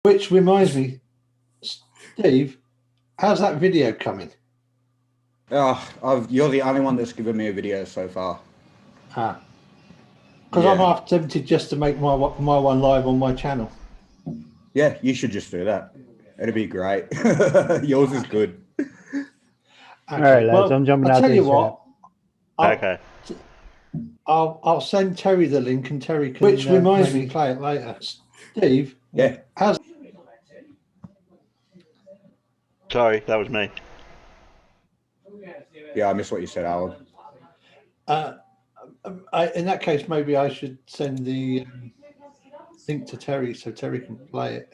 Which reminds me, Steve, how's that video coming? Oh, you're the only one that's given me a video so far. Because I'm half tempted just to make my one live on my channel. Yeah, you should just do that. It'd be great. Yours is good. Okay. All right, lads, I'm jumping out. I'll tell you what. Okay. I'll send Terry the link, and Terry can. Which reminds me, play it later. Steve. Yeah. How's? Sorry, that was me. Yeah, I missed what you said, Alan. In that case, maybe I should send the link to Terry so Terry can play it.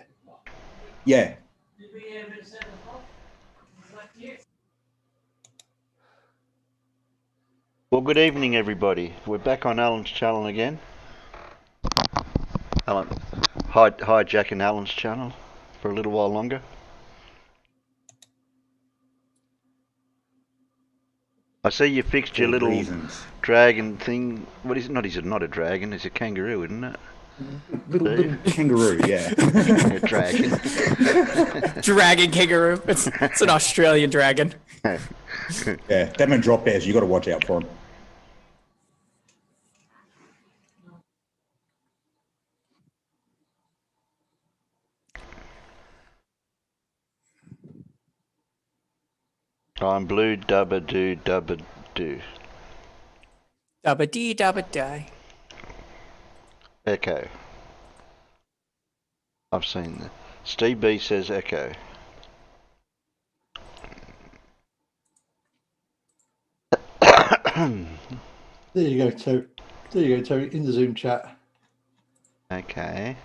Yeah. Well, good evening, everybody. We're back on Alan's channel again. Alan, hijacking Alan's channel for a little while longer. I see you fixed your little dragon thing. What is it? Not a dragon. It's a kangaroo, isn't it? Little kangaroo, yeah. A dragon. Dragon kangaroo. It's an Australian dragon. Yeah, them and drop bears. You got to watch out for them. I'm blue, dubba doo, dubba doo. Dubba dee, dubba die. Echo. I've seen that. Steve B says echo. There you go, Terry. There you go, Terry, in the Zoom chat. Okay.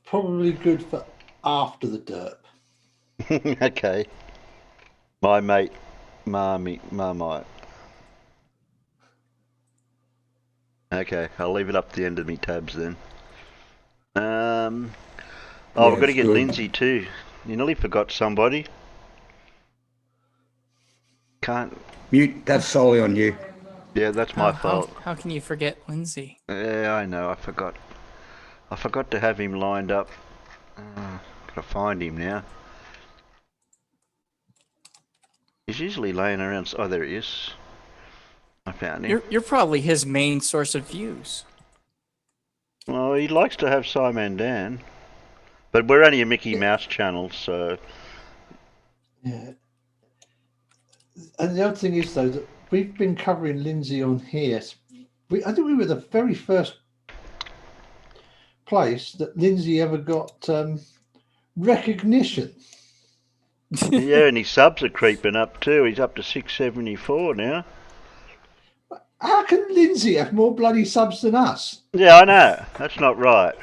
Probably good for after the derp. Okay. My mate, Marmite. Okay, I'll leave it up to the end of me tabs then. We've got to get Lindsay too. You nearly forgot somebody. Can't. Mute, that's solely on you. Yeah, that's my fault. How can you forget Lindsay? Yeah, I know, I forgot. I forgot to have him lined up. Gotta find him now. He's usually laying around. Oh, there he is. I found him. You're probably his main source of views. Well, he likes to have Simon Dan. But we're only a Mickey Mouse channel, so... Yeah. And the other thing is, though, that we've been covering Lindsay on here. I think we were the very first place that Lindsay ever got recognition. Yeah, and his subs are creeping up too. He's up to 674 now. How can Lindsay have more bloody subs than us? Yeah, I know. That's not right.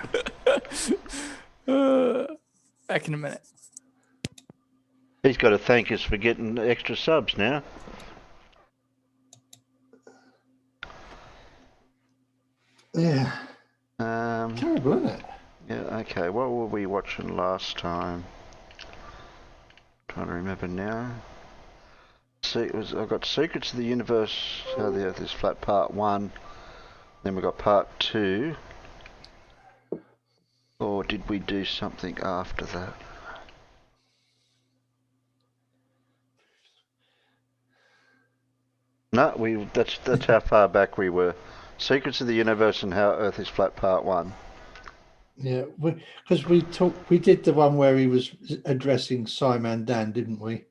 Back in a minute. He's got to thank us for getting extra subs now. Yeah. Terrible, isn't it? Yeah, okay. What were we watching last time? Trying to remember now. See, I got Secrets of the Universe, How the Earth is Flat, Part 1. Then we got Part 2. Or did we do something after that? No, that's how far back we were. Secrets of the Universe and How Earth is Flat, Part 1. Yeah, because we did the one where he was addressing Simon Dan, didn't we?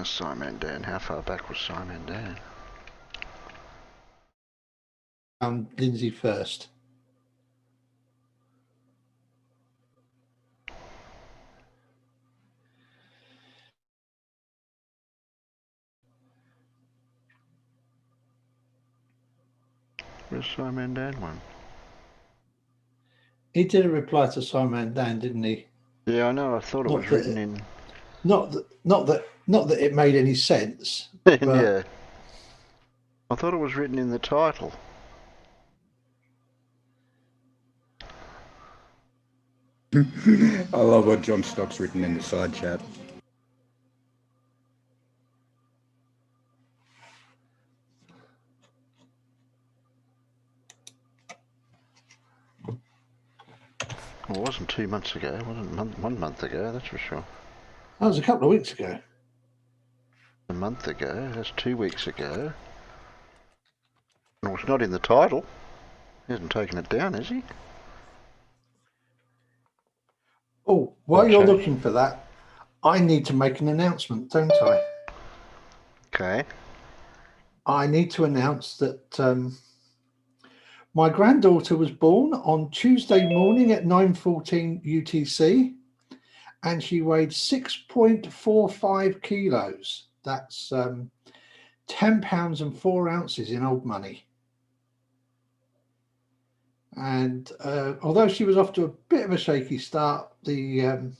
Simon Dan. How far back was Simon Dan? Lindsay first. Where's Simon Dan one? He did a reply to Simon Dan, didn't he? Yeah, I know. I thought it was written in. Not that it made any sense. Yeah. I thought it was written in the title. I love what John Stock's written in the side chat. Well, it wasn't 2 months ago. It wasn't 1 month ago, that's for sure. That was a couple of weeks ago. A month ago. That's 2 weeks ago. Well, it's not in the title. He hasn't taken it down, has he? Oh, while you're Okay. looking for that, I need to make an announcement, don't I? Okay. I need to announce that my granddaughter was born on Tuesday morning at 9:14 UTC, and she weighed 6.45 kilos. That's 10 pounds and 4 ounces in old money. And although she was off to a bit of a shaky start, the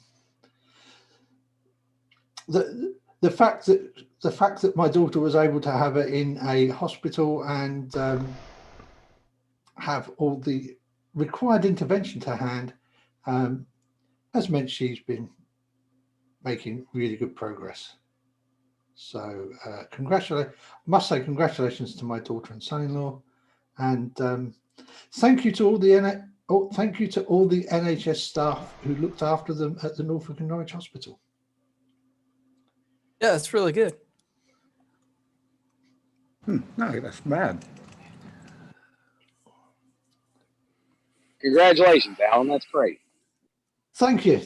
fact that my daughter was able to have her in a hospital and have all the required intervention to hand has meant she's been making really good progress. So must say congratulations to my daughter and son-in-law, and thank you to all the NHS staff who looked after them at the Norfolk and Norwich Hospital. Yeah, that's really good. No, that's mad. Congratulations, Alan. That's great. Thank you.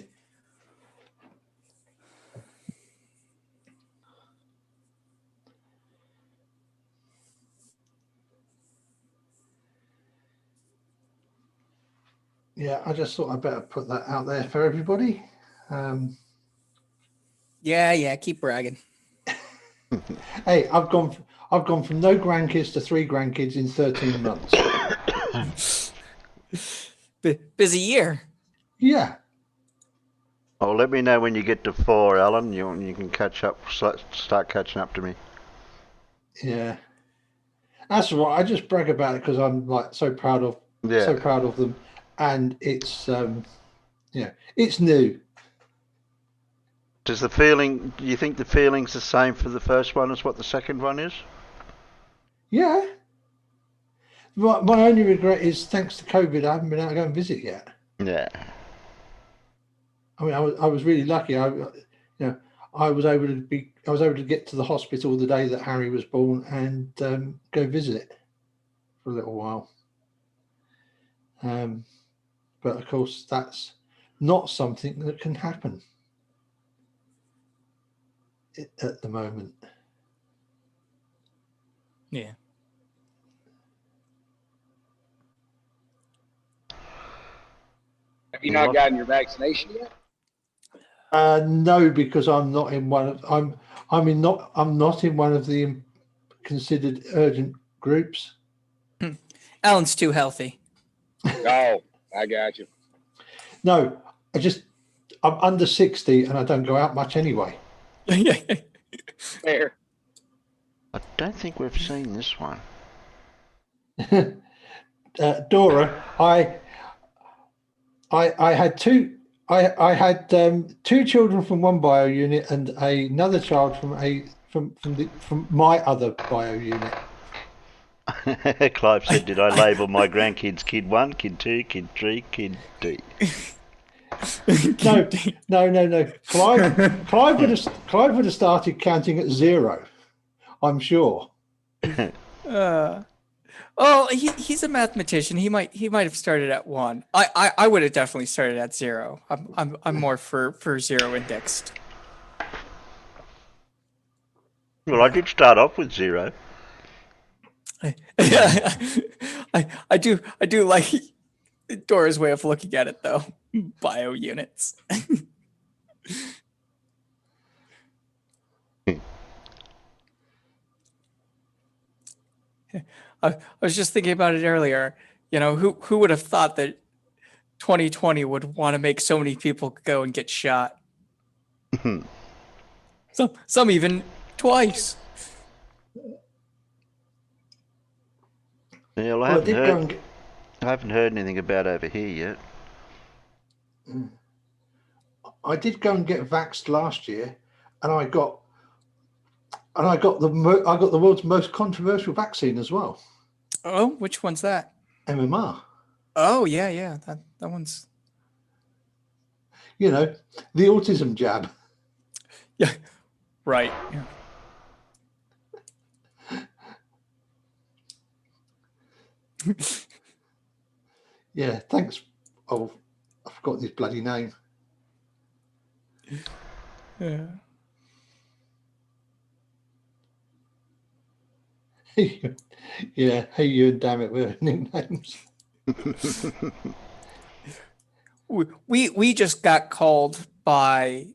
Yeah, I just thought I'd better put that out there for everybody. Yeah, keep bragging. Hey, I've gone from no grandkids to 3 grandkids in 13 months. Busy year. Yeah. Oh, let me know when you get to 4, Alan. You can catch up, start catching up to me. Yeah. That's all right. I just brag about it because I'm like so proud of them, and it's it's new. Do you think the feeling's the same for the first one as what the second one is? Yeah. My only regret is, thanks to COVID, I haven't been able to go and visit yet. Yeah. I mean, I was really lucky. I was able to get to the hospital the day that Harry was born and go visit for a little while. But of course, that's not something that can happen at the moment. Yeah. Have you not gotten your vaccination yet? No, because I'm not in one of I'm not in one of the considered urgent groups. Alan's too healthy. Oh, I got you. No, I'm under 60 and I don't go out much anyway. Fair. I don't think we've seen this one. Dora, I had two. I had 2 children from one bio unit and another child from my other bio unit. Clive said, "Did I label my grandkids Kid 1, Kid 2, Kid 3, Kid D?" No. Clive would have started counting at 0. I'm sure. Oh, he's a mathematician. He might have started at 1. I would have definitely started at 0. I'm more for 0 indexed. Well, I did start off with 0. I do like Dora's way of looking at it though. Bio units. I was just thinking about it earlier. You know, who would have thought that 2020 would want to make so many people go and get shot? Some even twice. Yeah, well, I haven't heard anything about over here yet. I did go and get vaxxed last year, and I got the world's most controversial vaccine as well. Oh, which one's that? MMR. Oh yeah, that one's. You know, the autism jab. Yeah. Right. Yeah. Yeah, thanks. Oh, I forgot his bloody name. Yeah. Yeah, hey you and damn it, we're nicknames. We just got called by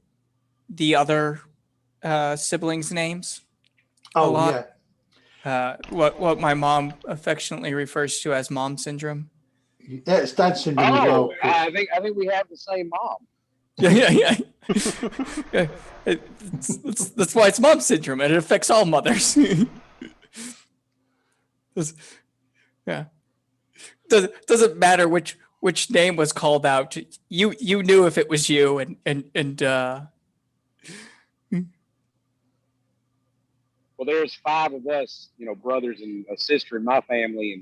the other siblings' names a Oh lot. yeah, What my mom affectionately refers to as mom syndrome. yeah, it's dad syndrome as well. Oh, I think we have the same mom. Yeah. Yeah. That's why it's mom syndrome, and it affects all mothers. Yeah. Doesn't matter which name was called out. You knew if it was you, and Well, there's 5 of us, brothers and a sister in my family,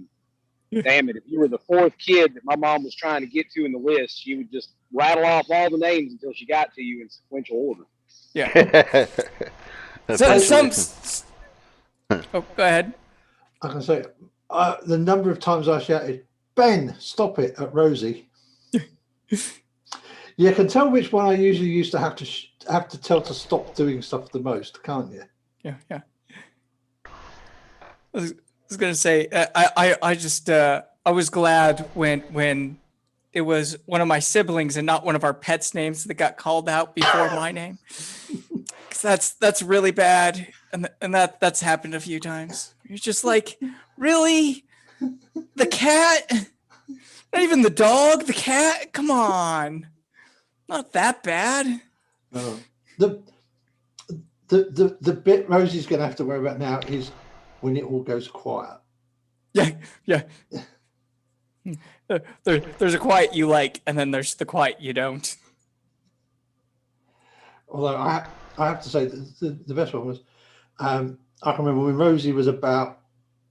and damn it, if you were the 4th kid that my mom was trying to get to in the list, she would just rattle off all the names until she got to you in sequential order. yeah. Oh, go ahead. I can say the number of times I shouted, "Ben, stop it!" at Rosie. You can tell which one I usually used to have to tell to stop doing stuff the most, can't you? Yeah. I was gonna say I just I was glad when it was one of my siblings and not one of our pets' names that got called out before my name. 'Cause that's really bad, and that's happened a few times. You're just like, really, the cat, not even the dog, the cat. Come on, not that bad. Oh. The bit Rosie's going to have to worry about now is when it all goes quiet. Yeah. There's a quiet you like, and then there's the quiet you don't. Although I have to say the best one was I can remember when Rosie was about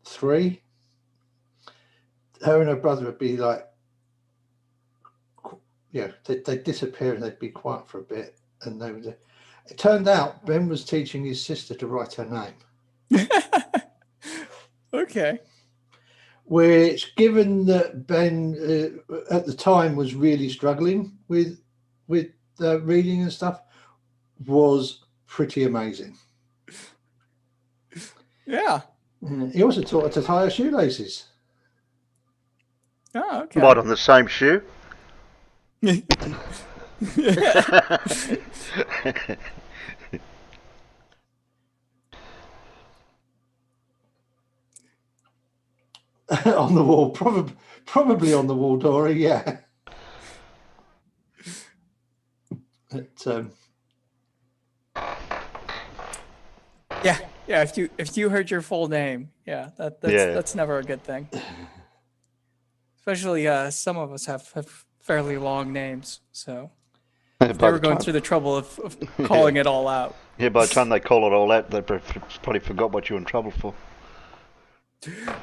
3. Her and her brother would be like, they'd disappear and they'd be quiet for a bit, and they would. It turned out Ben was teaching his sister to write her name. Okay. Which, given that Ben at the time was really struggling with reading and stuff, was pretty amazing. Yeah. He also taught her to tie her shoelaces. Oh, okay. What, on the same shoe? On the wall, probably on the wall, Dory. Yeah. Yeah. If you heard your full name, that's never a good thing. Especially some of us have fairly long names, so if they were going through the trouble of calling it all out. Yeah, by the time they call it all out, they probably forgot what you were in trouble for.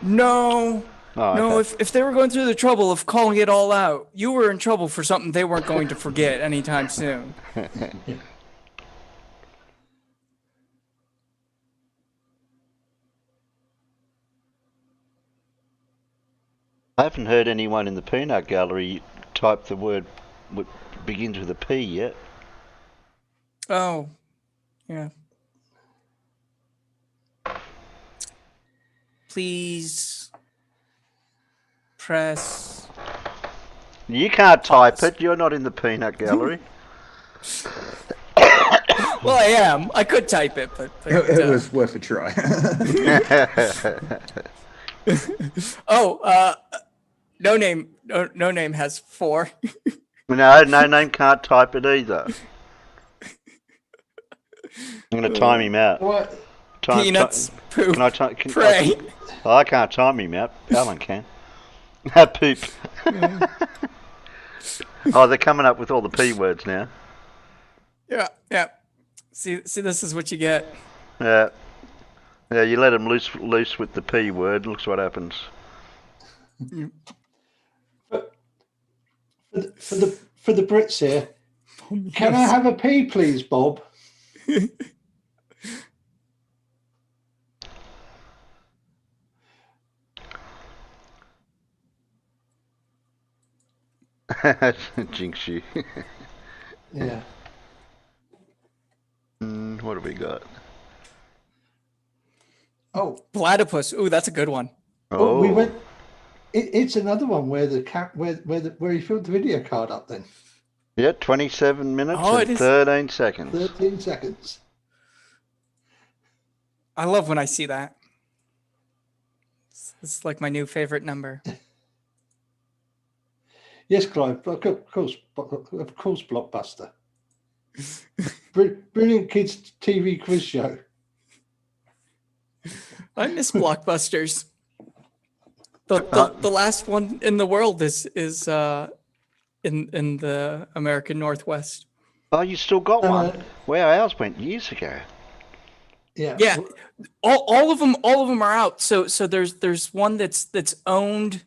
No. Oh, No, okay. if they were going through the trouble of calling it all out, you were in trouble for something they weren't going to forget anytime soon. I haven't heard anyone in the peanut gallery type the word that begins with a P yet. Oh, yeah. Please press. You can't type it. You're not in the peanut gallery. Well, I am. I could type it, but It was worth a try. No name has 4. No name can't type it either. I'm going to time him out. What? Peanuts, poop, Can pray. I can't time him out. Alan can. Poop. Oh, they're coming up with all the P words now. Yeah. See, this is what you get. Yeah, you let them loose with the P word. Looks what happens. For the Brits here, Can I have a pee, please, Bob? Jinx you. Yeah. What have we got? Oh, Platypus. Ooh, that's a good one. oh, we Oh, went. It's another one where where he filled the video card up. Then yeah, 27 minutes Oh, and it is. 13 seconds. 13 seconds. I love when I see that. It's like my new favorite number. Yes, Clive. Of course, Blockbuster. Brilliant kids TV quiz show. I miss Blockbusters. The last one in the world is in the American Northwest. Oh, you still got one? Wow, ours went years ago. Yeah. Yeah, all of them are out. So there's one that's owned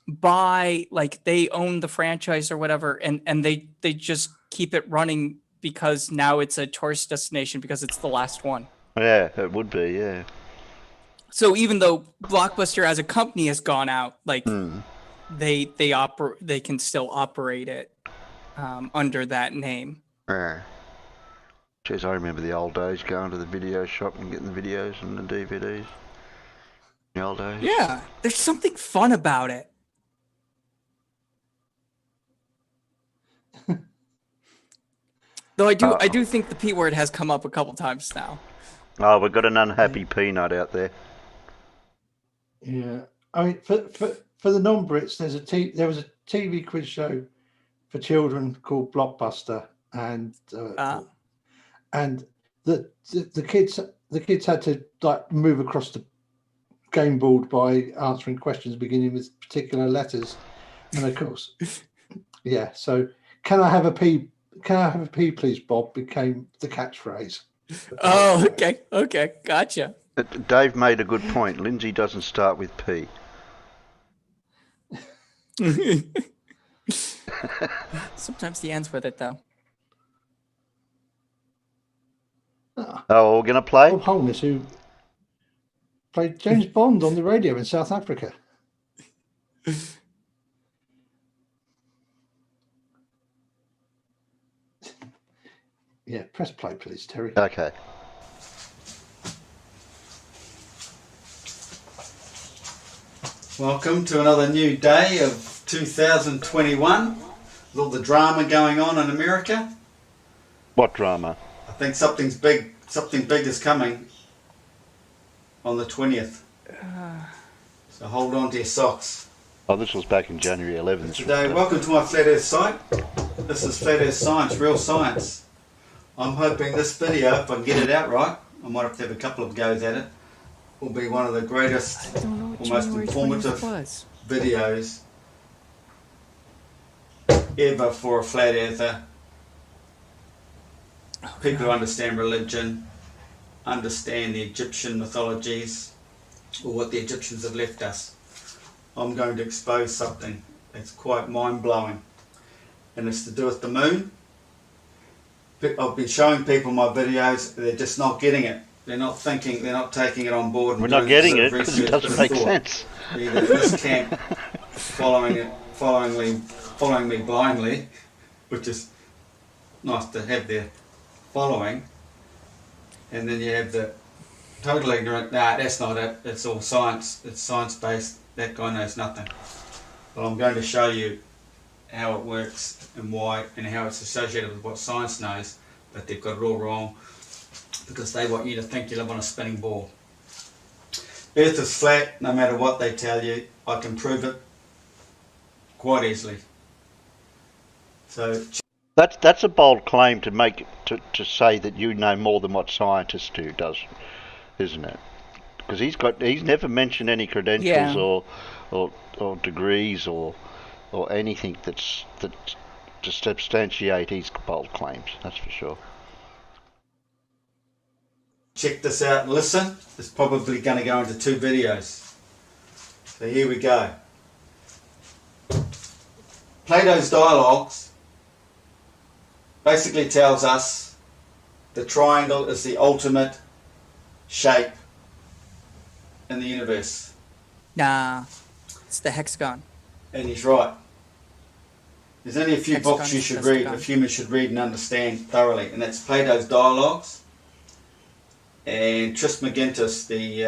by, like, they own the franchise or whatever, and they just keep it running because now it's a tourist destination because it's the last one. Yeah, it would be, yeah. So even though Blockbuster as a company has gone out, like Hmm. they can still operate it under that name. Yeah. Jeez, I remember the old days going to the video shop and getting the videos and the DVDs. The old days. Yeah, there's something fun about it. Though I do think the P word has come up a couple times now. Oh, we've got an unhappy peanut out there. Yeah. I mean, for the non-Brits, there was a TV quiz show for children called Blockbuster, and the kids had to, like, move across the game board by answering questions beginning with particular letters, and of course, yeah. So, can I have a pee? Can I have a pee, please, Bob? Became the catchphrase. Oh, okay, gotcha. Dave made a good point. Lindsay doesn't start with P. Sometimes he ends with it, though. Oh, we're going to play? Bob Holness, who played James Bond on the radio in South Africa. Yeah, press play, please, Terry. Okay. Welcome to another new day of 2021 with all the drama going on in America. What drama? I think something big is coming on the 20th. So hold on to your socks. Oh, this was back in January 11th. Today, welcome to my Flat Earth site. This is Flat Earth Science, real science. I'm hoping this video, if I can get it out right, I might have to have a couple of goes at it, will be one of the greatest, or most informative videos ever for a flat earther. People who understand religion, understand the Egyptian mythologies, or what the Egyptians have left us. I'm going to expose something that's quite mind-blowing, and it's to do with the moon. I've been showing people my videos, they're just not getting it. They're not thinking, they're not taking it on board. We're not getting it because it doesn't make sense. Either in this camp, following me blindly, which is nice to have their following, and then you have the total ignorant, nah, that's not it, it's all science, it's science-based, that guy knows nothing. Well, I'm going to show you how it works and why, and how it's associated with what science knows, but they've got it all wrong because they want you to think you live on a spinning ball. Earth is flat, no matter what they tell you. I can prove it quite easily. So That's a bold claim to make, to say that you know more than what scientists do, isn't it? Because he's never mentioned any credentials or degrees or anything that's to substantiate his bold claims. That's for sure. check this out and listen. It's probably going to go into 2 videos. So here we go. Plato's dialogues basically tells us the triangle is the ultimate shape in the universe. Nah, it's the hexagon. And he's right. There's only a few Hexagon books you is should the read, hexagon. if humans should read and understand thoroughly, and that's Plato's Dialogues and Trismegistus, the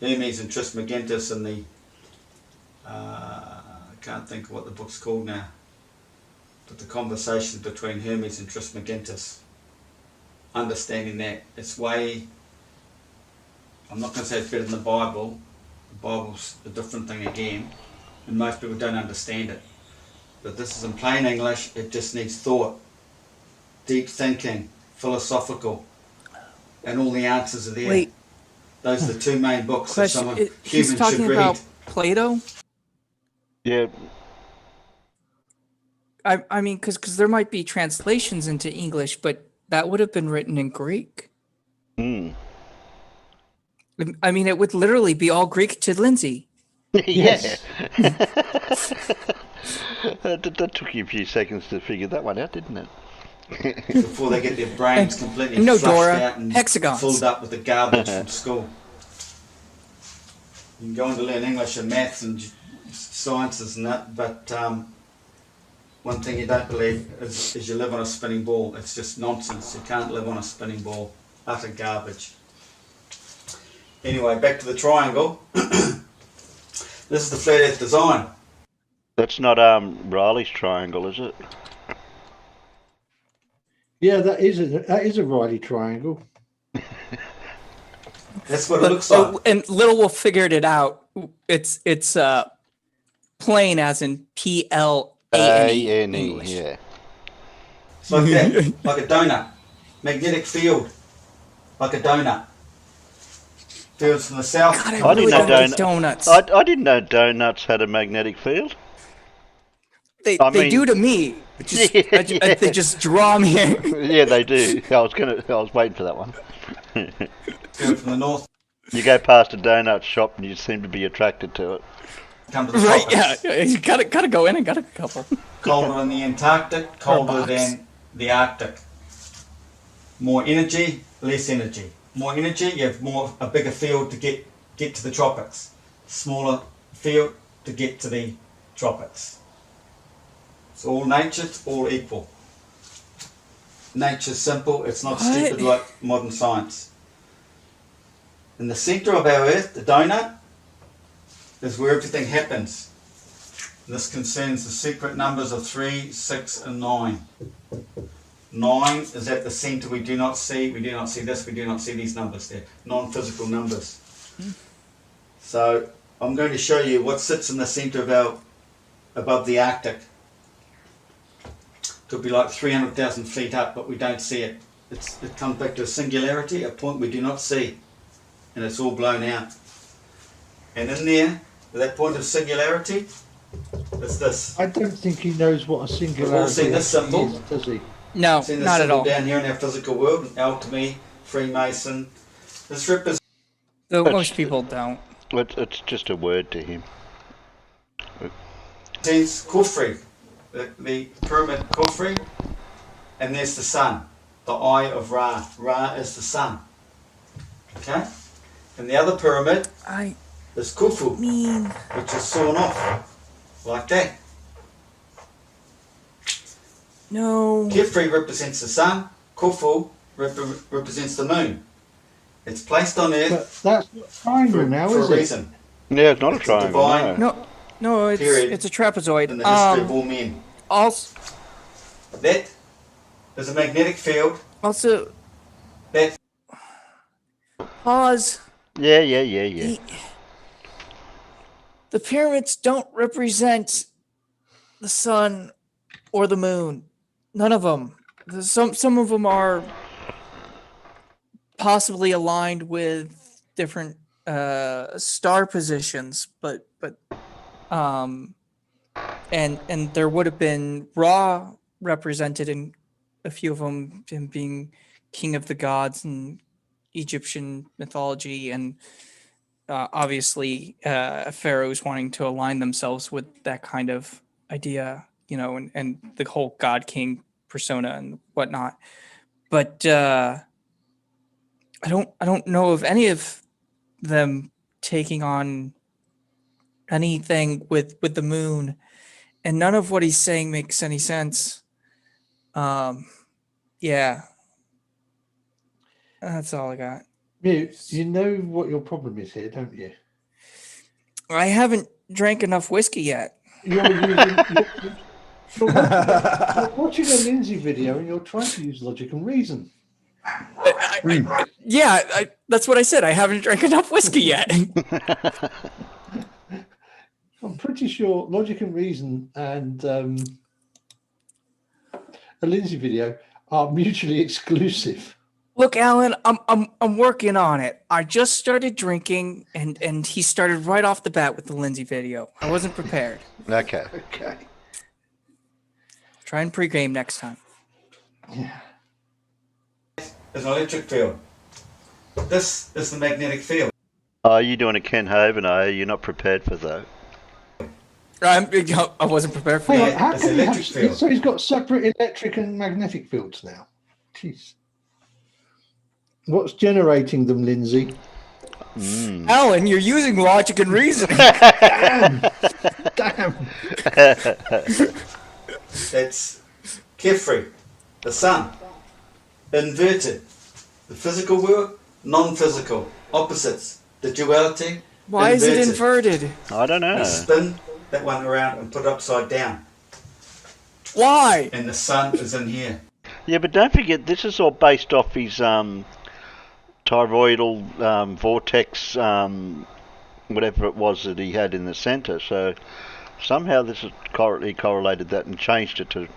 Hermes and Trismegistus, and the I can't think of what the book's called now, but the conversations between Hermes and Trismegistus. Understanding that, it's way, I'm not going to say it's better than the Bible. The Bible's a different thing again, and most people don't understand it. But this is in plain English. It just needs thought, deep thinking, philosophical, and all the answers are there. Wait. Those are the two main books that Question. someone He's human should talking read. about Plato. Yeah. I mean, because there might be translations into English, but that would have been written in Greek. Hmm. I mean, it would literally be all Greek to Lindsay. Yeah. That took you a few seconds to figure that one out, didn't it? Before they get their brains completely No, flushed Dora, out and hexagons. filled up with the garbage from school. You can go on to learn English and maths and sciences and that, but one thing you don't believe is you live on a spinning ball. It's just nonsense. You can't live on a spinning ball. Utter garbage. Anyway, back to the triangle. This is the flat earth design. That's not Riley's triangle, is it? Yeah, that is a Riley triangle. That's what it looks like. And Little Wolf figured it out. It's plain as in PLANE. English. Yeah. It's like that, like a donut. Magnetic field, like a donut. Fields from the south. God, I didn't know donuts. I didn't know donuts had a magnetic field. They mean- do to me. Yeah. They just draw me in. Yeah, they do. I was waiting for that one. Field from the north. You go past a donut shop and you seem to be attracted to it. Come to the Right? tropics. Yeah. You gotta go in and got a couple. Colder in the Antarctic, colder box. than the Arctic. More energy, less energy. More energy, you have a bigger field to get to the tropics. Smaller field to get to the tropics. It's all nature, it's all equal. Nature's simple, it's not stupid like modern science. In the centre of our earth, the donut, is where everything happens. This concerns the secret numbers of 3, 6 and 9. 9 is at the centre. We do not see this, we do not see these numbers there. Non-physical numbers. So I'm going to show you what sits in the centre of above the Arctic. Could be like 300,000 feet up, but we don't see it. It comes back to a singularity, a point we do not see. And it's all blown out. And in there, that point of singularity, it's this. I don't think he knows what a singularity all seen this symbol? is, does he? No, Seen this not at symbol all. down here in our physical world, alchemy, Freemason. This represents Though most people don't. It's just a word to him. Khufri, the pyramid Khufri, and there's the sun, the eye of Ra. Ra is the sun. Okay? And the other pyramid I is Khufu, mean, which is sawn off, like that. no. Khufri represents the sun, Khufu represents the moon. It's placed on But earth that's not a triangle now, for is a it? reason. Yeah, it's not a It's a triangle. divine- No. No, Period. it's a trapezoid. In the history of all men. Also, That is a magnetic field. That pause. Yeah. The pyramids don't represent the sun or the moon. None of them. Some of them are possibly aligned with different star positions, but and there would have been Ra represented in a few of them, him being king of the gods in Egyptian mythology, and obviously pharaohs wanting to align themselves with that kind of idea, and the whole god king persona and whatnot. But I don't know of any of them taking on anything with the moon, and none of what he's saying makes any sense. Yeah, that's all I got. You know what your problem is here, don't you? I haven't drank enough whiskey yet. You're watching a Lindsay video and you're trying to use logic and reason. That's what I said. I haven't drank enough whiskey yet. I'm pretty sure logic and reason and a Lindsay video are mutually exclusive. Look, Alan, I'm working on it. I just started drinking, and he started right off the bat with the Lindsay video. I wasn't prepared. Okay. Okay. Try and pregame next time. Yeah. There's an electric field. This is the magnetic field. Are you doing a Ken Hovind? You're not prepared for that. I wasn't prepared for Hang on, that. how it's can he have, electric field. so he's got separate electric and magnetic fields now. Jeez. What's generating them, Lindsay? Alan, you're using logic and reason. Damn. That's carefree. The sun. Inverted. The physical world, non-physical. Opposites. The duality. Why is it inverted? I don't know. You spin that one around and put it upside down. Why? And the sun is in here. Yeah, but don't forget, this is all based off his toroidal vortex, whatever it was that he had in the centre. So somehow this has he correlated that and changed it to.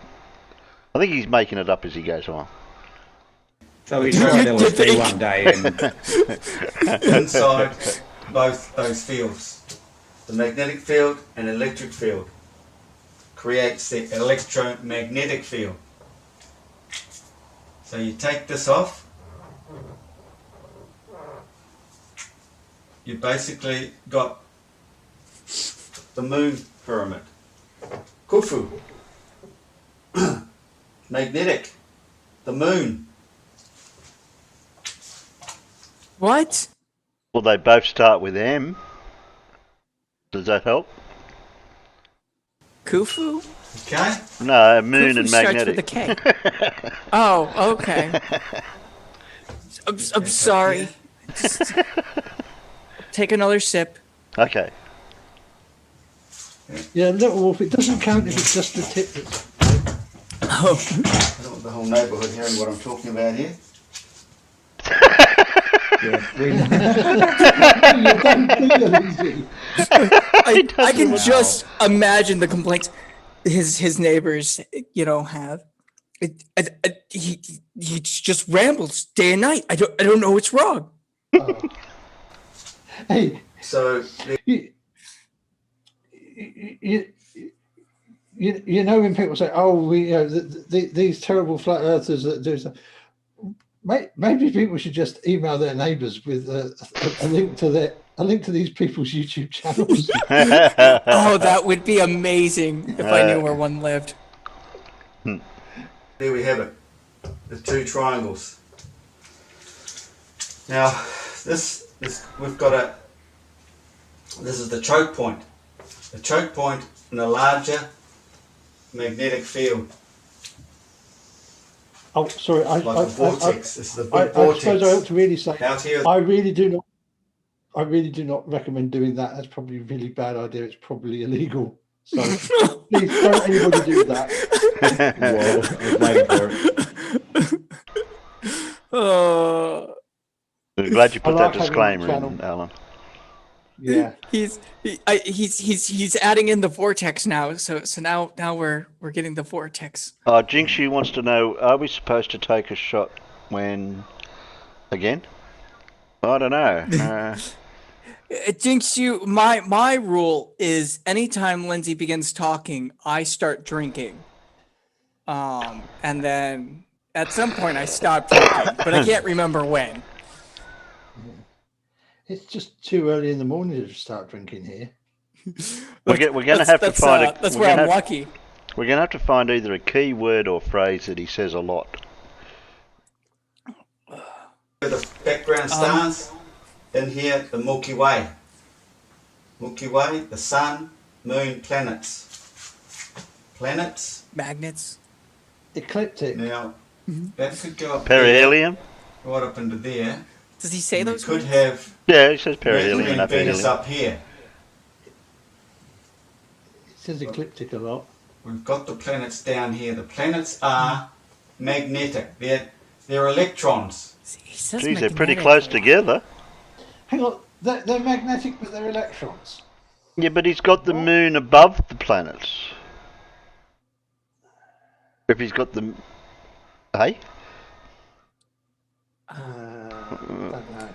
I think he's making it up as he goes on. So we tried LSD one day and Inside both those fields, the magnetic field and electric field, creates the electromagnetic field. So you take this off, you basically got the moon pyramid. Khufu. Magnetic. The moon. What? Well, they both start with M. Does that help? Khufu? Okay? No, moon Khufu and starts magnetic. with a K. Oh, okay. I'm sorry. Just take another sip. Okay. Yeah, little wolf. It doesn't count if it's just the tip. That's... Oh. I don't want the whole neighbourhood hearing what I'm talking about here. I can just imagine the complaints his neighbors, have. He just rambles day and night. I don't know what's wrong. Hey, So you know when people say, "Oh, these terrible flat earthers that do stuff," maybe people should just email their neighbours with a link to these people's YouTube channels. Oh, that would be amazing if I knew where one lived. there we have it, the two triangles. Now, this we've got this is the choke point. The choke point in a larger magnetic field. Oh, sorry. Like a vortex. This is the big vortex. I suppose I ought to really say, Out here. I really do not recommend doing that. That's probably a really bad idea. It's probably illegal. So please don't anybody do that. Oh. I'm glad you put I like that having disclaimer a channel. in, Alan. Yeah. He's adding in the vortex now. So now we're getting the vortex. Jinxie wants to know: are we supposed to take a shot when again? I don't know. Jinx, my rule is anytime Lindsay begins talking, I start drinking. And then at some point I stop drinking, but I can't remember when. It's just too early in the morning to start drinking here. We're going to have to find a. That's we're where gonna I'm have- lucky. We're going to have to find either a key word or phrase that he says a lot. Where the background stars, in here, the Milky Way. Milky Way, the sun, moon, planets. Planets. Magnets. Ecliptic. Now, that could go up Perihelion? there, right up into there. Does he say those? Could words? have Yeah, he says perihelion Mercury and and Venus aphelion. up here. It says ecliptic a lot. We've got the planets down here. The planets are magnetic. They're electrons. He says Geez, they're pretty magnetic close a lot. together. Hang on, they're magnetic, but they're electrons. Yeah, but he's got the moon above the planets. If he's got the... Hey? Don't know.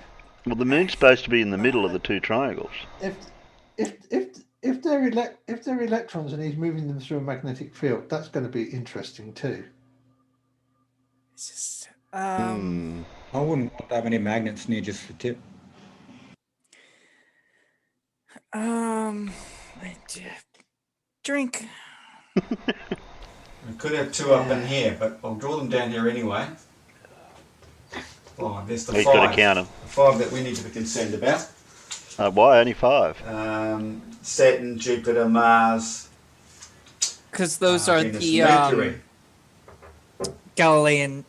Well, the moon's supposed to be in the middle of the two triangles. If they're electrons and he's moving them through a magnetic field, that's going to be interesting too. It's just, I wouldn't want to have any magnets near just the tip. Drink. We could have two up in here, but I'll draw them down here anyway. Oh, there's the He's five. got to count them. Five that we need to be concerned about. Why only 5? Saturn, Jupiter, Mars. Because those are Venus, the Mercury. Galilean.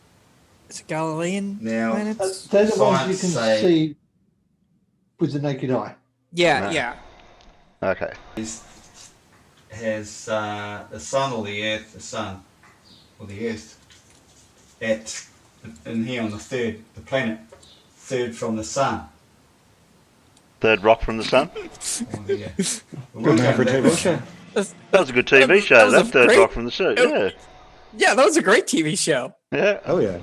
Is it Galilean Now, planets? They're the ones you can Science say- see with the naked eye. Yeah, Right. yeah. Okay. has the sun or the earth, in here on the third, the planet, third from the sun. Third rock from the sun? Oh, yeah. Good name for a TV show. That was a good TV show, that was that a Third great- rock from the sun. Yeah. Yeah, that was a great TV show. Yeah. Oh yeah.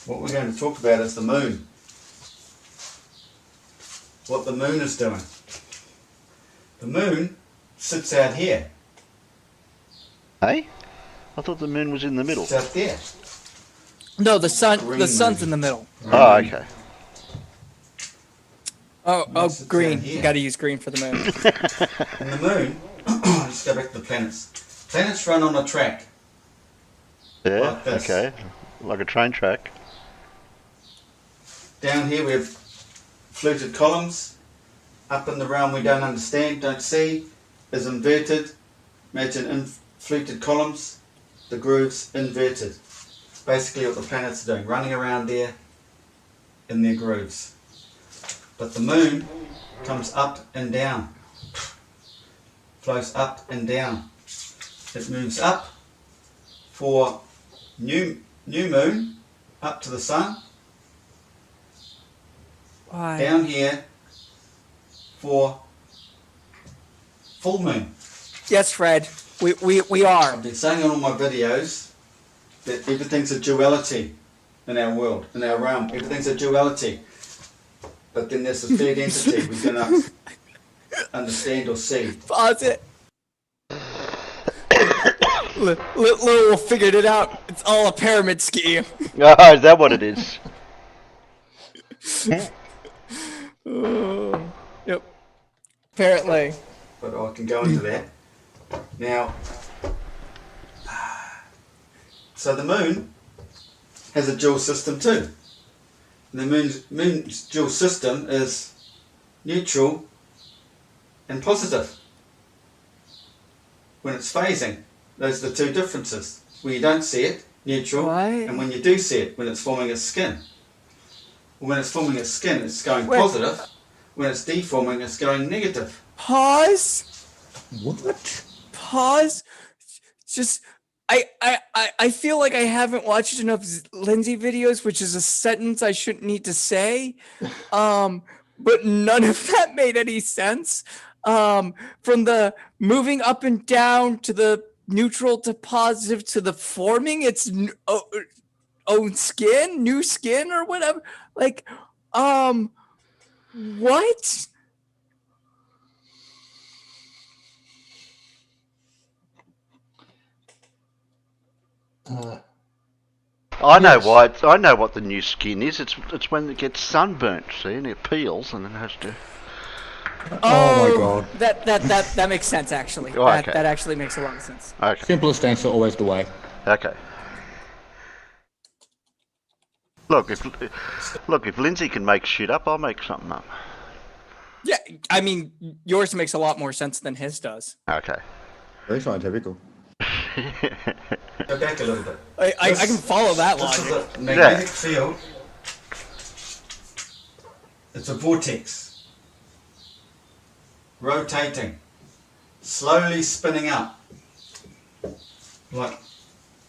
What we're going to talk about is the moon. What the moon is doing. The moon sits out here. Hey? I thought the moon was in the middle. Sits out there. No, the sun. Green The sun's movie. in the middle. Oh, okay. Oh, sits green. down here. You got to use green for the moon. And the moon, let's go back to the planets. Planets run on a track. Yeah, Like this. okay. Like a train track. Down here we have fluted columns. Up in the realm we don't understand, don't see, is inverted. Imagine fluted columns, the grooves inverted. It's basically what the planets are doing, running around there in their grooves. But the moon comes up and down, flows up and down. It moves up for new moon, up to the sun. Why? Down here for full moon. Yes, Fred. We are. I've been saying in all my videos that everything's a duality in our world, in our realm. Everything's a duality. But then there's a third entity we cannot understand or see. Pause it. Little figured it out. It's all a pyramid scheme. Oh, is that what it is? Yep. Apparently. But I can go into that. Now, so the moon has a dual system too. The moon's dual system is neutral and positive. When it's phasing, those are the two differences. When you don't see it, neutral, What? and when you do see it, when it's forming its skin. When it's forming its skin, it's going Wait. positive. When it's deforming, it's going negative. Pause. What? Pause. Just I feel like I haven't watched enough Lindsay videos, which is a sentence I shouldn't need to say. But none of that made any sense. From the moving up and down to the neutral to positive to the forming its own skin, new skin or whatever. Like, what? I know Yes. why. I know what the new skin is. It's when it gets sunburnt, see, and it peels, and it has to Oh my god. That makes sense actually. Oh, okay. That actually makes a lot of sense. Okay. Simplest answer, always the way. Okay. Look, if Lindsay can make shit up, I'll make something up. Yeah, I mean, yours makes a lot more sense than his does. Okay. Very scientific. Go back a little bit. I can follow that This logic. is a magnetic field. It's a vortex. Rotating. Slowly spinning up. Like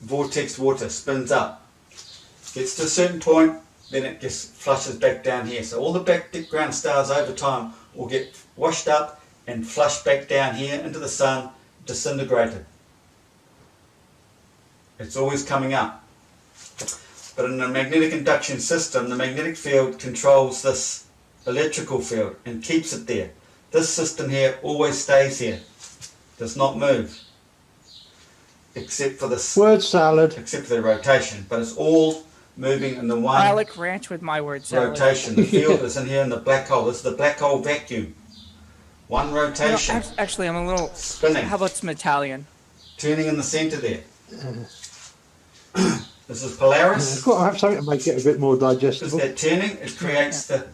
vortex water spins up. Gets to a certain point, then it just flushes back down here. So all the background stars over time will get washed up and flushed back down here into the sun, disintegrated. It's always coming up. But in a magnetic induction system, the magnetic field controls this electrical field and keeps it there. This system here always stays here, does not move, except for this Word salad. except for the rotation. But it's all moving in the one Alec Ranch with my word salad. rotation. The field is in here in the black hole. This is the black hole vacuum. One You know, rotation, actually, I'm a little. spinning, How about some Italian? turning in the center there. This is Polaris. I've got to have something to make it a bit more Because digestible. that turning, it creates the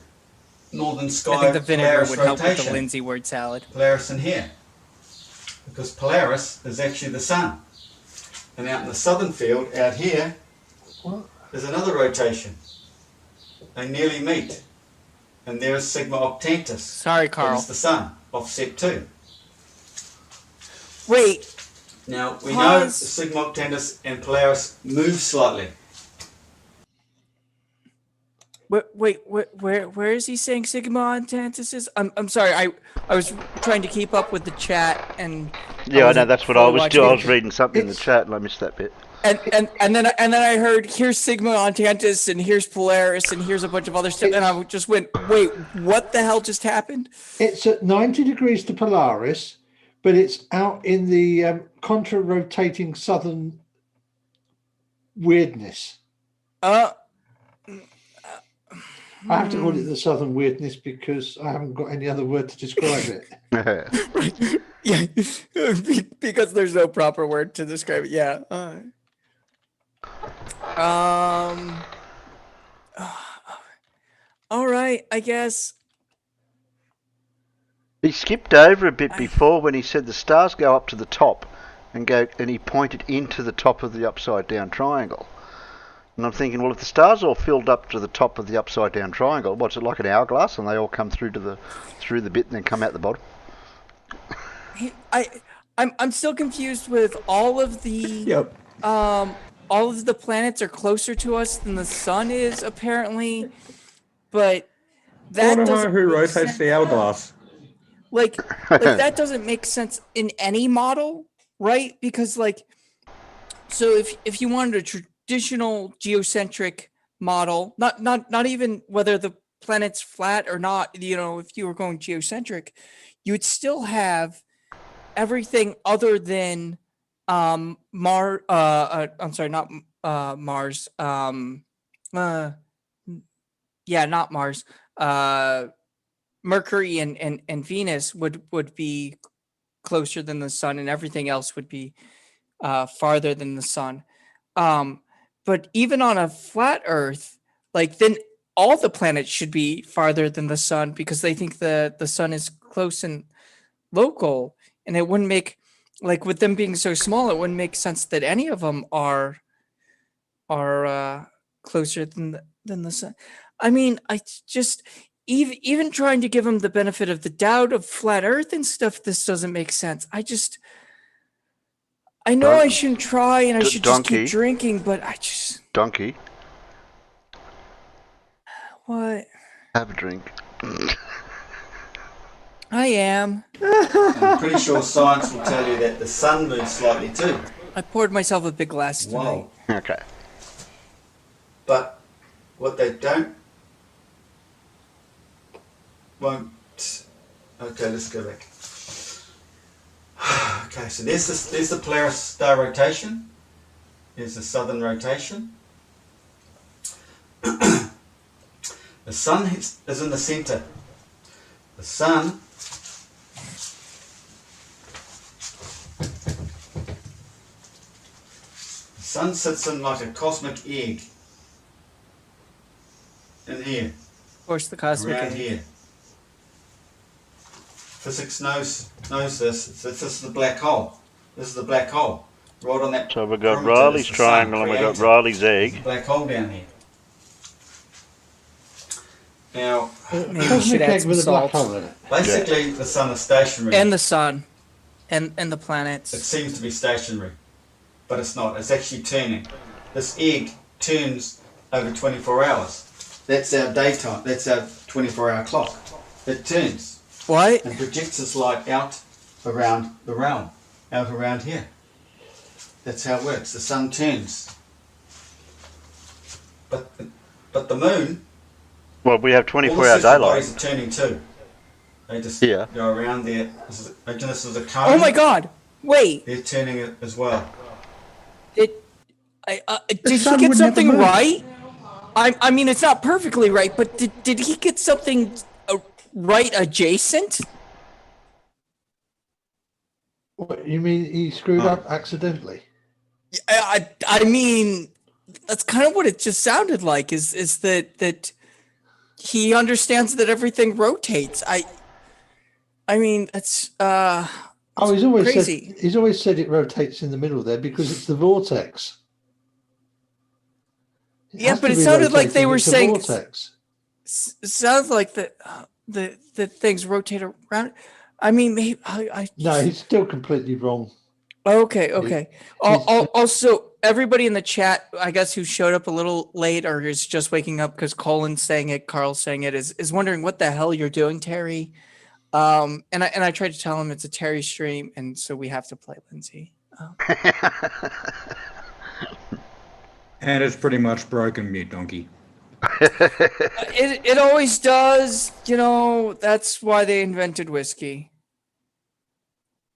northern I sky think the vinegar Polaris would help with the rotation. Lindsay word salad. Polaris in here. Because Polaris is actually the sun. And out in the southern field, out here, there's another rotation. They nearly meet. And there is Sigma Octantis. Sorry, That Carl. is the sun, offset 2. Wait, Now, we know Pause. Sigma Octantis and Polaris move slightly. where is he saying Sigma Octantis is? I'm sorry, I was trying to keep up with the chat and. Yeah, I know. wasn't That's what I fully was watching doing. I it. was reading something in the It's- chat and I missed that bit. And then I heard here's Sigma Octantis and here's Polaris and here's a bunch of other stuff and I just went, wait, what the hell just happened? It's at 90 degrees to Polaris, but it's out in the contra-rotating southern weirdness. Uh, I have to call it the southern weirdness because I haven't got any other word to describe it. yeah, because there's no proper word to describe it. Yeah. All right, I guess. He skipped over a bit before when he said the stars go up to the top and he pointed into the top of the upside down triangle. And I'm thinking, well, if the stars all filled up to the top of the upside down triangle, what's it like, an hourglass, and they all come through the bit and then come out the bottom? I'm still confused with all of the Yep. all of the planets are closer to us than the sun is apparently, but that doesn't who make rotates sense. the hourglass. Like that doesn't make sense in any model, right? Because like, so if you wanted a traditional geocentric model, not even whether the planet's flat or not, you know, if you were going geocentric, you would still have everything other than I'm sorry, not Mars. Yeah, not Mars. Mercury and Venus would be closer than the sun, and everything else would be farther than the sun. But even on a flat Earth, like then all the planets should be farther than the sun because they think the sun is close and local, and it wouldn't make, like, with them being so small, it wouldn't make sense that any of them are closer than the sun. I mean, I just even trying to give them the benefit of the doubt of flat Earth and stuff, this doesn't make sense. I know I shouldn't try and I should just Donkey. keep drinking, but I just Donkey, what have a drink. I am. I'm pretty sure science will tell you that the sun moves slightly too. I poured myself a big glass tonight. Wow. Okay. But what they won't. Okay, let's go back. Okay, so there's the Polaris star rotation. There's the southern rotation. The sun is in the center. The sun sun sits in like a cosmic egg in here, Of course, the cosmic around egg. here. Physics knows this. This is the black hole. This is the black hole. Right on that. So we've got perimeter Riley's is the sun triangle and we've got created. Riley's There's egg. a black hole down here. Now, Maybe we should Cosmic add egg some with a black salt. hole in it. basically, the sun is stationary. And the sun. And the It planets. seems to be stationary, but it's not. It's actually turning. This egg turns over 24 hours. That's our daytime. That's our 24-hour clock. It turns What? and projects its light out around the realm, out around here. That's how it works. The sun turns. But the moon, Well, we have all the 24-hour sister daylight. bodies are turning too. They just Yeah. go around there. Imagine this is a cone. Oh my God! Wait. They're turning it as well. Did he sun get would never something move. right? I mean, it's not perfectly right, but did he get something right adjacent? What, you mean he screwed up accidentally? I mean, that's kind of what it just sounded like. Is that he understands that everything rotates? I mean, it's Oh, he's always crazy. said it rotates in the middle there because it's the vortex. Yeah, has but to it be sounded like they rotating, were it's a saying vortex. it sounds like the things rotate around. I mean, maybe I No, he's still completely wrong. Okay. he's- Also, everybody in the chat, I guess, who showed up a little late or is just waking up because Colin's saying it, Carl's saying it, is wondering what the hell you're doing, Terry. And I tried to tell him it's a Terry stream, and so we have to play Lindsay. And it's pretty much broken, mute donkey. It always does, that's why they invented whiskey.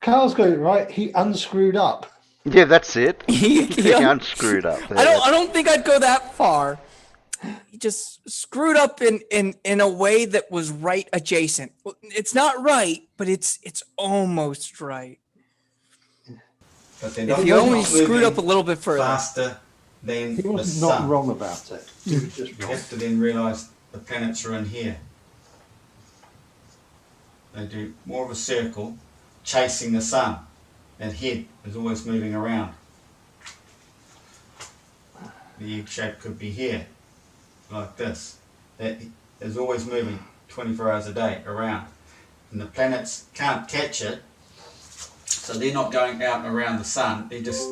Carl's got it right. He unscrewed up. Yeah, that's it. He He unscrewed up there. I don't think I'd go that far. He just screwed up in a way that was right adjacent. Well, it's not right, but it's almost right. But they're If not you only moving screwed up a little bit further. faster than He the was sun. not wrong about it. He was just You wrong. have to then realise the planets are in here. They do more of a circle, chasing the sun. That head is always moving around. The egg shape could be here, like this. That is always moving 24 hours a day around. And the planets can't catch it, so they're not going out and around the sun, they're just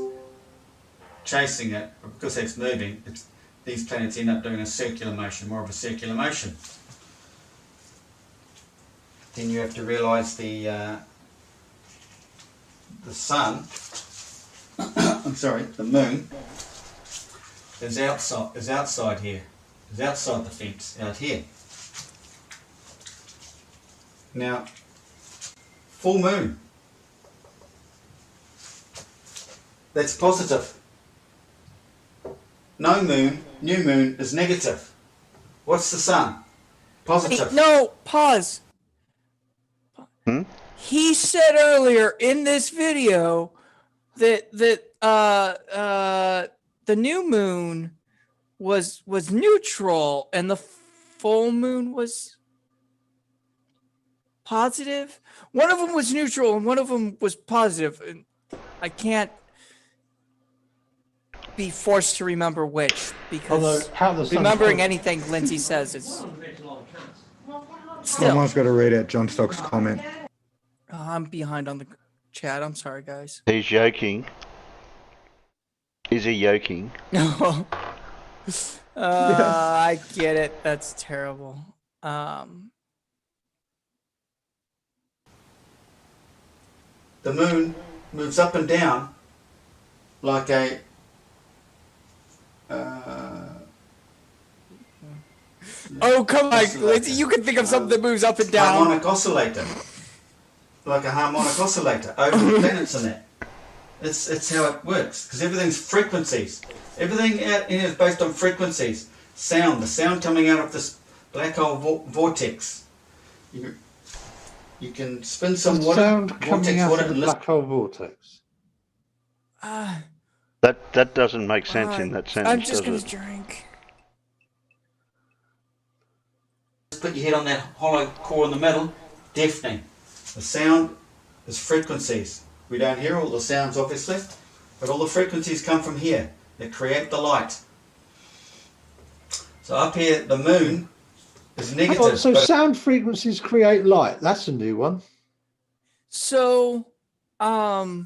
chasing it. Because it's moving, these planets end up doing a circular motion, more of a circular motion. Then you have to realise the sun, I'm sorry, the moon is outside here, is outside the fence, out here. Now, full moon, that's positive. No moon, new moon is negative. What's the sun? Positive. No, pause. Hmm? He said earlier in this video that the new moon was neutral and the full moon was positive. One of them was neutral and one of them was positive. And I can't be forced to remember which, Although because how the sun remembering anything Lindsay says is still. Someone's got to read out John Stock's comment. I'm behind on the chat. I'm sorry, guys. He's yoking. Is he yoking? No. I get it. That's terrible. The moon moves up and down like a Oh, come on, Lindsay. You can think of something that moves up and down. harmonic oscillator. Like a harmonic oscillator over the planets in that. It's how it works, because everything's frequencies. Everything out in here is based on frequencies. Sound, the sound coming out of this black hole vortex. You can spin some the water, sound coming vortex out water, of the and black hole vortex. That doesn't make sense in that sentence, I'm just does gonna it? drink. Just put your head on that hollow core in the middle, deafening. The sound is frequencies. We don't hear all the sounds, obviously, but all the frequencies come from here. They create the light. So up here, the moon is negative. Oh, so sound frequencies create light. That's a new one. So, no,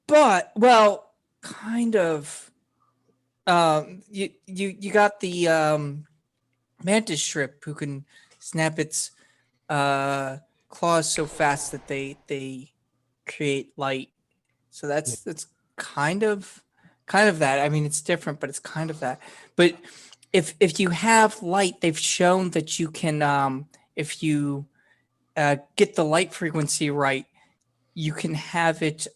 but well, kind of. You got the mantis shrimp who can snap its claws so fast that they create light. So that's kind of that. I mean, it's different, but it's kind of that. But if you have light, they've shown that you can if you get the light frequency right, you can have it.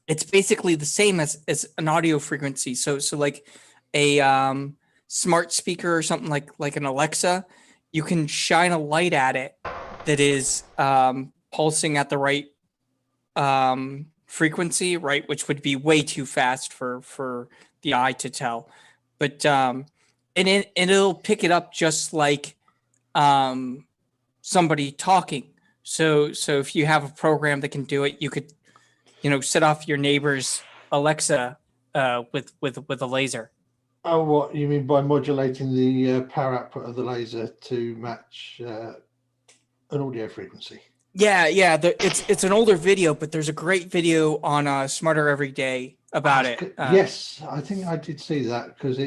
It's basically the same as an audio frequency. So like a smart speaker or something like an Alexa, you can shine a light at it that is pulsing at the right frequency, right, which would be way too fast for the eye to tell. But and it'll pick it up just like somebody talking. So if you have a program that can do it, you could, set off your neighbor's Alexa with a laser. Oh, what you mean by modulating the power output of the laser to match an audio frequency? Yeah. It's an older video, but there's a great video on Smarter Every Day about it. Yes, I think I did see that because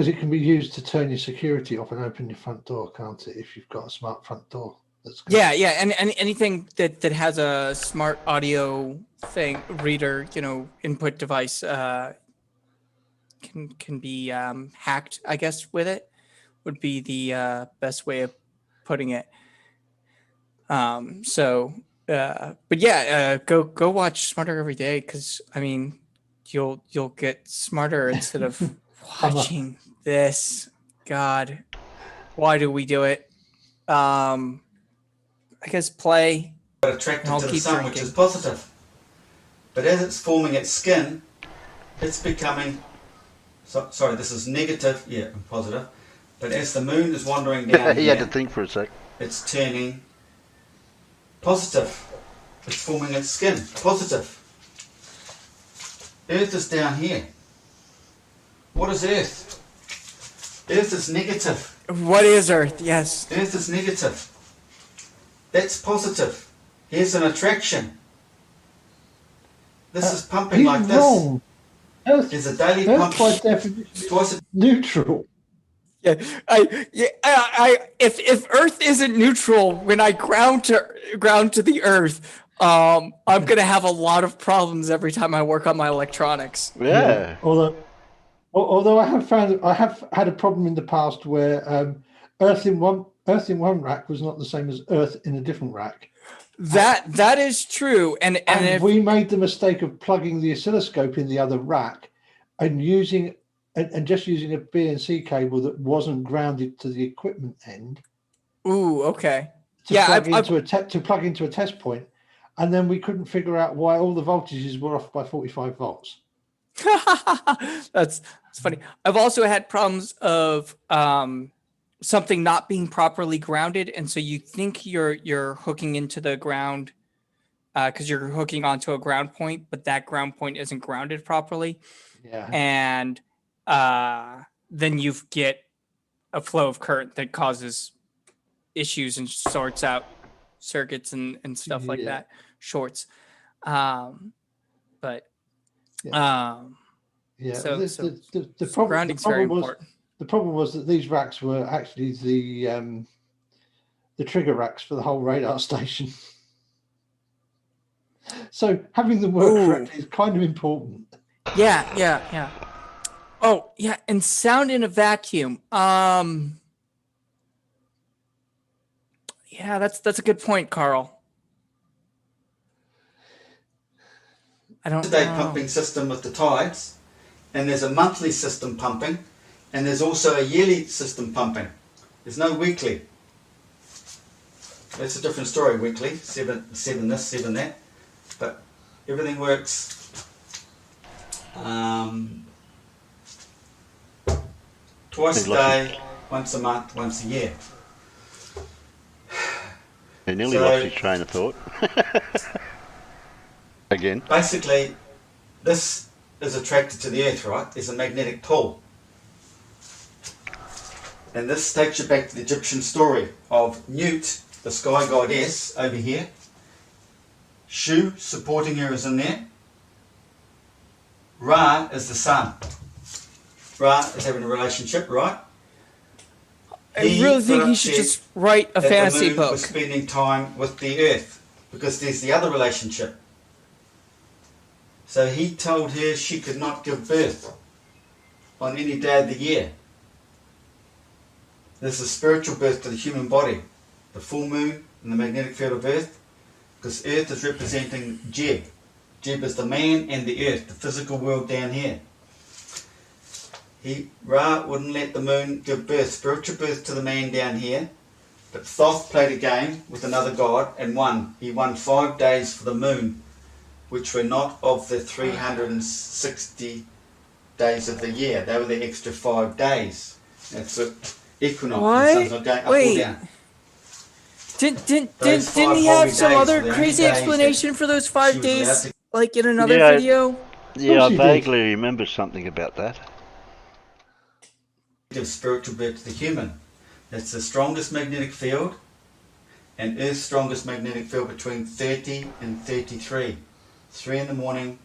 it can be used to turn your security off and open your front door, can't it? If you've got a smart front door. That's good. Yeah, and anything that has a smart audio reader, input device can be hacked, I guess, with it would be the best way of putting it. But yeah, go watch Smarter Every Day, because I mean you'll get smarter instead of watching this. God, why do we do it? I guess play. Attracted to the sun, which is positive. But as it's forming its skin, it's becoming. Sorry, this is negative. Yeah, and positive. But as the moon is wandering down, He had to think for a sec. It's turning positive. It's forming its skin positive. Earth is down here. What is Earth? Earth is negative. What is Earth? Yes. Earth is negative. That's positive. Here's an attraction. This is pumping like this. Wrong. Earth, There's a daily Earth pump. by definition neutral. Yeah, if Earth isn't neutral when I ground to the Earth, I'm gonna have a lot of problems every time I work on my electronics. Yeah. Although I have had a problem in the past where Earth in one rack was not the same as Earth in a different rack. That is true, and if we made the mistake of plugging the oscilloscope in the other rack and just using a BNC cable that wasn't grounded to the equipment end. Ooh, okay. To plug into a test point, and then we couldn't figure out why all the voltages were off by 45 volts. That's funny. I've also had problems of something not being properly grounded, and so you think you're hooking into the ground because you're hooking onto a ground point, but that ground point isn't grounded properly. Yeah. And then you get a flow of current that causes issues and sorts out circuits and stuff like that, shorts. So the problem, grounding's very important. The problem was that these racks were actually the trigger racks for the whole radar station. So having them work correctly is kind of important. Yeah. Oh, yeah, and sound in a vacuum. Yeah, that's a good point, Carl. I don't know. Pumping system with the tides, and there's a monthly system pumping, and there's also a yearly system pumping. There's no weekly. That's a different story. Weekly, 7 this, 7 that. But Everything works twice a day, once a month, once a year. He nearly lost his train of thought. Again. Basically, this is attracted to the Earth, right? There's a magnetic pull. And this takes you back to the Egyptian story of Nut, the sky goddess, over here. Shu, supporting her, is in there. Ra is the sun. Ra is having a relationship, right? I really think he should just write a fantasy the moon book. was spending time with the Earth because there's the other relationship. So he told her she could not give birth on any day of the year. There's a spiritual birth to the human body, the full moon and the magnetic field of Earth, because Earth is representing Jeb. Jeb is the man and the Earth, the physical world down here. Ra wouldn't let the moon give birth, spiritual birth to the man down here, but Thoth played a game with another god and won. He won 5 days for the moon, which were not of the 360 days of the year. They were the extra 5 days. That's what equinox. What? The sun's not going up or down. Didn't he have some other crazy explanation for those 5 days, like in another video? Yeah, I vaguely remember something about that. Of spiritual birth to the human. That's the strongest magnetic field, and Earth's strongest magnetic field between 30 and 33. 3 in the morning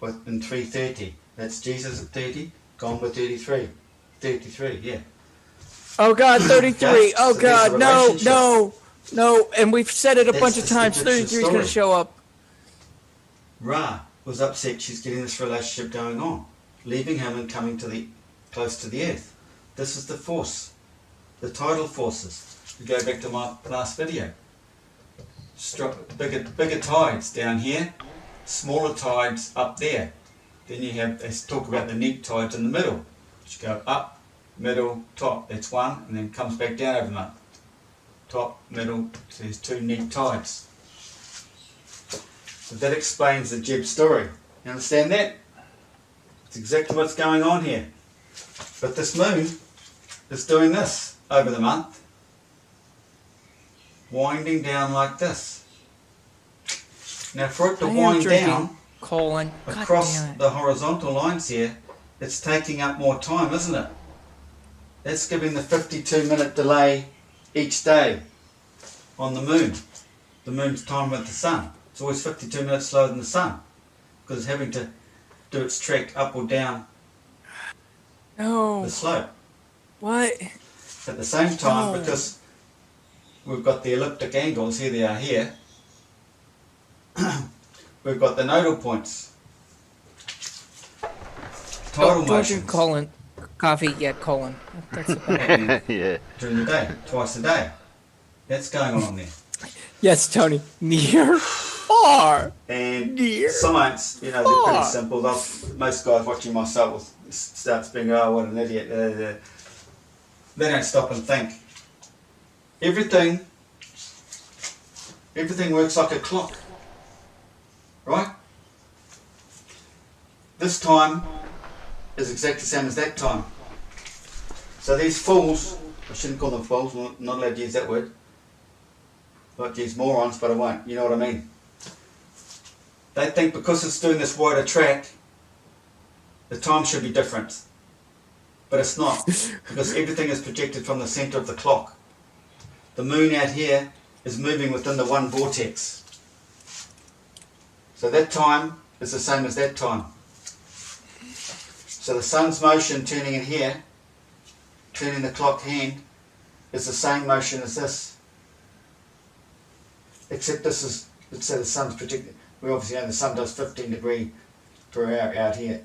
and 3:30. That's Jesus at 30, gone with 33. 33, yeah. Oh God, 33. Okay, Oh so God, there's a no, relationship. no. And we've said it a bunch of That's the times. Egyptian 33 is going to story. show up. Ra was upset she's getting this relationship going on, leaving him and coming to close to the Earth. This is the force, the tidal forces. We go back to my last video. Bigger tides down here, smaller tides up there. Then you have, they talk about the neap tides in the middle, which go up, middle, top. That's one, and then comes back down over the month. Top, middle, so there's 2 neap tides. So that explains the Jeb story. You understand that? It's exactly what's going on here. But this moon is doing this over the month, winding down like this. Now for it to wind down across the horizontal lines here, it's taking up more time, isn't it? That's giving the 52-minute delay each day on the moon. The moon's time with the sun. It's always 52 minutes slower than the sun because it's having to do its trek up or down the slope. What? At the same time, because we've got the elliptic angles, here they are here, we've got the nodal points. Tidal Don't drink Colin coffee yet, Colin. That's about it. Yeah. During the day, twice a day. That's going on there. Yes, Tony. Near, far. And Near, science, you know, they're pretty simple. Most guys watching myself will start being, oh, what an idiot. They don't stop and think. Everything works like a clock, right? This time is exactly the same as that time. So these fools, I shouldn't call them fools, I'm not allowed to use that word. I'd like to use morons, but I won't, you know what I mean? They think because it's doing this wider track, the time should be different. But it's not, because everything is projected from the centre of the clock. The moon out here is moving within the one vortex. So that time is the same as that time. So the sun's motion turning in here, turning the clock hand, is the same motion as this. Except this is, let's say the sun's projected. We obviously know the sun does 15 degrees per hour out here.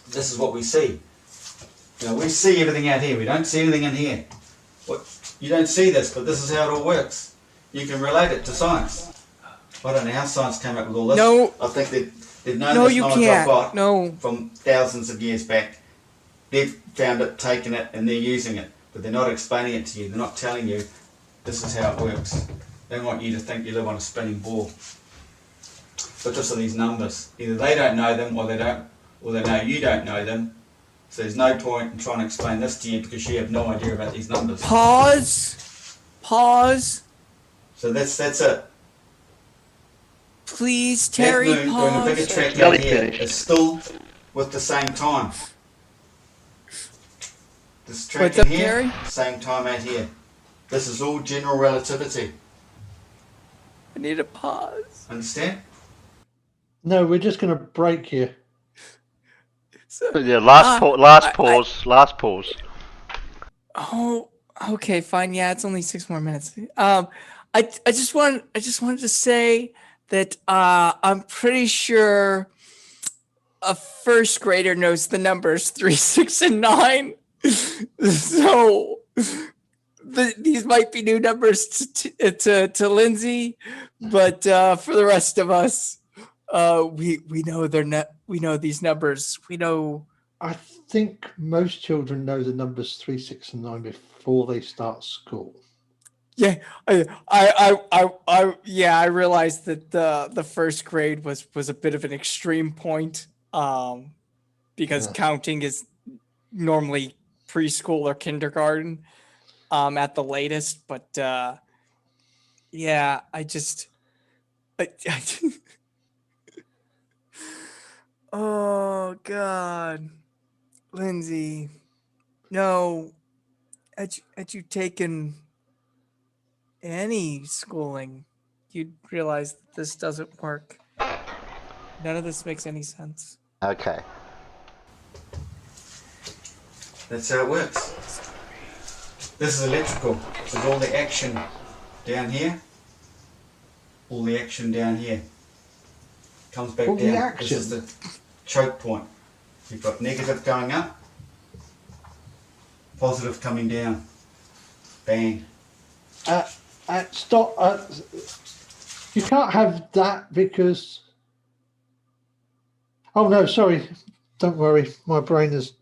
This is what we see. You know, we see everything out here. We don't see anything in here. You don't see this, but this is how it all works. You can relate it to science. I don't know how science came up with all this. No. I think they've known No, this you knowledge can't. I've got No. from thousands of years back. They've found it, taken it, and they're using it. But they're not explaining it to you. They're not telling you this is how it works. They want you to think you live on a spinning ball. but just are these numbers. Either they don't know them, or they know you don't know them. So there's no point in trying to explain this to you because you have no idea about these numbers. Pause. So that's it. Please, Terry, That moon doing a bigger pause. track out here is still with the same time. This track What's in up, here, Terry? same time out here. This is all general relativity. I need a pause. Understand? No, we're just going to break here. Yeah, last pause. Oh, okay, fine. Yeah, it's only 6 more minutes. I just wanted to say that I'm pretty sure a first grader knows the numbers 3, 6, and 9. So these might be new numbers to Lindsay, but for the rest of us, we know we know these numbers. We know. I think most children know the numbers 3, 6, and 9 before they start school. Yeah, I realized that the first grade was a bit of an extreme point, because counting is normally preschool or kindergarten, at the latest. But yeah, I oh God, Lindsay, no, had you taken any schooling, you'd realize that this doesn't work. None of this makes any sense. Okay. That's how it works. This is electrical. There's all the action down here. All the action down here. Comes back All down. the action. This is the choke point. You've got negative going up, positive coming down. Bang. Stop. You can't have that because. Oh no, sorry. Don't worry. My brain just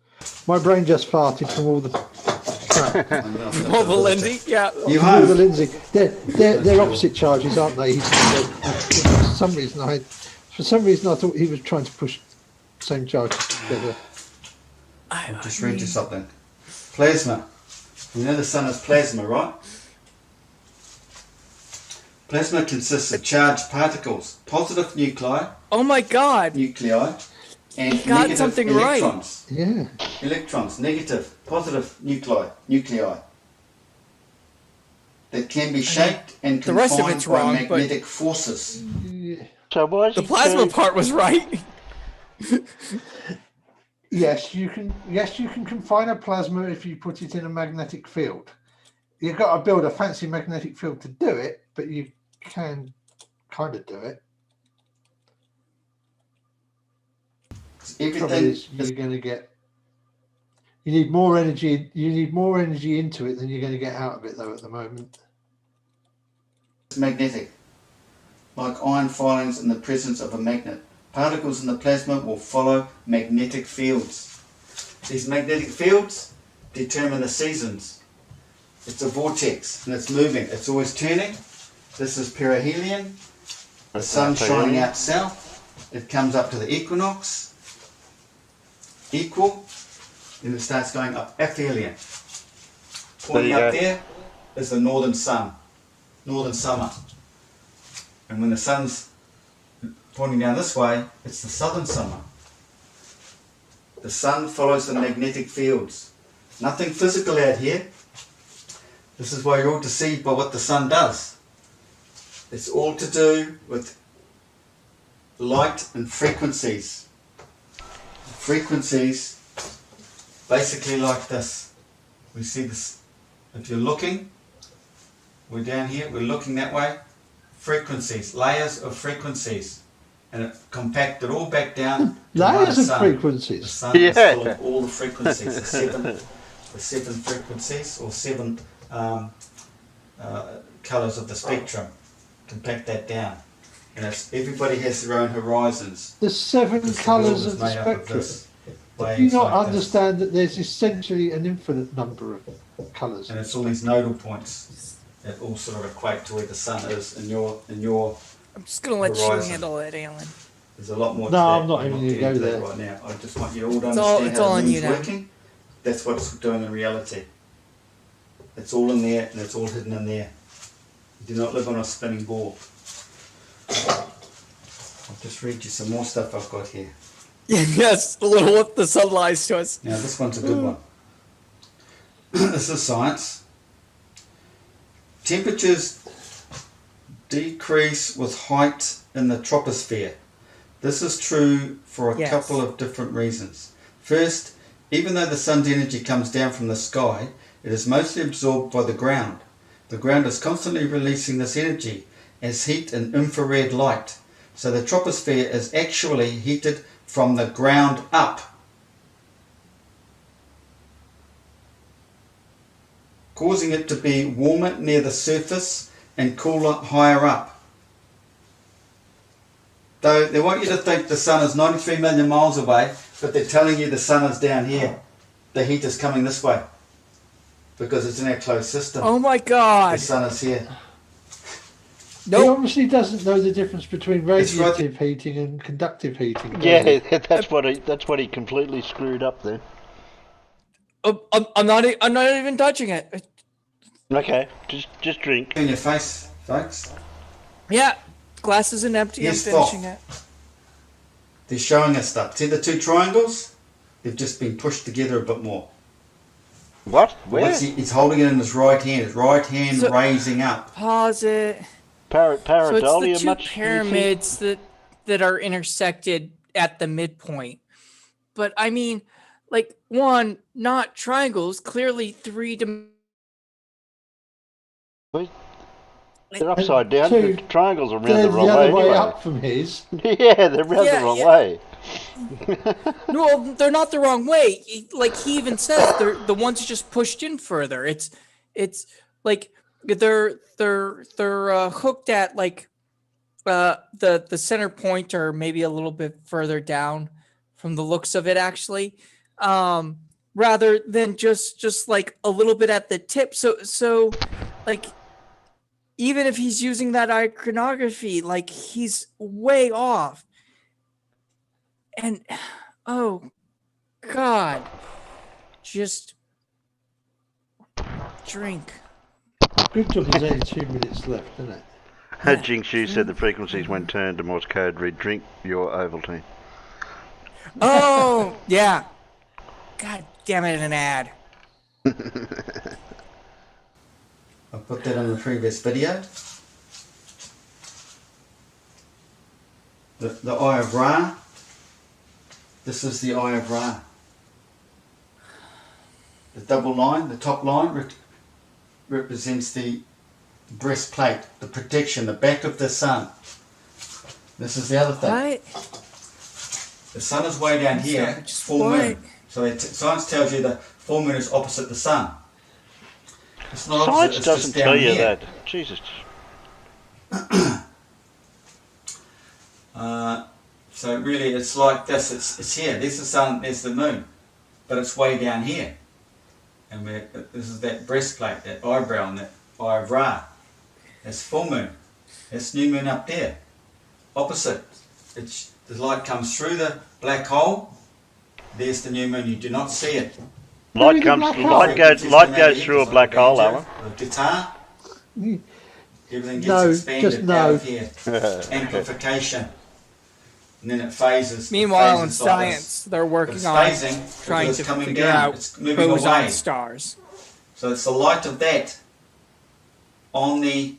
farted from all the crap. All the Lindsay, yeah. You From all the have. Lindsay. They're opposite charges, aren't they? For some reason I thought he was trying to push the same charges together. I'll just read you something. Plasma. You know the sun is plasma, right? Plasma consists of charged particles, positive nuclei, Oh my God. and got negative something right. electrons. Yeah. Electrons, negative, positive nuclei that can be shaped and The rest of confined it's by wrong, but- magnetic forces. So why is The he plasma doing- part was right. Yes, you can. Yes, you can confine a plasma if you put it in a magnetic field. You've got to build a fancy magnetic field to do it, but you can kind of do it. Trouble Everything is, you're going to get. You need more energy. You need more energy into it than you're going to get out of it, though. At the moment, is magnetic, like iron filings in the presence of a magnet. Particles in the plasma will follow magnetic fields. These magnetic fields determine the seasons. It's a vortex and it's moving. It's always turning. This is perihelion. The sun's shining out south. It comes up to the equinox. Equal. Then it starts going up aphelion. Pointing up there is the northern sun. Northern summer. And when the sun's pointing down this way, it's the southern summer. The sun follows the magnetic fields. Nothing physical out here. This is why you're all deceived by what the sun does. It's all to do with light and frequencies. Frequencies, basically like this. We see this. If you're looking, we're down here, we're looking that way. Frequencies, layers of frequencies. And it compacted all back down. layers of The frequencies. sun is full of all the frequencies, the seven frequencies or seven colours of the spectrum. Compact that down. And everybody has their own horizons. The seven Because colours world of the is made up of spectrum. this. Do you Waves not like this. understand that there's essentially an infinite number of colours? And it's all these nodal points that all sort of equate to where the sun is in your I'm just gonna let Horizon. you handle it, Alan. There's a lot more. No, to that. I'm not even getting gonna go into that there. right now. I just want you all to It's all- understand it's how all the on you moon's now. working. That's what it's doing in reality. It's all in there, and it's all hidden in there. You do not live on a spinning ball. I'll just read you some more stuff I've got here. Yes, a little what the sun lies to us. Now this one's a good one. This is science. Temperatures decrease with height in the troposphere. This is true for a Yes. couple of different reasons. First, even though the sun's energy comes down from the sky, it is mostly absorbed by the ground. The ground is constantly releasing this energy as heat and infrared light. So the troposphere is actually heated from the ground up. Causing it to be warmer near the surface and cooler higher up. Though they want you to think the sun is 93 million miles away, but they're telling you the sun is down here. The heat is coming this way because it's in our closed system. Oh my The God! sun is here. He Nope. obviously doesn't know the difference between It's right- radiative heating and conductive heating. does Yeah, he? that's what he completely screwed up then. I'm not even touching it. Okay, just drink. In your face, folks. Yeah, glass isn't empty. Yes, I'm finishing it. They're showing us stuff. See the two triangles? They've just been pushed together a bit more. What? Where? He's holding it in his right hand. His right hand So- raising up. Pause it. Pareidolia So it's the two much? do you think? pyramids that are intersected at the midpoint. But I mean, like one, not triangles, clearly three dimensional. They're upside down. two, The triangles are round They're the the wrong way other way anyway. up from his. Yeah, they're round Yeah, the wrong yeah. way. No, they're not the wrong way. Like he even says, they're the ones just pushed in further. It's like they're hooked at like the center point or maybe a little bit further down from the looks of it actually, rather than just like a little bit at the tip. So like even if he's using that iconography, like he's way off. And oh God, just drink. Good job there's only 2 minutes left, isn't it? Jing Shu said the frequencies when turned to Morse code read drink your Ovaltine. Oh yeah. God damn it, an ad. I put that in the previous video. The Eye of Ra. This is the Eye of Ra. The double line, the top line represents the breastplate, the protection, the back of the sun. This is the other thing. What? The sun is way down here, Sorry, it's just full what? moon. So science tells you the full moon is opposite the sun. It's not opposite, Science it's doesn't just down tell you here. that. Jesus. So really it's like this, it's here, there's the sun, there's the moon, but it's way down here. And this is that breastplate, that eyebrow and that Eye of Ra. That's full moon, that's new moon up there. Opposite, the light comes through the black hole, there's the new moon, you do not see it. Light the comes. black hole. Light goes through a black hole, Alan. The guitar, everything gets No, expanded just out no. of here. Amplification. And then it phases. Meanwhile, in phases like this. science, they're But working it's on phasing trying because to it's coming figure down, out it's moving boson away. stars. So it's the light of that on the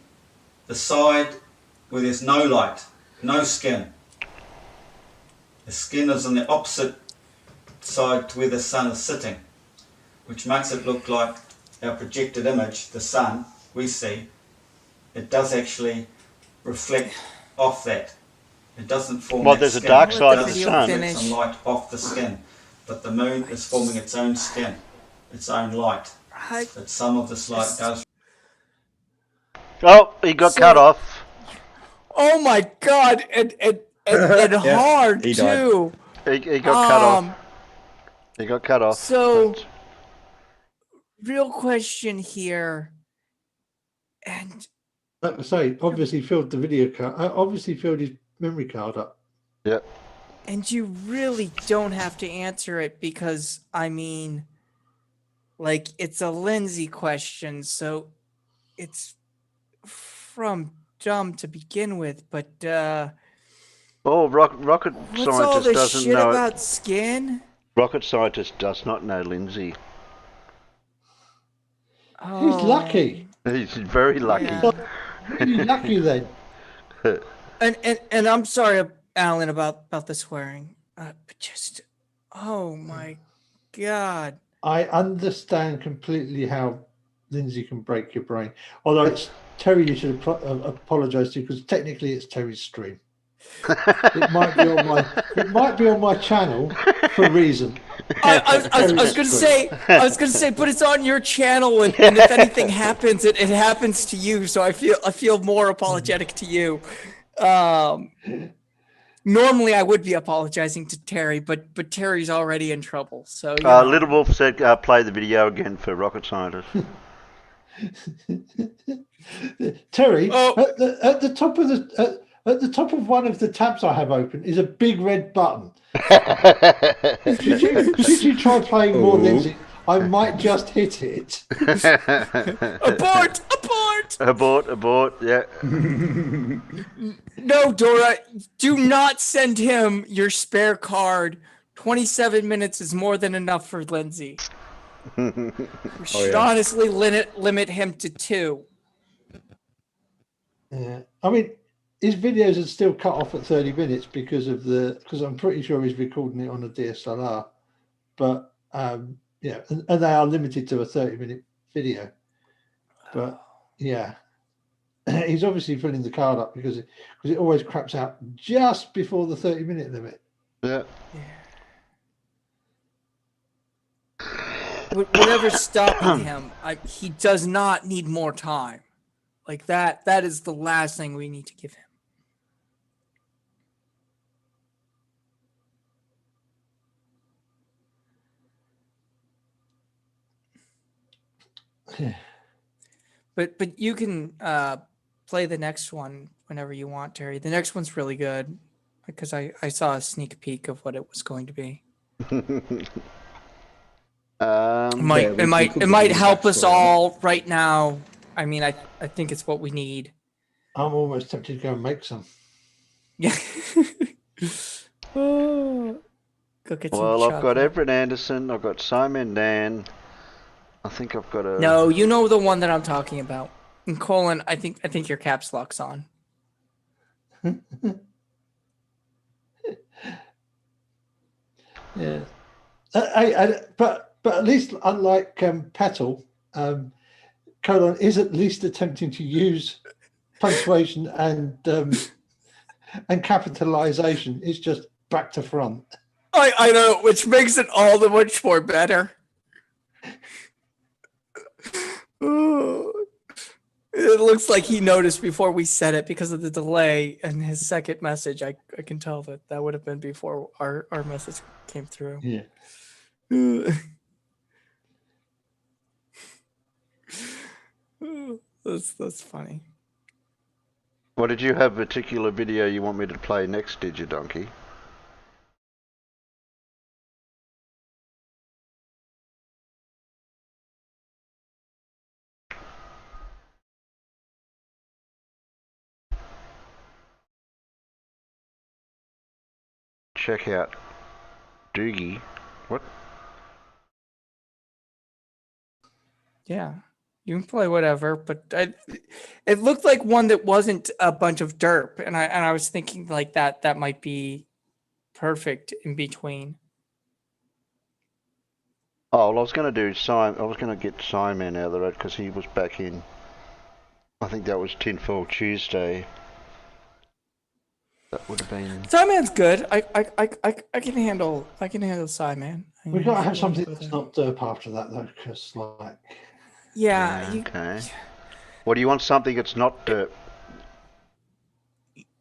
side where there's no light, no skin. The skin is on the opposite side to where the sun is sitting, which makes it look like our projected image, the sun, we see, it does actually reflect off that. It doesn't form Well, that there's a skin. dark It side to does the reflect sun. Finish. some light off the skin, but the moon is forming its own skin, its own light. Right. But some of this light does. Oh, he got So- cut off. Oh my God, and Yeah, hard he died. too. He got cut off. He got cut off. So, real question here, and Like I say, obviously filled the video card. Obviously filled his memory card up. Yep. And you really don't have to answer it because, I mean, like, it's a Lindsay question, so it's from dumb to begin with, but, Oh, rocket what's all scientist this doesn't shit know. about skin? Rocket scientist does not know Lindsay. He's lucky. He's very lucky. Yeah. He's lucky then. And I'm sorry, Alan, about the swearing, but just, oh my God. I understand completely how Lindsay can break your brain. Although it's Terry, you should apologise to, because technically it's Terry's stream. It might be on my channel for a reason. I was gonna say, but it's on your channel, and if anything happens, it happens to you. So I feel more apologetic to you. Normally I would be apologizing to Terry, but Terry's already in trouble. So you know. Little Wolf said, "Play the video again for rocket scientist." Terry, at the top of one of the tabs I have open is a big red button. Should you try playing more Lindsay? I might just hit it. Abort! Abort! Yeah. No, Dora, do not send him your spare card. 27 minutes is more than enough for Lindsay. We should honestly limit him to 2. Yeah, I mean, his videos are still cut off at 30 minutes because I'm pretty sure he's recording it on a DSLR, but yeah, and they are limited to a 30-minute video. But yeah, he's obviously filling the card up because it always craps out just before the 30-minute limit. Yeah. Whatever's stopping him, he does not need more time. Like that is the last thing we need to give him. Yeah. But you can play the next one whenever you want, Terry. The next one's really good because I saw a sneak peek of what it was going to be. It might help us all right now. I mean, I think it's what we need. I'm almost tempted to go and make some. Yeah. Go get some Well, I've got chocolate. Everett Anderson. I've got Simon Dan. I think I've got a. No, you know the one that I'm talking about. And Colin, I think your caps lock's on. Yeah. But at least unlike Petal, Colon is at least attempting to use punctuation and capitalization. It's just back to front. I know, which makes it all the much more better. It looks like he noticed before we said it because of the delay and his second message. I can tell that would have been before our message came through. Yeah. That's funny. What did you have a particular video you want me to play next, did you, Donkey? Check out Doogie. What? Yeah, you can play whatever, but it looked like one that wasn't a bunch of derp, and I was thinking like that might be perfect in between. Oh, well, I was going to do Simon. I was going to get Simon out of the road because he was back in. I think that was Tinfoil Tuesday. That would have been. Simon's good. I can handle Simon. We've got to have something that's not derp after that though, because like. Yeah. Okay. What do you want? Something that's not derp.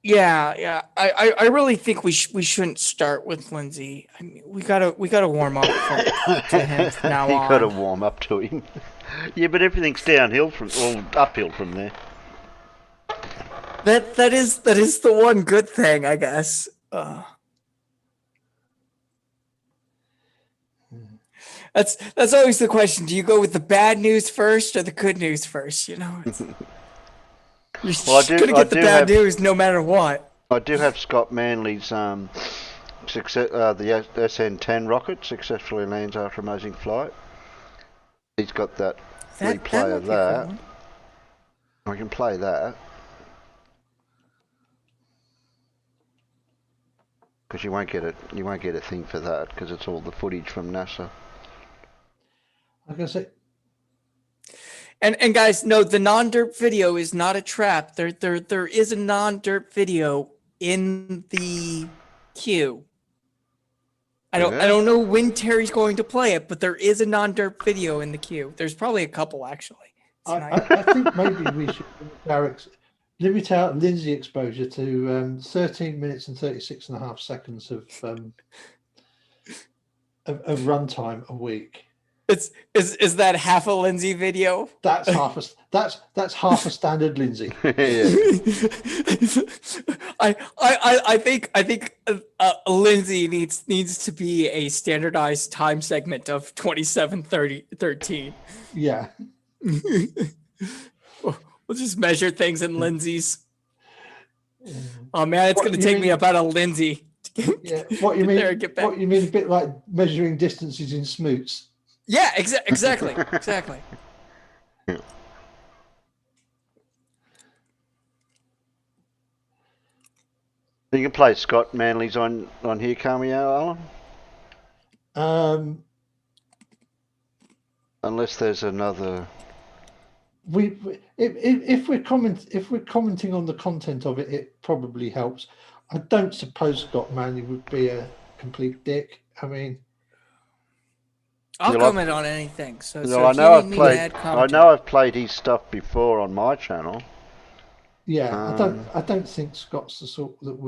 Yeah. I really think we shouldn't start with Lindsay. I mean, we gotta warm up to him from now on. You gotta warm up to him. Yeah, but everything's downhill uphill from there. That is the one good thing, I guess. That's always the question. Do you go with the bad news first or the good news first? You know, you're gonna get the bad news no matter what. I do have Scott Manley's the SN10 rocket successfully lands after amazing flight. He's got that replay of that. I can play that. Because you won't get a thing for that because it's all the footage from NASA. Like I say, and guys, no, the non-derp video is not a trap. There is a non-derp video in the queue. I don't know when Terry's going to play it, but there is a non-derp video in the queue. There's probably a couple actually. I think maybe we should limit our Lindsay exposure to 13 minutes and 36.5 seconds of runtime a week. Is that half a Lindsay video? That's half a standard Lindsay. I think Lindsay needs to be a standardized time segment of 27:13. Yeah. We'll just measure things in Lindsay's. Oh man, it's going to take me about a Lindsay. Yeah. What you mean? What you mean? A bit like measuring distances in smoots. Yeah, exactly. Yeah. You can play Scott Manley's on here, can't we, Alan? Unless there's another. If we're commenting on the content of it, it probably helps. I don't suppose Scott Manley would be a complete dick. I mean, I'll comment on anything. So I know I've played his stuff before on my channel. Yeah, I don't think Scott's the sort that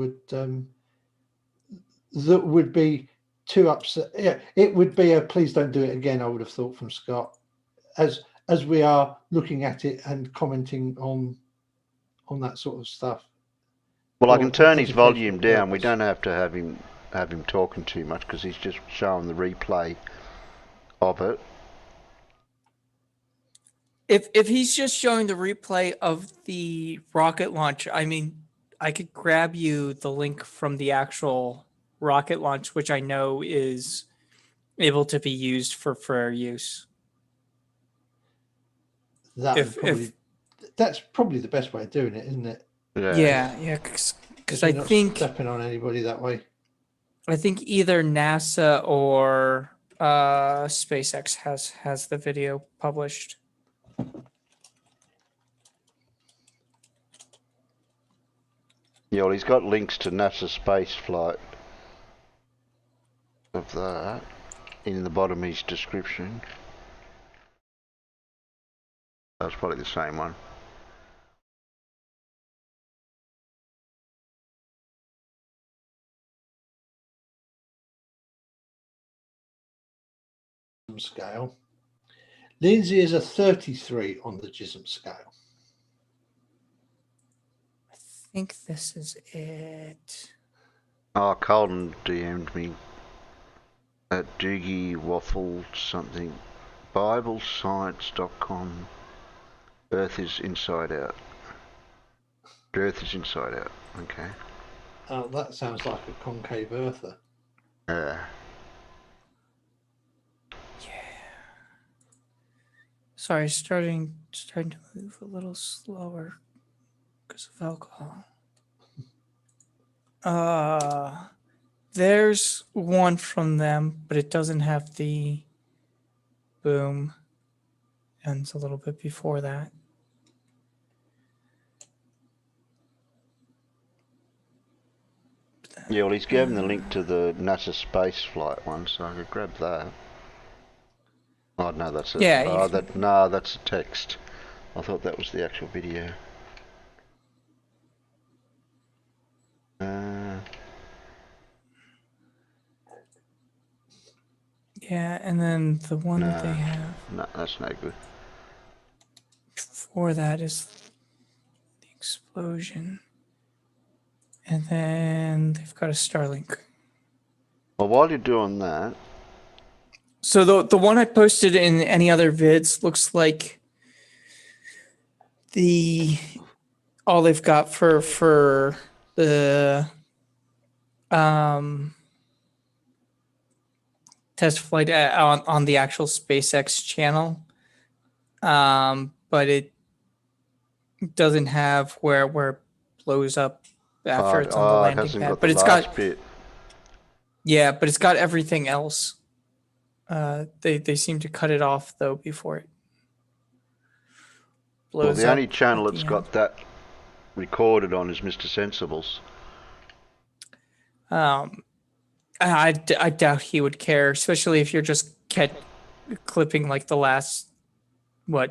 would be too upset. Yeah, it would be a please don't do it again. I would have thought from Scott, as we are looking at it and commenting on that sort of stuff. Well, I can turn his volume down. We don't have to have him talking too much because he's just showing the replay of it. If he's just showing the replay of the rocket launch, I mean, I could grab you the link from the actual rocket launch, which I know is able to be used for fair use. That's probably the best way of doing it, isn't it? Yeah. Because I think stepping on anybody that way. I think either NASA or SpaceX has the video published. Yeah, well, he's got links to NASA space flight of that in the bottom of his description. That's probably the same one. Scale. Lindsay is a 33 on the JISM scale. I think this is it. Oh, Colton DM'd me at Doogie Waffle something. BibleScience.com. Earth is inside out. Earth is inside out. Okay. Oh, that sounds like a concave earther. Yeah. Sorry, starting to move a little slower because of alcohol. There's one from them, but it doesn't have the boom. And it's a little bit before that. Yeah, well, he's given the link to the NASA space flight one, so I could grab that. Oh no, that's it. Yeah. That's a text. I thought that was the actual video. Yeah, and then the one that they have. No, that's no good. Before that is the explosion. And then they've got a Starlink. Well, while you're doing that, So the one I posted in any other vids looks like all they've got for the test flight on the actual SpaceX channel, but it doesn't have where it blows up after it's on the it landing hasn't pad. got But the it's last got bit. but it's got everything else. They seem to cut it off though before it blows Well, up. the only channel at that's the got that recorded on is Mr. Sensible's. I doubt he would care, especially if you're just clipping like the last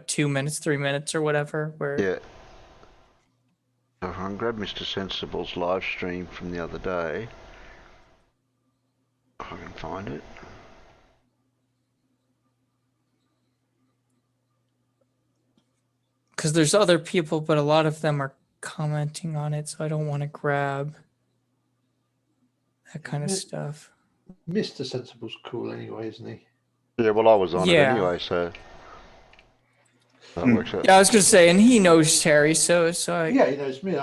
2 minutes, 3 minutes, or whatever. Where Yeah. So I can grab Mr. Sensible's live stream from the other day. If I can find it. because there's other people, but a lot of them are commenting on it, so I don't want to grab that kind of stuff. Mr. Sensible's cool anyway, isn't he? Yeah, well, I was on it Yeah. anyway, so that works out. Yeah, I was gonna say, and he knows Terry, so Yeah, he knows me.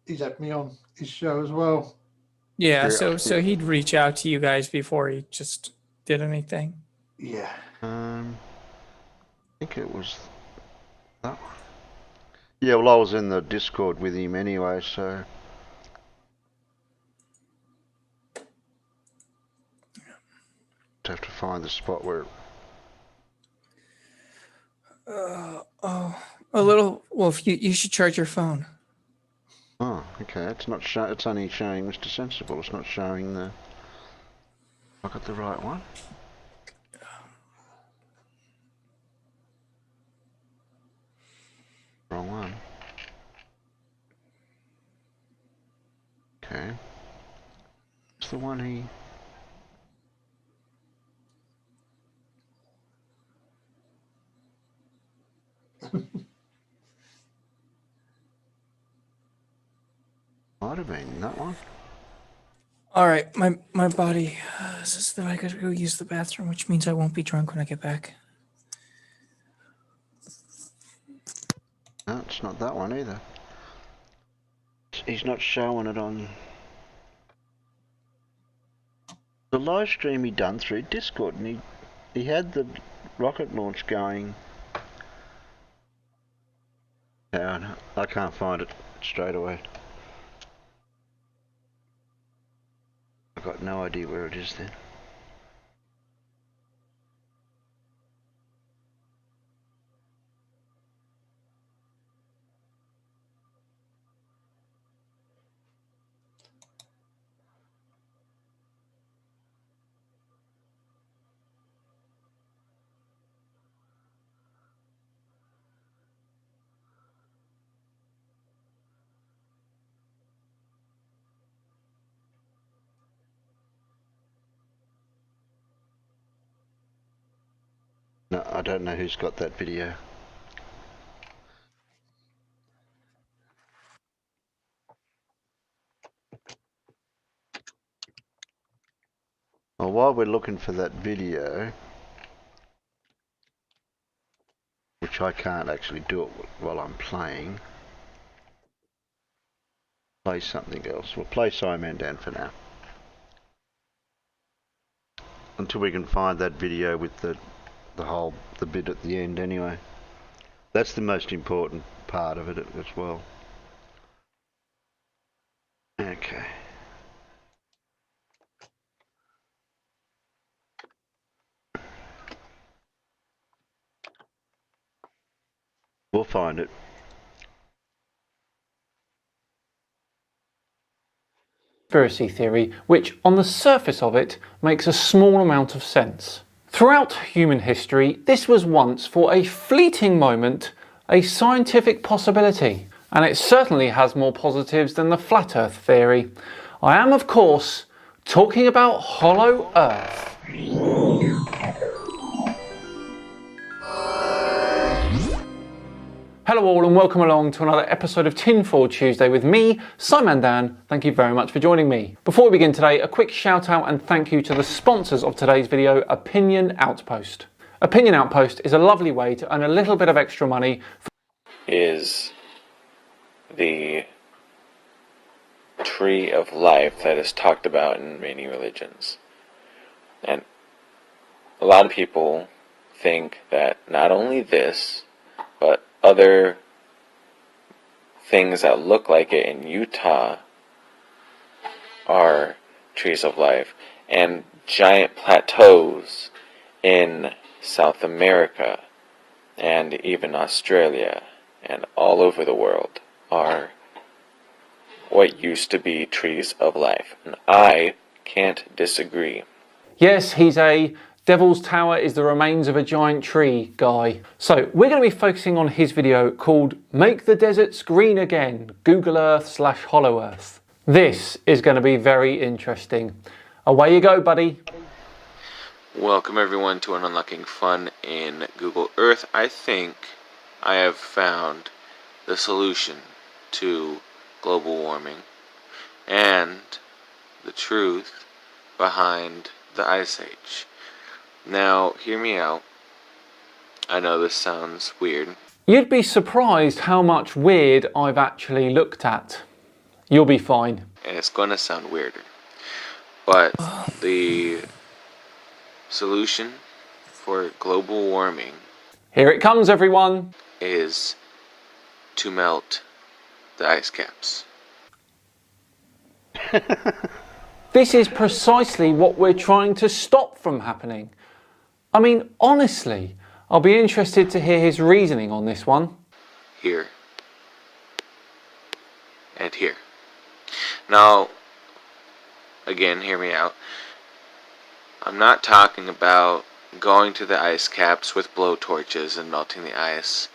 He's had me on his show as well. yeah, Yeah. so he'd reach out to you guys before he just did anything. Yeah. I think it was that one. Yeah, well, I was in the Discord with him anyway, so. Have to find the spot where. Well, if you should charge your phone. Oh, okay. It's not show. It's only showing Mr. Sensible. It's not showing the. I got the right one. Wrong one. Okay. It's the one he. Might have been that one. All right, my body says that I gotta go use the bathroom, which means I won't be drunk when I get back. No, it's not that one either. He's not showing it on the live stream he done through Discord, and he had the rocket launch going. Yeah, I can't find it straight away. I've got no idea where it is then. No, I don't know who's got that video. Well, while we're looking for that video, which I can't actually do it while I'm playing, play something else. We'll play Simon Dan for now. Until we can find that video with the bit at the end anyway. That's the most important part of it as well. Okay. We'll find it. Conspiracy theory, which on the surface of it makes a small amount of sense. Throughout human history, this was once, for a fleeting moment, a scientific possibility, and it certainly has more positives than the flat earth theory. I am, of course, talking about hollow earth. Hello all and welcome along to another episode of Tinfoil Tuesday with me, Simon Dan. Thank you very much for joining me. Before we begin today, a quick shout out and thank you to the sponsors of today's video, Opinion Outpost. Opinion Outpost is a lovely way to earn a little bit of extra money. Is the tree of life that is talked about in many religions. And a lot of people think that not only this, but other things that look like it in Utah are trees of life, and giant plateaus in South America and even Australia and all over the world are what used to be trees of life, and I can't disagree. Yes, he's a Devil's Tower is the remains of a giant tree guy. So we're going to be focusing on his video called Make the Deserts Green Again, Google Earth / Hollow Earth. This is going to be very interesting. Away you go, buddy. Welcome everyone to an Unlocking Fun in Google Earth. I think I have found the solution to global warming and the truth behind the Ice Age. Now, hear me out. I know this sounds weird. You'd be surprised how much weird I've actually looked at. You'll be fine. And it's going to sound weirder. But the solution for global warming, here it comes, everyone, is to melt the ice caps. This is precisely what we're trying to stop from happening. I mean, honestly, I'll be interested to hear his reasoning on this one. Here. And here. Now, again, hear me out. I'm not talking about going to the ice caps with blowtorches and melting the ice,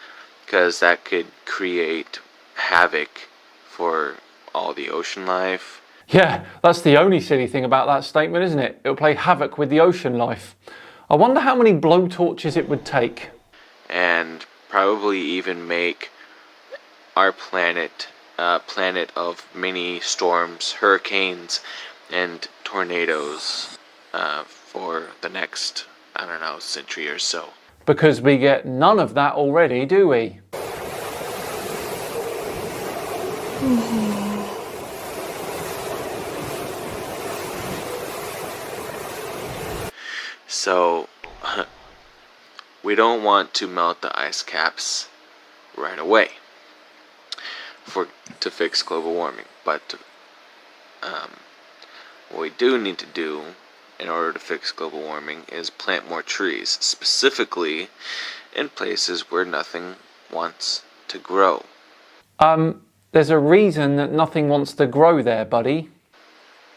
because that could create havoc for all the ocean life. Yeah, that's the only silly thing about that statement, isn't it? It'll play havoc with the ocean life. I wonder how many blowtorches it would take. And probably even make our planet a planet of many storms, hurricanes, and tornadoes for the next, I don't know, century or so. Because we get none of that already, do we? So, we don't want to melt the ice caps right away to fix global warming. But what we do need to do in order to fix global warming is plant more trees, specifically in places where nothing wants to grow. There's a reason that nothing wants to grow there, buddy.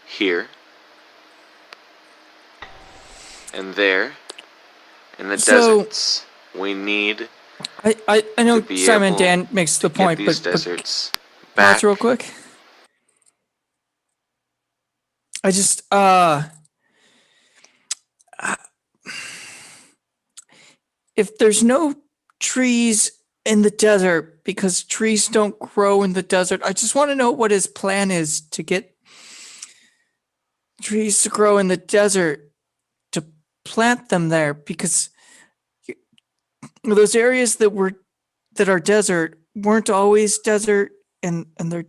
Here. And there. In the deserts. We need I know Simon Dan makes the point, these but deserts back. Pause real quick. I just if there's no trees in the desert because trees don't grow in the desert, I just want to know what his plan is to get trees to grow in the desert, to plant them there, because those areas that are desert weren't always desert, and they're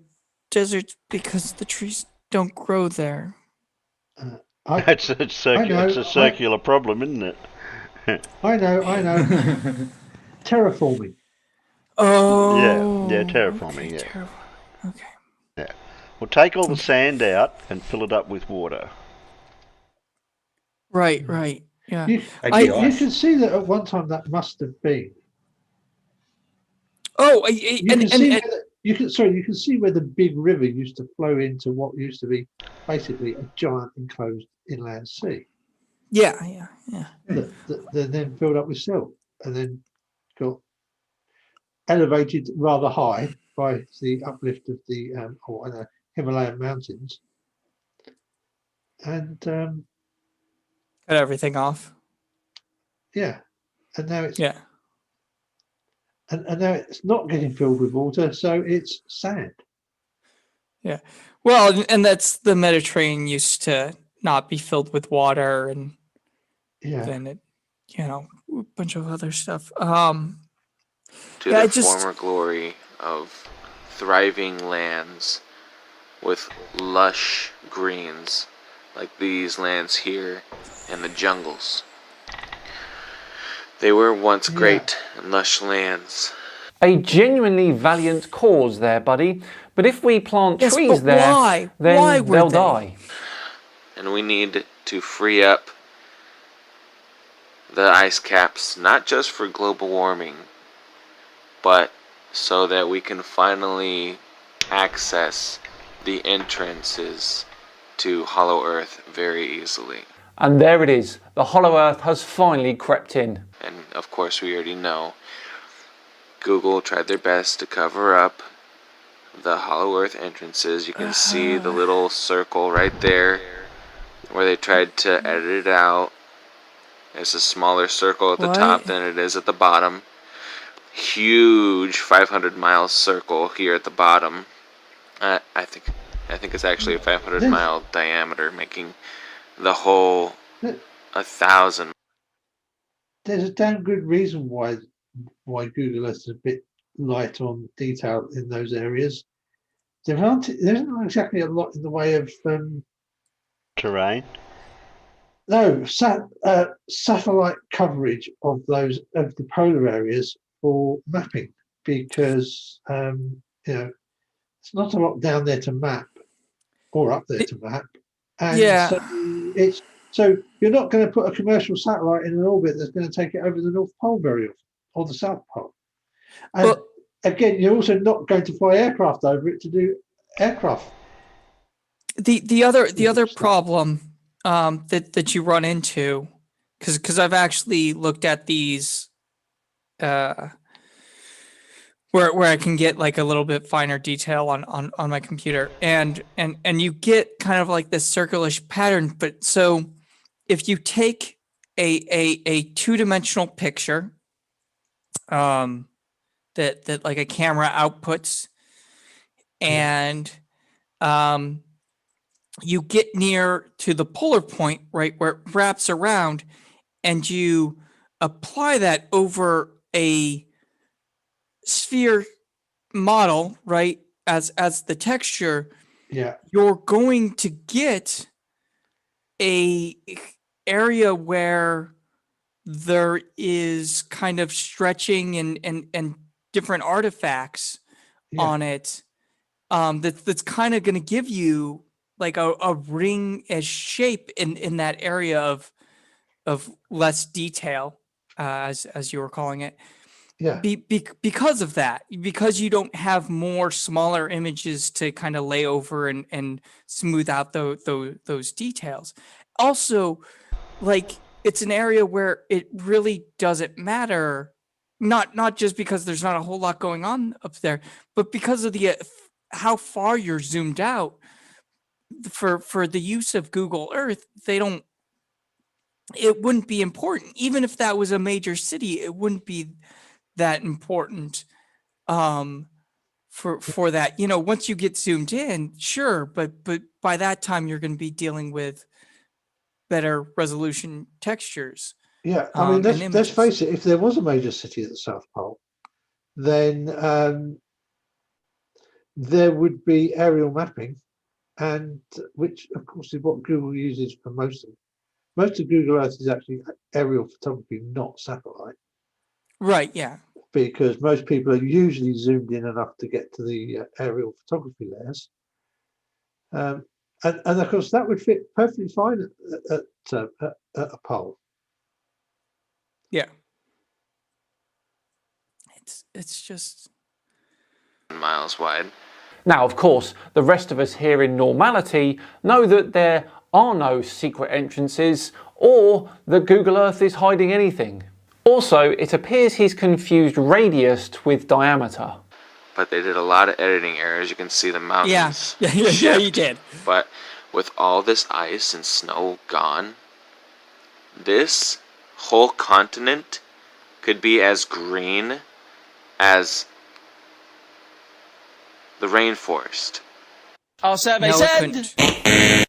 deserts because the trees don't grow there. It's a circular problem, isn't it? I know. Terraforming. Oh. Yeah, terraforming, okay, yeah. Okay. Yeah. Well, take all the sand out and fill it up with water. Right. Yeah. You can see that at one time that must have been. Oh, you can see where the big river used to flow into what used to be basically a giant enclosed inland sea. Yeah. That then filled up with silt and then got elevated rather high by the uplift of the Himalayan mountains, and cut everything off. Yeah, and now it's and now it's not getting filled with water, so it's sand. Yeah. Well, and that's the Mediterranean used to not be filled with water, and then it, a bunch of other stuff. To the former glory of thriving lands with lush greens like these lands here in the jungles. They were once great and lush lands. A genuinely valiant cause there, buddy. But if we plant trees there, then they'll die. And we need to free up the ice caps, not just for global warming, but so that we can finally access the entrances to Hollow Earth very easily. And there it is. The Hollow Earth has finally crept in. And of course we already know Google tried their best to cover up the Hollow Earth entrances. You can see the little circle right there where they tried to edit it out. It's a smaller circle at the top than it is at the bottom. Huge 500-mile circle here at the bottom. I think it's actually a 500-mile diameter, making the whole 1,000. There's a damn good reason why Google Earth is a bit light on detail in those areas. There isn't exactly a lot in the way of terrain. No, satellite coverage of the polar areas for mapping, because it's not a lot down there to map or up there to map, and so you're not going to put a commercial satellite in an orbit that's going to take it over the North Pole very often, or the South Pole. And again, you're also not going to fly aircraft over it to do aircraft. The other problem that you run into, because I've actually looked at these where I can get like a little bit finer detail on my computer, and you get kind of like this circular-ish pattern. But so if you take a two-dimensional picture that like a camera outputs, and you get near to the polar point, right, where it wraps around, and you apply that over a sphere model, right, as the texture, you're going to get a area where there is kind of stretching and different artifacts on it, that's kind of going to give you like a ring-ish shape in that area of less detail, as you were calling it. Because of that, because you don't have more smaller images to kind of lay over and smooth out those details. Also, like, it's an area where it really doesn't matter, not just because there's not a whole lot going on up there, but because of the how far you're zoomed out. For the use of Google Earth, it wouldn't be important. Even if that was a major city, it wouldn't be that important for that. Once you get zoomed in, sure, but by that time you're going to be dealing with better resolution textures. Yeah, I mean, let's face it, if there was a major city at the South Pole, then there would be aerial mapping, and which of course is what Google uses for most of Google Earth is actually aerial photography, not satellite. Right, yeah. Because most people are usually zoomed in enough to get to the aerial photography layers. And of course that would fit perfectly fine at a pole. Yeah. It's just miles wide. Now, of course, the rest of us here in normality know that there are no secret entrances or that Google Earth is hiding anything. Also, it appears he's confused radius with diameter. But they did a lot of editing errors. You can see the mountains. Yeah, you did. But with all this ice and snow gone, this whole continent could be as green as the rainforest? Our survey said.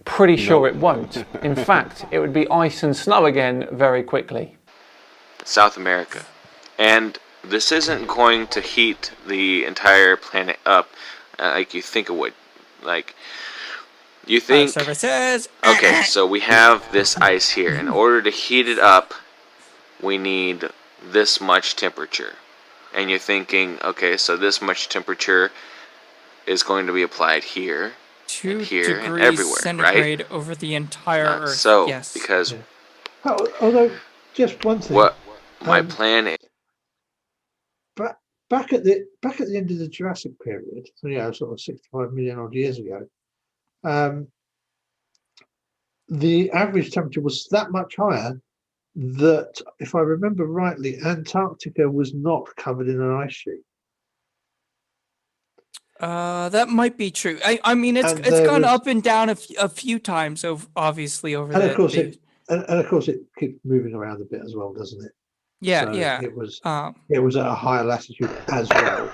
Pretty sure it won't. In fact, it would be ice and snow again very quickly. South America. And this isn't going to heat the entire planet up like you think it would. Like, you think... Our survey says. Okay, so we have this ice here. In order to heat it up, we need this much temperature. And you're thinking, so this much temperature is going to be applied here, 2 here, and degrees everywhere, centigrade right? over the entire Not Earth. so, yes. because Although, just one thing. what my plan is... Back at the end of the Jurassic period, sort of 65 million odd years ago, the average temperature was that much higher that, if I remember rightly, Antarctica was not covered in an ice sheet. That might be true. I mean, it's gone up and down a few times, obviously, over and the... Of course, it keeps moving around a bit as well, doesn't it? Yeah, so yeah. It was at a higher latitude as well.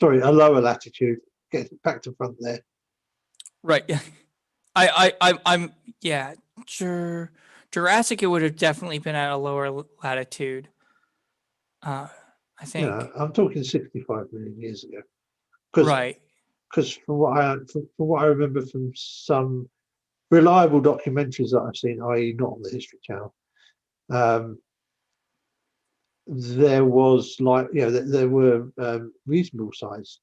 Sorry, a lower latitude. Get back to front there. Right. Yeah. I'm yeah. Jurassic, it would have definitely been at a lower latitude. I think. Yeah, I'm talking 65 million years ago. Right. Because from what I remember from some reliable documentaries that I've seen, i.e., not on the History Channel, there was there were reasonable sized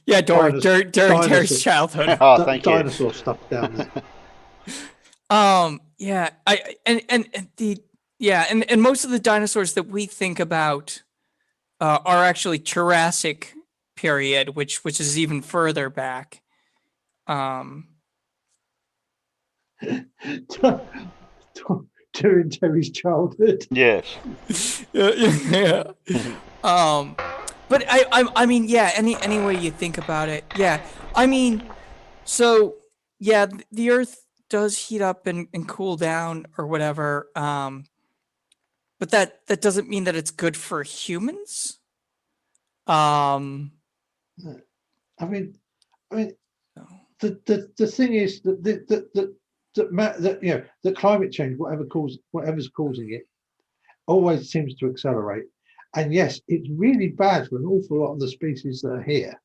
yeah, during Terry's childhood. Oh, thank you. Dinosaur stuff down there. Yeah, and most of the dinosaurs that we think about are actually Jurassic period, which is even further back. During Terry's childhood. Yes. Yeah. But I mean, yeah. Any way you think about it, yeah. I mean, so yeah, the Earth does heat up and cool down or whatever. But that doesn't mean that it's good for humans. I mean, the thing is that climate change, whatever's causing it, always seems to accelerate. And yes, it's really bad for an awful lot of the species that are here.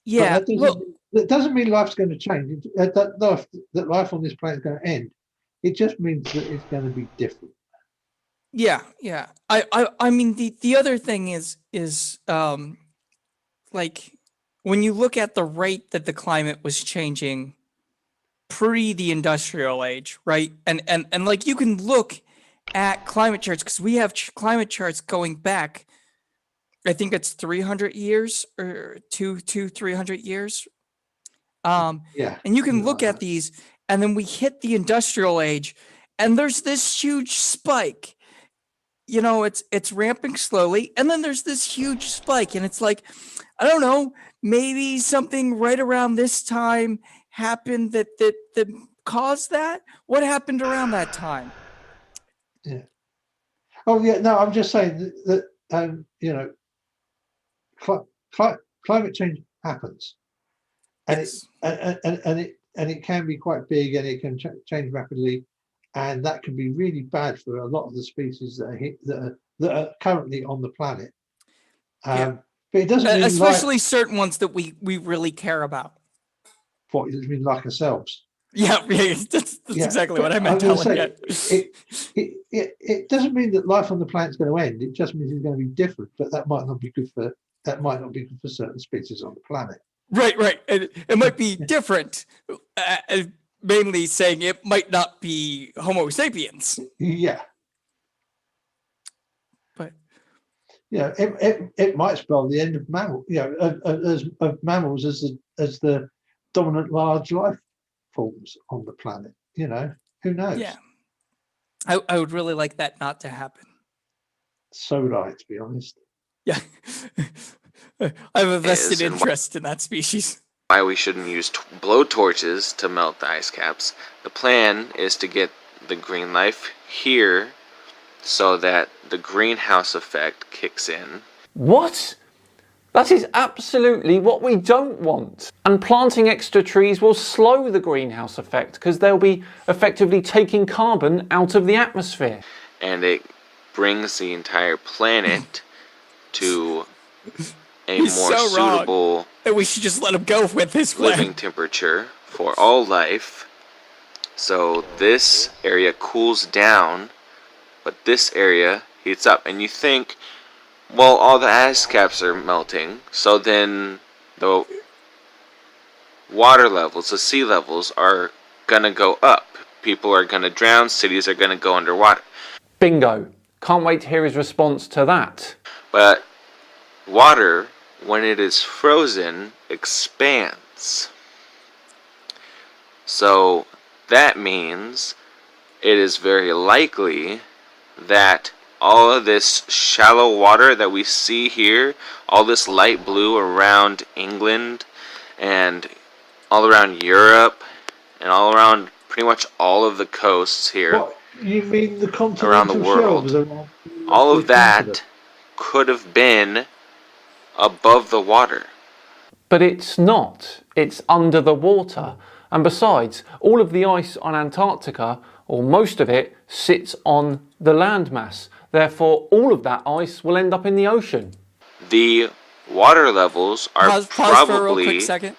Yeah, that doesn't mean life's going to change. That life on this planet is going to end. It just means that it's going to be different. Yeah. I mean, the other thing is like when you look at the rate that the climate was changing pre the industrial age, right? And like you can look at climate charts because we have climate charts going back, I think it's 300 years or 300 years. Yeah. And you can look at these, and then we hit the industrial age, and there's this huge spike. You know, it's ramping slowly, and then there's this huge spike, and it's like, I don't know, maybe something right around this time happened that caused that. What happened around that time? Yeah. Oh yeah. No, I'm just saying that climate change happens, and Yes. it can be quite big, and it can change rapidly, and that can be really bad for a lot of the species that are currently on the planet. But it doesn't mean especially certain ones that we really care about. What it means, like ourselves. Yeah, that's exactly what I meant. It doesn't mean that life on the planet is going to end. It just means it's going to be different. But that might not be good for certain species on the planet. Right. It might be different. Mainly saying it might not be Homo sapiens. Yeah. But yeah, it might spell the end of mammals. Of mammals as the dominant large life forms on the planet. Who knows? Yeah, I would really like that not to happen. So would I, to be honest. Yeah. I have a vested interest in that species. Why we shouldn't use blow torches to melt the ice caps. The plan is to get the green life here so that the greenhouse effect kicks in. What? That is absolutely what we don't want. And planting extra trees will slow the greenhouse effect because they'll be effectively taking carbon out of the atmosphere. And it brings the entire planet to a He's more so suitable wrong. And we should just let him go with his plan. living temperature for all life. So this area cools down, but this area heats up. And you think, well, all the ice caps are melting, so then the water levels, the sea levels, are gonna go up. People are gonna drown, cities are gonna go underwater. Bingo. Can't wait to hear his response to that. But water, when it is frozen, expands. So that means it is very likely that all of this shallow water that we see here, all this light blue around England and all around Europe and all around pretty much all of the coasts here. What, you mean the continental around the world, shelves around all the of that continent? could have been above the water. But it's not. It's under the water. And besides, all of the ice on Antarctica, or most of it, sits on the landmass. Therefore, all of that ice will end up in the ocean. The water levels are Pause probably... for a real quick second.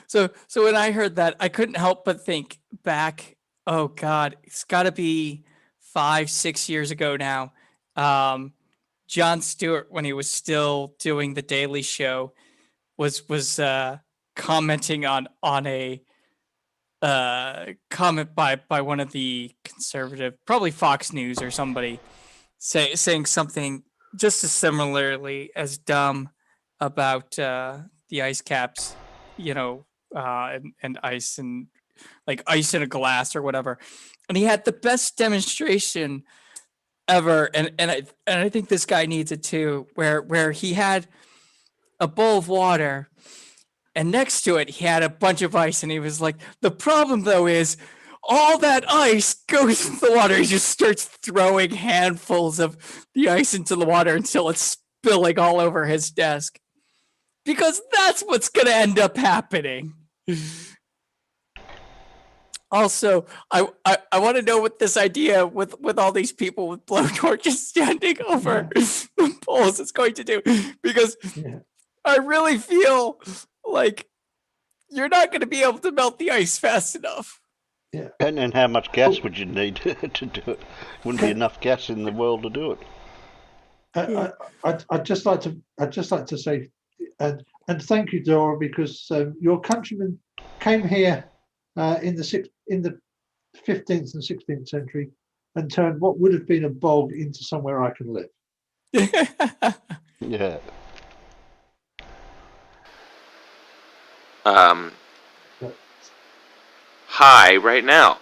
So when I heard that, I couldn't help but think back, oh God, it's got to be 5-6 years ago now. Jon Stewart, when he was still doing the Daily Show, was commenting on a comment by one of the conservative, probably Fox News or somebody, saying something just as similarly as dumb about the ice caps, and ice and like ice in a glass or whatever. And he had the best demonstration ever, and I think this guy needs it too, where he had a bowl of water, and next to it he had a bunch of ice, and he was like, the problem though is all that ice goes into the water. He just starts throwing handfuls of the ice into the water until it's spilling all over his desk, because that's what's going to end up happening. Also, I want to know what this idea with all these people with blowtorches standing over the poles is going to do, because I really feel like you're not going to be able to melt the ice fast enough. Yeah. And how much gas would you need to do it? Wouldn't be enough gas in the world to do it. I'd just like to say, and thank you, Dora, because your countrymen came here in the 15th and 16th century and turned what would have been a bog into somewhere I can live. Yeah. High right now.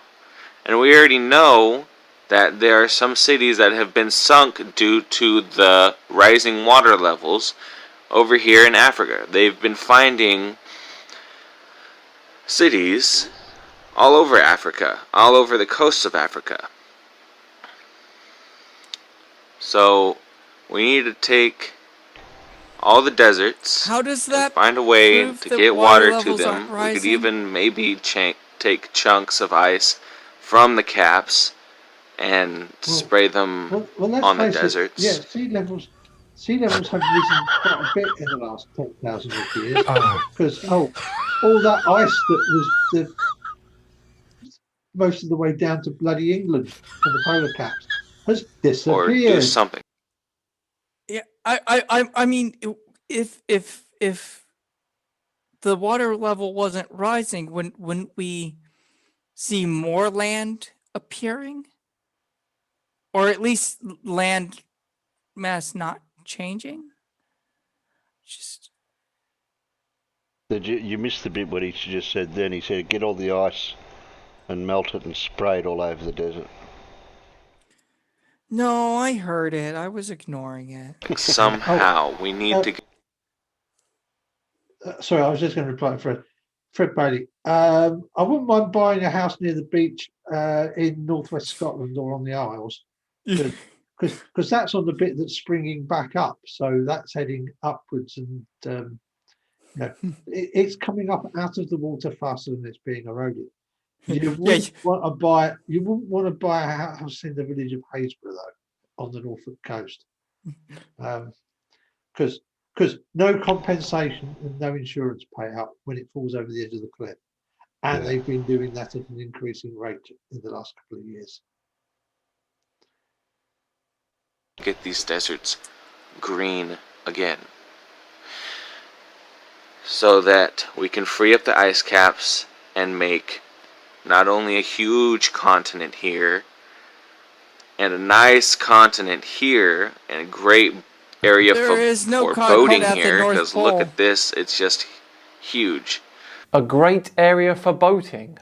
And we already know that there are some cities that have been sunk due to the rising water levels over here in Africa. They've been finding cities all over Africa, all over the coasts of Africa. So we need to take all the deserts. How does that find a way prove to that get water water to levels them? aren't We could rising? even maybe take chunks of ice from the caps and spray them let's on the face it, deserts. yeah, sea levels have risen quite a bit in the last 10,000 years, because all that ice that was most of the way down to bloody England and the polar caps has disappeared. Or do something. Yeah, I mean, if the water level wasn't rising, wouldn't we see more land appearing, or at least land mass not changing? Just You missed the bit what he just said then. He said, get all the ice and melt it and spray it all over the desert. no, I heard it. I was ignoring it. Somehow we need to. Sorry, I was just going to reply to Fred. Fred Bailey. I wouldn't mind buying a house near the beach in northwest Scotland or on the Isles, because that's on the bit that's springing back up. So that's heading upwards, and it's coming up out of the water faster than it's being eroded. You wouldn't want to buy. You wouldn't want to buy a house in the village of Haysborough, though, on the Norfolk coast, because no compensation and no insurance payout when it falls over the edge of the cliff, and they've been doing that at an increasing rate in the last couple of years. Get these deserts green again, so that we can free up the ice caps and make not only a huge continent here and a nice continent here and a great area for boating here, because look at this, it's just huge. A great area for boating.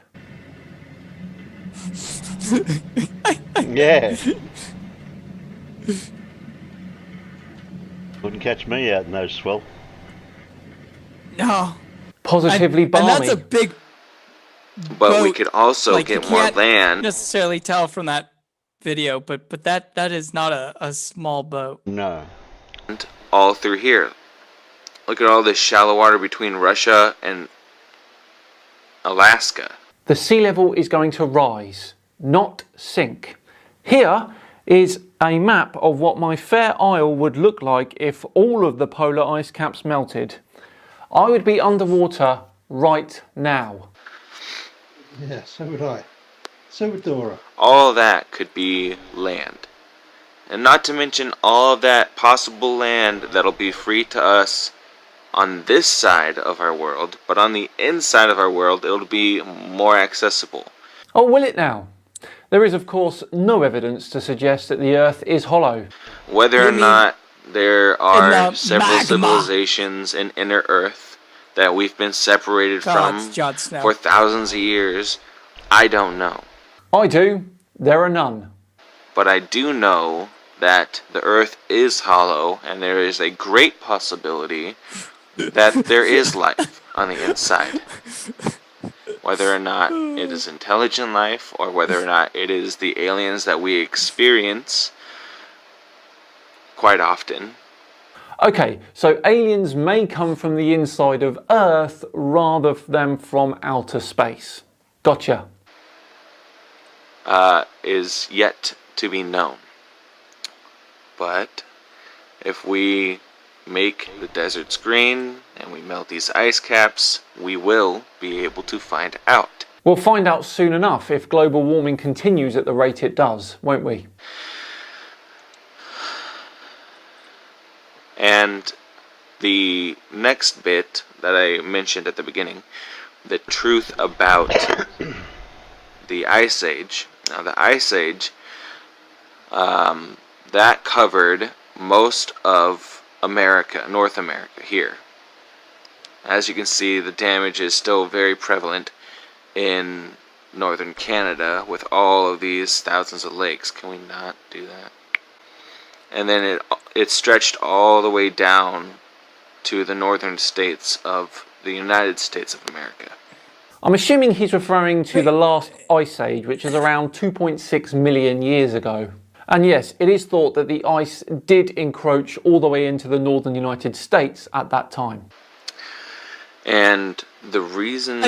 Yeah. Wouldn't catch me out in those swell. No. Positively balmy. And that's a big But boat. we could also Like, get you more can't land. necessarily tell from that video, but that is not a small boat. No. All through here. Look at all this shallow water between Russia and Alaska. The sea level is going to rise, not sink. Here is a map of what my fair isle would look like if all of the polar ice caps melted. I would be underwater right now. Yeah, so would I. So would Dora. All that could be land. And not to mention all of that possible land that'll be free to us on this side of our world, but on the inside of our world, it'll be more accessible. Oh, will it now? There is, of course, no evidence to suggest that the Earth is hollow. Whether or not there are the several magma. civilizations in inner Earth that we've been separated from Jon Snow. for thousands of years, I don't know. I do. There are none. But I do know that the Earth is hollow, and there is a great possibility that there is life on the inside. Whether or not it is intelligent life, or whether or not it is the aliens that we experience quite often. Okay, so aliens may come from the inside of Earth rather than from outer space. Gotcha. Is yet to be known. But if we make the deserts green and we melt these ice caps, we will be able to find out. We'll find out soon enough if global warming continues at the rate it does, won't we? And the next bit that I mentioned at the beginning, the truth about the Ice Age. Now, the Ice Age, that covered most of America, North America, here. As you can see, the damage is still very prevalent in northern Canada with all of these thousands of lakes. Can we not do that? And then it stretched all the way down to the northern states of the United States of America. I'm assuming he's referring to the last ice age, which is around 2.6 million years ago. And yes, it is thought that the ice did encroach all the way into the northern United States at that time. And the reason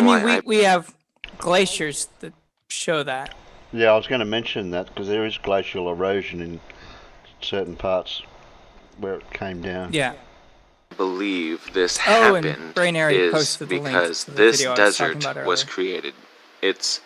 we have glaciers that show that. Yeah, I was going to mention that because there is glacial erosion in certain parts where it came down. Yeah. Believe this happened is because this desert was created. It's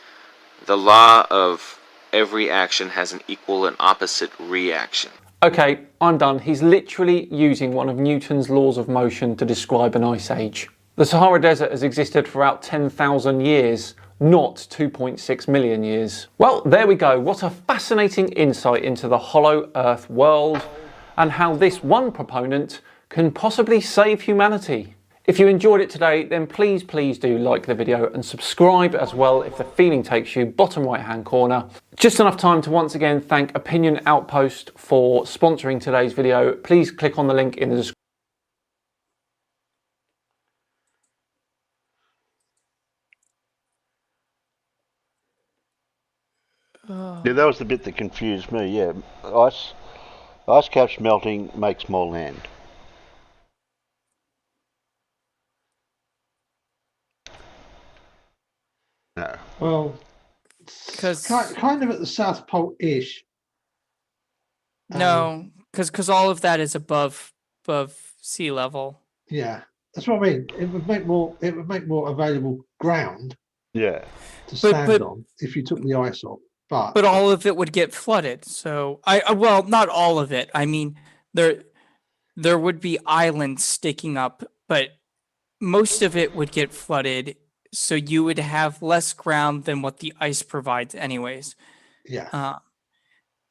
the law of every action has an equal and opposite reaction. Okay, I'm done. He's literally using one of Newton's laws of motion to describe an ice age. The Sahara Desert has existed for about 10,000 years, not 2.6 million years. Well, there we go. What a fascinating insight into the hollow Earth world and how this one proponent can possibly save humanity. If you enjoyed it today, then please do like the video and subscribe as well if the feeling takes you, bottom right hand corner. Just enough time to once again thank Opinion Outpost for sponsoring today's video. Please click on the link in the description. Yeah, that was the bit that confused me. Yeah, ice caps melting makes more land. No. Well, Because kind of at the South Pole-ish. no, because all of that is above sea level. Yeah, that's what I mean. It would make more available ground Yeah. to But stand on if you took the ice off. but all of it would get flooded. So well, not all of it. I mean, there would be islands sticking up, but most of it would get flooded. So you would have less ground than what the ice provides, anyways. Yeah.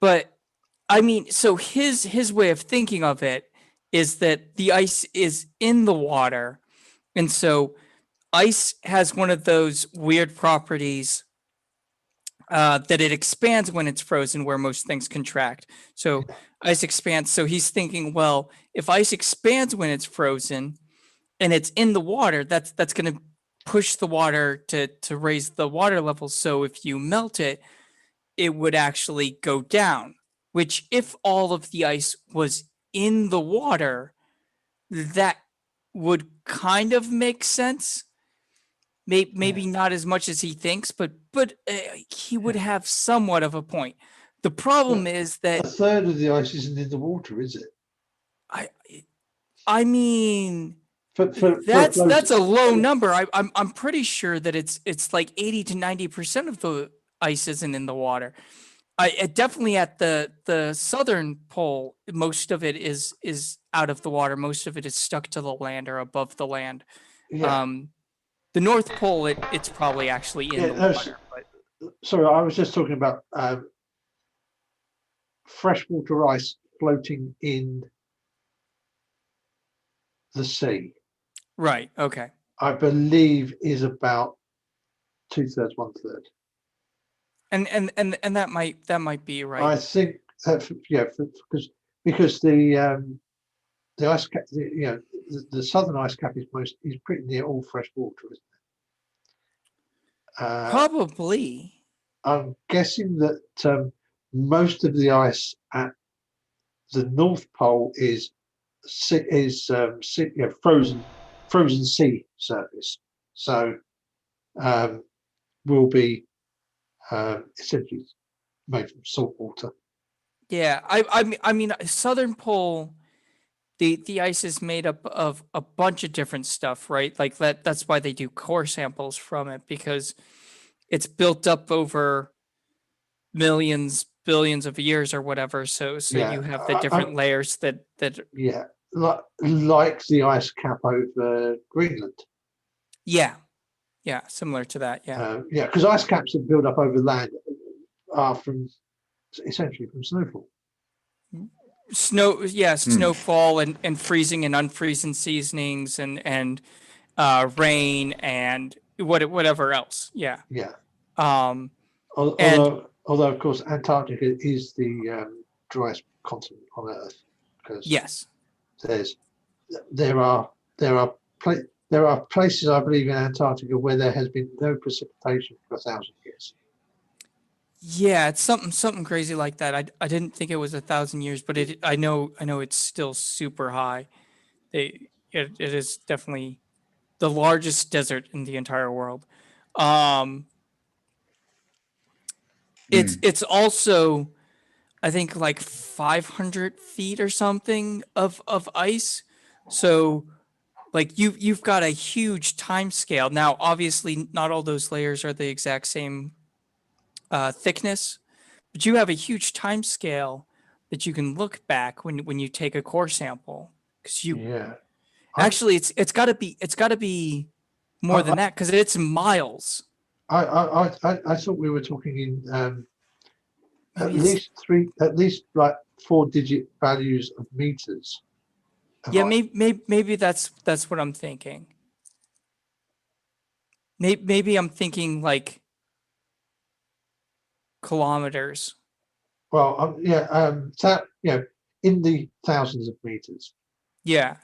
But I mean, so his way of thinking of it is that the ice is in the water, and so ice has one of those weird properties that it expands when it's frozen, where most things contract. So ice expands. So he's thinking, well, if ice expands when it's frozen and it's in the water, that's going to push the water to raise the water level. So if you melt it, it would actually go down. Which, if all of the ice was in the water, that would kind of make sense. Maybe not as much as he thinks, but he would have somewhat of a point. The problem is a that third of the ice isn't in the water, is it? I mean, For that's a low number. I'm pretty sure that it's like 80 to 90% of the ice isn't in the water. Definitely at the southern pole, most of it is out of the water. Most of it is stuck to the land or above the land. Yeah. The North Pole, it's probably actually in the water. But sorry, I was just talking about freshwater ice floating in the sea. Right. Okay. I believe is about 2/3, 1/3. And that might be right. I think that because the ice cap, the southern ice cap is pretty near all fresh water, isn't it? Probably. I'm guessing that most of the ice at the North Pole is frozen sea surface, so will be essentially made from salt water. Yeah, I mean, southern pole, the ice is made up of a bunch of different stuff, right? Like that's why they do core samples from it, because it's built up over millions, billions of years or whatever. So Yeah, you have the different layers that yeah, like the ice cap over Greenland. yeah, similar to that. Yeah, because ice caps that build up over land are essentially from snowfall. Snowfall and freezing and unfreezing seasonings and rain and whatever else. Yeah. Although of course Antarctica is the driest continent on Earth, because yes, there are places, I believe, in Antarctica where there has been no precipitation for 1,000 years. Yeah, it's something crazy like that. I didn't think it was 1,000 years, but I know it's still super high. It is definitely the largest desert in the entire world. It's also, I think, like 500 feet or something of ice. So like you've got a huge time scale. Now, obviously, not all those layers are the exact same thickness, but you have a huge time scale that you can look back when you take a core sample, because actually it's got to be more than that, because it's miles. I thought we were talking in at least like 4-digit values of meters. Yeah, maybe that's what I'm thinking. Maybe I'm thinking like kilometers. Well, in the thousands of meters. Yeah.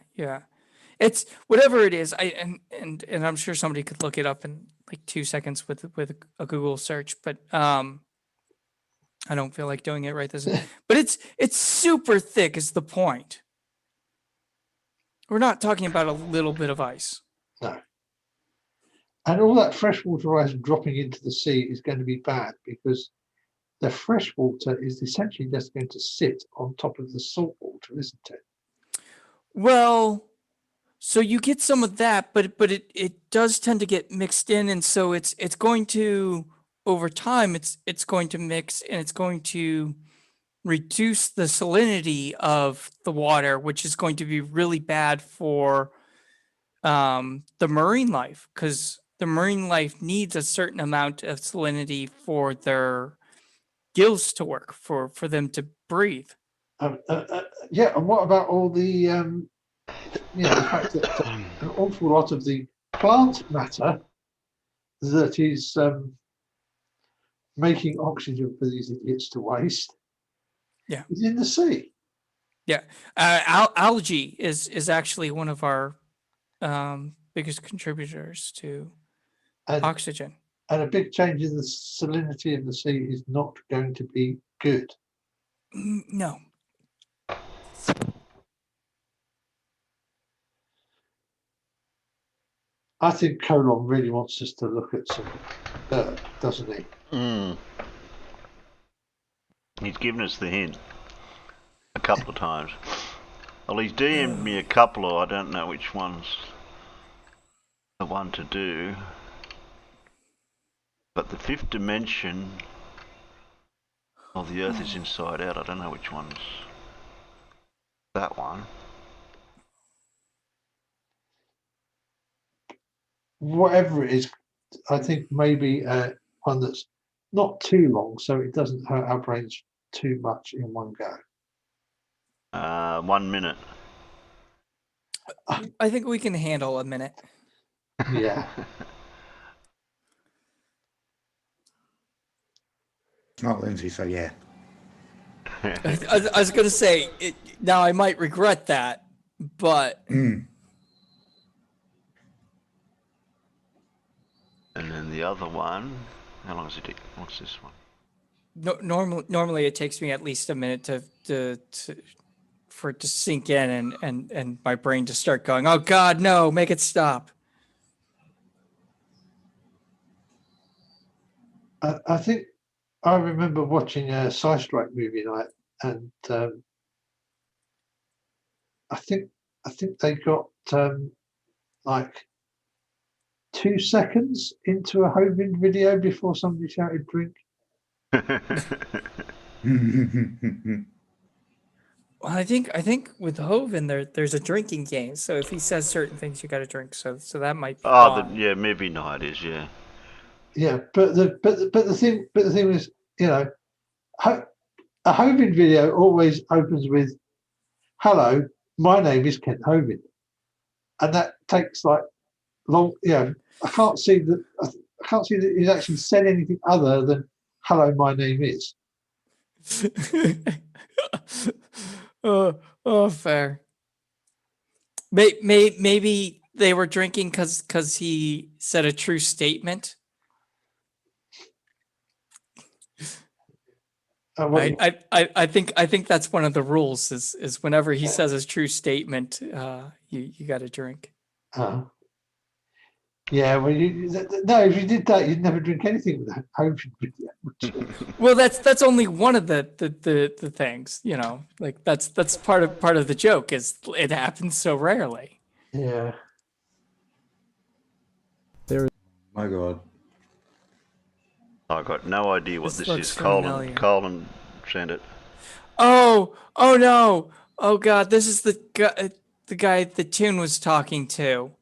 It's whatever it is. And I'm sure somebody could look it up in like 2 seconds with a Google search. But I don't feel like doing it right this, but it's super thick is the point. We're not talking about a little bit of ice. No. And all that freshwater ice dropping into the sea is going to be bad because the freshwater is essentially just going to sit on top of the salt water, isn't it? Well, so you get some of that, but it does tend to get mixed in, and so it's going to over time it's going to mix and it's going to reduce the salinity of the water, which is going to be really bad for the marine life, because the marine life needs a certain amount of salinity for their gills to work, for them to breathe. Yeah, and what about all the the fact that an awful lot of the plant matter that is making oxygen for these idiots to waste is in the sea. Yeah, algae is actually one of our biggest contributors to oxygen. And a big change in the salinity of the sea is not going to be good. No. I think Colon really wants us to look at some dirt, doesn't he? He's given us the hint a couple of times. Well, he's DM'd me a couple of, I don't know which one's the one to do. But the fifth dimension of the Earth is inside out. I don't know which one's that one. Whatever it is, I think maybe one that's not too long, so it doesn't hurt our brains too much in one go. 1 minute. I think we can handle a minute. Yeah. Not Lindsay, so yeah. I was going to say, now I might regret that, but... And then the other one, how long does it take? What's this one? No, normally it takes me at least a minute for it to sink in and my brain to start going, oh God, no, make it stop. I think I remember watching a Sci-Strike movie night, and I think they got like 2 seconds into a Hovind video before somebody shouted drink. Well, I think with Hovind there's a drinking game, so if he says certain things, you got to drink. So that might be. Yeah, maybe not. It is, yeah. Yeah, but the thing is, a Hovind video always opens with, "Hello, my name is Kent Hovind," and that takes like long. I can't see that he's actually said anything other than "Hello, my name is." Oh, fair. Maybe they were drinking because he said a true statement. I think that's one of the rules is whenever he says a true statement, you got to drink. Yeah, well, no, if you did that, you'd never drink anything with that Hovind video. Well, that's only one of the things, like that's part of the joke is it happens so rarely. Yeah. My God. I got no idea what this is. Familiar. Colin sent it. Oh no! Oh God, this is the guy the Toon was talking to.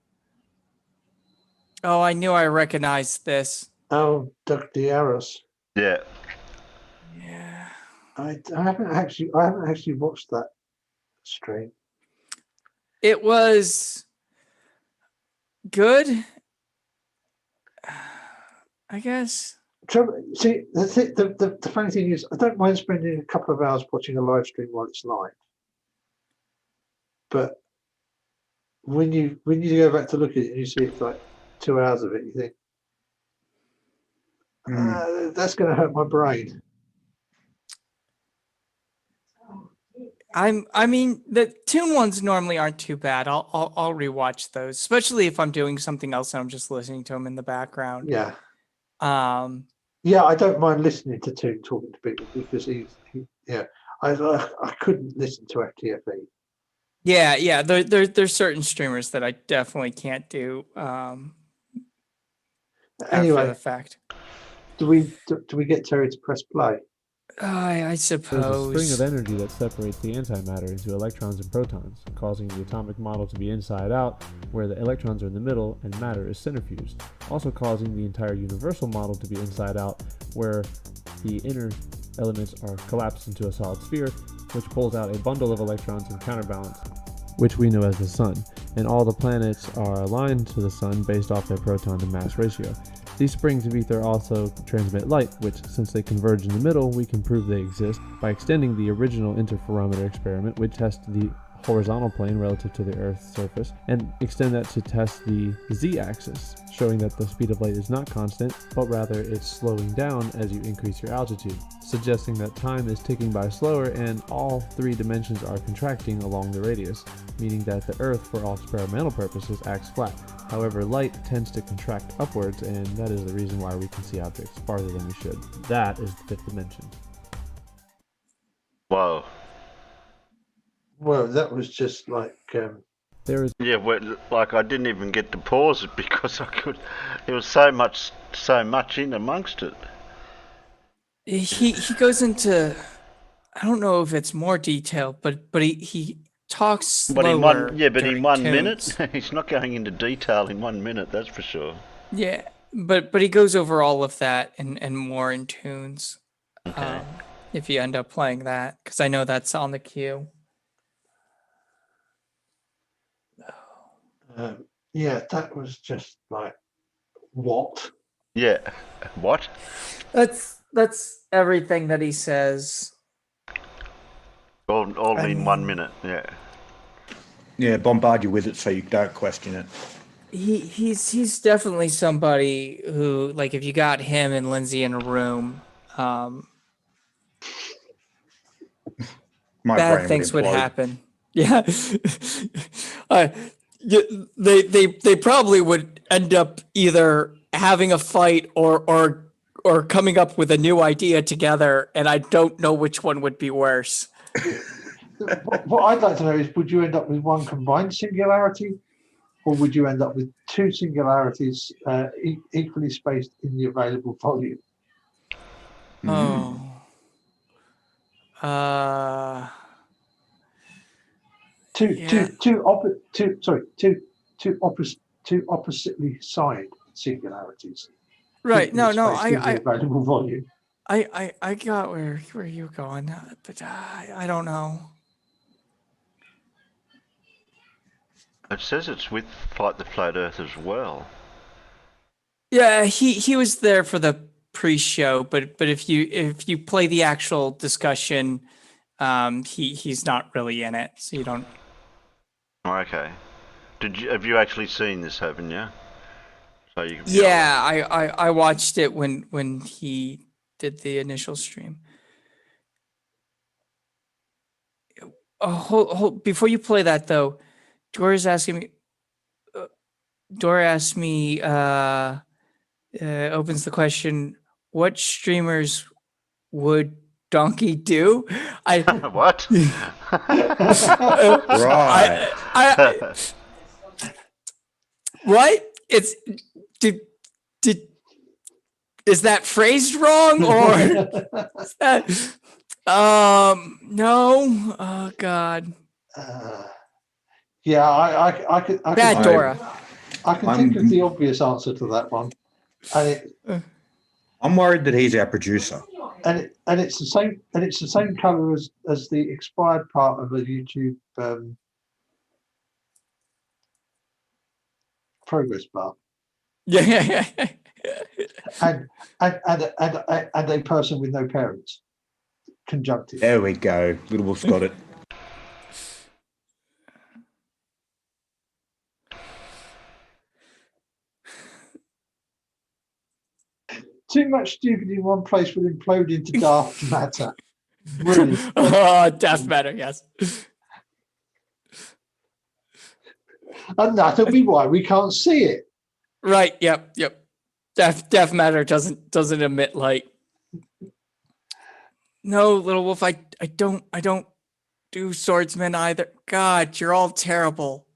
Oh, I knew I recognized this. Oh, Doug Diaros. Yeah. Yeah. I haven't actually watched that stream. It was good, I guess. See, the funny thing is, I don't mind spending a couple of hours watching a live stream while it's live, but when you go back to look at it and you see it's like 2 hours of it, you think that's going to hurt my brain. I mean, the Toon ones normally aren't too bad. I'll rewatch those, especially if I'm doing something else and I'm just listening to them in the background. Yeah. Um, Yeah, I don't mind listening to Toon talking to people because I couldn't listen to FTFE. yeah. There's certain streamers that I definitely can't do. Anyway, after the fact. Do we get Terry to press play? I suppose. There's a string of energy that separates the antimatter into electrons and protons, causing the atomic model to be inside out, where the electrons are in the middle and matter is centrifuged, also causing the entire universal model to be inside out, where the inner elements are collapsed into a solid sphere, which pulls out a bundle of electrons in counterbalance, which we know as the sun, and all the planets are aligned to the sun based off their proton to mass ratio. These springs of ether also transmit light, which, since they converge in the middle, we can prove they exist by extending the original interferometer experiment, which tests the horizontal plane relative to the Earth's surface, and extend that to test the z-axis, showing that the speed of light is not constant, but rather it's slowing down as you increase your altitude, suggesting that time is ticking by slower and all three dimensions are contracting along the radius, meaning that the Earth, for all experimental purposes, acts flat. However, light tends to contract upwards, and that is the reason why we can see objects farther than we should. That is the fifth dimension. Whoa. Well, that was just like there is. Yeah, well, like I didn't even get to pause it because I could. There was so much in amongst it. He goes into, I don't know if it's more detailed, but he talks slower. But in 1 minute, he's not going into detail in 1 minute. That's for sure. Yeah, but he goes over all of that and more in tunes. Okay. If you end up playing that, because I know that's on the queue. yeah, that was just like what? Yeah, what? That's everything that he says. All in 1 minute. Yeah. Yeah, bombard you with it so you don't question it. He's definitely somebody who, like, if you got him and Lindsay in a room, bad things would happen. Yeah. They probably would end up either having a fight or coming up with a new idea together, and I don't know which one would be worse. What I'd like to know is, would you end up with one combined singularity, or would you end up with two singularities equally spaced in the available volume? Two oppositely sized singularities. Right. No, available volume. I got where you're going, but I don't know. It says it's with Fight the Flat Earth as well. Yeah, he was there for the pre-show, but if you play the actual discussion, he's not really in it, so you don't. Okay. Have you actually seen this, haven't you? So you can I watched it when he did the initial stream. Hold, before you play that though, Dora's asking me. Dora asked me. Opens the question: what streamers would Donkey do? What? Right. What? It's is that phrased wrong or is that no? Oh God. Yeah, I could. Bad Dora. I can think of the obvious answer to that one, and I'm worried that he's our producer. And it's the same color as the expired part of a YouTube progress bar. Yeah. and a person with no parents. Conjunctive. There we go. Little Wolf's got it. Too much stupid in one place will implode into dark matter. Brilliant. Death matter, yes. And that'll be why we can't see it. Right. Yep. Death matter doesn't emit light. No, little wolf, I don't do swordsman either. God, you're all terrible.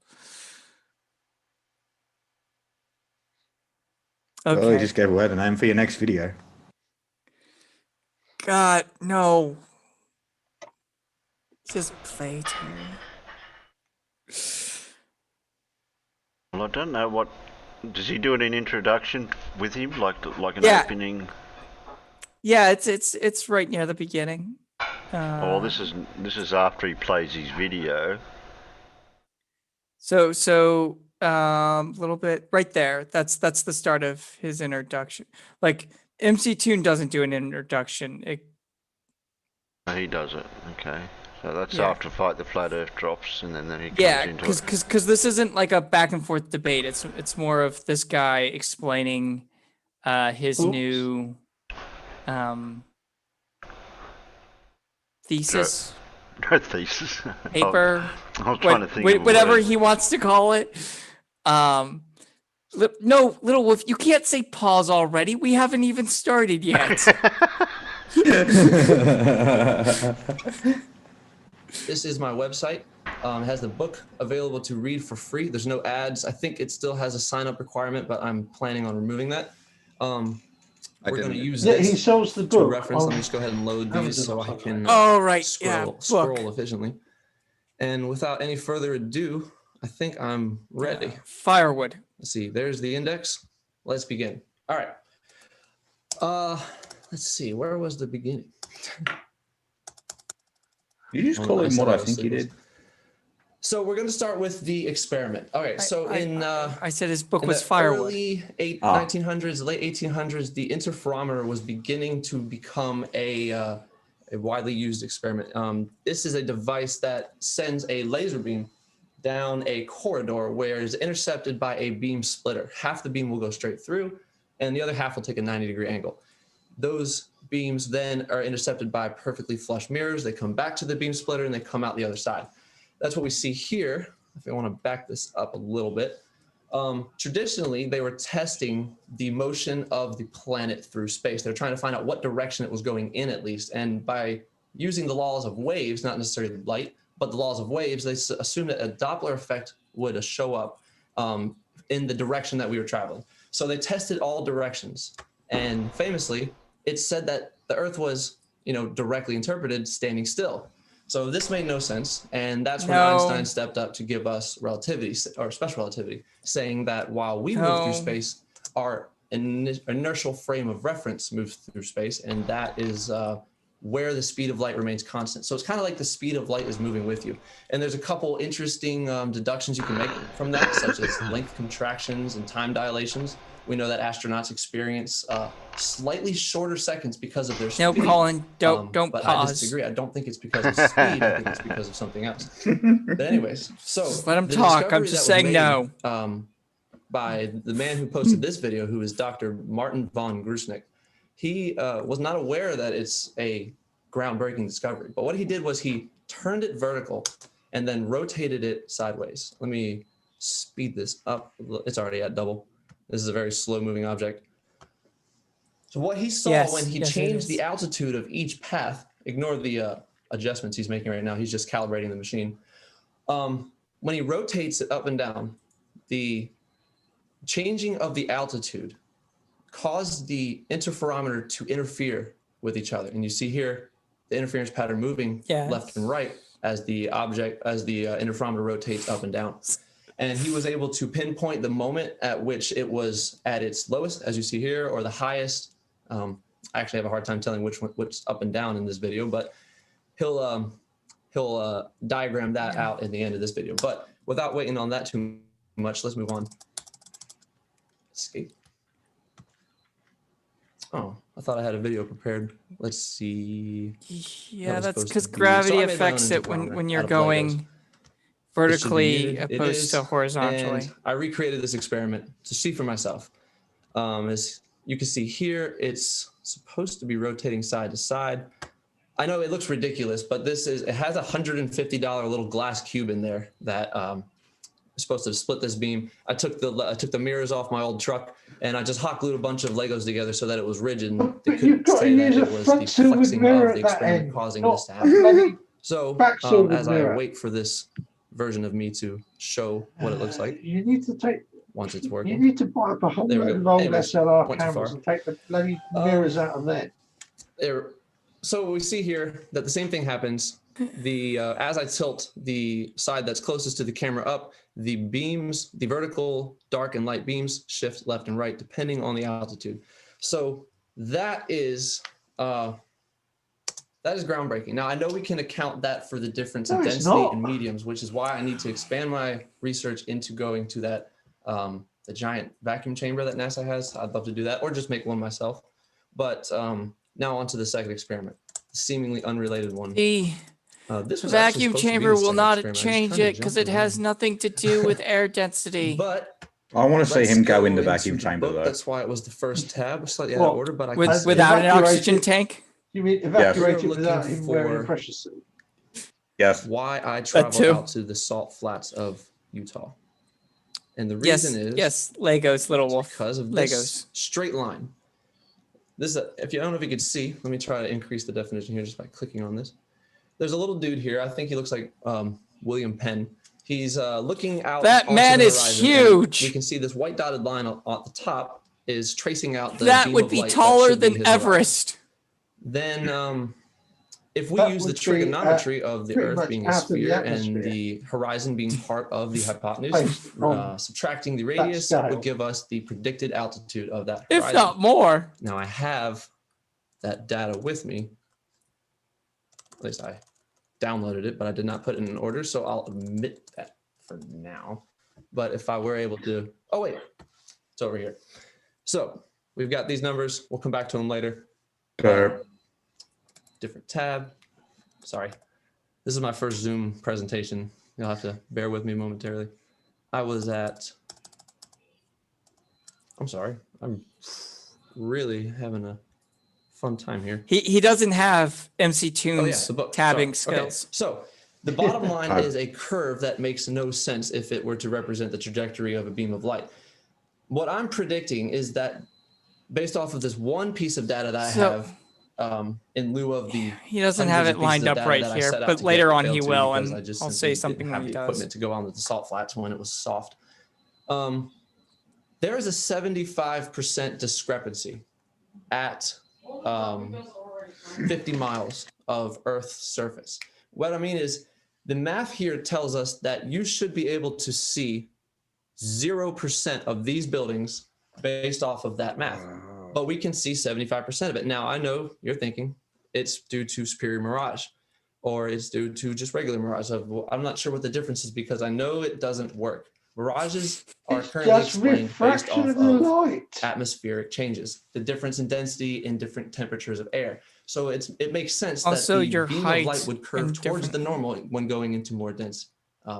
Okay. Oh, you just gave away the name for your next video. God, no. Just play, Terry. Well, I don't know what. Does he do an introduction with him, like an Yeah. opening? Yeah, it's right near the beginning. Oh, this is after he plays his video. So little bit right there. That's the start of his introduction. Like MC Toon doesn't do an introduction. He does it. Okay, so that's Yeah. after Fight the Flat Earth drops, and then he comes Yeah, into it. because this isn't like a back and forth debate. It's more of this guy explaining his new thesis. No thesis. Paper. I was trying to think of a whatever word. he wants to call it. No, little wolf, you can't say pause already. We haven't even started yet. This is my website. It has the book available to read for free. There's no ads. I think it still has a sign-up requirement, but I'm planning on removing that. We're going to use this he sells the to book. reference. Let me just go ahead and load these so I can Oh, right. scroll efficiently. And without any further ado, I think I'm ready. Firewood. Let's see. There's the index. Let's begin. All right. Let's see. Where was the beginning? You just call him what I think you did. So we're going to start with the experiment. All right. So I said his book in was the Firewood. Early 1900s, late 1800s, the interferometer was beginning to become a widely used experiment. This is a device that sends a laser beam down a corridor where it is intercepted by a beam splitter. Half the beam will go straight through, and the other half will take a 90-degree angle. Those beams then are intercepted by perfectly flush mirrors. They come back to the beam splitter, and they come out the other side. That's what we see here. If I want to back this up a little bit. Traditionally, they were testing the motion of the planet through space. They're trying to find out what direction it was going in, at least. And by using the laws of waves, not necessarily light, but the laws of waves, they assumed that a Doppler effect would show up in the direction that we were traveling. So they tested all directions. And famously, it said that the Earth was, directly interpreted standing still. So this made no sense, and that's when Einstein stepped up to give us relativity, or special relativity, saying that while we move through space, our inertial frame of reference moves through space, and that is where the speed of light remains constant. So it's kind of like the speed of light is moving with you. And there's a couple interesting deductions you can make from that, such as length contractions and time dilations. We know that astronauts experience slightly shorter seconds because of their speed. No, Colin, don't but pause. I disagree. I don't think it's because of speed. I think it's because of something else. But anyways, so Just let him the talk. discovery I'm that just was saying made, no. By the man who posted this video, who is Dr. Martin von Grusnick. He was not aware that it's a groundbreaking discovery. But what he did was he turned it vertical and then rotated it sideways. Let me speed this up. It's already at double. This is a very slow moving object. So what he saw when he changed the altitude of each path, ignore the adjustments he's making right now. He's just calibrating the machine. When he rotates it up and down, the changing of the altitude caused the interferometer to interfere with each other. And you see here the interference pattern moving left and right as the interferometer rotates up and down. And he was able to pinpoint the moment at which it was at its lowest, as you see here, or the highest. I actually have a hard time telling which up and down in this video, but he'll diagram that out in the end of this video. But without waiting on that too much, let's move on. Escape. Oh, I thought I had a video prepared. Let's see. Yeah, that's because gravity affects it when you're going vertically opposed to horizontally. And I recreated this experiment to see for myself. As you can see here, it's supposed to be rotating side to side. I know it looks ridiculous, but it has a $150 little glass cube in there that is supposed to split this beam. I took the mirrors off my old truck and I just hot glued a bunch of Legos together so that it was rigid and they couldn't say that it was the flexing of the experiment causing this to happen. So as I wait for this version of me to show what it looks like, you need to take. Once it's working, you need to buy up a whole load of old SLR cameras and take the bloody mirrors out of there. So we see here that the same thing happens. As I tilt the side that's closest to the camera up, the beams, the vertical dark and light beams shift left and right depending on the altitude. So that is groundbreaking. Now I know we can account that for the difference in density and mediums, which is why I need to expand my research into going to that the giant vacuum chamber that NASA has. I'd love to do that, or just make one myself. But now on to the second experiment, the seemingly unrelated one. This vacuum chamber will not change it because it has nothing to do with air density. But I want to see him go in the vacuum chamber, though. That's why it was the first tab, slightly out of order. But without an oxygen tank. You mean evacuated without him wearing a pressure suit? Yes. Why I travel out to the salt flats of Utah, and the reason is Legos, little wolf, because of this straight line. This, if you don't know if you could see, let me try to increase the definition here just by clicking on this. There's a little dude here. I think he looks like William Penn. He's looking out. That man is huge. You can see this white dotted line at the top is tracing out the that beam would of be light taller that should be than his Everest. horizon. Then if we use the trigonometry of the Earth being a sphere and the horizon being part of the hypotenuse, subtracting the radius would give us the predicted altitude of that horizon. If not more. Now I have that data with me. At least I downloaded it, but I did not put it in order, so I'll omit that for now. But if I were able to, oh wait, it's over here. So we've got these numbers. We'll come back to them later. Different tab. Sorry. This is my first Zoom presentation. You'll have to bear with me momentarily. I'm sorry. I'm really having a fun time here. He doesn't have MC Tunes tabbing skills. Okay. So the bottom line is a curve that makes no sense if it were to represent the trajectory of a beam of light. What I'm predicting is that based off of this one piece of data that I have, in lieu of the he doesn't have it lined up right here, but later on he will, and I'll say something when he does. Equipment to go on with the salt flats when it was soft. There is a 75% discrepancy at 50 miles of Earth's surface. What I mean is the math here tells us that you should be able to see 0% of these buildings based off of that math. But we can see 75% of it. Now, I know you're thinking it's due to superior mirage or it's due to just regular mirage. I'm not sure what the difference is because I know it doesn't work. Mirages are currently explained based off of atmospheric changes, the difference in density in different temperatures of air. So it makes sense that the beam of light would curve towards the normal when going into more dense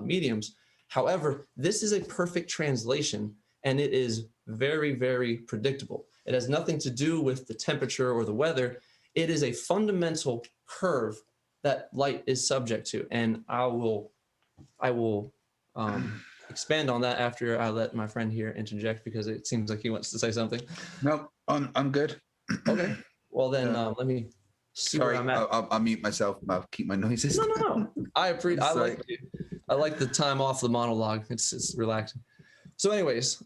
mediums. However, this is a perfect translation and it is very, very predictable. It has nothing to do with the temperature or the weather. It is a fundamental curve that light is subject to. And I will expand on that after I let my friend here interject because it seems like he wants to say something. No, I'm good. Okay. Well then, let me see where I'm at. I'll mute myself. I'll keep my noises. No. I like the time off the monologue. It's relaxing. So anyways,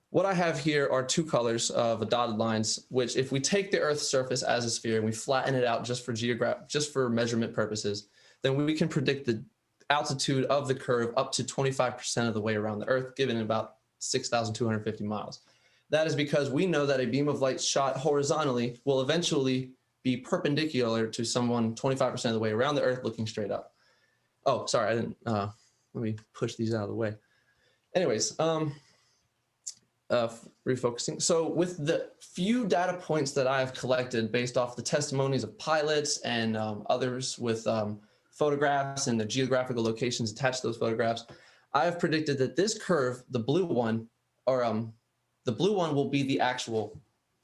what I have here are two colors of dotted lines, which if we take the Earth's surface as a sphere and we flatten it out just for measurement purposes, then we can predict the altitude of the curve up to 25% of the way around the Earth, given about 6,250 miles. That is because we know that a beam of light shot horizontally will eventually be perpendicular to someone 25% of the way around the Earth looking straight up. Oh, sorry, I didn't, let me push these out of the way. Anyways, refocusing. So with the few data points that I have collected based off the testimonies of pilots and others with photographs and the geographical locations attached to those photographs, I have predicted that this curve, the blue one, will be the actual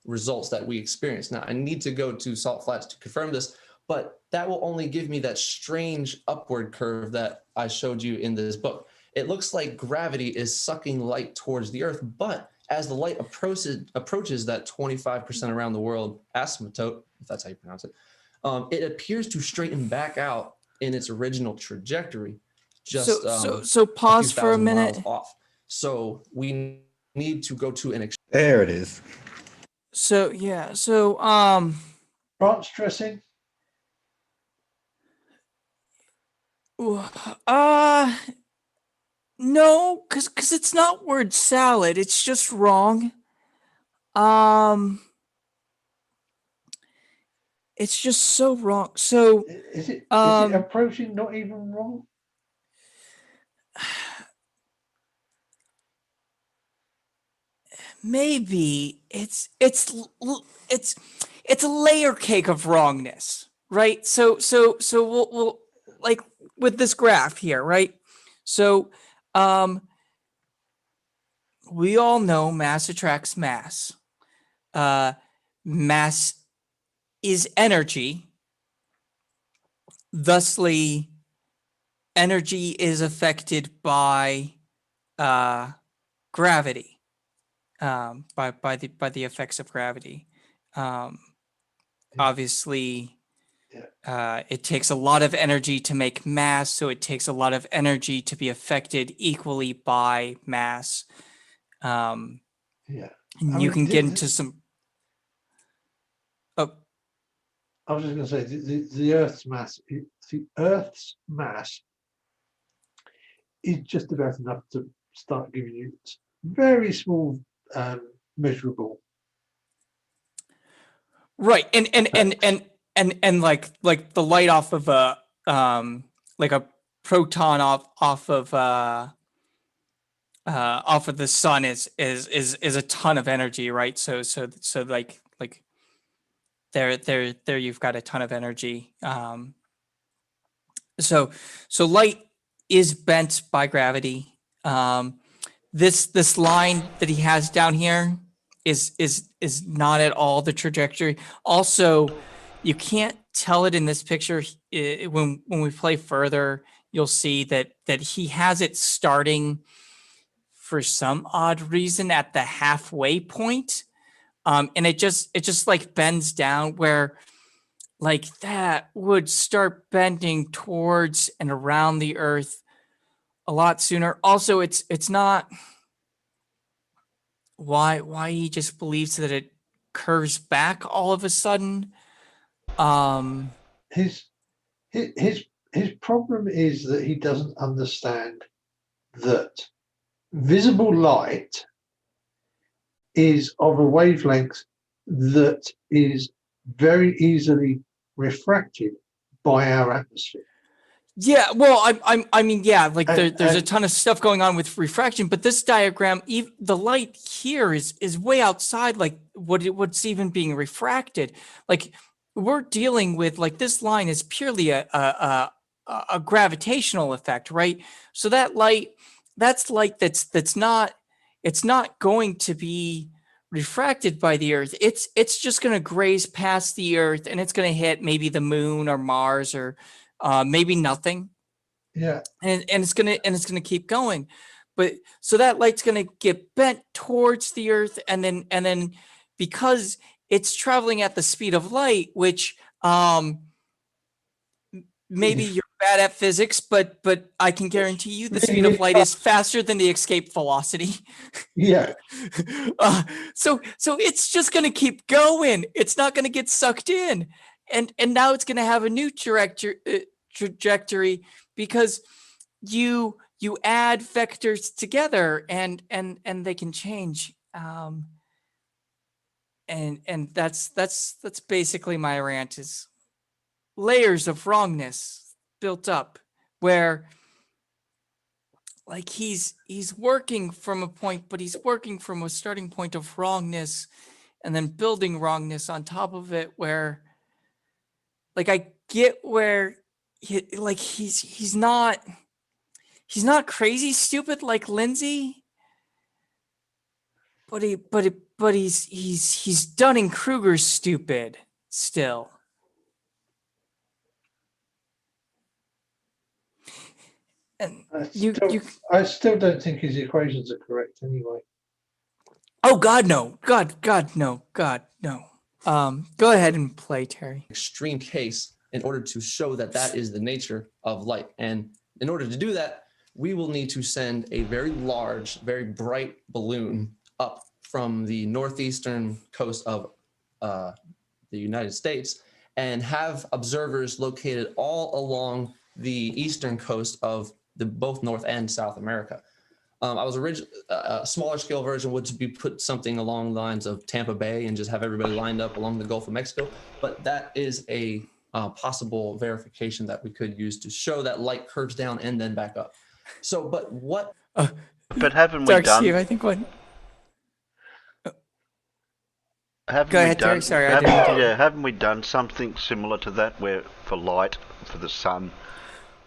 results that we experience. Now, I need to go to Salt Flats to confirm this, but that will only give me that strange upward curve that I showed you in this book. It looks like gravity is sucking light towards the Earth, but as the light approaches that 25% around the world asymptote, if that's how you pronounce it, it appears to straighten back out in its original trajectory, just so pause for a minute. miles off. So we need to go to an. There it is. So yeah, so branch dressing. No, cause it's not word salad. It's just wrong. It's just so wrong. So is it approaching not even wrong? Maybe it's a layer cake of wrongness, right? So we'll like with this graph here, right? So we all know mass attracts mass. Mass is energy. Thusly, energy is affected by gravity. By the effects of gravity. Obviously, it takes a lot of energy to make mass, so it takes a lot of energy to be affected equally by mass. And you can get into some. Oh, I was just going to say the Earth's mass. The Earth's mass is just about enough to start giving you very small. Measurable, right? And like the light off of a like a proton off of the sun is a ton of energy, right? So like there you've got a ton of energy. So light is bent by gravity. This line that he has down here is not at all the trajectory. Also, you can't tell it in this picture. When we play further, you'll see that he has it starting for some odd reason at the halfway point, and it just like bends down where like that would start bending towards and around the Earth a lot sooner. Also, it's not why he just believes that it curves back all of a sudden. His problem is that he doesn't understand that visible light is of a wavelength that is very easily refracted by our atmosphere. Yeah, well, I mean, yeah, like there's a ton of stuff going on with refraction, but this diagram, the light here is way outside, like what's even being refracted. Like we're dealing with, like this line is purely a gravitational effect, right? So that's light that's not, it's not going to be refracted by the Earth. It's just going to graze past the Earth, and it's going to hit maybe the moon or Mars or maybe nothing. Yeah. And it's gonna keep going. But so that light's gonna get bent towards the Earth, and then because it's traveling at the speed of light, which maybe you're bad at physics, but I can guarantee you the speed of light is faster than the escape velocity. Yeah. So it's just gonna keep going. It's not gonna get sucked in, and now it's gonna have a new trajectory because you add vectors together and they can change. And that's basically my rant, is layers of wrongness built up where like he's working from a point, but he's working from a starting point of wrongness and then building wrongness on top of it, where like I get where he's not crazy stupid like Lindsay, but he's Dunning-Kruger stupid still. And I still don't think his equations are correct anyway. Oh God, no! God, no! God, no! Go ahead and play, Terry. Extreme case in order to show that that is the nature of light, and in order to do that, we will need to send a very large, very bright balloon up from the northeastern coast of the United States and have observers located all along the eastern coast of both North and South America. I was originally a smaller scale version would be put something along the lines of Tampa Bay and just have everybody lined up along the Gulf of Mexico. But that is a possible verification that we could use to show that light curves down and then back up. So, but what? But haven't we Dark done? Steve, I think what? Haven't Go we ahead, done, Terry. Sorry, haven't we done something similar to that, where for light, for the sun,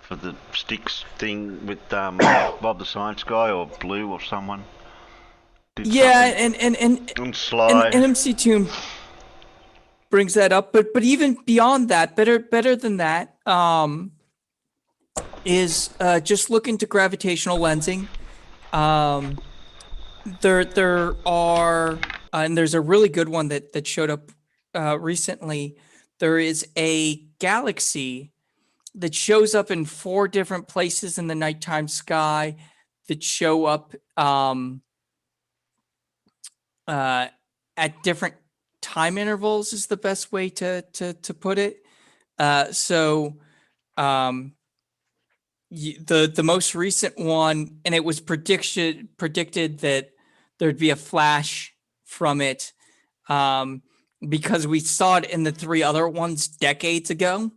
for the sticks thing with Bob the Science Guy or Blue or someone? Yeah, and Sly. and MC2 brings that up, but even beyond that, better than that, is just look into gravitational lensing. There are, and there's a really good one that showed up recently. There is a galaxy that shows up in 4 different places in the nighttime sky that show up at different time intervals is the best way to put it. The most recent one, and it was predicted that there'd be a flash from it because we saw it in the 3 other ones decades ago.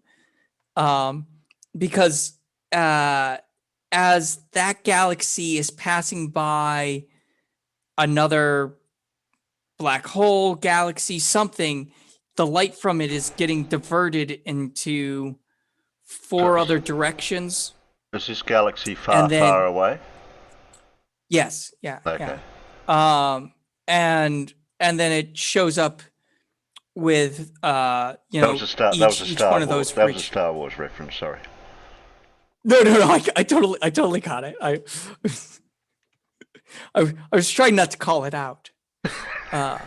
Because as that galaxy is passing by another black hole, galaxy, something, the light from it is getting diverted into 4 other directions. Is this galaxy far away? Yes. Yeah. Okay. Yeah. And then it shows up with That was a Star one of those. That was a Star Wars reference. Sorry. No. I totally got it. I was trying not to call it out. But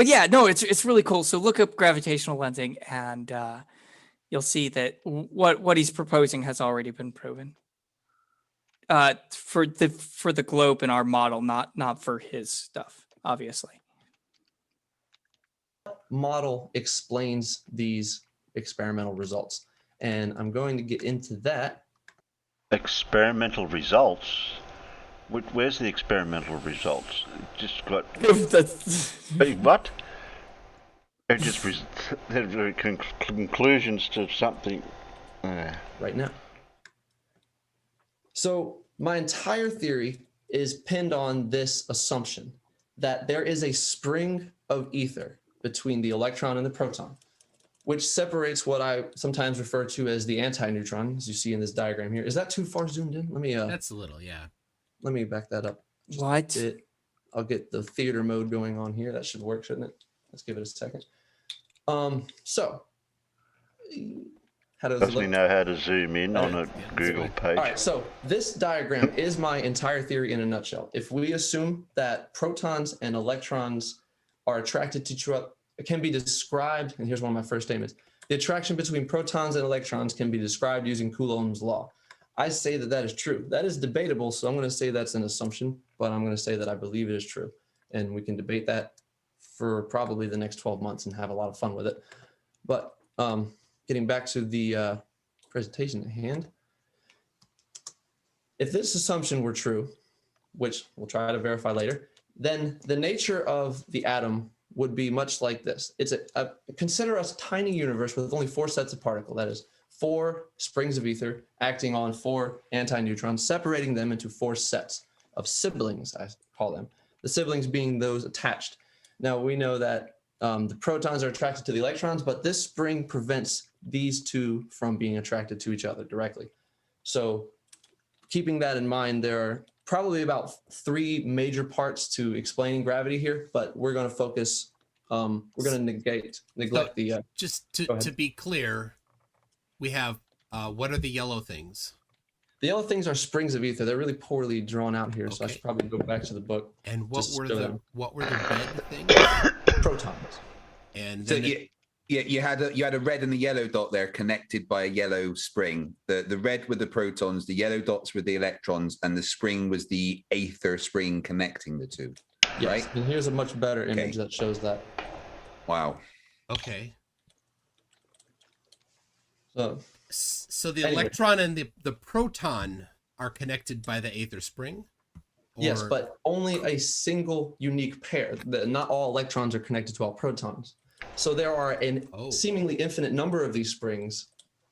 yeah, no, it's really cool. So look up gravitational lensing, and you'll see that what he's proposing has already been proven. For the globe in our model, not for his stuff, obviously. Model explains these experimental results, and I'm going to get into that. Experimental results? Where's the experimental results? Just got what? They're just they're conclusions to something. Right now. So my entire theory is pinned on this assumption that there is a spring of ether between the electron and the proton, which separates what I sometimes refer to as the anti-neutron, as you see in this diagram here. Is that too far zoomed in? Let me. That's a little, yeah. Let me back that up. What? I'll get the theater mode going on here. That should work, shouldn't it? Let's give it a second. So, how does it look? Doesn't know how to zoom in on a Google page? All right, so this diagram is my entire theory in a nutshell. If we assume that protons and electrons are attracted to each other, it can be described, and here's one of my first statements. The attraction between protons and electrons can be described using Coulomb's law. I say that that is true. That is debatable, so I'm going to say that's an assumption, but I'm going to say that I believe it is true. And we can debate that for probably the next 12 months and have a lot of fun with it. But getting back to the presentation at hand, if this assumption were true, which we'll try to verify later, then the nature of the atom would be much like this. It's consider a tiny universe with only 4 sets of particles. That is 4 springs of ether acting on 4 antineutrons, separating them into 4 sets of siblings, I call them. The siblings being those attached. Now we know that the protons are attracted to the electrons, but this spring prevents these 2 from being attracted to each other directly. So keeping that in mind, there are probably about 3 major parts to explaining gravity here, but we're going to focus, we're going to neglect the... Just to be clear, we have What are the yellow things? The yellow things are springs of ether. They're really poorly drawn out here, so I should probably go back to the book. And what were the red things? Protons. And so then you had a red and a yellow dot there connected by a yellow spring. The red were the protons, the yellow dots were the electrons, and the spring was the aether spring connecting the two. Yes. Right? And here's a much better image that shows that. Wow. Okay. So the electron and the proton are connected by the aether spring? Yes, but only a single unique pair. Not all electrons are connected to all protons. So there are a seemingly infinite number of these springs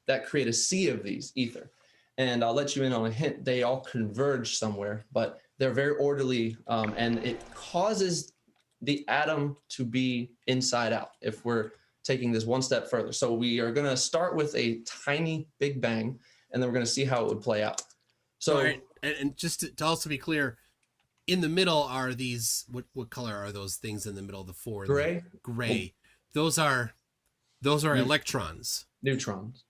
that create a sea of these ether. And I'll let you in on a hint. They all converge somewhere, but they're very orderly, and it causes the atom to be inside out if we're taking this one step further. So we are going to start with a tiny Big Bang, and then we're going to see how it would play out. So, all right. And just to also be clear, in the middle are these, what color are those things in the middle of the four? Gray. Gray. Those are electrons. Neutrons.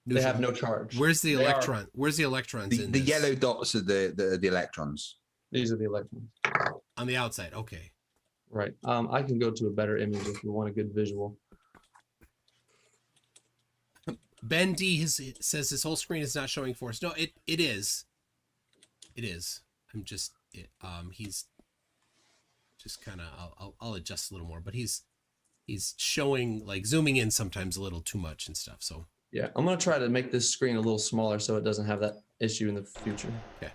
They have no charge. Where's the electron? Where's the electrons in the this? yellow dots are the electrons. These are the electrons. On the outside, okay. Right. I can go to a better image if you want a good visual. Ben D says his whole screen is not showing for us. No, it is. It is. I'm just he's just kind of I'll adjust a little more, but he's showing, like, zooming in sometimes a little too much and stuff. So yeah, I'm gonna try to make this screen a little smaller so it doesn't have that issue in the future. Okay.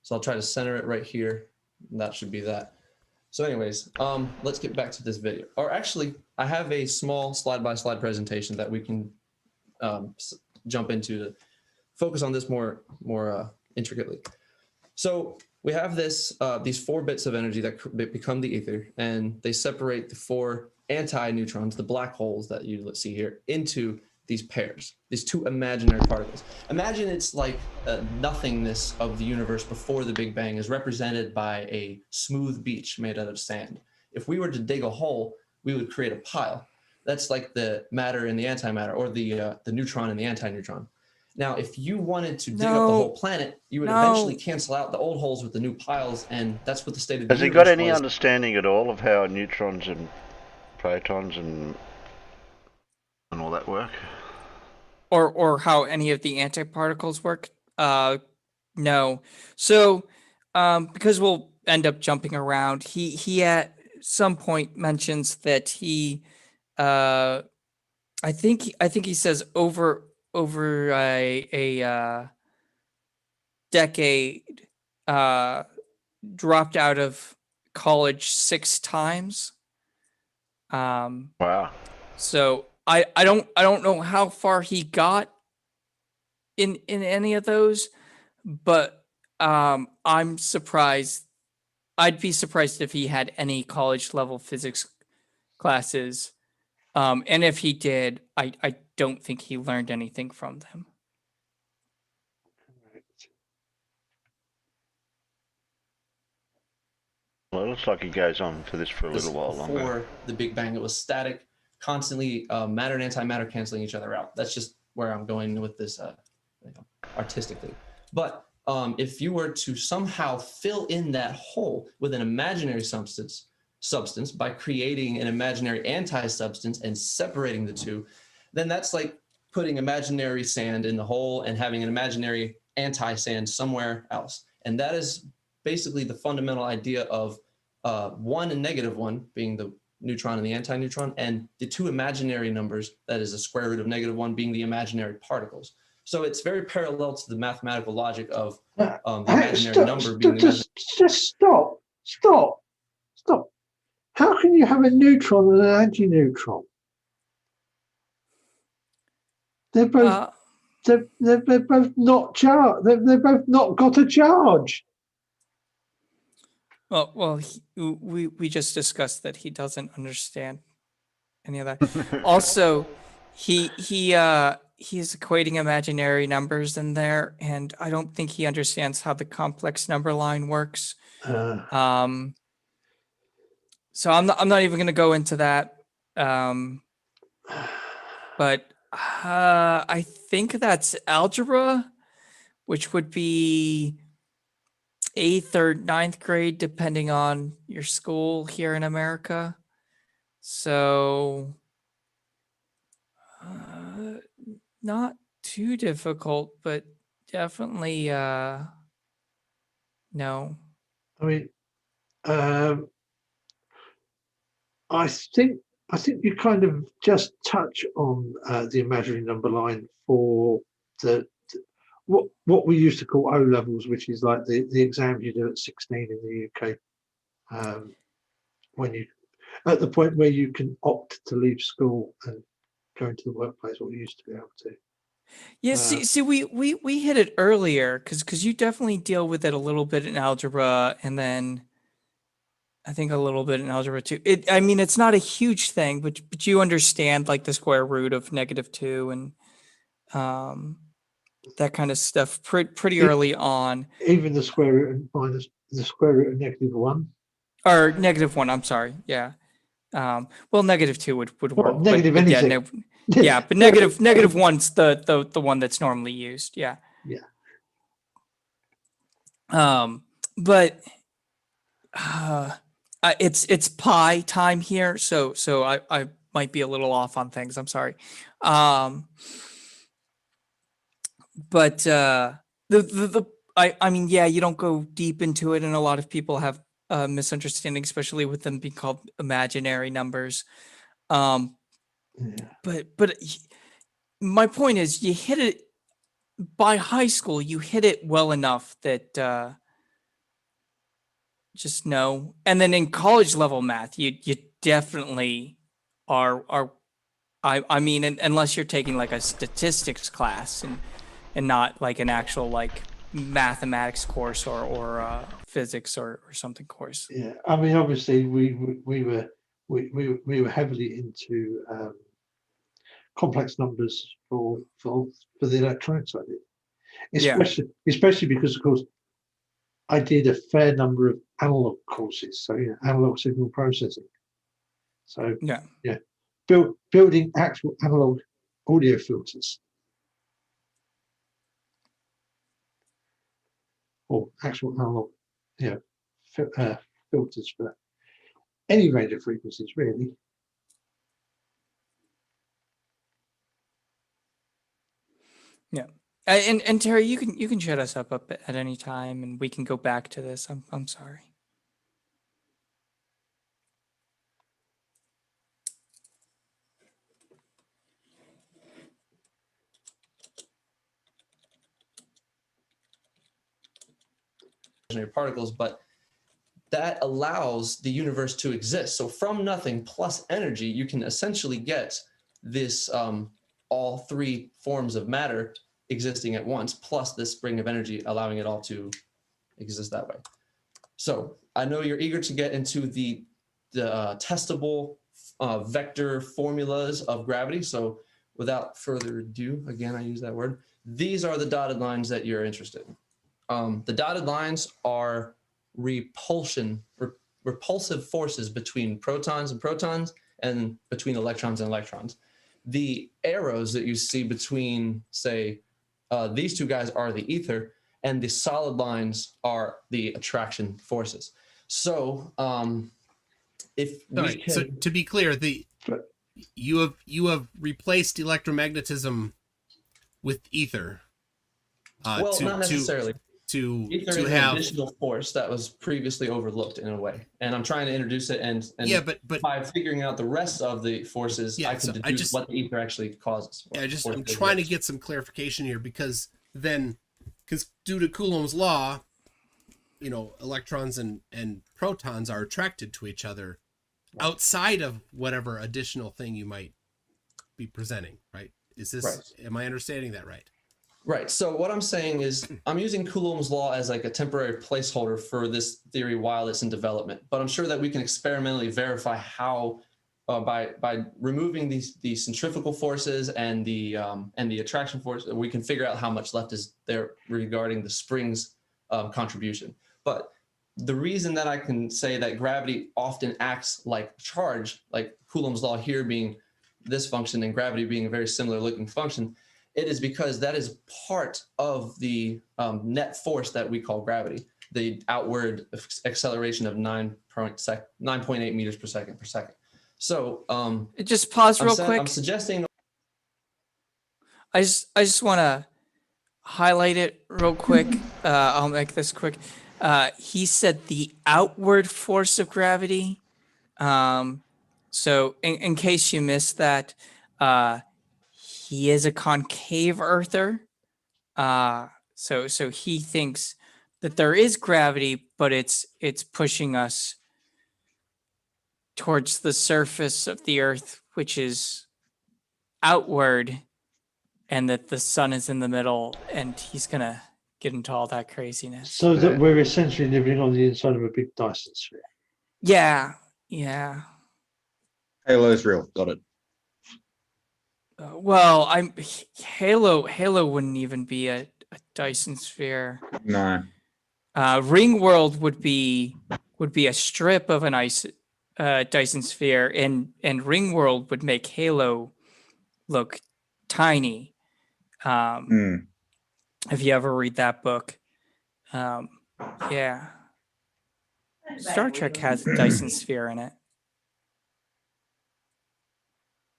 So I'll try to center it right here. That should be that. So anyways, let's get back to this video. Or actually, I have a small slide-by-slide presentation that we can jump into to focus on this more intricately. So we have these 4 bits of energy that become the ether, and they separate the 4 anti-neutrons, the black holes that you see here, into these pairs, these 2 imaginary particles. Imagine it's like nothingness of the universe before the Big Bang is represented by a smooth beach made out of sand. If we were to dig a hole, we would create a pile. That's like the matter and the antimatter, or the neutron and the antineutron. Now, if you wanted to dig up the whole planet, you would eventually cancel out the old holes with the new piles, and that's what the state of the universe Has he got any was. understanding at all of how neutrons and protons and all that work? Or how any of the antiparticles work? No. So because we'll end up jumping around, he at some point mentions that he I think he says over a decade dropped out of college 6 times. Wow. So I don't know how far he got in any of those, but I'm surprised. I'd be surprised if he had any college level physics classes. And if he did, I don't think he learned anything from them. Well, it looks like he goes on for this for a little while longer. Before the Big Bang, it was static, constantly matter and antimatter canceling each other out. That's just where I'm going with this artistically. But if you were to somehow fill in that hole with an imaginary substance by creating an imaginary anti-substance and separating the two, then that's like putting imaginary sand in the hole and having an imaginary anti-sand somewhere else. And that is basically the fundamental idea of 1 and -1 being the neutron and the antineutron, and the 2 imaginary numbers, that is the square root of -1, being the imaginary particles. So it's very parallel to the mathematical logic of the imaginary number being the imaginary. Just stop. How can you have a neutron and an antineutron? They're both they're both not charged. They've both not got a charge. Well, we just discussed that he doesn't understand any of that. Also, he's equating imaginary numbers in there, and I don't think he understands how the complex number line works. So I'm not even going to go into that. But I think that's algebra, which would be 8th or 9th grade, depending on your school here in America. So, not too difficult, but definitely, no. I mean, I think you kind of just touch on the imaginary number line for the what we used to call O levels, which is like the exams you do at 16 in the UK. When you at the point where you can opt to leave school and go into the workplace, what you used to be able to. Yeah, see, we hit it earlier because you definitely deal with it a little bit in algebra, and then I think a little bit in algebra too. I mean, it's not a huge thing, but you understand like the square root of -2 and that kind of stuff pretty early on. Even the square root and minus the square root of -1. Or -1, I'm sorry. Yeah. Well, -2 would work. Well, negative but anything. Yeah, yeah, but -1's the one that's normally used. Yeah. Yeah. But it's pi time here, so I might be a little off on things. I'm sorry. But I mean, yeah, you don't go deep into it, and a lot of people have misunderstanding, especially with them being called imaginary numbers. But my point is, you hit it by high school. You hit it well enough that just know. And then in college level math, you definitely are. I mean, unless you're taking like a statistics class and not like an actual like mathematics course or physics or something course. Yeah, I mean, obviously we were heavily into complex numbers for the electronics I did, especially because of course I did a fair number of analog courses, so analog signal processing. So building actual analog audio filters. Or actual analog, filters for any range of frequencies, really. Yeah, and Terry, you can shut us up at any time, and we can go back to this. I'm sorry. Particles, but that allows the universe to exist. So from nothing plus energy, you can essentially get this all three forms of matter existing at once, plus this spring of energy, allowing it all to exist that way. So I know you're eager to get into the testable vector formulas of gravity. So without further ado, again, I use that word. These are the dotted lines that you're interested in. The dotted lines are repulsive forces between protons and protons and between electrons and electrons. The arrows that you see between, say, these two guys are the ether, and the solid lines are the attraction forces. So, So to be clear, you have replaced electromagnetism with ether. Well, not necessarily. Ether is have an additional force that was previously overlooked in a way, and I'm trying to introduce it. And but by figuring out the rest of the forces, I can deduce what the ether actually causes. Yeah, I'm trying to get some clarification here because due to Coulomb's law, electrons and protons are attracted to each other outside of whatever additional thing you might be presenting, right? Am I understanding that right? Right. So what I'm saying is I'm using Coulomb's law as like a temporary placeholder for this theory while it's in development. But I'm sure that we can experimentally verify how by removing these centrifugal forces and the attraction force, we can figure out how much left is there regarding the spring's contribution. But the reason that I can say that gravity often acts like charge, like Coulomb's law here being this function and gravity being a very similar looking function, it is because that is part of the net force that we call gravity, the outward acceleration of 9.8 meters per second. So just pause real quick. I'm suggesting. I just want to highlight it real quick. I'll make this quick. He said the outward force of gravity. So in case you missed that, he is a concave earther. So he thinks that there is gravity, but it's pushing us towards the surface of the earth, which is outward, and that the sun is in the middle, and he's gonna get into all that craziness. So that we're essentially living on the inside of a big Dyson sphere. Yeah. Halo's real. Got it. Well, Halo wouldn't even be a Dyson sphere. No. Ring World would be a strip of an Dyson sphere, and Ring World would make Halo look tiny. If you ever read that book, yeah. Star Trek has a Dyson sphere in it.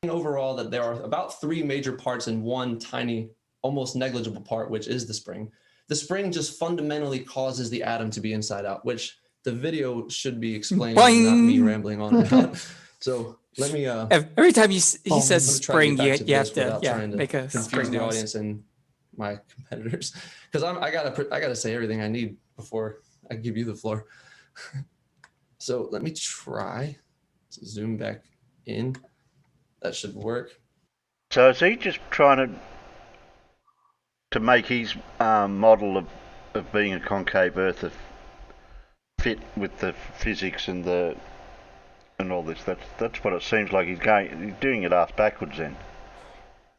Overall, that there are about 3 major parts in one tiny, almost negligible part, which is the spring. The spring just fundamentally causes the atom to be inside out, which the video should be explaining, not me rambling on about. So let me. Every time he says spring, you have to make a confuse spring the noise. audience and my competitors, because I gotta say everything I need before I give you the floor. So let me try to zoom back in. That should work. So is he just trying to make his model of being a concave Earth fit with the physics and all this? That's what it seems like he's doing it ass backwards then.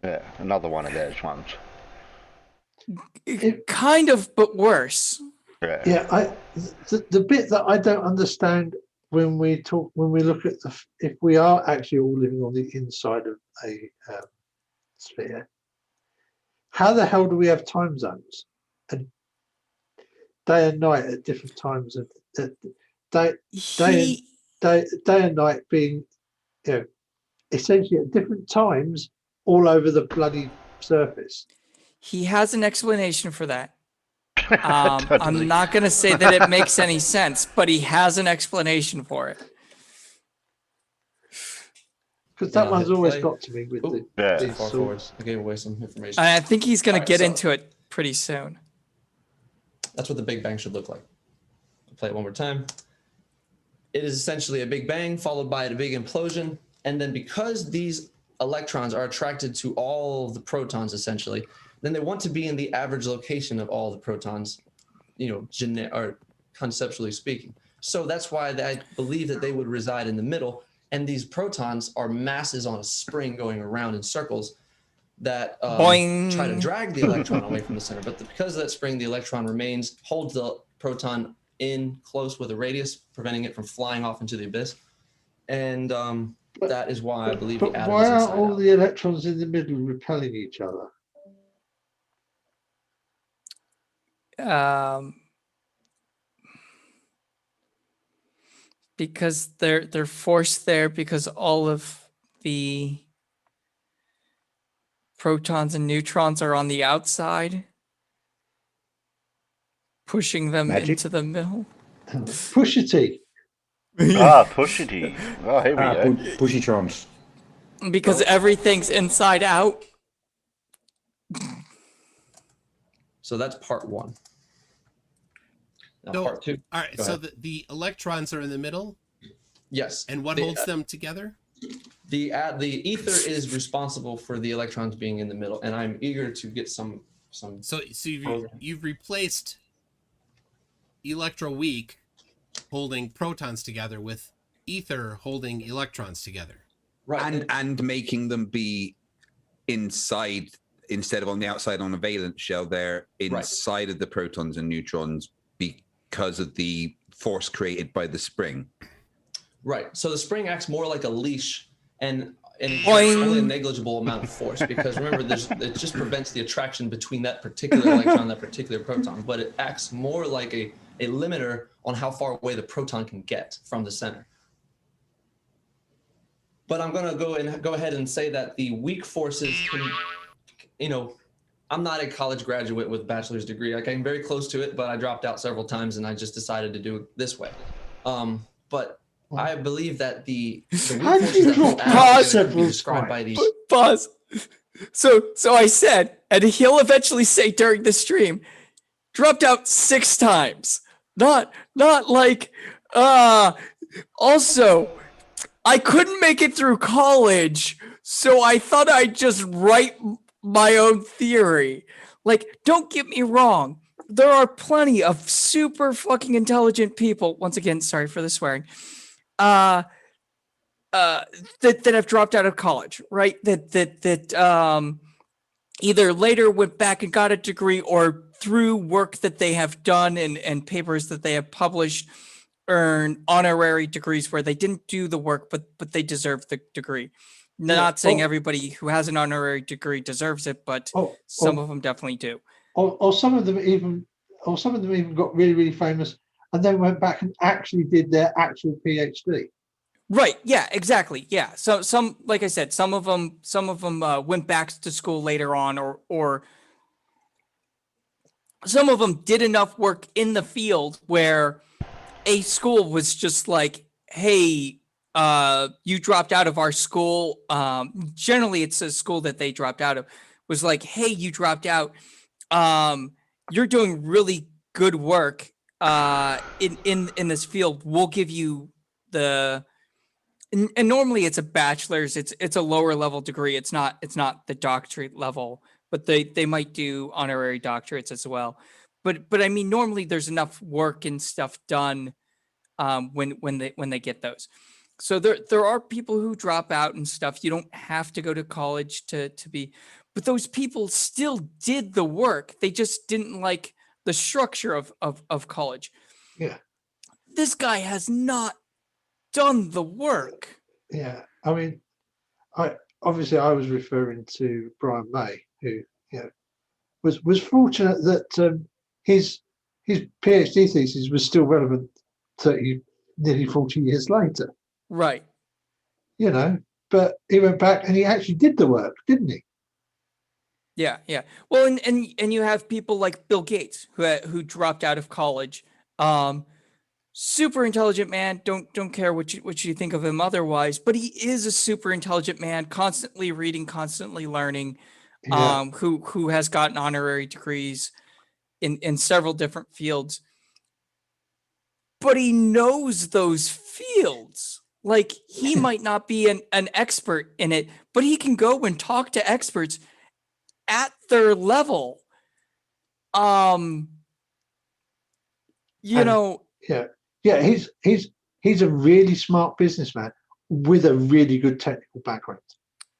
Yeah, another one of those ones. Kind of, but worse. Yeah, the bit that I don't understand when we look at if we are actually all living on the inside of a sphere, how the hell do we have time zones and day and night at different times of day and night being, essentially at different times all over the bloody surface? He has an explanation for that. I'm not going to say that it makes any sense, but he has an explanation for it. Because that one's always got to me with the far forwards. I gave away some information. I think he's going to get into it pretty soon. That's what the Big Bang should look like. I'll play it one more time. It is essentially a Big Bang followed by a big implosion. And then because these electrons are attracted to all the protons, essentially, then they want to be in the average location of all the protons, or conceptually speaking. So that's why I believe that they would reside in the middle. And these protons are masses on a spring going around in circles that try to drag the electron away from the center. But because of that spring, the electron holds the proton in close with a radius, preventing it from flying off into the abyss. And that is why I believe the atom why is aren't inside all out. the electrons in the middle repelling each other? Because they're forced there because all of the protons and neutrons are on the outside, pushing them into the middle. Pushity. Pushity. Oh, here we go. Pushytrons. Because everything's inside out. So that's part 1. Now No, part 2. All right, so the electrons are in the middle? Yes. And what holds them together? The ether is responsible for the electrons being in the middle, and I'm eager to get some. So you've replaced electroweak holding protons together with ether holding electrons together. Right. And making them be inside instead of on the outside on a valence shell. They're inside of the protons and neutrons because of the force created by the spring. Right. So the spring acts more like a leash, and and it's only a negligible amount of force, because remember, it just prevents the attraction between that particular electron and that particular proton, but it acts more like a limiter on how far away the proton can get from the center. But I'm going to go ahead and say that the weak forces can, I'm not a college graduate with a bachelor's degree. Like, I'm very close to it, but I dropped out several times and I just decided to do it this way. But I believe that the weak forces that will act can be described by these. Pause. So I said, and he'll eventually say during the stream, dropped out 6 times. Not like, also, I couldn't make it through college, so I thought I'd just write my own theory. Like, don't get me wrong. There are plenty of super fucking intelligent people. Once again, sorry for the swearing. That have dropped out of college, right? That either later went back and got a degree, or through work that they have done and papers that they have published, earn honorary degrees where they didn't do the work, but they deserve the degree. Not saying everybody who has an honorary degree deserves it, but some of them definitely do. Or some of them even got really, really famous and then went back and actually did their actual PhD. Right. Yeah, exactly. Yeah. So some, like I said, some of them went back to school later on, or some of them did enough work in the field where a school was just like, hey, you dropped out of our school. Generally it's a school that they dropped out of, was like, hey, you dropped out. You're doing really good work in this field. We'll give you the, and normally it's a bachelor's, it's a lower level degree. It's not the doctorate level, but they might do honorary doctorates as well. But I mean, normally there's enough work and stuff done when they get those. So there are people who drop out and stuff. You don't have to go to college to be, but those people still did the work. They just didn't like the structure of college. Yeah. This guy has not done the work. Yeah. I mean, I was referring to Brian May, who was fortunate that his PhD thesis was still relevant nearly 40 years later. Right. But he went back and he actually did the work, didn't he? Yeah, yeah. Well, and you have people like Bill Gates who dropped out of college. Super intelligent man. Don't care what you think of him otherwise, but he is a super intelligent man, constantly reading, constantly learning. Yeah. Who has gotten honorary degrees in several different fields. But he knows those fields. Like, he might not be an expert in it, but he can go and talk to experts at their level. Yeah. He's a really smart businessman with a really good technical background.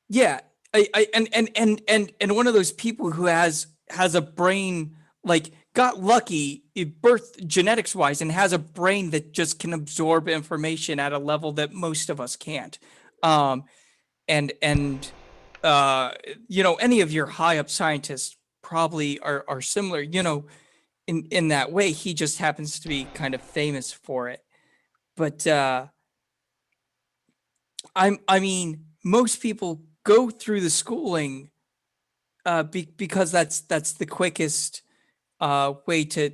Yeah. And one of those people who has a brain, like, got lucky birth genetics wise and has a brain that just can absorb information at a level that most of us can't. Any of your high up scientists probably are similar, in that way. He just happens to be kind of famous for it. But I mean, most people go through the schooling because that's the quickest way to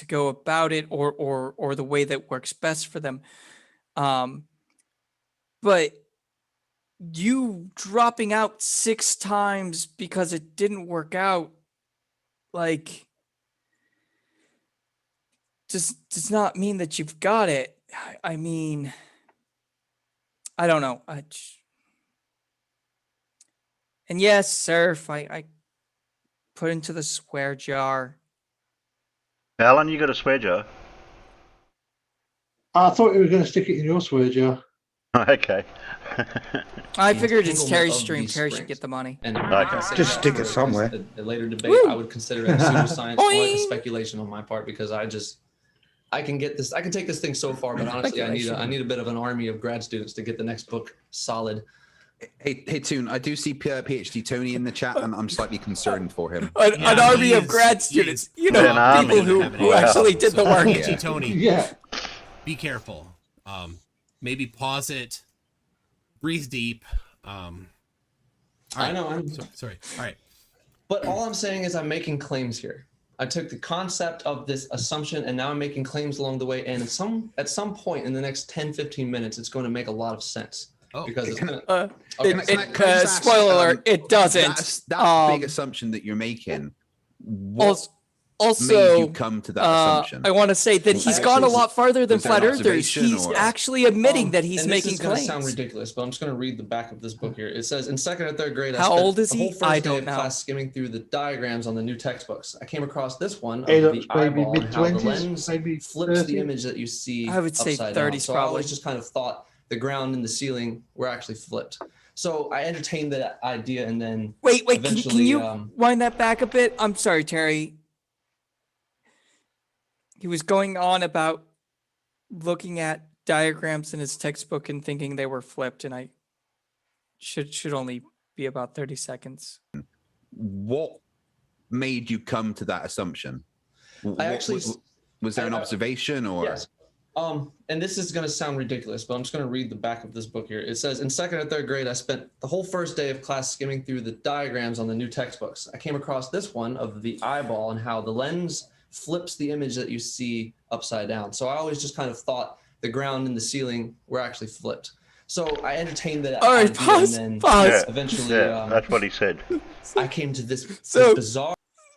go about it, or the way that works best for them. But you dropping out 6 times because it didn't work out, like, just does not mean that you've got it. I mean, I don't know. And yes, Surf, I put into the swear jar. Alan, you got a swear jar? I thought you were going to stick it in your swear jar. Okay. I figured it's Terry's stream. Terry should get the money. And Just stick it somewhere. A later debate, I would consider it pseudoscience or speculation on my part, because I can take this thing so far, but honestly, I need a bit of an army of grad students to get the next book solid. Hey, Toon, I do see PhD Tony in the chat, and I'm slightly concerned for him. An army of grad students, you know, people who actually did the work. PhD Tony, Yeah. Be careful. Maybe pause it. Breathe deep. I know. Sorry. All right. But all I'm saying is I'm making claims here. I took the concept of this assumption and now I'm making claims along the way. And at some point in the next 10, 15 minutes, it's going to make a lot of sense. Because it's going to... spoiler alert, it doesn't. That big assumption that you're making, also, made you come to that assumption? I want to say that he's gone a lot farther than flat earthers. He's actually admitting that he's making claims. This is going to sound ridiculous, but I'm just going to read the back of this book here. It says, in second or third grade, how old is he? I don't know. Class skimming through the diagrams on the new textbooks. I came across this one of the eyeball and how the lens flips the image that you see. I would say 30s so probably. I always just kind of thought the ground and the ceiling were actually flipped. So I entertained that idea, and then wait, can you wind that back a bit? I'm sorry, Terry. He was going on about looking at diagrams in his textbook and thinking they were flipped, and I should only be about 30 seconds. What made you come to that assumption? Was there an observation or? Yes. And this is going to sound ridiculous, but I'm just going to read the back of this book here. It says, in second or third grade, I spent the whole first day of class skimming through the diagrams on the new textbooks. I came across this one of the eyeball and how the lens flips the image that you see upside down. So I always just kind of thought the ground and the ceiling were actually flipped. So I entertained that idea, pause. and then Yeah, eventually, that's what he said. I came to this bizarre.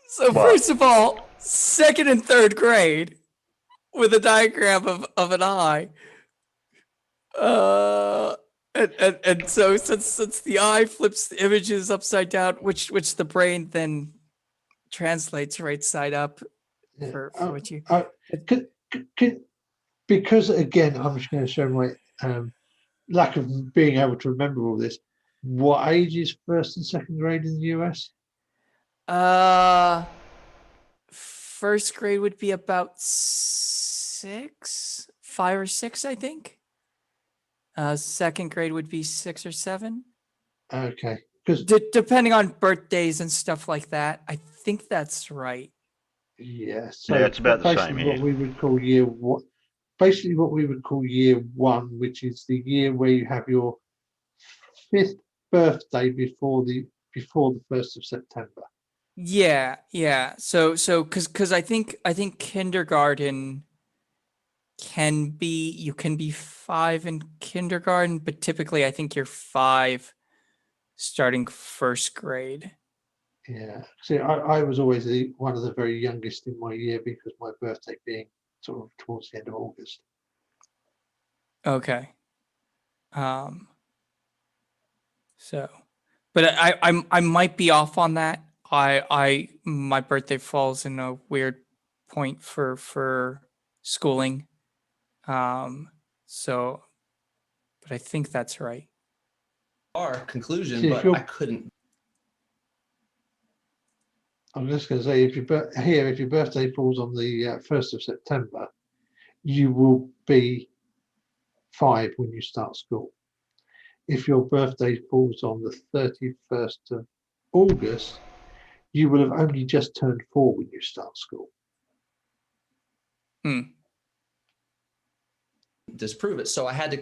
So first of all, second and third grade, with a diagram of an eye. And so since the eye flips the images upside down, which the brain then translates right side up for what you. Because again, I'm just going to show my lack of being able to remember all this. What age is first and second grade in the US? First grade would be about 5 or 6, I think. Second grade would be 6 or 7. Okay, because depending on birthdays and stuff like that, I think that's right. Yeah, so yeah, it's about the same. What we would call basically what we would call year 1, which is the year where you have your 5th birthday before the 1st of September. Yeah. So because I think kindergarten you can be 5 in kindergarten, but typically I think you're 5 starting first grade. Yeah. See, I was always one of the very youngest in my year because my birthday being sort of towards the end of August. Okay. So, but I might be off on that. My birthday falls in a weird point for schooling. So, but I think that's right. Our conclusion, See, but I couldn't. I'm just going to say, if your birthday falls on the 1st of September, you will be 5 when you start school. If your birthday falls on the 31st of August, you will have only just turned 4 when you start school. Disprove it. So I had to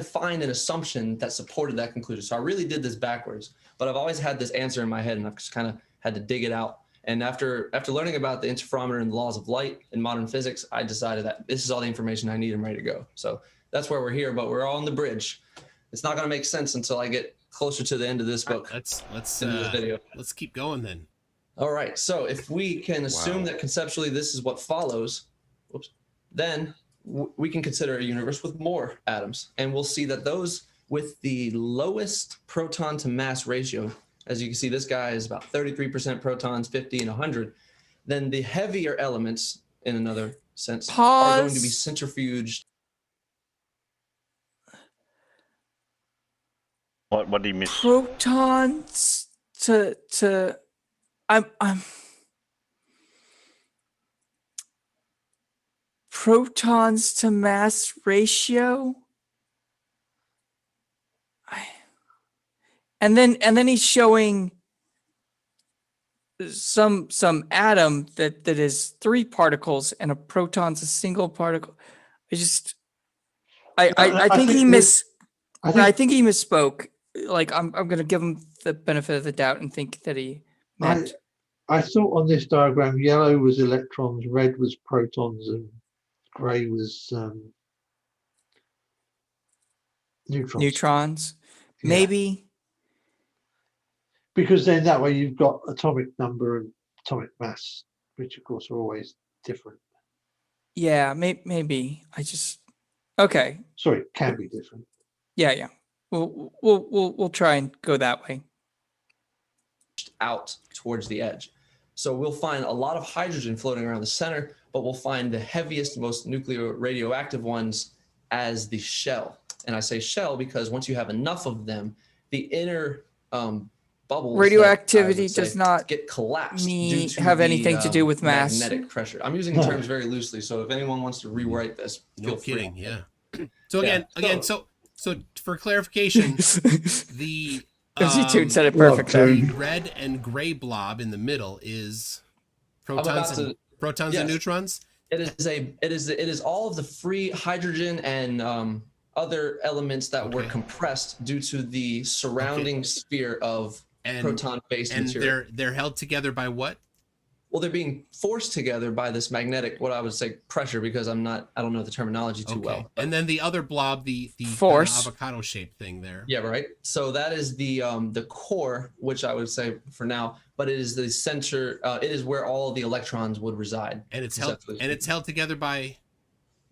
find an assumption that supported that conclusion. So I really did this backwards, but I've always had this answer in my head and I've just kind of had to dig it out. And after learning about the interferometer and the laws of light in modern physics, I decided that this is all the information I need and ready to go. So that's where we're here, but we're all on the bridge. It's not going to make sense until I get closer to the end of this book. Let's keep going then. All right. So if we can assume that conceptually this is what follows, then we can consider a universe with more atoms, and we'll see that those with the lowest proton to mass ratio, as you can see, this guy is about 33% protons, 50 and 100. Then the heavier elements, in another sense, are going to be centrifuged. What do you miss? Protons to I'm protons to mass ratio. And then he's showing some atom that is 3 particles and a proton's a single particle. I think he misspoke. Like I'm gonna give him the benefit of the doubt and think that he meant. I thought on this diagram, yellow was electrons, red was protons, and grey was neutrons. Yeah. Maybe. Because then that way you've got atomic number and atomic mass, which of course are always different. Yeah, maybe. Okay. Sorry, can be different. Yeah. We'll try and go that way. Out towards the edge. So we'll find a lot of hydrogen floating around the center, but we'll find the heaviest, most nuclear radioactive ones as the shell. And I say shell because once you have enough of them, the inner bubbles radioactivity does not get collapsed. Have anything to do with mass. Magnetic pressure. I'm using the terms very loosely, so if anyone wants to rewrite this, feel free. Kidding, yeah. So again, so for clarification, the Ozzie said it perfectly. The red and gray blob in the middle is protons and neutrons. It is all of the free hydrogen and other elements that were compressed due to the surrounding sphere of proton-based material. And they're held together by what? Well, they're being forced together by this magnetic, what I would say, pressure, because I don't know the terminology too well. And then the other blob, the force, avocado shaped thing there. Yeah, right. So that is the core, which I would say for now, but it is the center. It is where all the electrons would reside. And it's held together by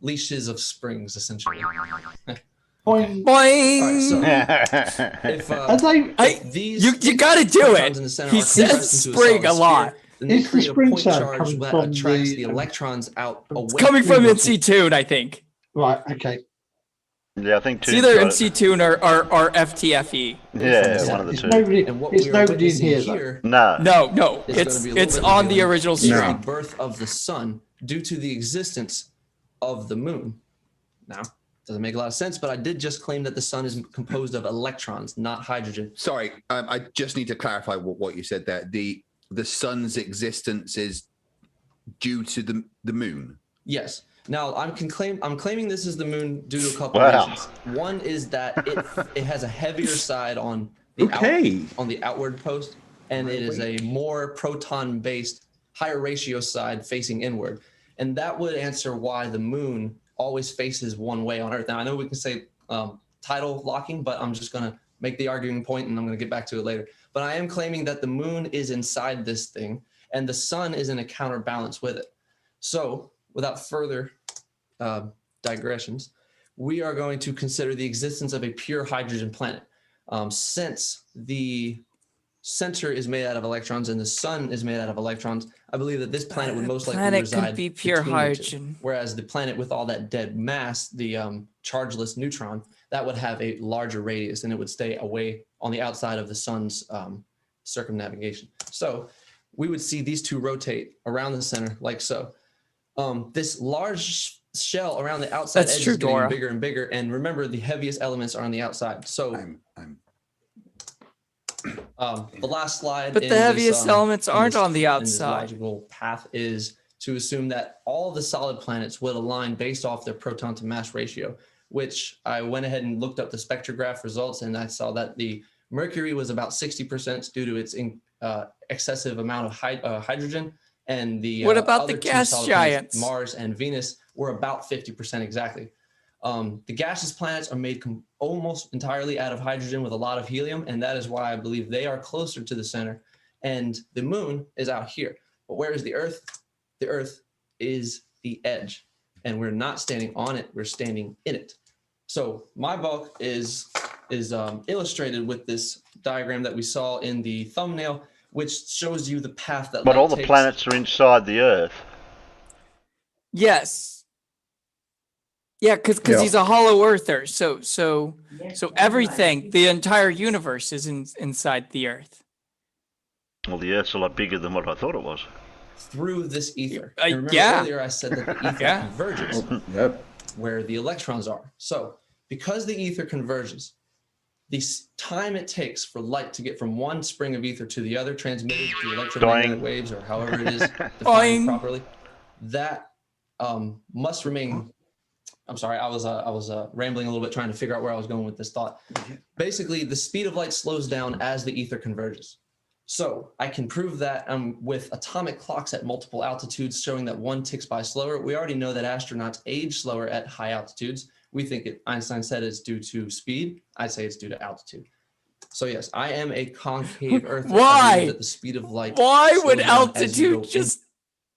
leashes of springs, essentially. Boing. If you got to do it. He says spring a lot. It's the spring charge that attracts the electrons out away. It's coming from MC Tune, I think. Right. Okay. Yeah, I think it's either MC Tune or FTFE. Yeah, one of the two. It's nobody in here. No. It's on the original stream. The birth of the sun due to the existence of the moon. Now, doesn't make a lot of sense, but I did just claim that the sun is composed of electrons, not hydrogen. Sorry, I just need to clarify what you said there. The sun's existence is due to the moon. Yes. Now I'm claiming this is the moon due to a couple of reasons. One is that it has a heavier side on the outward post, and it is a more proton-based, higher ratio side facing inward, and that would answer why the moon always faces one way on Earth. Now I know we can say tidal locking, but I'm just gonna make the arguing point, and I'm gonna get back to it later. But I am claiming that the moon is inside this thing and the sun is in a counterbalance with it. So without further digressions, we are going to consider the existence of a pure hydrogen planet. Since the center is made out of electrons and the sun is made out of electrons, I believe that this planet would most likely reside could be pure hydrogen. Whereas the planet with all that dead mass, the chargeless neutron, that would have a larger radius and it would stay away on the outside of the sun's circumnavigation. So we would see these two rotate around the center like so. This large shell around the outside edge is getting bigger and bigger. And remember, the heaviest elements are on the outside. So the last slide. But the heaviest elements aren't on the outside. The logical path is to assume that all the solid planets would align based off their proton to mass ratio, which I went ahead and looked up the spectrograph results, and I saw that the Mercury was about 60% due to its excessive amount of hydrogen, and the what about other the gas planets, giants? Mars and Venus, were about 50% exactly. The gaseous planets are made almost entirely out of hydrogen with a lot of helium, and that is why I believe they are closer to the center. And the moon is out here. But where is the Earth? The Earth is the edge, and we're not standing on it, we're standing in it. So my book is illustrated with this diagram that we saw in the thumbnail, which shows you the path that. But all the planets are inside the Earth. Yes. Yeah, because he's a hollow earther. So everything, the entire universe is inside the Earth. Well, the Earth's a lot bigger than what I thought it was. Through this ether. Earlier I said that the ether converges where the electrons are. So because the ether converges, the time it takes for light to get from one spring of ether to the other, transmitted through electromagnetic waves or however it is defined properly, that must remain. I'm sorry, I was rambling a little bit trying to figure out where I was going with this thought. Basically, the speed of light slows down as the ether converges. So I can prove that with atomic clocks at multiple altitudes showing that one ticks by slower. We already know that astronauts age slower at high altitudes. We think Einstein said it's due to speed. I'd say it's due to altitude. So yes, I am a concave Earth. Why? That the speed of light. Why would altitude just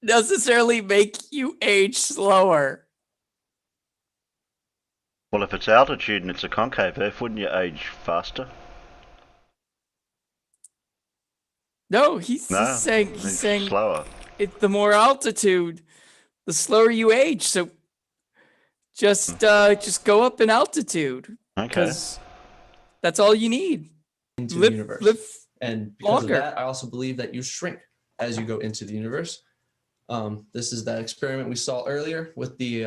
necessarily make you age slower? Well, if it's altitude and it's a concave Earth, wouldn't you age faster? No, he's saying slower. It's the more altitude, the slower you age. So just go up in altitude. Okay. That's all you need. Into the universe. And because of that, I also believe that you shrink as you go into the universe. This is that experiment we saw earlier with the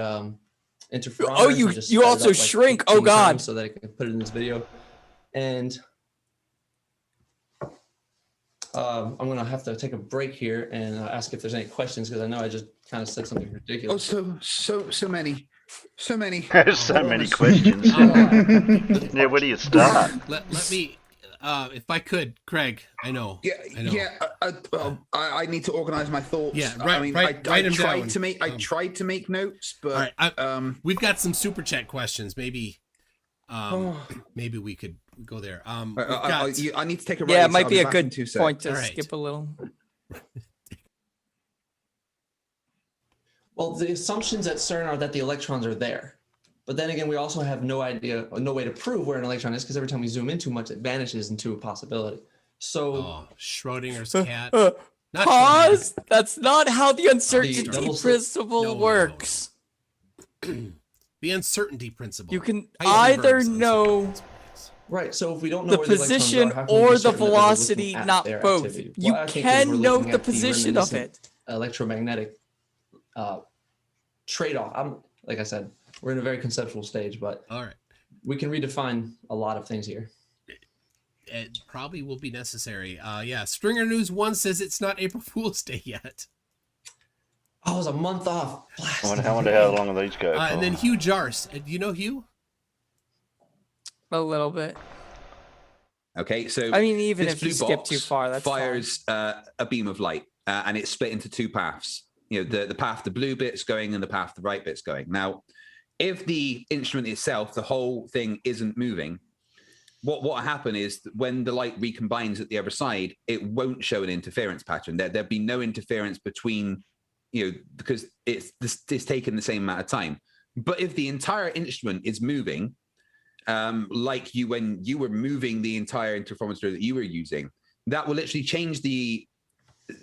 interferometer. Oh, you also shrink. Oh God! So that I can put it in this video. And I'm going to have to take a break here and ask if there's any questions, because I know I just kind of said something ridiculous. Oh, so many. So many questions. Yeah, where do you start? Let me, if I could, Craig. I know. I need to organize my thoughts. Yeah, I tried to make notes, but we've got some super chat questions. Maybe we could go there. I need to take a break. Yeah, it might be a good point to skip a little. Well, the assumptions at CERN are that the electrons are there. But then again, we also have no idea, no way to prove where an electron is, because every time we zoom in too much, it vanishes into a possibility. So Schrodinger's cat. Pause. That's not how the uncertainty principle works. The uncertainty principle. You can either know right. So if we don't know the position or the velocity, not both. You can know the position of it. Electromagnetic trade-off. Like I said, we're in a very conceptual stage, but all right, we can redefine a lot of things here. It probably will be necessary. Stringer News 1 says it's not April Fool's Day yet. I was a month off. I wonder how long these go. And then Hugh Jars. Do you know Hugh? A little bit. Okay, so I mean, even this if you skip too far, that's fires a beam of light, and it's split into two paths. You know, the path the blue bit's going and the path the right bit's going. Now, if the instrument itself, the whole thing isn't moving, what will happen is that when the light recombines at the other side, it won't show an interference pattern. There'd be no interference between, because it's taken the same amount of time. But if the entire instrument is moving, like when you were moving the entire interferometer that you were using, that will literally change the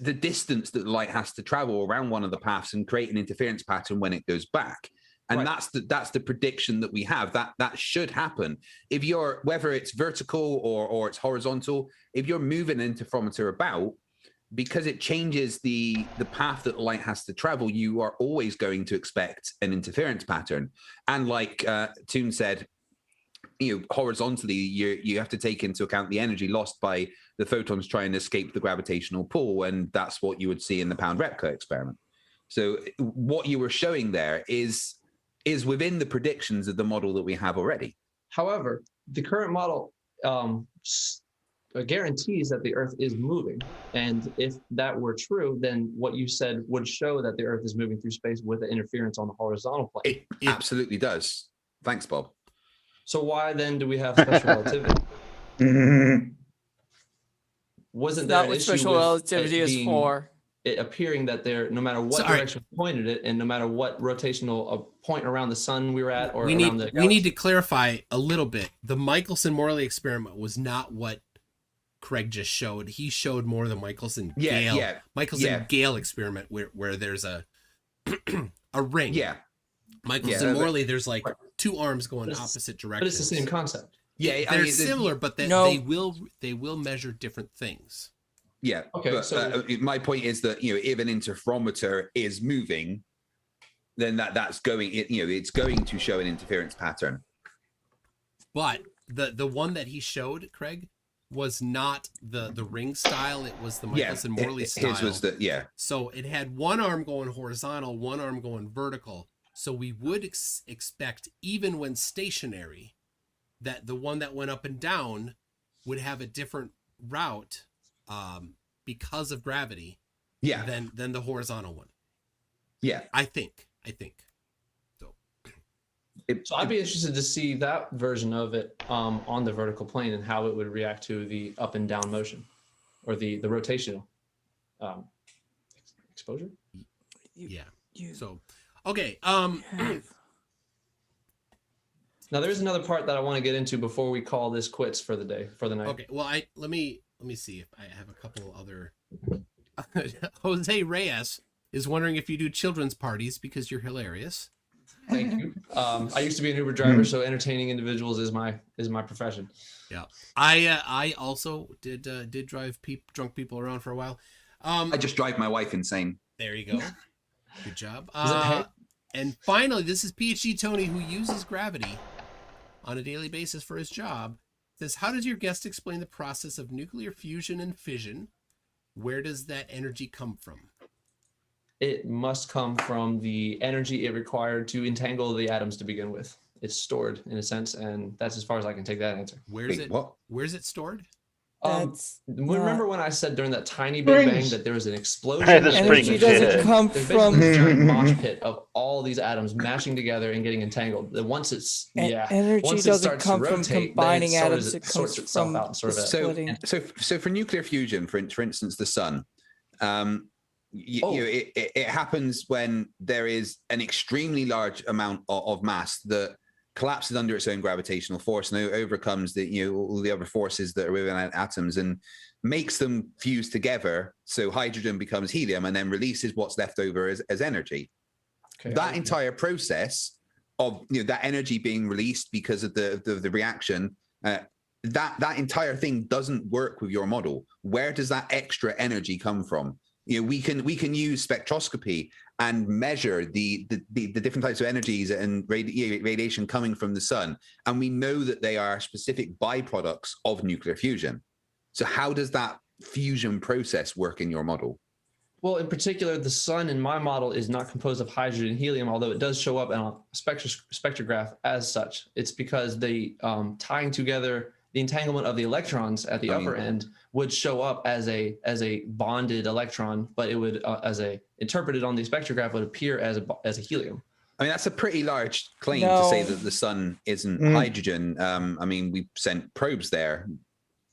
distance that the light has to travel around one of the paths and create an interference pattern when it goes back. And that's the prediction that we have. That should happen. If you're, whether it's vertical or it's horizontal, if you're moving an interferometer about, because it changes the path that the light has to travel, you are always going to expect an interference pattern. And like Toon said, horizontally, you have to take into account the energy lost by the photons trying to escape the gravitational pull, and that's what you would see in the Pound-Repka experiment. So what you were showing there is within the predictions of the model that we have already. However, the current model guarantees that the Earth is moving, and if that were true, then what you said would show that the Earth is moving through space with the interference on the horizontal plane. It absolutely does. Thanks, Bob. So why then do we have special relativity? Wasn't that what special relativity is for? It appearing that there, no matter what direction we pointed it, and no matter what rotational point around the sun we were at, or we around the galaxy. We need to clarify a little bit. The Michelson-Morley experiment was not what Craig just showed. He showed more the Michelson-Gale Michelson-Gale experiment where there's a ring. Yeah. Michelson-Morley, there's like two arms going opposite directions. But it's the same concept. Yeah, they're similar, but they will measure different things. Yeah. Okay. But, so my point is that if an interferometer is moving, then that's going. It's going to show an interference pattern. But the one that he showed, Craig, was not the ring style. It was the Michelson-Morley style. His was the So it had one arm going horizontal, one arm going vertical. So we would expect, even when stationary, that the one that went up and down would have a different route because of gravity than the horizontal one. Yeah. I think. So I'd be interested to see that version of it on the vertical plane and how it would react to the up and down motion or the rotational exposure. Yeah. So, okay. Now there's another part that I want to get into before we call this quits for the night. Okay. Well, let me see if I have a couple other. Jose Reyes is wondering if you do children's parties because you're hilarious. Thank you. I used to be an Uber driver, so entertaining individuals is my profession. Yeah, I also did drive drunk people around for a while. I just drive my wife insane. There you go. Good job. Does it pay? And finally, this is PhD Tony, who uses gravity on a daily basis for his job. Says, how does your guest explain the process of nuclear fusion and fission? Where does that energy come from? It must come from the energy it required to entangle the atoms to begin with. It's stored in a sense, and that's as far as I can take that answer. Where's it stored? Remember when I said during that tiny Big Bang that there was an explosion? Energy doesn't come from a giant mosh pit of all these atoms mashing together and getting entangled. Once it's energy doesn't come from combining atoms. It comes from splitting. So for nuclear fusion, for instance, the sun. It happens when there is an extremely large amount of mass that collapses under its own gravitational force and overcomes all the other forces that are within atoms and makes them fuse together. So hydrogen becomes helium and then releases what's left over as energy. Okay, that entire process of that energy being released because of the reaction, that entire thing doesn't work with your model. Where does that extra energy come from? We can use spectroscopy and measure the different types of energies and radiation coming from the sun, and we know that they are specific byproducts of nuclear fusion. So how does that fusion process work in your model? Well, in particular, the sun in my model is not composed of hydrogen and helium, although it does show up on a spectrograph as such. It's because the tying together the entanglement of the electrons at the upper end would show up as a bonded electron, but it would interpreted on the spectrograph would appear as a helium. I mean, that's a pretty large claim to say that the sun isn't hydrogen. I mean, we sent probes there.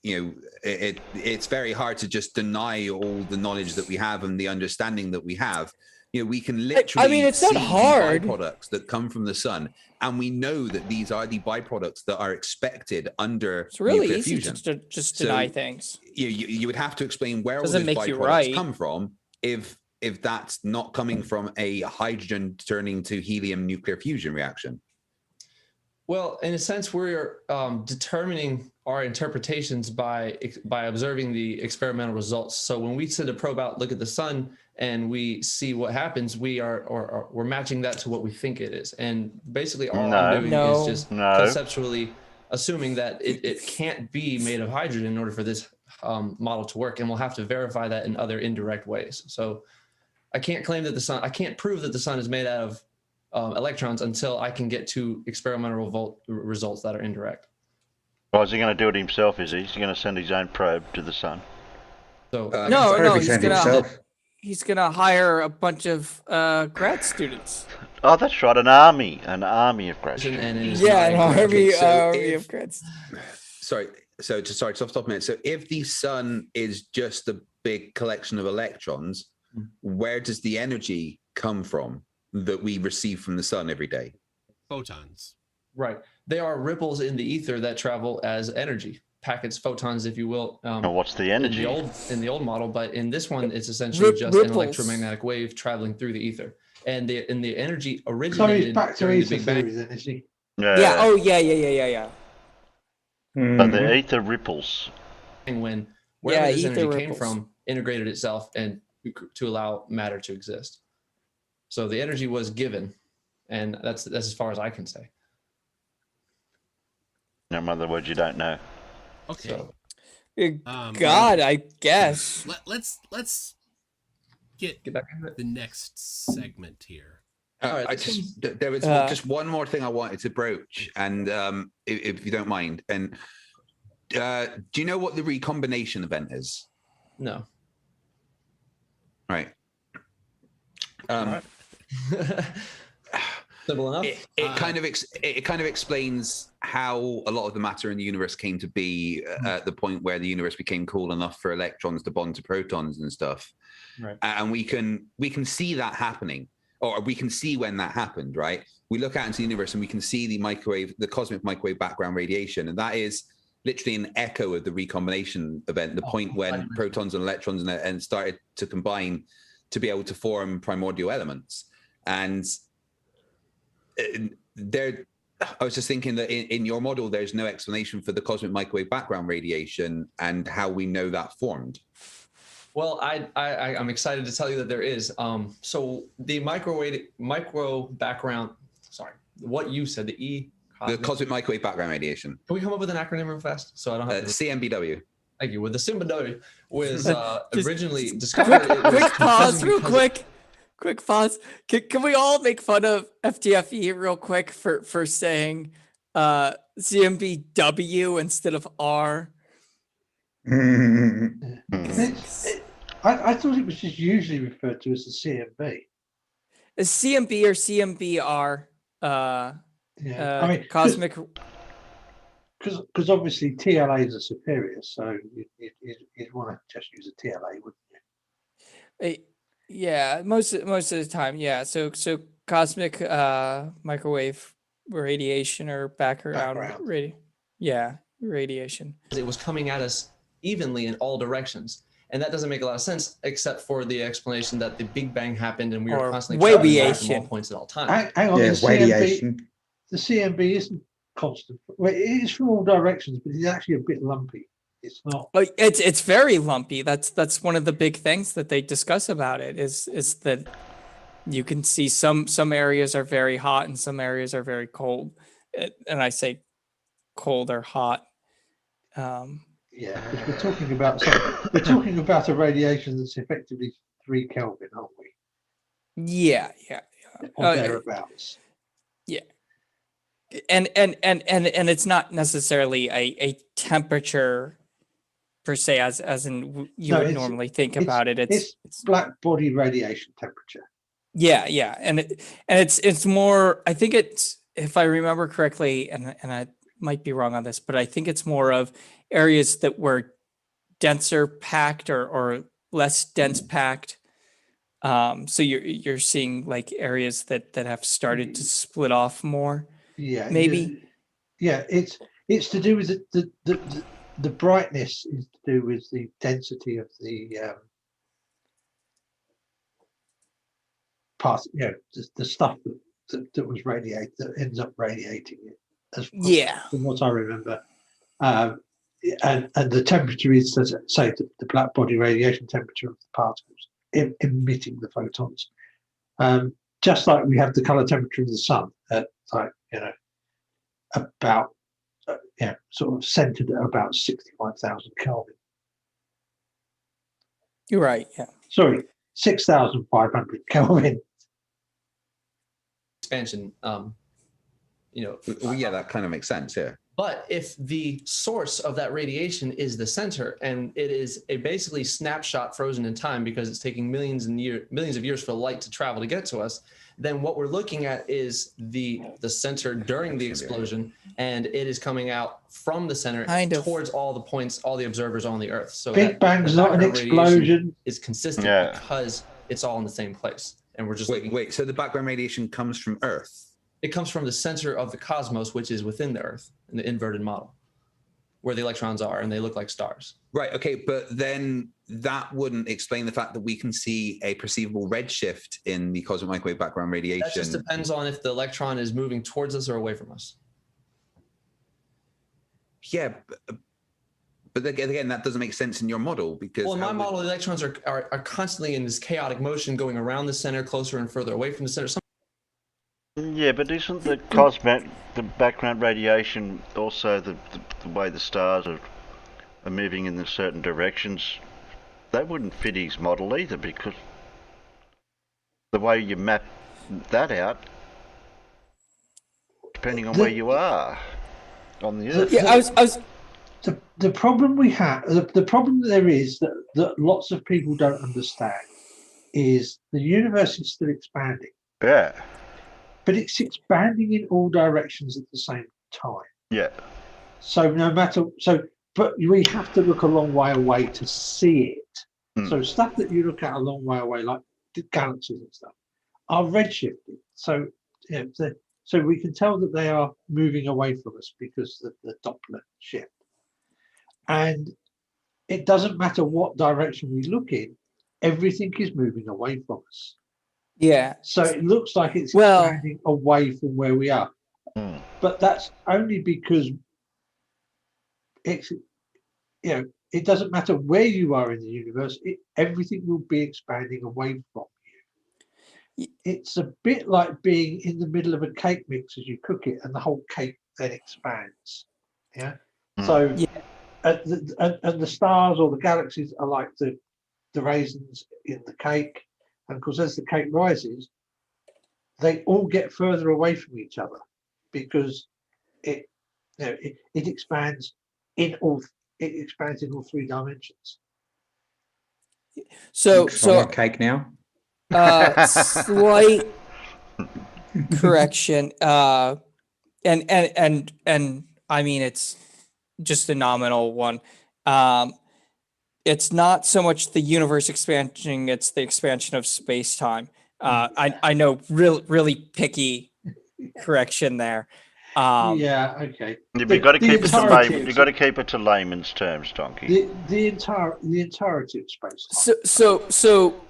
It's very hard to just deny all the knowledge that we have and the understanding that we have. We can literally it's not hard. Byproducts that come from the sun, and we know that these are the byproducts that are expected under it's really nuclear easy fusion. to just deny things. You would have to explain where Doesn't all those make you byproducts right. come from if that's not coming from a hydrogen turning to helium nuclear fusion reaction. Well, in a sense, we're determining our interpretations by observing the experimental results. So when we send a probe out, look at the sun, and we see what happens, we're matching that to what we think it is. And basically, all I'm doing is just conceptually assuming that it can't be made of hydrogen in order for this model to work, and we'll have to verify that in other indirect ways. So I can't claim that I can't prove that the sun is made out of electrons until I can get to experimental results that are indirect. Well, is he going to do it himself? Is he? Is he going to send his own probe to the sun? So no, he's gonna hire a bunch of grad students. Oh, that's right, an army of grad students. Yeah, an army of grad students. Sorry, just off the top of my head. So if the sun is just a big collection of electrons, where does the energy come from that we receive from the sun every day? Photons. Right. They are ripples in the ether that travel as energy. Packets, photons, if you will. What's the energy? In the old model, but in this one, it's essentially just an electromagnetic wave traveling through the ether. And the energy originated during the Big Bang. Energy. Yeah. Oh, yeah. But the ether ripples. And wherever this energy came from, integrated itself and to allow matter to exist. So the energy was given, and that's as far as I can say. In other words, you don't know. Okay. So, God, I guess. Let's get back into it. The next segment here. Right, there was just one more thing I wanted to broach, and if you don't mind, and do you know what the recombination event is? No. Right. Simple enough. It kind of explains how a lot of the matter in the universe came to be at the point where the universe became cool enough for electrons to bond to protons and stuff. Right. And we can see that happening, or we can see when that happened. Right. We look out into the universe and we can see the cosmic microwave background radiation, and that is literally an echo of the recombination event, the point when protons and electrons and started to combine to be able to form primordial elements. And I was just thinking that in your model, there's no explanation for the cosmic microwave background radiation and how we know that formed. Well, I'm excited to tell you that there is. So the micro background, sorry, what you said, the cosmic microwave background radiation. Can we come up with an acronym real fast? So I don't have to. CMBW. Thank you. Well, the CMBW was originally discovered. Quick pause, real quick. Quick pause. Can we all make fun of FTFE real quick for saying CMBW instead of R? I thought it was just usually referred to as the CMB. A CMB or CMBR. I mean, cosmic. Because obviously TLAs are superior, so you'd want to just use a TLA, wouldn't you? Yeah, most of the time, yeah. So cosmic microwave radiation or background. Radiation. It was coming at us evenly in all directions, and that doesn't make a lot of sense except for the explanation that the Big Bang happened and we were constantly traveling back from all points at all times. Hang on, the CMB isn't constant. Well, it is from all directions, but it's actually a bit lumpy. It's not. It's very lumpy. That's one of the big things that they discuss about it is that you can see some areas are very hot and some areas are very cold, and I say cold or hot. Yeah, because we're talking about a radiation that's effectively 3 Kelvin, aren't we? Yeah. Or thereabouts. Yeah. And it's not necessarily a temperature per se as in you would normally think about it. It's black body radiation temperature. Yeah, and it's more. I think it's, if I remember correctly, and I might be wrong on this, but I think it's more of areas that were denser packed or less dense packed. So you're seeing like areas that have started to split off more. Yeah, maybe. Yeah, it's to do with the brightness is to do with the density of the part. The stuff that was radiated that ends up radiating it. From what I remember, and the temperature is, say, the black body radiation temperature of the particles emitting the photons. Just like we have the color temperature of the sun at about sort of centered at about 65,000 Kelvin. You're right. Yeah. Sorry, 6,500 Kelvin. Expansion. Well, yeah, that kind of makes sense. Yeah. But if the source of that radiation is the center, and it is a basically snapshot frozen in time because it's taking millions of years for light to travel to get to us, then what we're looking at is the center during the explosion, and it is coming out from the center towards all the points, all the observers on the Earth. So Big Bang's not an explosion. Is consistent because it's all in the same place, and we're just wait. So the background radiation comes from Earth. It comes from the center of the cosmos, which is within the Earth, in the inverted model, where the electrons are, and they look like stars. Right. Okay. But then that wouldn't explain the fact that we can see a perceivable redshift in the cosmic microwave background radiation. That just depends on if the electron is moving towards us or away from us. Yeah. But again, that doesn't make sense in your model because... Well, in my model, the electrons are constantly in this chaotic motion going around the center, closer and further away from the center. Yeah, but isn't the background radiation also the way the stars are moving in certain directions? That wouldn't fit his model either, because the way you map that out, depending on where you are on the Earth. Yeah, I was. The problem we have, the problem there is that lots of people don't understand is the universe is still expanding. Yeah. But it's expanding in all directions at the same time. Yeah. So but we have to look a long way away to see it. So stuff that you look at a long way away, like the galaxies and stuff, are redshifted. So so we can tell that they are moving away from us because of the Doppler shift. And it doesn't matter what direction we look in, everything is moving away from us. Yeah. So it looks like it's expanding away from where we are. But that's only because it's, it doesn't matter where you are in the universe, everything will be expanding away from you. It's a bit like being in the middle of a cake mix as you cook it, and the whole cake then expands. Yeah. So, and the stars or the galaxies are like the raisins in the cake. And of course, as the cake rises, they all get further away from each other because it expands in all three dimensions. So cake now. Slight correction. And I mean, it's just a nominal one. It's not so much the universe expanding; it's the expansion of space-time. I know, really picky correction there. Yeah, okay. You've got to keep it to layman. You've got to keep it to layman's terms, Donkey. The entirety of space. So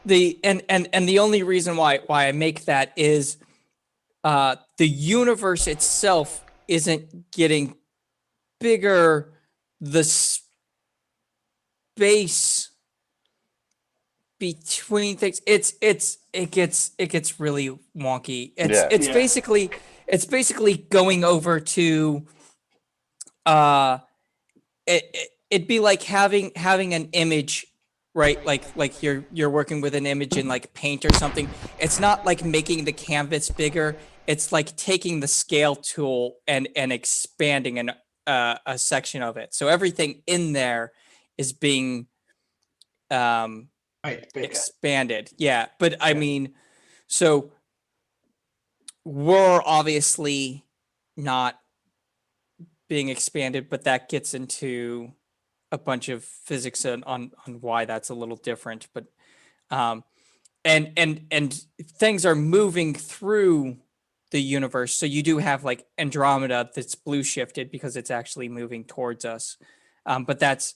the and the only reason why I make that is, the universe itself isn't getting bigger. The space between things, it gets really wonky. It's basically going over to it'd be like having an image, right? Like you're working with an image in like paint or something. It's not like making the canvas bigger. It's like taking the scale tool and expanding a section of it. So everything in there is being expanded. Yeah, but I mean, so we're obviously not being expanded, but that gets into a bunch of physics on why that's a little different. But and things are moving through the universe. So you do have like Andromeda that's blue shifted because it's actually moving towards us. But that's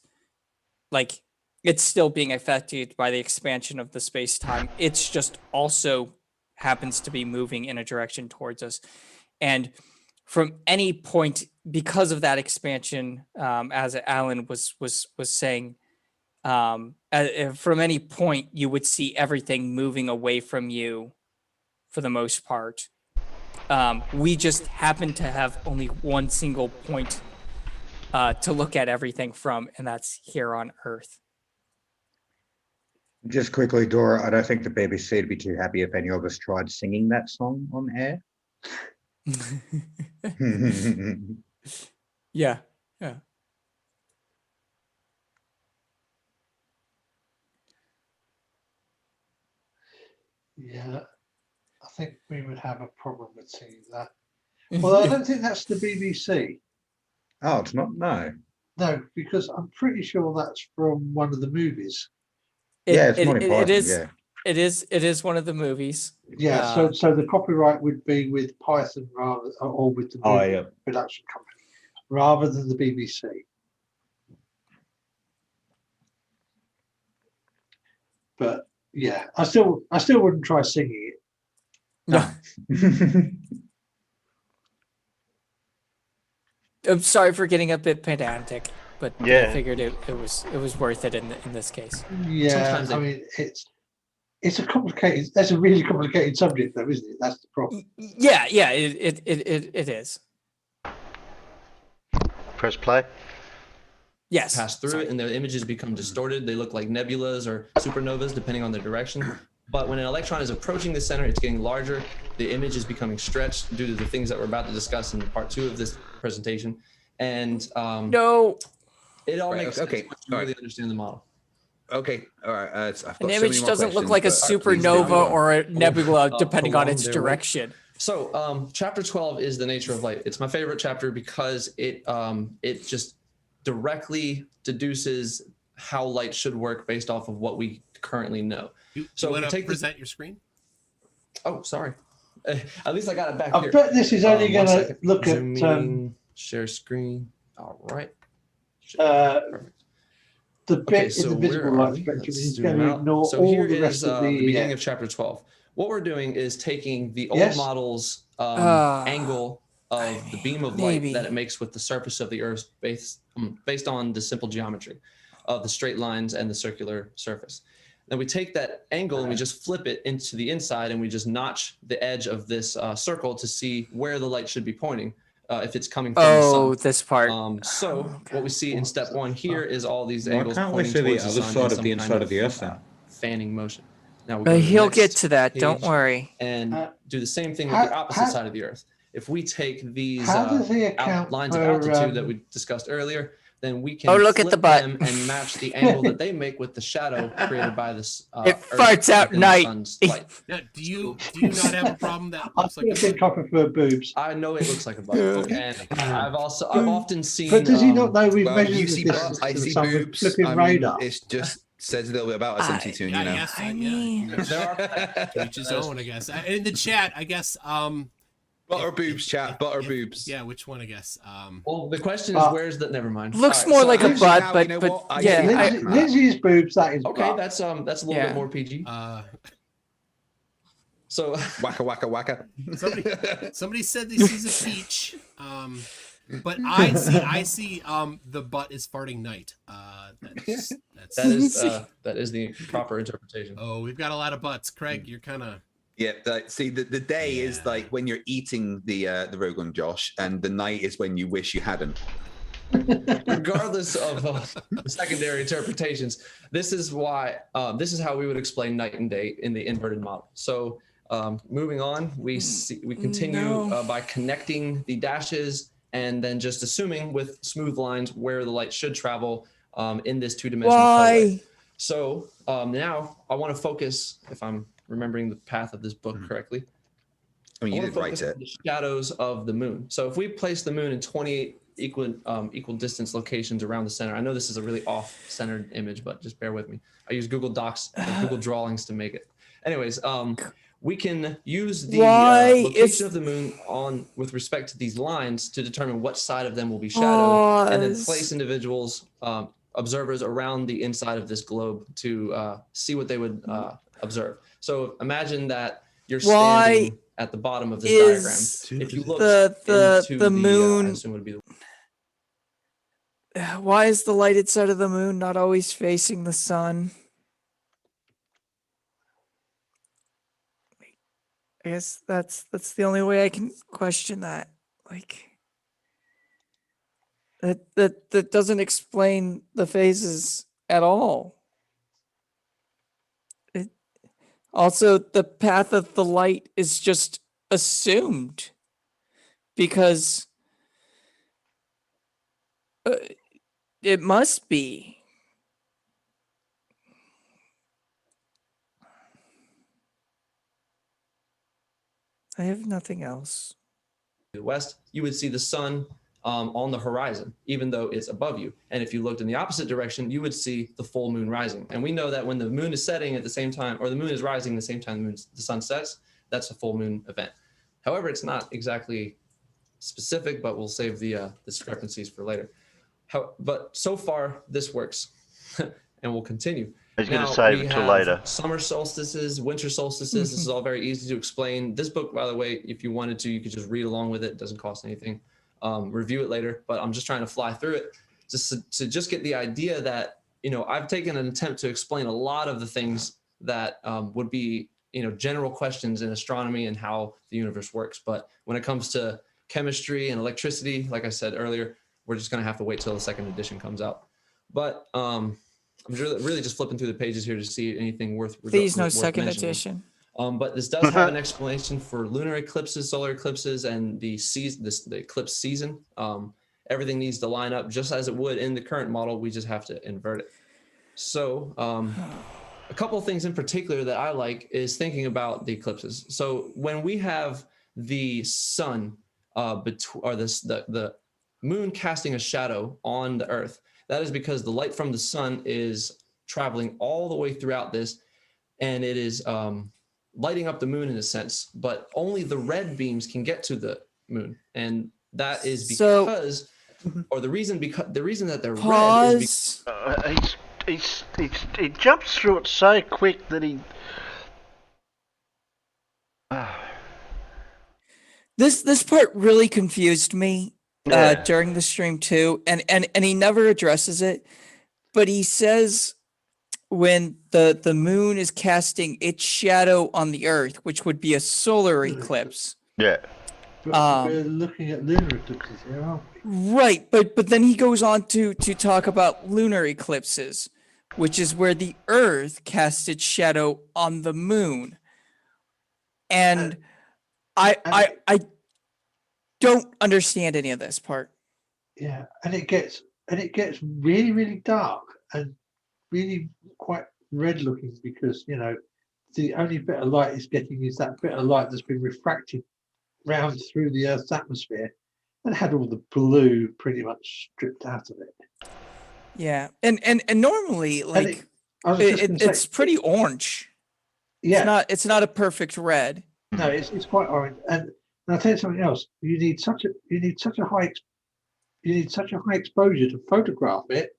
like, it's still being affected by the expansion of the space-time. It's just also happens to be moving in a direction towards us. And from any point, because of that expansion, as Alan was saying, from any point, you would see everything moving away from you for the most part. We just happen to have only one single point to look at everything from, and that's here on Earth. Just quickly, Dora, I don't think the BBC would be too happy if any of us tried singing that song on air. Yeah. Yeah, I think we would have a problem with singing that. Well, I don't think that's the BBC. Oh, it's not? No. No, because I'm pretty sure that's from one of the movies. It is one of the movies. Yeah, so the copyright would be with Python or with the movie production company rather than the BBC. But yeah, I still wouldn't try singing it. No. I'm sorry for getting a bit pedantic, but I figured it was worth it in this case. Yeah, I mean it's a complicated. That's a really complicated subject, though, isn't it? That's the problem. Yeah, it is. Press play. Yes. Pass through it, and the images become distorted. They look like nebulas or supernovas, depending on their direction. But when an electron is approaching the center, it's getting larger. The image is becoming stretched due to the things that we're about to discuss in part 2 of this presentation. And no, it all makes sense okay. once you really understand the model. Okay, all right. I've got An so image many more doesn't look questions, like a but please do supernova go on. or a nebula, depending on its Prolonged airway. direction. So, chapter 12 is the nature of light. It's my favorite chapter because it just directly deduces how light should work based off of what we currently know. So you want to present your screen? Oh, sorry. At least I got it back I here. bet this is only going to 1 second. look at Zoom in, share screen. All right. the bit in the visible light spectrum is going to ignore So all here the rest is of the beginning the. of chapter 12. What we're doing is taking the old Yes. model's angle of the beam of maybe. light that it makes with the surface of the Earth based on the simple geometry of the straight lines and the circular surface. Then we take that angle and we just flip it into the inside, and we just notch the edge of this circle to see where the light should be pointing. If it's coming from the sun. Oh, this part. So what we see in step 1 here is all these Why angles can't we pointing see the towards other sun side in of some the kind inside of the Earth then? fanning motion. Now we But go to the he'll next get to that. Don't page worry. And do the same thing with how- the opposite how- side of the Earth. If we take these How does he account lines of for, altitude that we discussed earlier, then we can Oh, look at the flip butt. them and match the angle that they make with the shadow created by this. It Earth farts out within the night. sun's light. Now, do you not have a problem that I looks like a think I prefer boobs. I know it looks like a butt, and I've often seen. But does he not know we've Well, measured you the see distance butts, I to the see sun with boobs. flipping I mean, radar? it just says a little bit about us, MT2, you know. Yes, I mean, There are each his own, I guess. In the chat, I guess. Butter boobs, chat. Butter boobs. Yeah, which one? I guess. Well, the question is, where's that? Never mind. looks All right, more so like a here's butt, how- but you know but what? I yeah. see I- that. Lindsay's boobs, that is. Okay, butt. that's a little Yeah. bit more PG. So Waka waka waka. Somebody said they sees a peach. But I see the butt is farting night. That's that is the proper interpretation. Oh, we've got a lot of butts. Craig, you're kind of. Yeah, see, the day is like when you're eating the Rogan Josh, and the night is when you wish you hadn't. Regardless of the secondary interpretations, this is why this is how we would explain night and day in the inverted model. So moving on, we continue by connecting the dashes and then just assuming with smooth lines where the light should travel in this two-dimensional colorway. So now I want to focus, if I'm remembering the path of this book correctly. I mean, you wanna did write focus it. on the shadows of the moon. So if we place the moon in 28 equal distance locations around the center, I know this is a really off-centered image, but just bear with me. I use Google Docs and Google Drawings to make it. Anyways, we can use the location of the moon with respect to these lines to determine what side of them will be shadowed, and then place individuals, observers around the inside of this globe to see what they would observe. So imagine that you're standing at the bottom of this diagram. If you look into the moon, I assume would be why is the lighted side of the moon not always facing the sun? I guess that's the only way I can question that. Like that doesn't explain the phases at all. Also, the path of the light is just assumed because it must be. I have nothing else. the west, you would see the sun on the horizon, even though it's above you. And if you looked in the opposite direction, you would see the full moon rising. And we know that when the moon is setting at the same time, or the moon is rising at the same time the sun sets, that's a full moon event. However, it's not exactly specific, but we'll save the discrepancies for later. But so far, this works, and we'll continue. He's going to save it till later. Summer solstices, winter solstices. This is all very easy to explain. This book, by the way, if you wanted to, you could just read along with it. It doesn't cost anything. Review it later, but I'm just trying to fly through it just to just get the idea that, you know, I've taken an attempt to explain a lot of the things that would be, general questions in astronomy and how the universe works. But when it comes to chemistry and electricity, like I said earlier, we're just going to have to wait till the second edition comes out. But I'm really just flipping through the pages here to see anything worth Please no worth second mentioning. edition. But this does have an explanation for lunar eclipses, solar eclipses, and the eclipse season. Everything needs to line up just as it would in the current model. We just have to invert it. So a couple of things in particular that I like is thinking about the eclipses. So when we have the sun the moon casting a shadow on the Earth, that is because the light from the sun is traveling all the way throughout this, and it is lighting up the moon in a sense, but only the red beams can get to the moon, and that is because, or the reason that they're red is because he jumps through it so quick that he. This part really confused me during the stream too, and he never addresses it, but he says when the moon is casting its shadow on the Earth, which would be a solar eclipse. Yeah. But we're looking at lunar eclipses here, aren't we? Right, but then he goes on to talk about lunar eclipses, which is where the Earth casts its shadow on the moon. And I don't understand any of this part. Yeah, and it gets really, really dark and really quite red looking because the only bit of light it's getting is that bit of light that's been refracted round through the Earth's atmosphere and had all the blue pretty much stripped out of it. Yeah, and normally like it's pretty orange. Yeah, it's not a perfect red. No, it's quite orange. And I'll tell you something else. You need such a high exposure to photograph it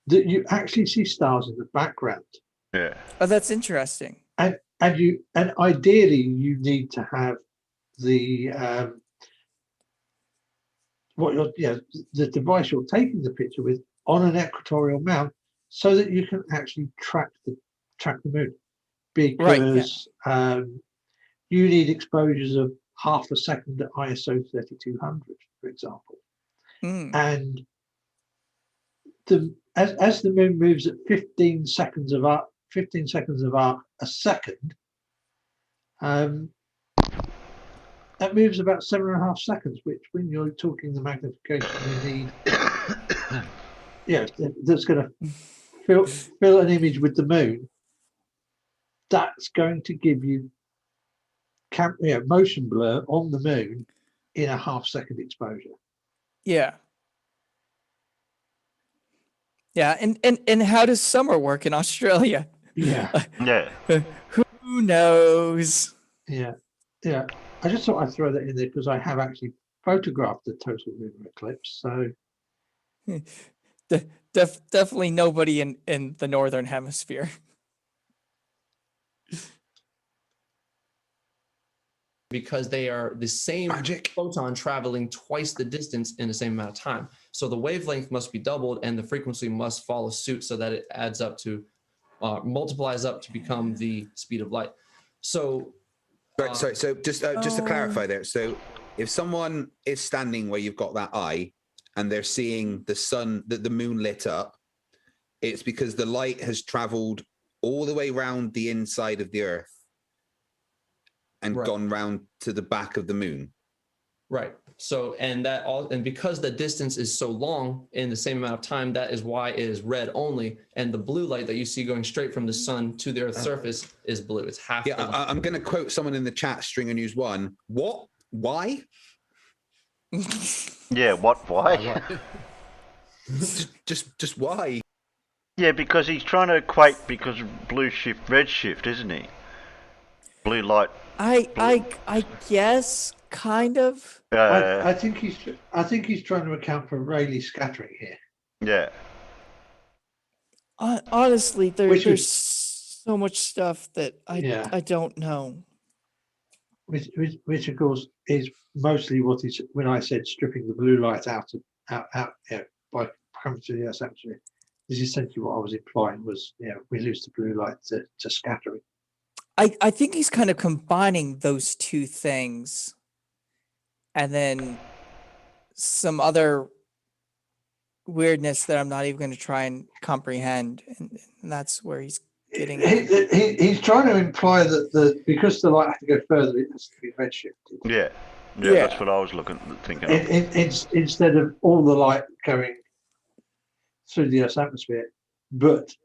that you actually see stars in the background. Yeah. Oh, that's interesting. And ideally you need to have the the device you're taking the picture with on an equatorial mount so that you can actually track the moon, because you need exposures of half a second at ISO 3200, for example. And as the moon moves at 15 seconds of arc a second, that moves about 7.5 seconds, which when you're talking the magnification you need, that's going to fill an image with the moon. That's going to give you motion blur on the moon in a half-second exposure. Yeah. Yeah, and how does summer work in Australia? Yeah. Who knows? Yeah. I just thought I'd throw that in there because I have actually photographed the total lunar eclipse. So definitely nobody in the northern hemisphere. Because they are the same photon traveling twice the distance in the same amount of time. So the wavelength must be doubled and the frequency must follow suit so that it adds up to, multiplies up to become the speed of light. So, sorry. So just to clarify there. So if someone is standing where you've got that eye and they're seeing the sun, the moon lit up, it's because the light has traveled all the way around the inside of the Earth and gone round to the back of the moon. Right. So, and because the distance is so long in the same amount of time, that is why it is red only. And the blue light that you see going straight from the sun to the Earth's surface is blue. It's half. Yeah, I'm going to quote someone in the chat, Stringer News 1. What? Why? Yeah, what? Why? just why? Yeah, because he's trying to equate because blue shift, red shift, isn't he? Blue light. I guess kind of. I think he's trying to account for Rayleigh scattering here. Yeah. Honestly, there's so much stuff that I don't know. Which of course is mostly what is when I said stripping the blue light out by coming to the Earth's atmosphere. is essentially what I was implying was, we lose the blue light to scattering. I think he's kind of combining those two things, and then some other weirdness that I'm not even going to try and comprehend, and that's where he's getting. He's trying to imply that because the light has to go further, it has to be redshifted. Yeah, that's what I was thinking of. Instead of all the light going through the Earth's atmosphere, but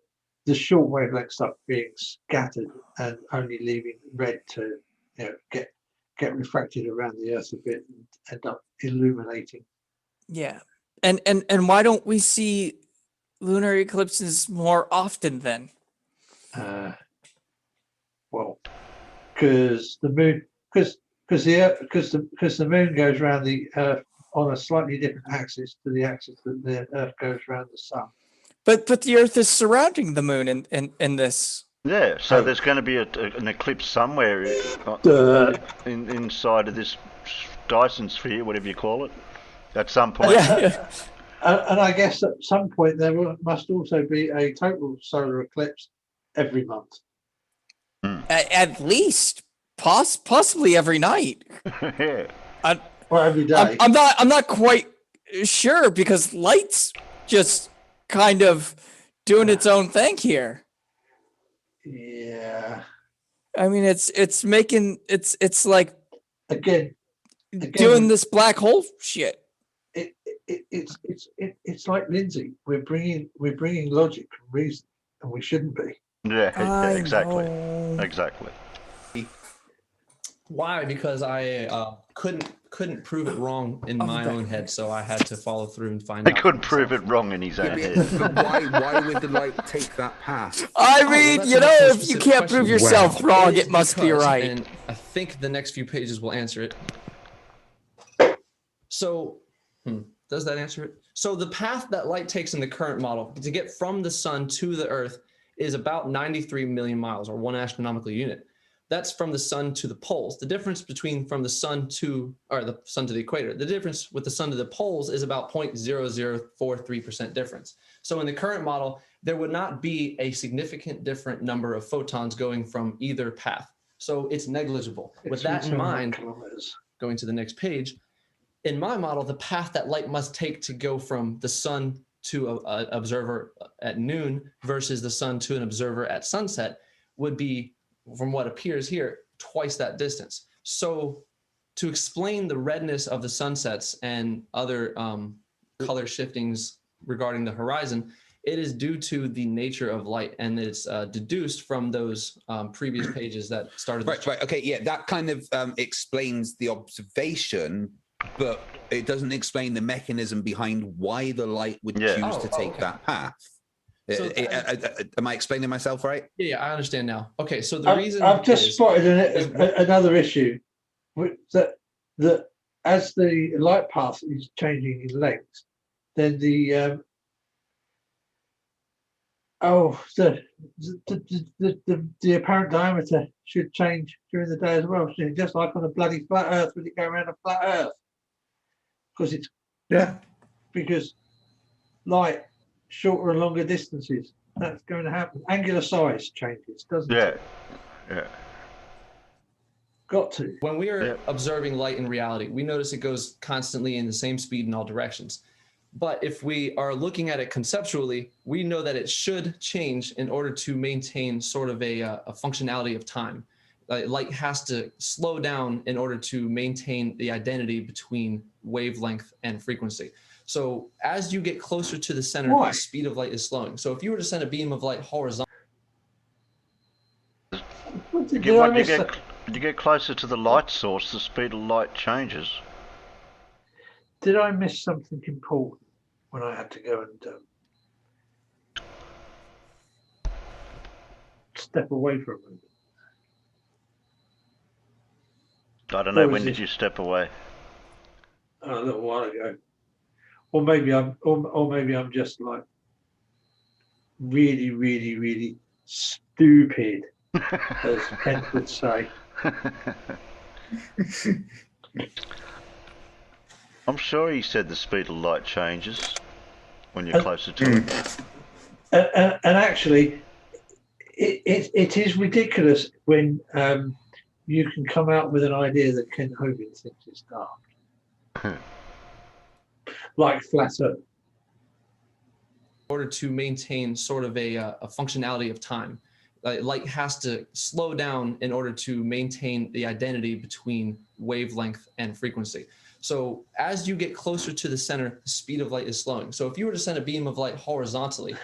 the short wavelength stuff being scattered and only leaving red to get refracted around the Earth a bit and end up illuminating. Yeah, and why don't we see lunar eclipses more often then? Well, because the moon, because the moon goes around the Earth on a slightly different axis to the axis that the Earth goes around the sun. But the Earth is surrounding the moon in this. Yeah, so there's going to be an eclipse somewhere inside of this Dyson sphere, whatever you call it, at some point. Yeah. And I guess at some point there must also be a total solar eclipse every month. At least, possibly every night. Yeah. Or every day. I'm not quite sure because light's just kind of doing its own thing here. Yeah. I mean, it's making it's like again doing this black hole shit. It's like Lindsay. We're bringing logic and reason, and we shouldn't be. Yeah, exactly. know. Exactly. Why? Because I couldn't prove it wrong in my own head, so I had to follow through and find He out. couldn't prove it wrong in his own head. But why would the light take that path? I mean, that's a much more if you specific can't question. prove yourself wrong, is it must be because- right. And I think the next few pages will answer it. So, does that answer it? So the path that light takes in the current model to get from the sun to the Earth is about 93 million miles, or 1 astronomical unit. That's from the sun to the poles. The difference between from the sun to the equator, the difference with the sun to the poles is about 0.0043% difference. So in the current model, there would not be a significant different number of photons going from either path. So it's negligible. With that in mind, going to the next page, in my model, the path that light must take to go from the sun to an observer at noon versus the sun to an observer at sunset would be, from what appears here, twice that distance. So to explain the redness of the sunsets and other color shiftings regarding the horizon, it is due to the nature of light, and it's deduced from those previous pages that started. Right. Okay. Yeah, that kind of explains the observation, but it doesn't explain the mechanism behind why the light would choose to take that path. So am I explaining myself right? Yeah, I understand now. Okay, so the reason I've just spotted another issue that as the light path is changing in length, then the apparent diameter should change during the day as well, just like on a bloody flat Earth when you go around a flat Earth. Because light shorter and longer distances, that's going to happen. Angular size changes, doesn't it? Yeah. Got to. When we are observing light in reality, we notice it goes constantly in the same speed in all directions. But if we are looking at it conceptually, we know that it should change in order to maintain sort of a functionality of time. Light has to slow down in order to maintain the identity between wavelength and frequency. So as you get closer to the center, the speed of light is slowing. So if you were to send a beam of light horizontal, When you get closer to the light source, the speed of light changes. Did I miss something important when I had to go and step away for a moment? I don't know. When did you step away? A little while ago. Or maybe I'm just like really, really, really stupid, as Kent would say. I'm sure he said the speed of light changes when you're closer to it. And actually, it is ridiculous when you can come out with an idea that Ken Hovind thinks is daft, like flat Earth. In order to maintain sort of a functionality of time, light has to slow down in order to maintain the identity between wavelength and frequency. So as you get closer to the center, the speed of light is slowing. So if you were to send a beam of light horizontally,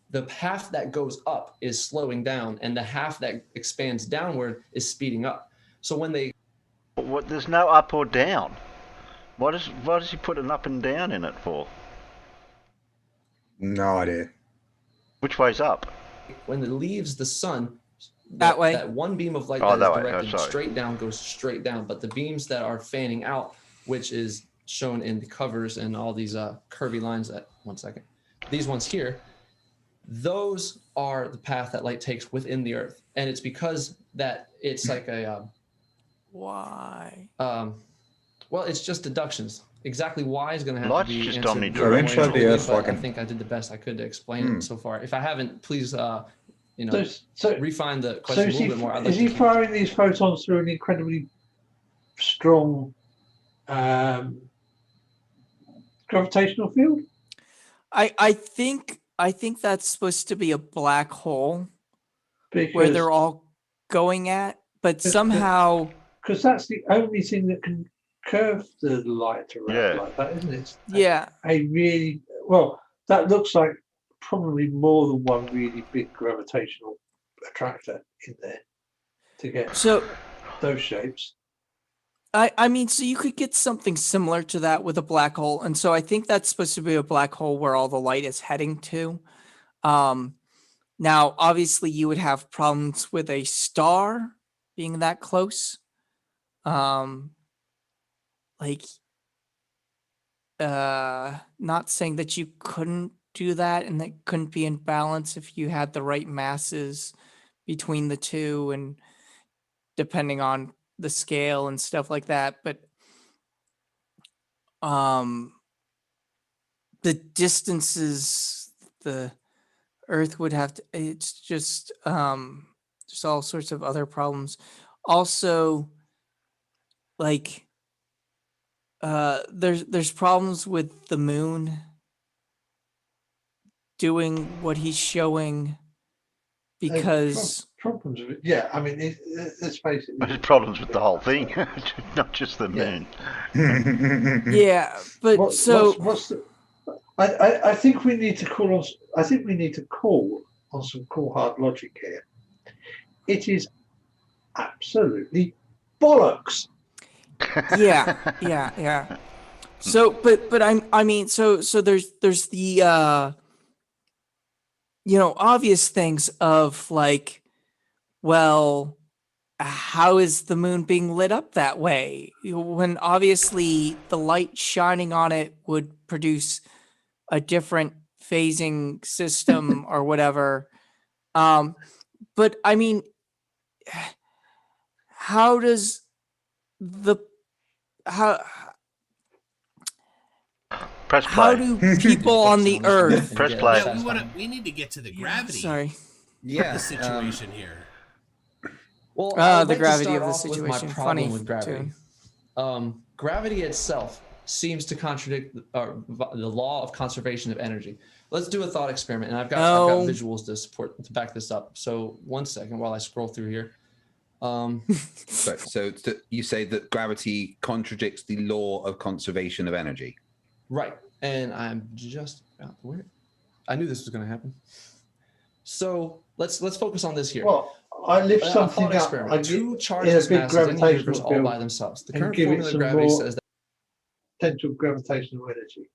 the half that goes up is slowing down, and the half that expands downward is speeding up. So when they... What? There's no up or down. Why does he put an up and down in it for? No idea. Which way's up? When it leaves the sun, that way, that one beam of light Oh, that is that way. directed Oh, sorry. straight down goes straight down, but the beams that are fanning out, which is shown in the covers and all these curvy lines that, one second, these ones here, those are the path that light takes within the earth. And it's because that it's like a why? Well, it's just deductions. Exactly why is going to have Light's to be just answered omnidirectional. more individually, the Earth but like I an- think I did the best I could to explain it so far. If I haven't, please refine the So question a is little bit more. I'd like is he to- firing these photons through an incredibly strong gravitational field? I think that's supposed to be a black hole where Because they're all going at, but somehow because that's the only thing that can curve the light around Yeah. like that, isn't it? yeah. A really well, that looks like probably more than one really big gravitational attractor in there to get So those shapes. I mean, so you could get something similar to that with a black hole, and so I think that's supposed to be a black hole where all the light is heading to. Now, obviously, you would have problems with a star being that close. Like, not saying that you couldn't do that and that couldn't be in balance if you had the right masses between the two and depending on the scale and stuff like that. But the distances the Earth would have to, it's just all sorts of other problems. Also, like there's problems with the moon doing what he's showing because Problems with it. Yeah, I mean, it's basically There's problems with the whole thing, not just the moon. yeah, but what's the, I think we need to call on. I think we need to call on some cool hard logic here. It is absolutely bollocks. yeah. So, but I mean, so there's the obvious things of like, well, how is the moon being lit up that way? When obviously the light shining on it would produce a different phasing system or whatever. But I mean, how does Press play. how do people on the Earth Press play. Yeah, we need to get to the gravity. Sorry. of the situation here. Well, the gravity of the situation. My problem Funny with gravity. Gravity itself seems to contradict the law of conservation of energy. Let's do a thought experiment, and I've got visuals to back this up. So 1 second while I scroll through here. So you say that gravity contradicts the law of conservation of energy. Right, and I'm just where I knew this was going to happen. So let's focus on this here. Well, I lift something up. Experiment. I Two get chargeless in a big masses in the universe gravitational all field by themselves. The and current give it formula of some gravity more says that. potential gravitational energy.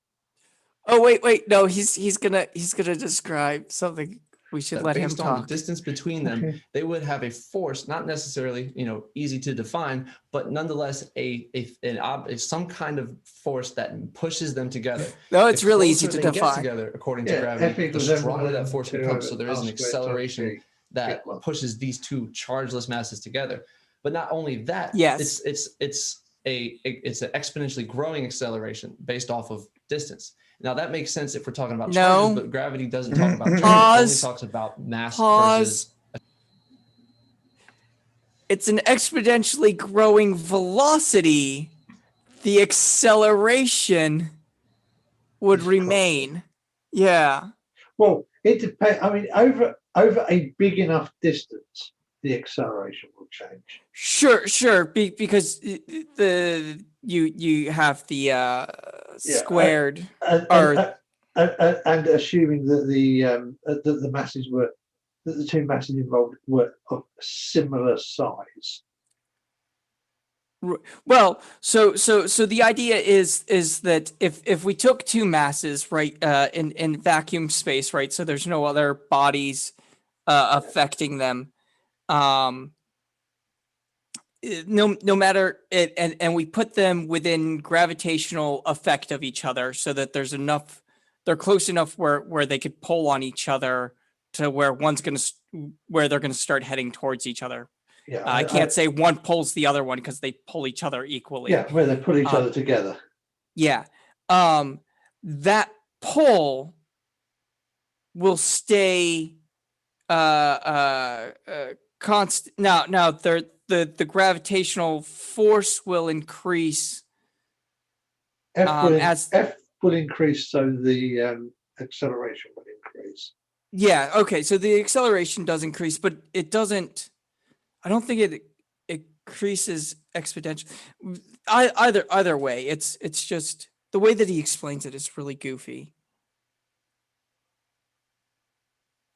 Oh wait, no, he's gonna describe something. We should let him Based on the talk. distance between them, they would have a force, not necessarily easy to define, but nonetheless some kind of force that pushes them together. No, it's The really easy closer to they get define. together, according to Yeah, gravity, the F=mc stronger that force to becomes. So there is an R² acceleration that equal. pushes these two chargeless masses together. But not only that, Yes. it's an exponentially growing acceleration based off of distance. Now that makes sense if we're talking about No. charges, but gravity doesn't talk about charges. Pause. It only talks about mass Pause. versus. It's an exponentially growing velocity. The acceleration would remain. Yeah. Well, it depends. I mean, over a big enough distance, the acceleration will change. Sure. Because you have the squared and assuming that the masses were that the two masses involved were of similar size. Well, so the idea is that if we took two masses, right, in vacuum space, right, so there's no other bodies affecting them, no matter it, and we put them within gravitational effect of each other, so that there's enough, they're close enough where they could pull on each other to where where they're gonna start heading towards each other. Yeah, I can't say one pulls the other one because they pull each other equally. Yeah, where they pull each other together. Yeah. That pull will stay constant. Now the gravitational force will increase F will increase, so the acceleration will increase. Yeah, okay, so the acceleration does increase, but it doesn't. I don't think it increases exponentially. Either way, it's just the way that he explains it is really goofy.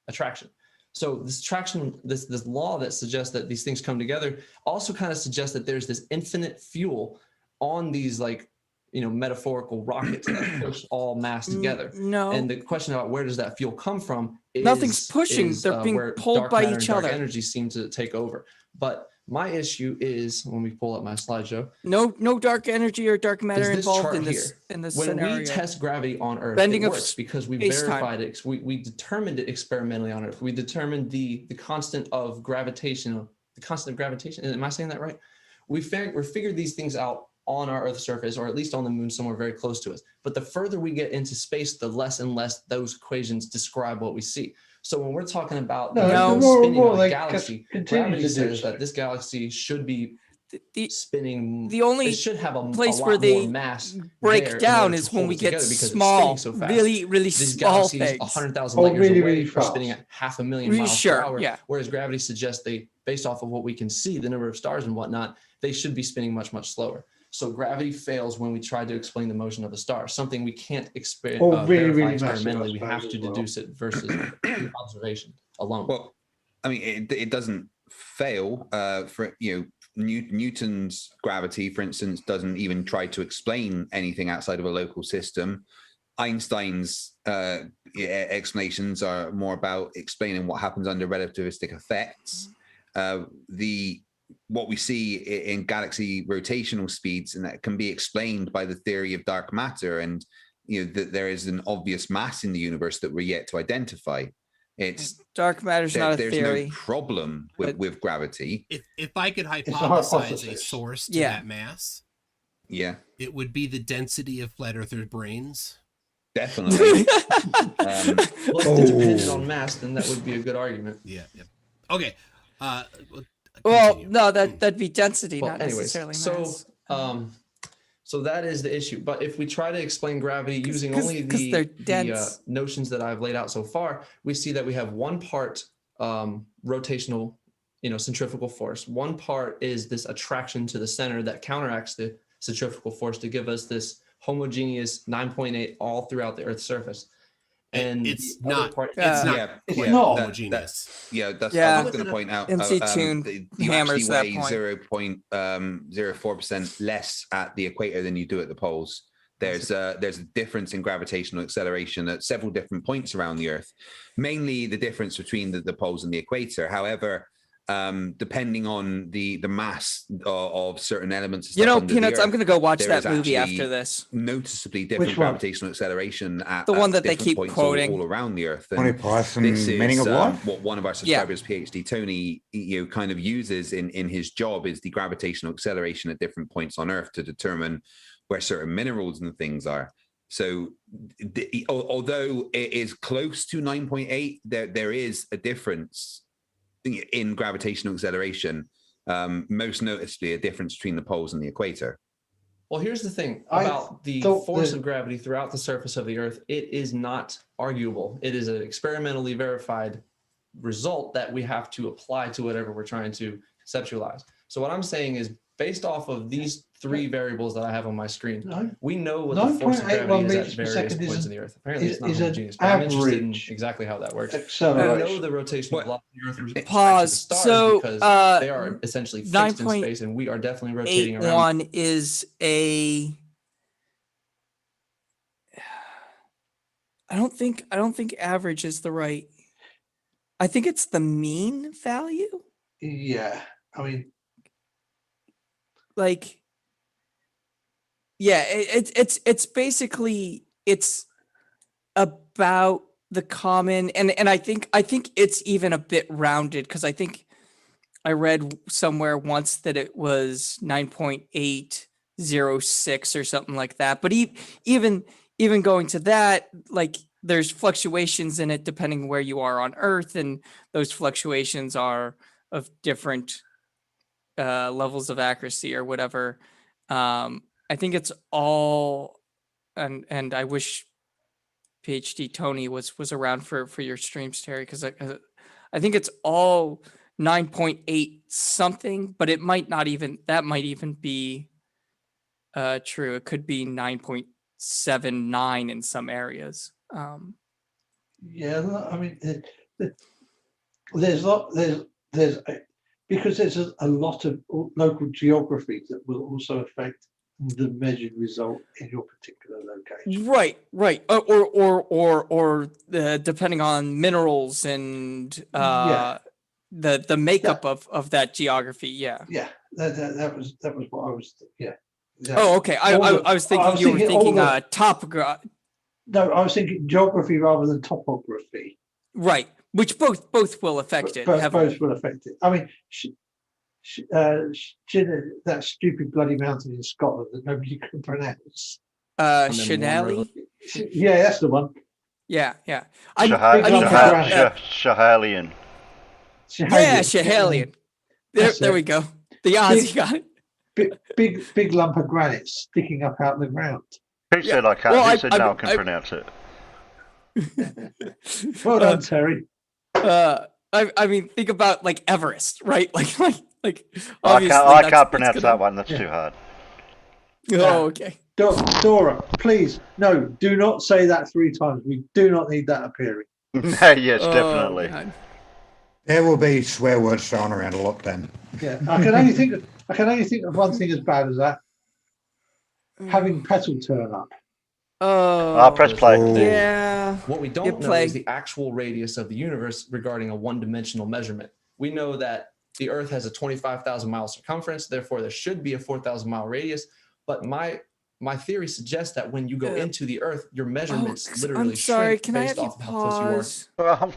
Attraction. So this attraction, this law that suggests that these things come together, also kind of suggests that there's this infinite fuel on these, like, metaphorical rockets that push all mass together. No. And the question about where does that fuel come from? Nothing's pushing. They're being where pulled dark by matter each and dark other. Energy seem to take over. But my issue is when we pull up my slideshow. No dark energy or dark matter involved chart in this here. in this when scenario. we test gravity on Earth, Bending it of works because we space-time. verified it. We determined it experimentally on Earth. We determined the constant of gravitation. The constant of gravitation. Am I saying that right? We figured these things out on our Earth's surface, or at least on the moon, somewhere very close to us. But the further we get into space, the less and less those equations describe what we see. So when we're talking about spinning of a galaxy, gravity says that this galaxy should be spinning. The only it should have a place lot where they more mass break there in down order is to when hold we it get together because it's small, spinning so fast. really These small galaxies things. 100,000 light years away are fast. spinning at 500,000 Really miles sure, per hour. yeah. Whereas gravity suggests based off of what we can see, the number of stars and whatnot, they should be spinning much, much slower. So gravity fails when we try to explain the motion of a star, something we can't verify experimentally. We have to deduce it versus observation alone. Well, I mean, it doesn't fail for Newton's gravity, for instance, doesn't even try to explain anything outside of a local system. Einstein's explanations are more about explaining what happens under relativistic effects. What we see in galaxy rotational speeds, and that can be explained by the theory of dark matter, and that there is an obvious mass in the universe that we're yet to identify. It's dark matter's not a there's theory. no problem with gravity. If I could hypothesize a source to that mass, it would be the density of flat earthers' brains. Definitely. Well, if it depended on mass, then that would be a good argument. Yeah. Okay. Well, no, that'd be density, Well, not anyways, necessarily mass. So that is the issue. But if we try to explain gravity using only the notions that I've laid out so far, we see that we have one part rotational, centrifugal force. One part is this attraction to the center that counteracts the centrifugal force to give us this homogeneous 9.8 all throughout the Earth's surface. And it's not homogeneous. That's I was going to point out. MC Tune you hammers actually that weigh point. 0.04% less at the equator than you do at the poles. There's a difference in gravitational acceleration at several different points around the Earth, mainly the difference between the poles and the equator. However, depending on the mass of certain elements. Peanuts, I'm going to go watch that movie after this. Noticeably different gravitational acceleration at the one that they keep points quoting all around the Earth. Want to apply some this is meaning of life? What one of our subscribers, PhD Tony, kind of uses in his job is the gravitational acceleration at different points on Earth to determine where certain minerals and things are. So although it is close to 9.8, there is a difference in gravitational acceleration, most noticeably a difference between the poles and the equator. Well, here's the thing about the force of gravity throughout the surface of the Earth. It is not arguable. It is an experimentally verified result that we have to apply to whatever we're trying to conceptualize. So what I'm saying is, based off of these three variables that I have on my screen, we know what the force of gravity is at various points in the Earth. Apparently, it's not homogeneous, but I'm interested in exactly how that works. We know the rotational velocity of the Earth Pause. stars because they are essentially fixed in space, and we are definitely rotating around. 9.81 is a. I don't think average is the right. I think it's the mean value. Yeah, I mean, like, yeah, it's basically it's about the common, and I think it's even a bit rounded, because I think I read somewhere once that it was 9.806 or something like that. But even going to that, like, there's fluctuations in it depending where you are on Earth, and those fluctuations are of different levels of accuracy or whatever. I think it's all, and I wish PhD Tony was around for your streams, Terry, because I think it's all 9.8 something, but it might not even, that might even be true. It could be 9.79 in some areas. Yeah, I mean, there's because there's a lot of local geography that will also affect the measured result in your particular location. Right. Or depending on minerals and the makeup of that geography. Yeah. Yeah, that was what I was. Yeah. Exactly. Oh, okay. I was thinking you were thinking topography. No, I was thinking geography rather than topography. Right, which both will affect it. Both will affect it. I mean, that stupid bloody mountain in Scotland that nobody can pronounce. Shanelli? Yeah, that's the one. Yeah. Schehallien. Yeah, Schehallien. There we go. The Ozzie got it. Big lump of granite sticking up out of the ground. Who said I can't? Who said no, I can pronounce it? Well done, Terry. I mean, think about like Everest, right? Like I can't pronounce that one. That's too hard. Oh, okay. Dora, please, no, do not say that 3 times. We do not need that appearing. Yes, definitely. God. There will be swear words thrown around a lot then. Yeah, I can only think of one thing as bad as that. Having petal turn up. Oh, press play. Yeah. What we don't know is the actual radius of the universe regarding a one-dimensional measurement. We know that the Earth has a 25,000 mile circumference, therefore there should be a 4,000 mile radius. But my theory suggests that when you go into the Earth, your measurements literally shrink based off of how close you are.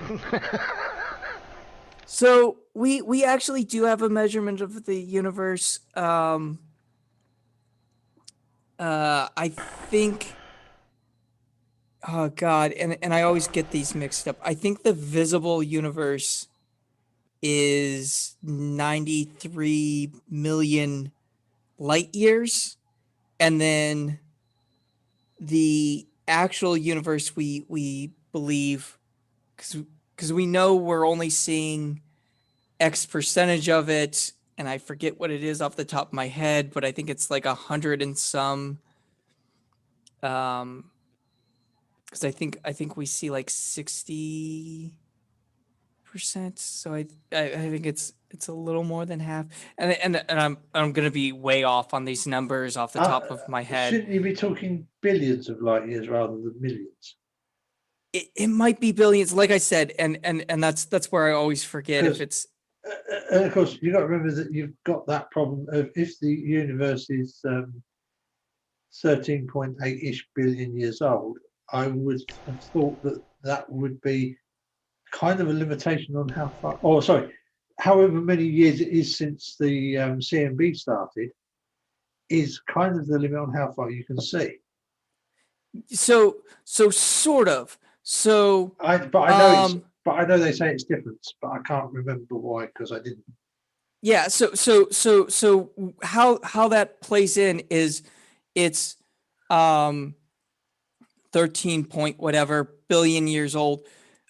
So we actually do have a measurement of the universe. I think, oh God, and I always get these mixed up. I think the visible universe is 93 million light years, and then the actual universe we believe, because we know we're only seeing X percentage of it, and I forget what it is off the top of my head, but I think it's like 100 and some. Because I think we see like 60%. So I think it's a little more than half. And I'm gonna be way off on these numbers off the top of my head. Shouldn't you be talking billions of light years rather than millions? It might be billions, like I said, and that's where I always forget if it's. And of course, you've got to remember that you've got that problem of if the universe is 13.8-ish billion years old, I would have thought that would be kind of a limitation on how far, however many years it is since the CMB started, is kind of the limit on how far you can see. So sort of. So but I know they say it's different, but I can't remember why because I didn't. yeah. So how that plays in is it's 13 point whatever billion years old.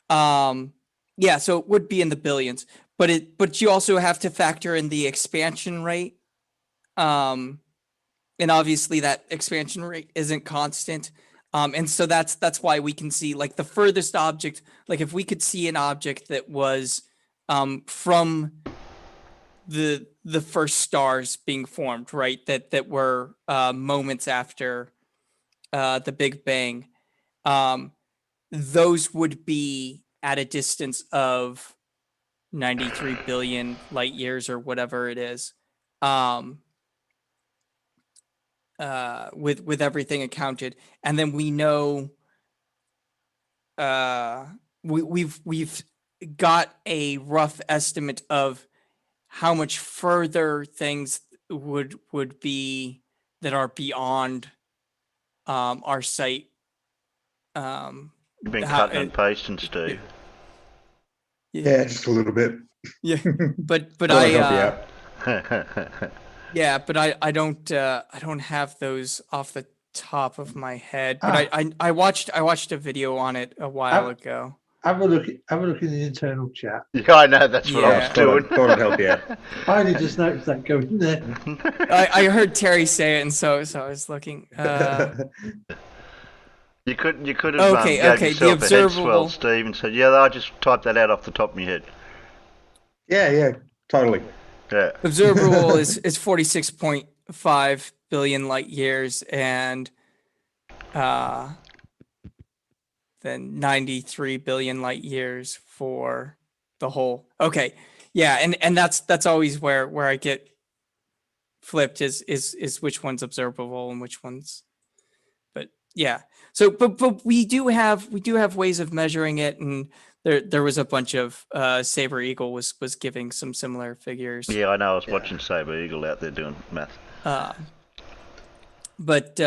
Yeah, so it would be in the billions, but you also have to factor in the expansion rate. And obviously that expansion rate isn't constant. And so that's why we can see like the furthest object, like if we could see an object that was from the first stars being formed, right? That were moments after the Big Bang. Those would be at a distance of 93 billion light years or whatever it is. With everything accounted, and then we know we've got a rough estimate of how much further things would be that are beyond our sight. You've been cutting and pasting, Steve. Yeah, just a little bit. Yeah, but I yeah, but I don't have those off the top of my head. But I watched a video on it a while ago. Have a look in the internal chat. Yeah, I know that's what I was doing. Thought I'd help you out. I only just noticed that going there. I heard Terry say it, and so I was looking. You could have okay. gave The yourself a head swell, observable. Steve, and said, "Yeah, I just typed that out off the top of my head." Yeah, totally. Yeah. Observable is 46.5 billion light years, and then 93 billion light years for the whole. Okay, yeah, and that's always where I get flipped is which one's observable and which one's. But yeah, so but we do have ways of measuring it, and there was a bunch of Saber Eagle was giving some similar figures. Yeah, I know. I was watching Saber Eagle out there doing math. But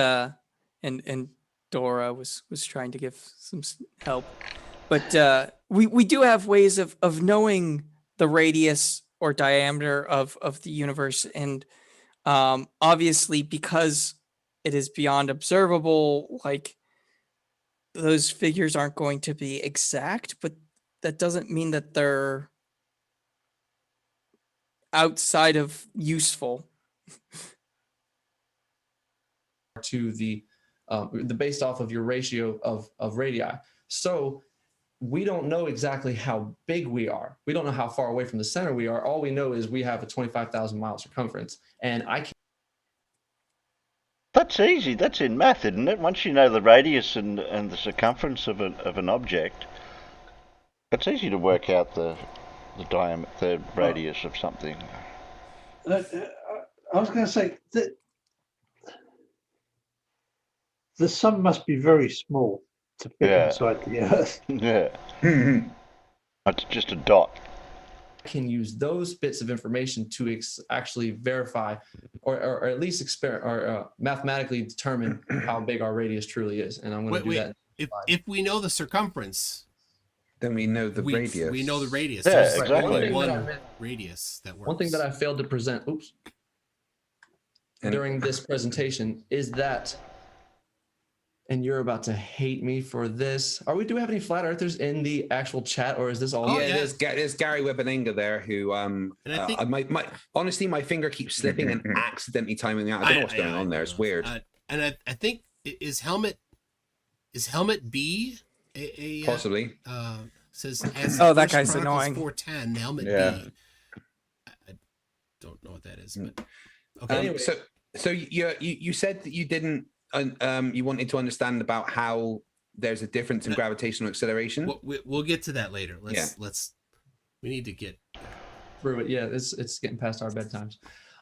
and Dora was trying to give some help, but we do have ways of knowing the radius or diameter of the universe, and obviously because it is beyond observable, like those figures aren't going to be exact, but that doesn't mean that they're outside of useful. To the based off of your ratio of radii. So we don't know exactly how big we are. We don't know how far away from the center we are. All we know is we have a 25,000 mile circumference, and I can. That's easy. That's in math, isn't it? Once you know the radius and the circumference of an object, it's easy to work out the diameter, the radius of something. I was going to say that the sun must be very small to fit inside the Earth. Yeah. It's just a dot. Can use those bits of information to actually verify or at least mathematically determine how big our radius truly is. And I'm going to do that. If we know the circumference, then we know the radius. We know the radius. Yeah, There's exactly. only one radius that works. One thing that I failed to present, during this presentation is that, and you're about to hate me for this. Do we have any flat earthers in the actual chat, or is this all? There's Gary Webenenga there who, and I think, honestly, my finger keeps slipping and accidentally timing out. I don't know what's going on there. It's weird. And I think is helmet B possibly says as that guy's annoying. 410 helmet B. I don't know what that is, but okay. Anyway, so you said that you didn't. You wanted to understand about how there's a difference in gravitational acceleration. We'll get to that later. We need to get through it. Yeah, it's getting past our bedtimes.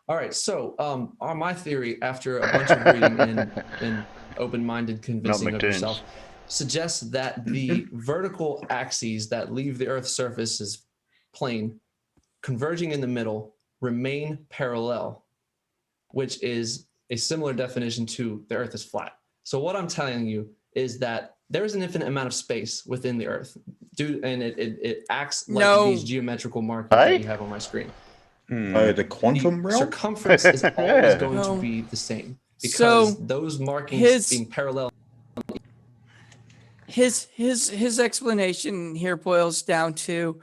All right. So, on my theory, after a bunch of reading and open-minded convincing of yourself, suggests that the vertical axes that leave the Earth's surface as plane, converging in the middle, remain parallel, which is a similar definition to the Earth is flat. So what I'm telling you is that there is an infinite amount of space within the Earth, and it acts like No. these geometrical markings that you have on my screen. Oh, the quantum realm? Circumference is always going to be the same because those markings being parallel. His explanation here boils down to,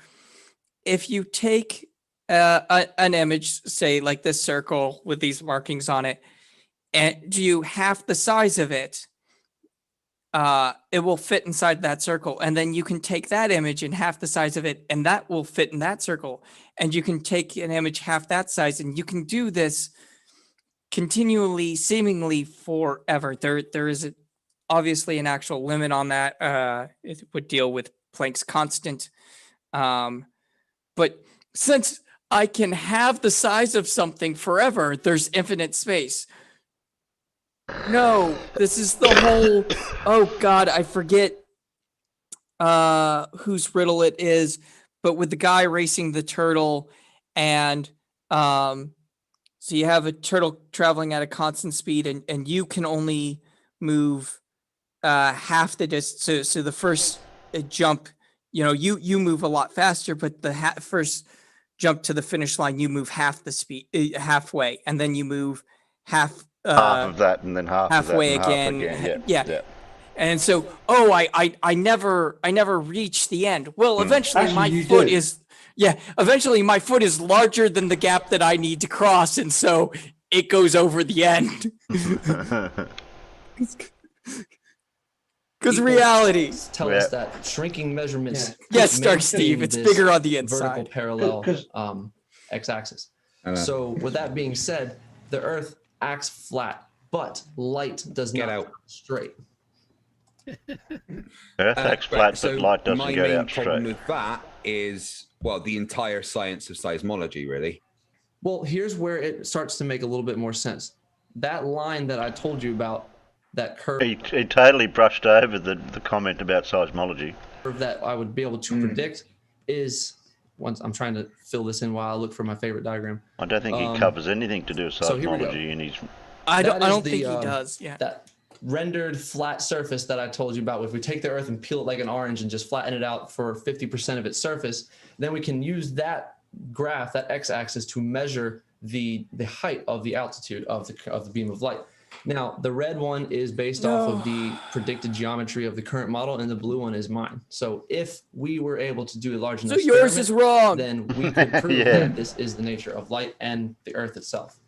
if you take an image, say like this circle with these markings on it, and do half the size of it, it will fit inside that circle. And then you can take that image and half the size of it, and that will fit in that circle. And you can take an image half that size, and you can do this continually, seemingly forever. There is obviously an actual limit on that. It would deal with Planck's constant. But since I can have the size of something forever, there's infinite space. No, this is the whole, oh God, I forget whose riddle it is, but with the guy racing the turtle, and so you have a turtle traveling at a constant speed, and you can only move half the distance. So the first jump, you move a lot faster, but the first jump to the finish line, you move half the speed, halfway, and then you move half of that, and then halfway of that, and again. half again. Yeah. And so, I never reach the end. Well, eventually eventually my foot is larger than the gap that I need to cross, and so it goes over the end. Because reality tell us that shrinking measurements. Yes, Dark Steve, it's bigger on the vertical inside. parallel x-axis. So with that being said, the Earth acts flat, but light does not act straight. Earth acts flat, so but light doesn't my go main out problem straight. with that is, well, the entire science of seismology, really. Well, here's where it starts to make a little bit more sense. That line that I told you about, that curve. He totally brushed over the comment about seismology. That I would be able to predict is, once I'm trying to fill this in while I look for my favorite diagram. I don't think he covers anything to do with so here we go. seismology in his. I don't think he does. Yeah. That rendered flat surface that I told you about. If we take the Earth and peel it like an orange and just flatten it out for 50% of its surface, then we can use that graph, that x-axis, to measure the height of the altitude of the beam of light. Now, the red one is based off of the predicted geometry of the current model, and the blue one is mine. So if we were able to do a large enough yours is wrong, then we could prove that this is the nature of light and the Earth itself.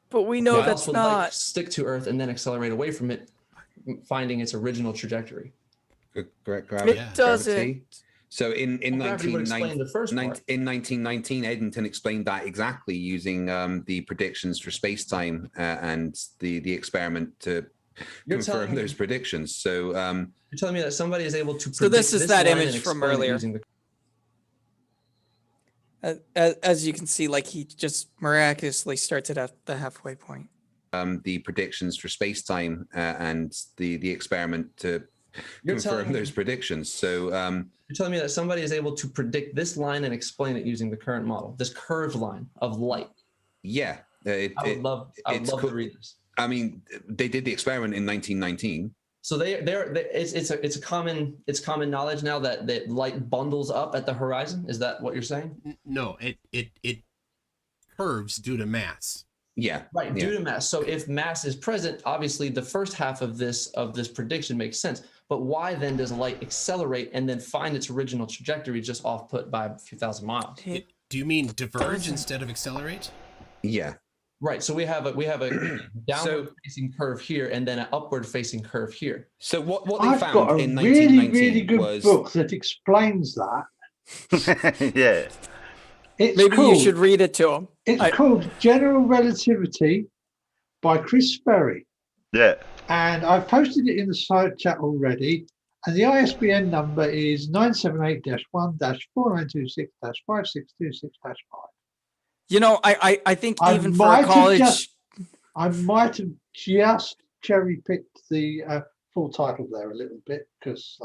But we know Why that's else would not. light stick to Earth and then accelerate away from it, finding its original trajectory. Gravity. It doesn't. So in Gravity would explain the first part. in 1919, Eddington explained that exactly using the predictions for space-time and the experiment to confirm those predictions. So you're telling me that somebody is able to predict So this is that line image and from explain it earlier. using As you can see, like he just miraculously starts it at the halfway point. the predictions for space-time and the experiment to confirm those predictions. So you're telling me that somebody is able to predict this line and explain it using the current model, this curved line of light. Yeah, I would love to read this. I mean, they did the experiment in 1919. So it's common knowledge now that light bundles up at the horizon. Is that what you're saying? No, it curves due to mass. Yeah. Right, due to mass. So if mass is present, obviously the first half of this prediction makes sense. But why then does light accelerate and then find its original trajectory just off put by a few thousand miles? Do you mean diverge instead of accelerate? Yeah. Right. So we have a downward facing curve here and then an upward facing curve here. So what they I've found got a in really, 1919 really good was book that explains that. Yeah. Maybe you should read it to him. It's called General Relativity by Chris Ferry. Yeah. And I've posted it in the side chat already. And the ISBN number is 978-1-4926-5626-5. You know, I think even for a college, I might have just cherry picked the full title there a little bit because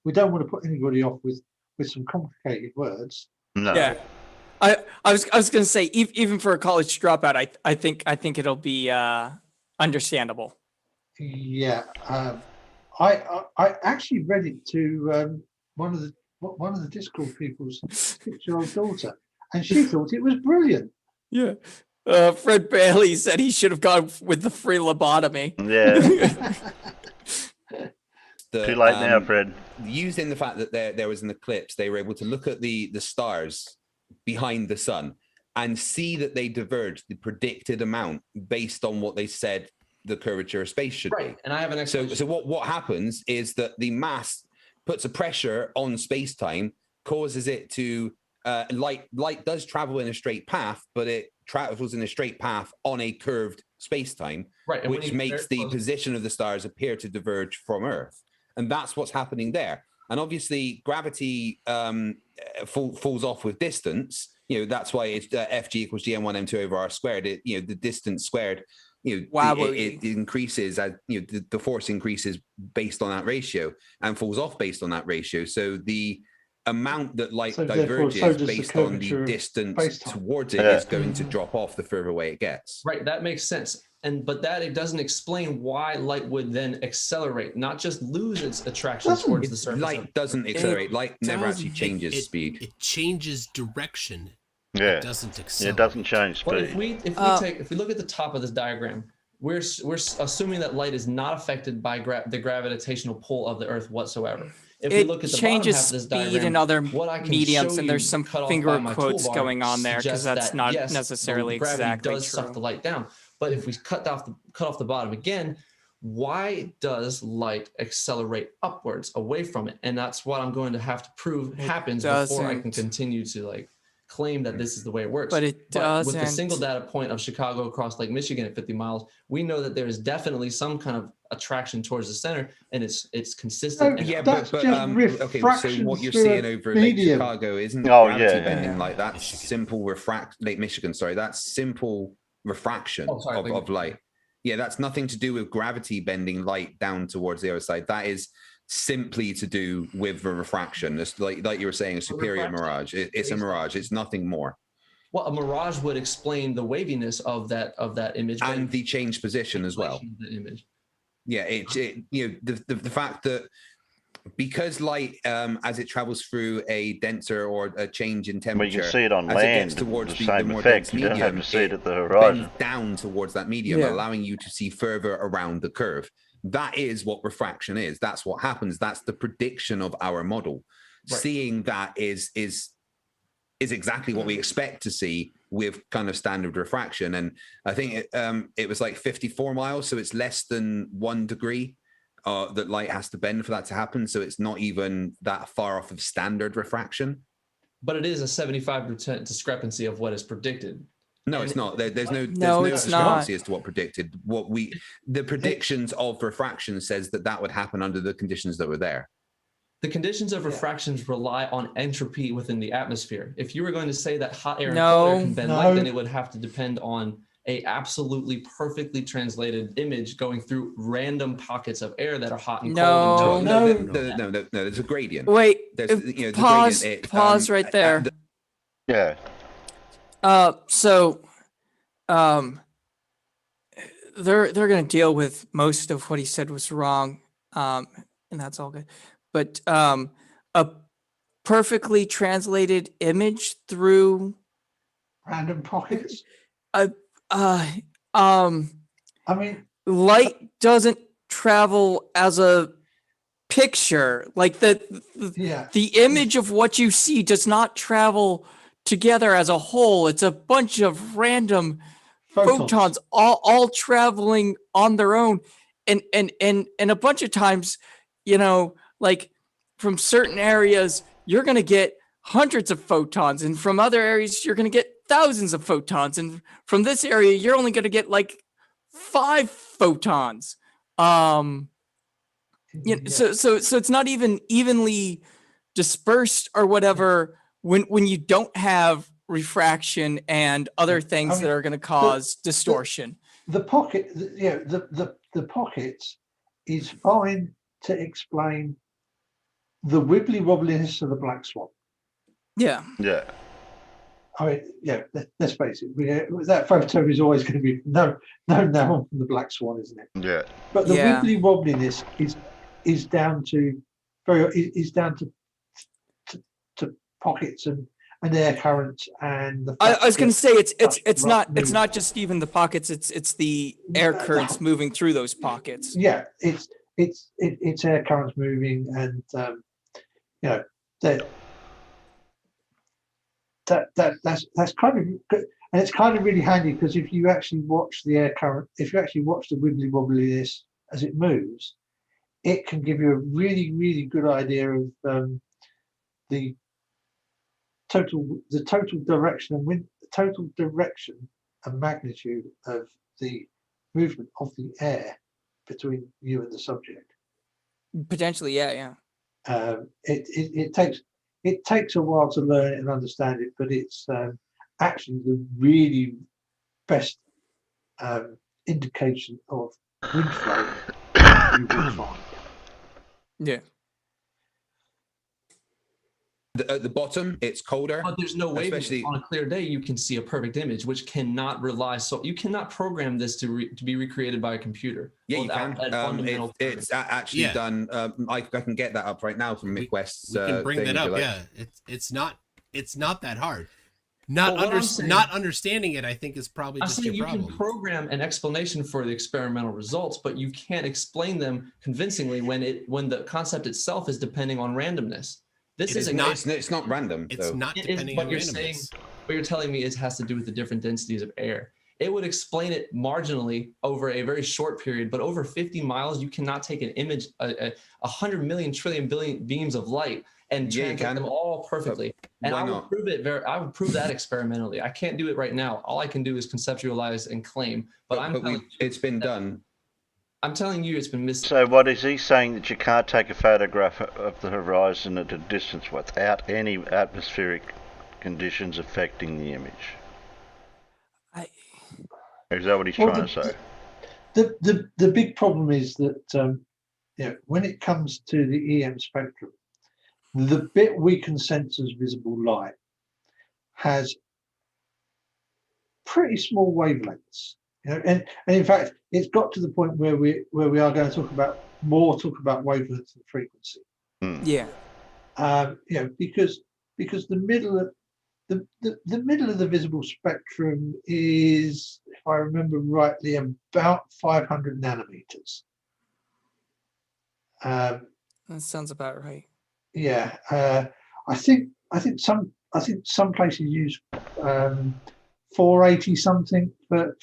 we don't want to put anybody off with some complicated words. No. Yeah. I was going to say even for a college dropout, I think it'll be understandable. Yeah, I actually read it to one of the Discord people's 6-year-old daughter, and she thought it was brilliant. Yeah. Fred Bailey said he should have gone with the free lobotomy. Yeah. Too late now, Fred. Using the fact that there was an eclipse, they were able to look at the stars behind the sun and see that they diverged the predicted amount based on what they said the curvature of space should be. And I have an explanation. So what happens is that the mass puts a pressure on space-time, causes it to light does travel in a straight path, but it travels in a straight path on a curved space-time, which makes the position of the stars appear to diverge from Earth. And that's what's happening there. And obviously gravity falls off with distance. That's why it's Fg equals gm1 m2 over r squared. The distance squared, it increases as the force increases based on that ratio and falls off based on that ratio. So the amount that light diverges based on the distance towards it is going to drop off the further away it gets. Right, that makes sense. But that it doesn't explain why light would then accelerate, not just lose its attraction towards the surface. Light doesn't accelerate. Light never actually changes speed. It changes direction. Yeah. It doesn't accelerate. It doesn't change speed. Well, if we look at the top of this diagram, we're assuming that light is not affected by the gravitational pull of the Earth whatsoever. If we look at the bottom half of this diagram, in other what I can mediums, show and there's you some cut off finger by my quotes toolbar going on there because suggests that's that, not yes, necessarily gravity exactly does true. suck the light down. But if we cut off the bottom again, why does light accelerate upwards away from it? And that's what I'm going to have to prove happens before I can continue to claim that this is the way it works. But it doesn't. With the single data point of Chicago across Lake Michigan at 50 miles, we know that there is definitely some kind of attraction towards the center, and it's consistent. Okay, so what you're seeing over Lake Chicago isn't gravity bending light. That's simple Lake Michigan, sorry. That's simple refraction of light. Yeah, that's nothing to do with gravity bending light down towards the other side. That is simply to do with the refraction. It's like you were saying, a superior mirage. It's a mirage. It's nothing more. Well, a mirage would explain the waviness of that image and the change position as well. The image. Yeah, the fact that because light, as it travels through a denser or a change in temperature, well, you can see it on as land, it gets towards the same more effect. dense You don't medium, have to see it at the bends horizon. down towards that medium, allowing you to see further around the curve. That is what refraction is. That's what happens. That's the prediction of our model. Right. Seeing that is exactly what we expect to see with kind of standard refraction. And I think it was like 54 miles, so it's less than 1 degree that light has to bend for that to happen. So it's not even that far off of standard refraction. But it is a 75% discrepancy of what is predicted. No, it's not. There's no it's discrepancy as to what predicted. The predictions of refraction says that would happen under the conditions that were there. The conditions of refractions rely on entropy within the atmosphere. If you were going to say that hot air and cold air can bend light, then it would have to depend on a absolutely perfully translated image going through random pockets of air that are hot and cold. No. There's a gradient. Wait, there's pause. The gradient. Pause right there. Yeah. So, they're going to deal with most of what he said was wrong, and that's all good. But a perfectly translated image through random pockets. I mean, light doesn't travel as a picture. Like the image of what you see does not travel together as a whole. It's a bunch of random photons all traveling on their own, and a bunch of times, like from certain areas you're going to get hundreds of photons, and from other areas you're going to get thousands of photons, and from this area you're only going to get like 5 photons. So it's not even evenly dispersed or whatever when you don't have refraction and other things that are going to cause distortion. The pocket, the pocket is fine to explain the wibbly wobbliness of the black swan. Yeah. Yeah. I mean, yeah. Let's face it. That photo is always going to be no from the Black Swan, isn't it? Yeah. But the wibbly wobbliness is down to pockets and air currents and the I was going to say it's not just even the pockets. It's the air currents moving through those pockets. Yeah, it's air currents moving, and that's kind of good, and it's kind of really handy because if you actually watch the air current, if you actually watch the wibbly wobbliness as it moves, it can give you a really good idea of the total direction and magnitude of the movement of the air between you and the subject. Potentially, yeah. It takes a while to learn it and understand it, but it's actually the really best indication of wind flow you will find. Yeah. At the bottom, it's colder. But there's no way on a clear day you can see a perfect image, which cannot rely. So you cannot program this to be recreated by a computer. Yeah, you can. It's actually done. I can get that up right now from Midwest. We can bring that up. Like. Yeah, it's not that hard. Not understanding it, I think, is probably just your problem. You can program an explanation for the experimental results, but you can't explain them convincingly when the concept itself is depending on randomness. It's not random. It's not depending on randomness. What you're telling me has to do with the different densities of air. It would explain it marginally over a very short period, but over 50 miles, you cannot take an image, 100 million trillion billion beams of light and translate them all perfectly. And I would prove it. I would prove that experimentally. I can't do it right now. All I can do is conceptualize and claim. It's been done. I'm telling you, it's been missed. So what is he saying, that you can't take a photograph of the horizon at a distance without any atmospheric conditions affecting the image? Or is that what he's trying to say? The big problem is that when it comes to the EM spectrum, the bit we can sense as visible light has pretty small wavelengths. And in fact, it's got to the point where we are going to talk about wavelengths and frequency. Yeah. Because the middle of the middle of the visible spectrum is, if I remember rightly, about 500 nanometers. That sounds about right. Yeah, I think some places use 480 something for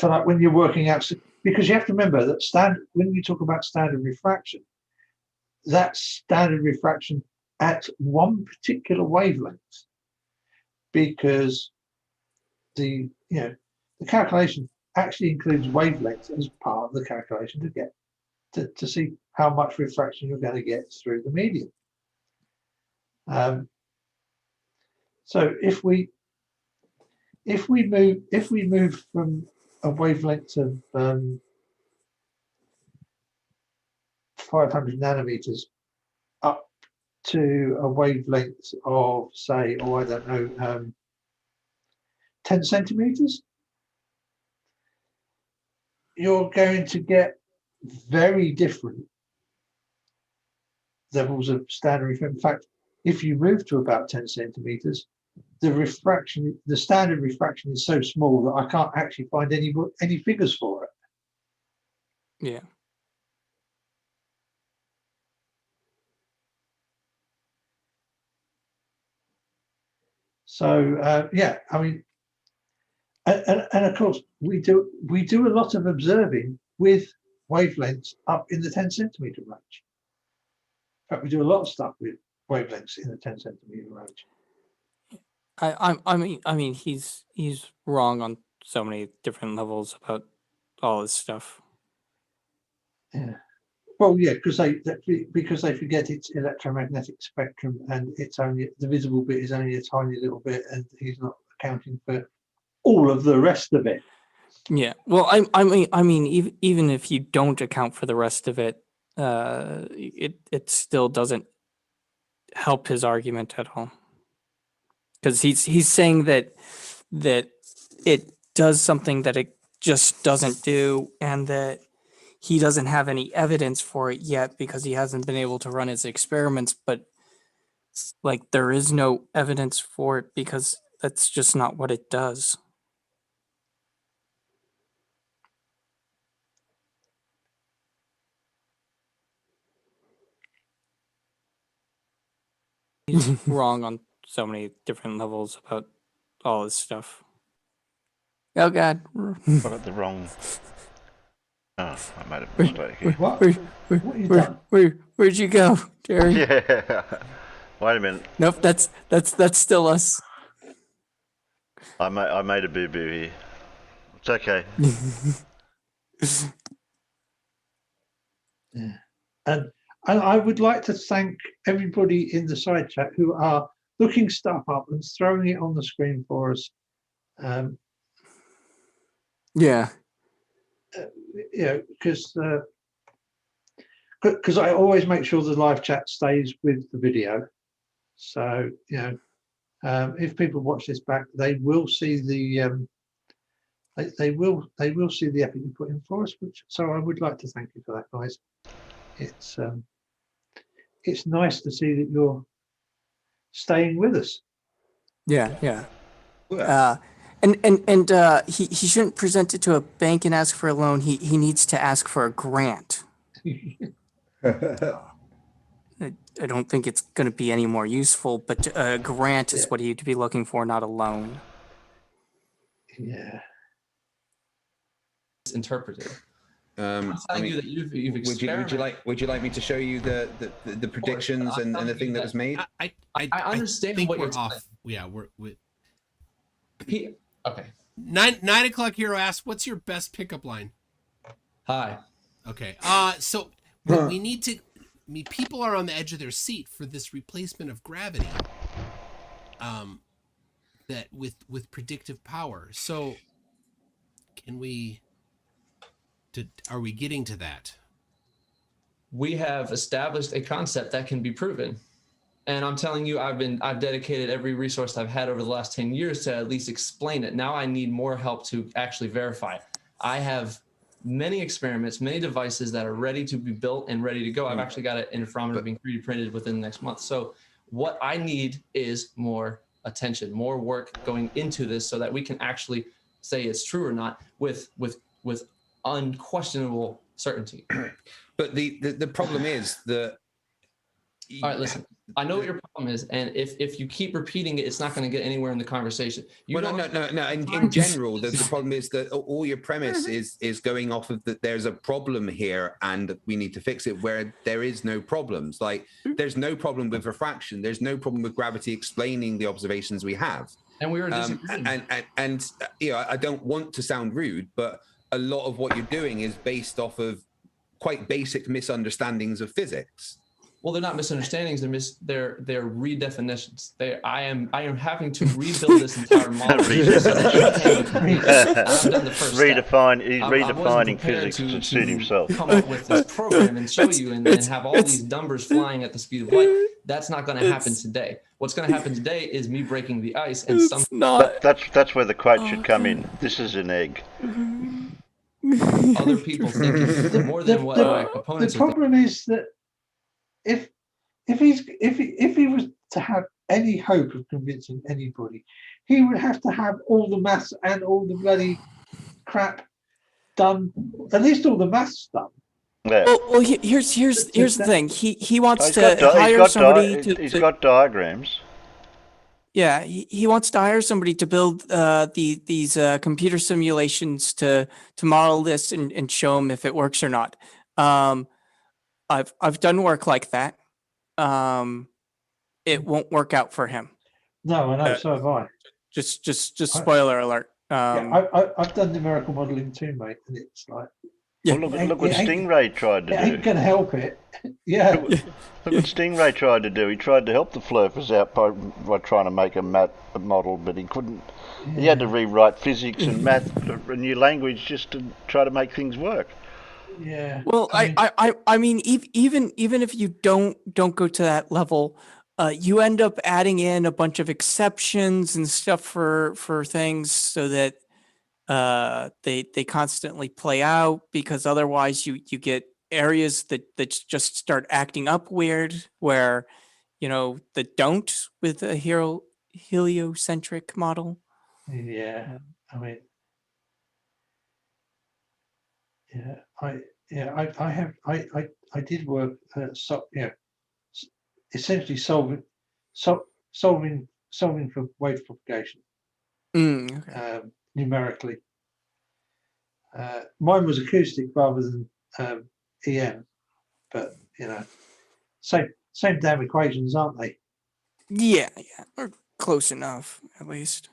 like when you're working out, because you have to remember that when you talk about standard refraction, that's standard refraction at one particular wavelength, because the calculation actually includes wavelengths as part of the calculation to get to see how much refraction you're going to get through the medium. So if we move from a wavelength of 500 nanometers up to a wavelength of, say, 10 centimeters, you're going to get very different levels of standard refraction. In fact, if you move to about 10 centimeters, the standard refraction is so small that I can't actually find any figures for it. Yeah. So I mean, and of course we do a lot of observing with wavelengths up in the 10 centimeter range. In fact, we do a lot of stuff with wavelengths in the 10 centimeter range. I mean, he's wrong on so many different levels about all this stuff. Yeah. Well, yeah, because they forget it's electromagnetic spectrum, and it's only the visible bit is only a tiny little bit, and he's not accounting for all of the rest of it. Yeah. Well, I mean, even if you don't account for the rest of it, it still doesn't help his argument at all. because he's saying that it does something that it just doesn't do, and that he doesn't have any evidence for it yet because he hasn't been able to run his experiments. But like, there is no evidence for it because that's just not what it does. He's wrong on so many different levels about all this stuff. Oh God! I got the wrong. Oh, I made a mistake here. Where'd you go, Jerry? Yeah. Wait a minute. Nope, that's still us. I made a boo boo here. It's okay. Yeah. And I would like to thank everybody in the side chat who are looking stuff up and throwing it on the screen for us. Yeah. Because I always make sure the live chat stays with the video. So if people watch this back, they will see the they will see the effort you put in for us. So I would like to thank you for that, guys. It's nice to see that you're staying with us. Yeah. He shouldn't present it to a bank and ask for a loan. He needs to ask for a grant. I don't think it's going to be any more useful, but a grant is what he'd be looking for, not a loan. Yeah. It's interpreted. I mean, you that you've experimented. would you like me to show you the predictions and the thing that was made? I understand think what we're you're off. Yeah, we're okay. 9 o'clock hero asks, "What's your best pickup line?" Hi. Okay. So we need to. I mean, people are on the edge of their seat for this replacement of gravity. That with predictive power. So, can we? Are we getting to that? We have established a concept that can be proven. And I'm telling you, I've dedicated every resource I've had over the last 10 years to at least explain it. Now I need more help to actually verify it. I have many experiments, many devices that are ready to be built and ready to go. I've actually got an interferometer being 3D printed within the next month. So what I need is more attention, more work going into this so that we can actually say it's true or not with unquestionable certainty. But the problem is that. All right, listen. I know what your problem is, and if you keep repeating it, it's not going to get anywhere in the conversation. No. In general, the problem is that all your premise is going off of that. There's a problem here, and we need to fix it. Where there is no problems. Like there's no problem with refraction. There's no problem with gravity explaining the observations we have. And we were disagreeing. And I don't want to sound rude, but a lot of what you're doing is based off of quite basic misunderstandings of physics. Well, they're not misunderstandings. They're redefinitions. I am having to rebuild this entire model. He's redefining physics to suit himself. Come up with this program and show you, and then have all these numbers flying at the speed of light. That's not going to happen today. What's going to happen today is me breaking the ice, and That's where the quote should come in. This is an egg. Other people think more than what my opponents. The problem is that if he was to have any hope of convincing anybody, he would have to have all the maths and all the bloody crap done. At least all the maths done. Yeah. Well, here's the thing. He wants to hire somebody to. He's got diagrams. Yeah, he wants to hire somebody to build these computer simulations to model this and show him if it works or not. I've done work like that. It won't work out for him. No, I know. So have I. Just spoiler alert. I've done numerical modelling too, mate, and it's like. Yeah. Well, look what Stingray tried to do. It ain't gonna help it. Yeah. Look what Stingray tried to do. He tried to help the flurfers out by trying to make a model, but he couldn't. Yeah. He had to rewrite physics and math, a new language, just to try to make things work. Yeah. Well, I mean, even if you don't go to that level, you end up adding in a bunch of exceptions and stuff for things so that they constantly play out, because otherwise you get areas that just start acting up weird, where that don't with a heliocentric model. Yeah, I mean, I did work essentially solving for wave propagation Okay. Numerically. Mine was acoustic rather than EM, but same damn equations, aren't they? Yeah, or close enough at least.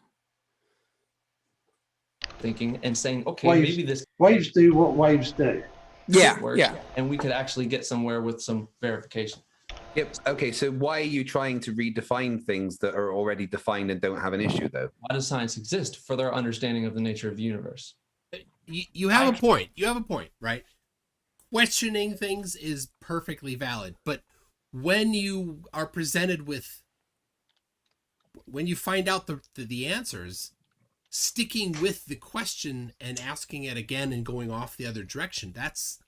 Thinking and saying, okay, Waves, maybe this waves do what waves do. Yeah, works, yeah. And we could actually get somewhere with some verification. Yep. Okay, so why are you trying to redefine things that are already defined and don't have an issue, though? Why does science exist? For their understanding of the nature of the universe. You have a point. You have a point, right? Questioning things is perfectly valid, but when you are presented with, when you find out the answers, sticking with the question and asking it again and going off the other direction, that's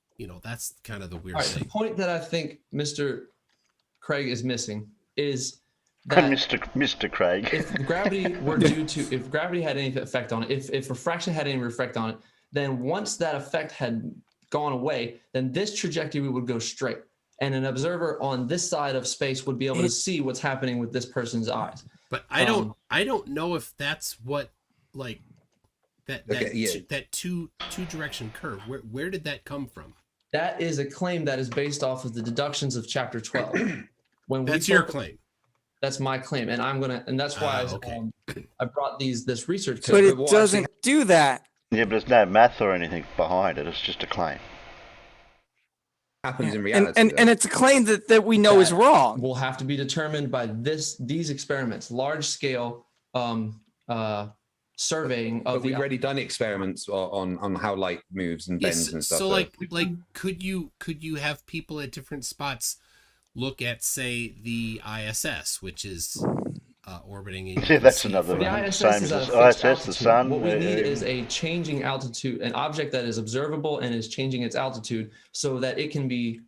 kind of the weird thing. The point that I think Mr. Craig is missing is that Mr. Craig, if gravity were if gravity had any effect on it, if refraction had any effect on it, then once that effect had gone away, then this trajectory would go straight, and an observer on this side of space would be able to see what's happening with this person's eyes. But I don't know if that's what, like, that two direction curve. Where did that come from? That is a claim that is based off of the deductions of chapter 12. That's your claim. That's my claim, and that's why I brought this research. But it doesn't do that. Yeah, but there's no math or anything behind it. It's just a claim. Happens in reality, and it's a claim that we know is wrong. Will have to be determined by these experiments, large scale surveying of. But we've already done experiments on how light moves and bends and stuff. So like could you have people at different spots look at, say, the ISS, which is orbiting? Yeah, that's another one. The ISS is at a fixed altitude. The sun. What we need is a changing altitude, an object that is observable and is changing its altitude, so that it can be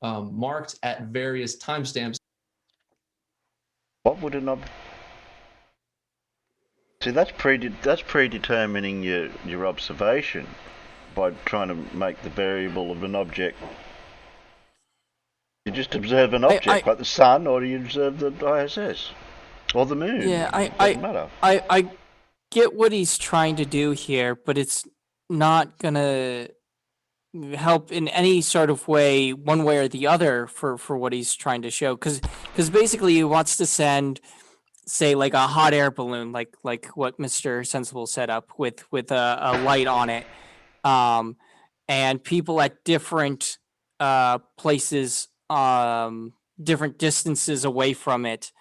marked at various timestamps. What would it not? See, that's predetermining your observation by trying to make the variable of an object. You just observe an object like the sun, or do you observe the ISS or the moon? Yeah, doesn't matter. I get what he's trying to do here, but it's not gonna help in any sort of way, one way or the other, for what he's trying to show. Because basically he wants to send, say, like a hot air balloon, like what Mr. Sensible set up with a light on it, and people at different places, different distances away from it,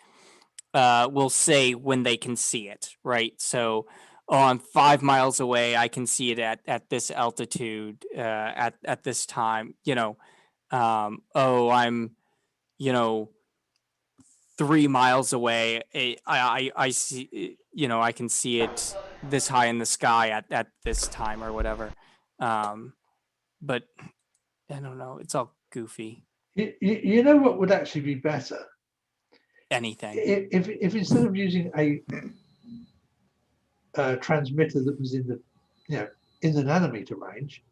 will say when they can see it, right? So, I'm 5 miles away, I can see it at this altitude, at this time, I'm 3 miles away, I see, I can see it this high in the sky at this time or whatever. But I don't know, it's all goofy. You know what would actually be better? Anything. If instead of using a transmitter that was in the nanometer range,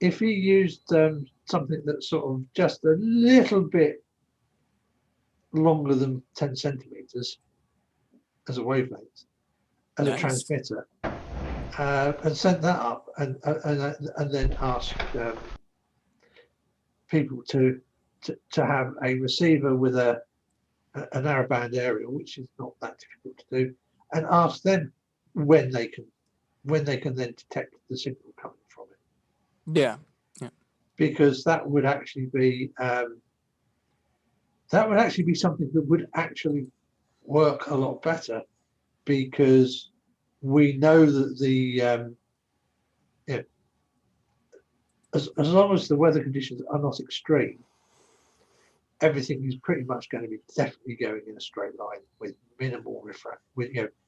if you used something that's sort of just a little bit longer than 10 centimeters as a wavelength, as a transmitter, and sent that up, and then ask people to have a receiver with a narrowband aerial, which is not that difficult to do, and ask them when they can then detect the signal coming from it. Yeah. Because that would actually be something that would actually work a lot better, because we know that the as long as the weather conditions are not extreme, everything is pretty much going to be definitely going in a straight line with minimal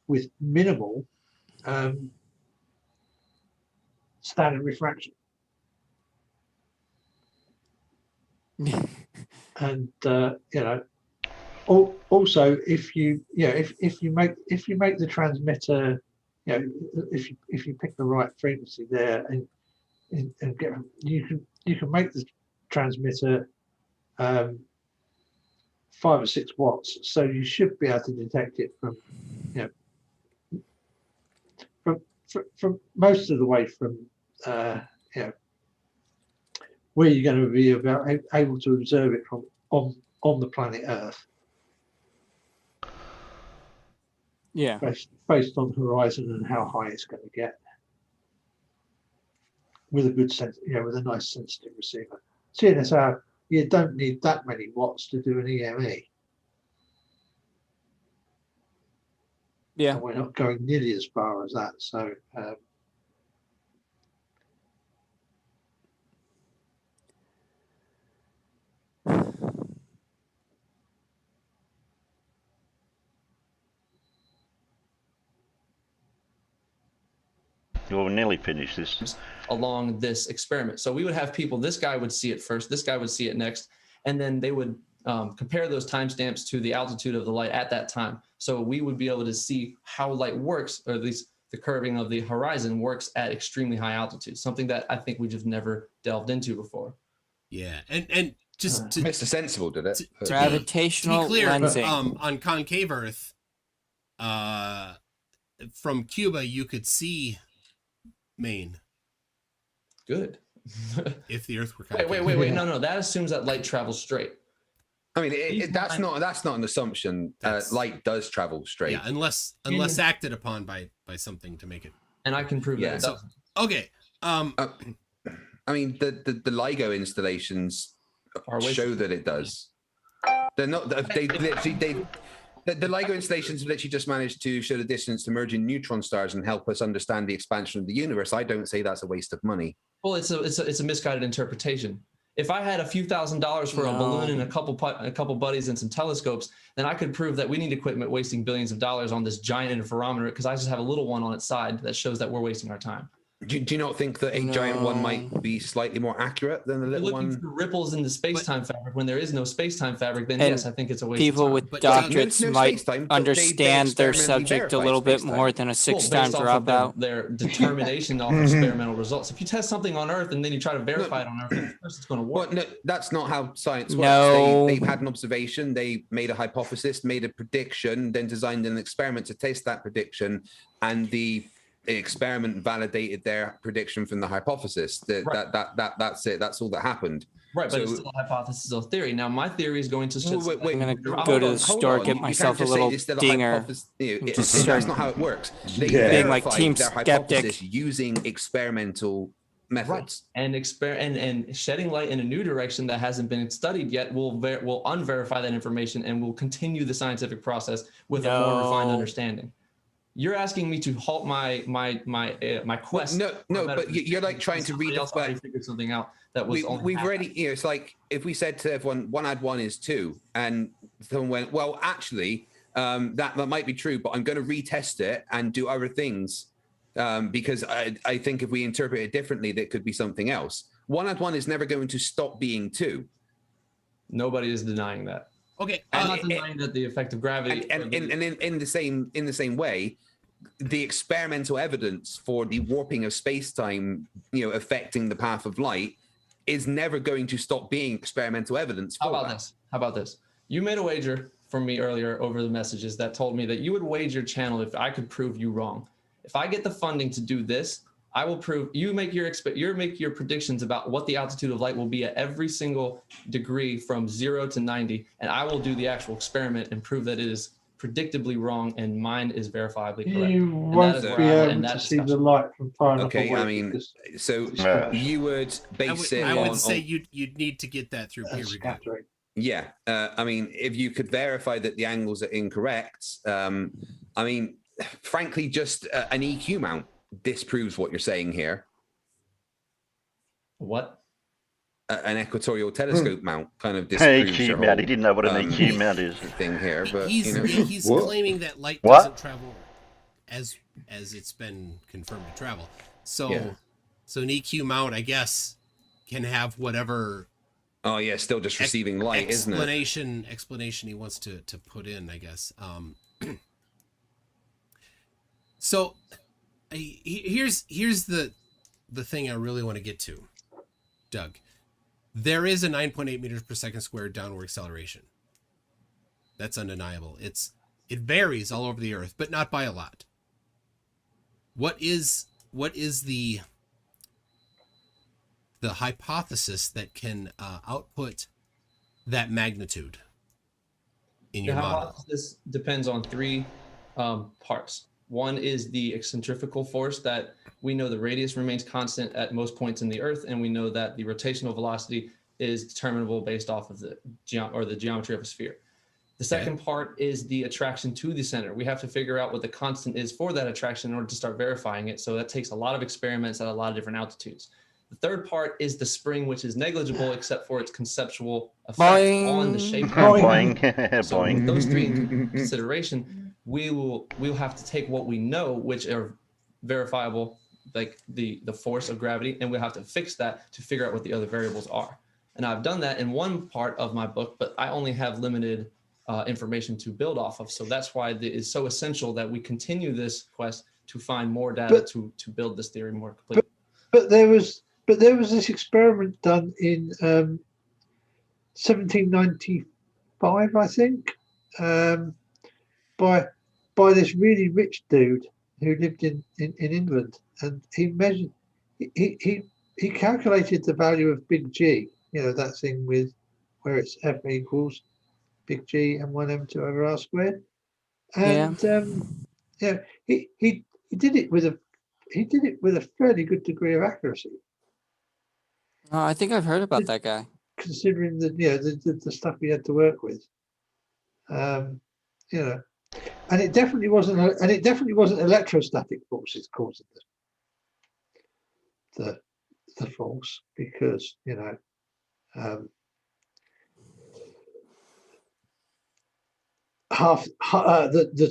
with minimal standard refraction. And also if you make the transmitter, if you pick the right frequency there and get, you can make the transmitter 5 or 6 watts, so you should be able to detect it from most of the way from where you're going to be able to observe it from on the planet Earth. Yeah. Based on horizon and how high it's going to get, with a good sense, with a nice sensitive receiver. Seeing as how you don't need that many watts to do an EME. Yeah. And we're not going nearly as far as that. So Well, we're nearly finished this. Along this experiment. So we would have people, this guy would see it first, this guy would see it next, and then they would compare those timestamps to the altitude of the light at that time. So we would be able to see how light works, or at least the curving of the horizon works at extremely high altitudes, something that I think we just never delved into before. Yeah, and just Mr. Sensible did it. Gravitational to be clear, lensing. On concave Earth, from Cuba, you could see Maine. Good. If the Earth were concave. Wait. No. That assumes that light travels straight. I mean, that's not an assumption. Light does travel straight. Yeah, unless acted upon by something to make it. And I can prove that it doesn't. Okay. I mean, the LIGO installations show that it does. They're not. The LIGO installations literally just managed to show the distance to merging neutron stars and help us understand the expansion of the universe. I don't say that's a waste of money. Well, it's a misguided interpretation. If I had a few $1,000s for a balloon and a couple buddies and some telescopes, then I could prove that we need equipment wasting billions of dollars on this giant interferometer because I just have a little one on its side that shows that we're wasting our time. Do you not think that a giant one might be slightly more accurate than the little one? Looking for ripples in the space-time fabric when there is no space-time fabric, then yes, I think it's a waste people of time. with doctorates might understand their subject a little bit more than a 6-time dropout. Their determination of experimental results. If you test something on Earth and then you try to verify it on Earth, of course it's going to work. Well, no, that's not how science works. No. They've had an observation, they made a hypothesis, made a prediction, then designed an experiment to test that prediction, and the experiment validated their prediction from the hypothesis. That's it. That's all that happened. Right, but it's still a hypothesis or theory. Now, my theory is going to. I'm gonna go to the store, get myself a little dinger. That's not how it works. They being like verified Team their Skeptic hypothesis using experimental methods. Right. And shedding light in a new direction that hasn't been studied yet will unverify that information and will continue the scientific process with a more refined understanding. You're asking me to halt my quest. No, but you're like trying to read. Else already figured something out that was. We've already. It's like if we said to everyone, 1 add 1 is 2, and someone went, well, actually, that might be true, but I'm going to retest it and do other things because I think if we interpret it differently, that could be something else. 1 add 1 is never going to stop being 2. Nobody is denying that. Okay, I'm not denying that the effect of gravity. And in the same way, the experimental evidence for the warping of space-time, affecting the path of light, is never going to stop being experimental evidence. How about this? You made a wager for me earlier over the messages that told me that you would wager channel if I could prove you wrong. If I get the funding to do this, I will prove you make your predictions about what the altitude of light will be at every single degree from 0 to 90, and I will do the actual experiment and prove that it is predictably wrong and mine is verifiably correct. You won't be able to see the light from far enough away. Okay, I mean, so you would base it. I would say you'd need to get that through peer review. Yeah, I mean, if you could verify that the angles are incorrect, I mean, frankly, just an EQ mount disproves what you're saying here. What? an equatorial telescope mount kind of An disproves EQ your mount. whole, He didn't know what an EQ mount is. thing here, but he's you know. he's What? claiming that light What? doesn't travel as it's been confirmed to travel. So Yeah. so an EQ mount, I guess, can have whatever Oh yeah, still just receiving light, isn't it? explanation he wants to put in, I guess. So here's the thing I really want to get to, Doug. There is a 9.8 meters per second squared downward acceleration. That's undeniable. It varies all over the Earth, but not by a lot. What is the hypothesis that can output that magnitude in your The model? hypothesis depends on three parts. One is the centrifugal force, that we know the radius remains constant at most points in the Earth, and we know that the rotational velocity is determinable based off of the geometry of a sphere. The second part is the attraction to the center. We have to figure out what the constant is for that attraction in order to start verifying it. So that takes a lot of experiments at a lot of different altitudes. The third part is the spring, which is negligible except for its conceptual effect on the shape. Boing. So Boing. with those three in consideration, we'll have to take what we know, which are verifiable, like the force of gravity, and we'll have to fix that to figure out what the other variables are. And I've done that in one part of my book, but I only have limited information to build off of. So that's why it is so essential that we continue this quest to find more data to build this theory more completely. But there was this experiment done in 1795, I think, by this really rich dude who lived in England, and he measured, he calculated the value of big G. You know, that thing with where it's F equals big G and 1m2 over r squared, and he did it with a fairly good degree of accuracy. Oh, I think I've heard about that guy. Considering the stuff he had to work with, and it definitely wasn't electrostatic forces causing the force, because the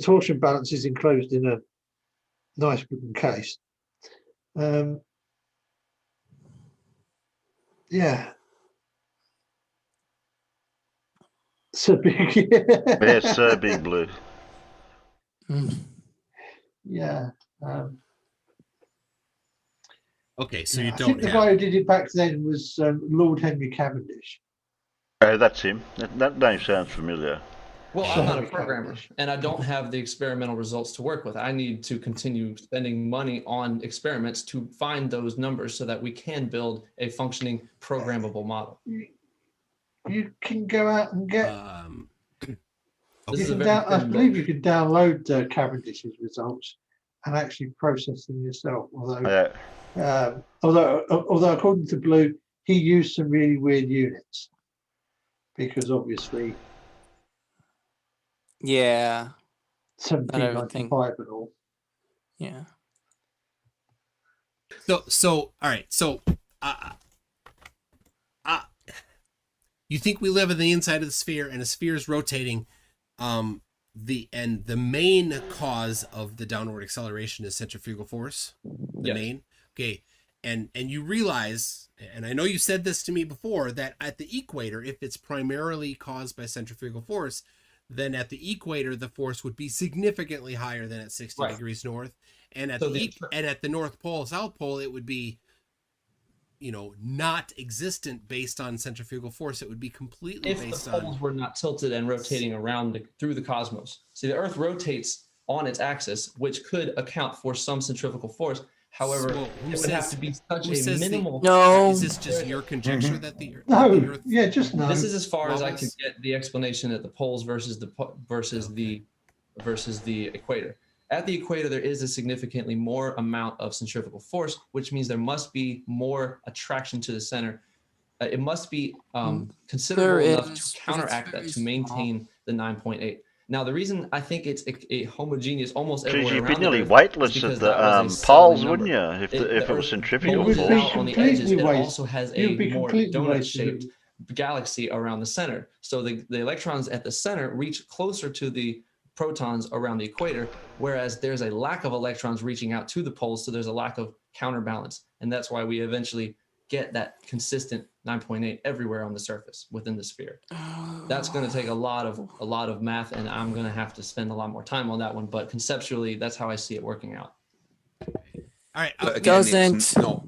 torsion balance is enclosed in a nice wooden case. So big. Yeah, so big, Blue. Yeah. Okay, so you I don't think the have. guy who did it back then was Lord Henry Cavendish. Oh, that's him. That name sounds familiar. Well, I'm not a programmer, and I don't have the experimental results to work with. I need to continue spending money on experiments to find those numbers so that we can build a functioning programmable model. You can go out and get. I believe you can download Cavendish's results and actually process them yourself. Although according to Blue, he used some really weird units, because obviously. Yeah. 1795 and all. Yeah. So all right. So you think we live in the inside of the sphere, and the sphere is rotating. The main cause of the downward acceleration is centrifugal force. Okay. And you realize, and I know you said this to me before, that at the equator, if it's primarily caused by centrifugal force, then at the equator the force would be significantly higher than at 60 degrees north, and at the North Pole, South Pole, it would be, not existent based on centrifugal force. It would be completely based on. If the poles were not tilted and rotating around through the cosmos. See, the Earth rotates on its axis, which could account for some centrifugal force. However, it would have to be such a minimal. Is this just your conjecture that the Earth? Just no. This is as far as I can get the explanation at the poles versus the equator. At the equator, there is a significantly more amount of centrifugal force, which means there must be more attraction to the center. It must be considerable enough to counteract that, to maintain the 9.8. Now, the reason I think it's a homogeneous almost Geez, everywhere you'd be around nearly the Earth weightless is at because the that was a settling poles, number. wouldn't you? If The it was Earth centrifugal bulges force. out on the edges. It wasted. also has a You'd be more completely donut-shaped wasted. galaxy around the center. So the electrons at the center reach closer to the protons around the equator, whereas there's a lack of electrons reaching out to the poles, so there's a lack of counterbalance. And that's why we eventually get that consistent 9.8 everywhere on the surface within the sphere. That's going to take a lot of math, and I'm going to have to spend a lot more time on that one. But conceptually, that's how I see it working out. All right. But again,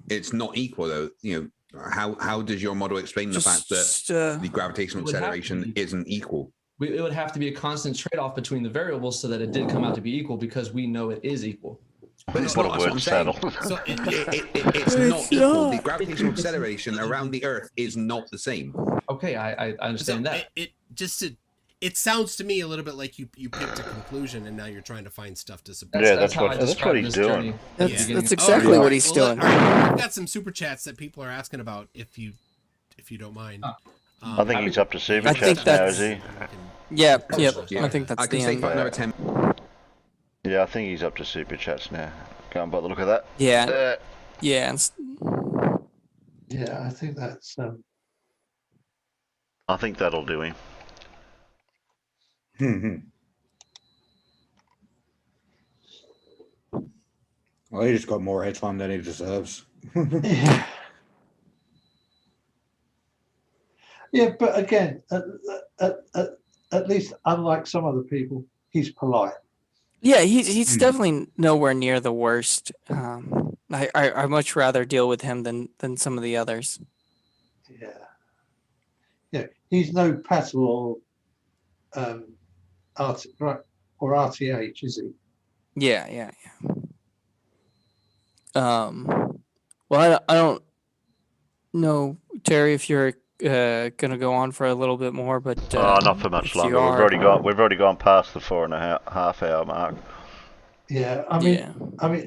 it's not equal though. You know, how does your model explain the fact that the gravitational acceleration isn't equal? It would have to be a constant trade-off between the variables so that it did come out to be equal, because we know it is equal. But it's not, that's what I'm saying. So it's not equal. The gravitational acceleration around the Earth is not the same. Okay, I understand that. It sounds to me a little bit like you picked a conclusion and now you're trying to find stuff to support. That's what he's doing. That's exactly what he's doing. All right, I've got some super chats that people are asking about. If you don't mind. I think he's up to super chats now, is he? Yeah. I think that's the end. Another 10. Yeah, I think he's up to super chats now. Go on by the look of that. Yeah. Yeah, I think that's. I think that'll do him. Well, he just got more headline than he deserves. Yeah, but again, at least unlike some other people, he's polite. Yeah, he's definitely nowhere near the worst. I much rather deal with him than some of the others. Yeah, he's no Pat or RTH, is he? Yeah. Well, I don't know, Terry, if you're gonna go on for a little bit more, but not for much longer. We've already gone past the 4.5 hour mark. Yeah, I mean,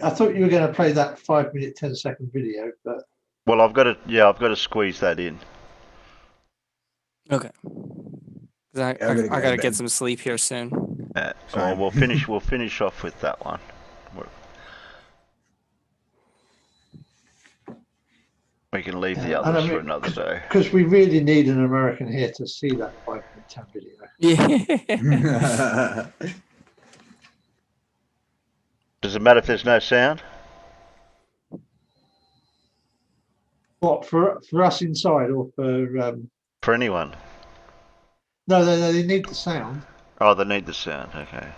I thought you were going to play that 5-minute, 10-second video, but well, I've got to squeeze that in. Okay. I gotta get some sleep here soon. So we'll finish off with that one. We can leave the others for another day. Because we really need an American here to see that 5-minute, 10 video. Yeah. Does it matter if there's no sound? What, for us inside or for anyone? No, they need the sound. Oh, they need the sound. Okay.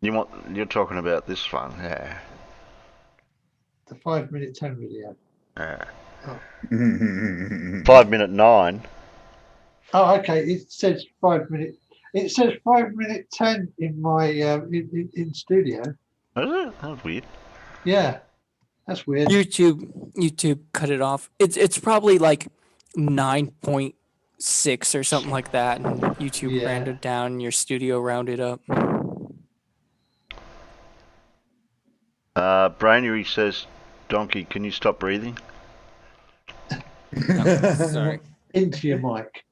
You're talking about this one, yeah. The 5-minute, 10 video. Yeah. 5-minute 9. Oh, okay. It says 5-minute. It says 5-minute 10 in my in studio. Is it? That's weird. Yeah, that's weird. YouTube cut it off. It's probably like 9.6 or something like that, and YouTube rounded down, and your studio rounded up. Brainery says, "Donkey, can you stop breathing?" Oh, sorry. Into your mic.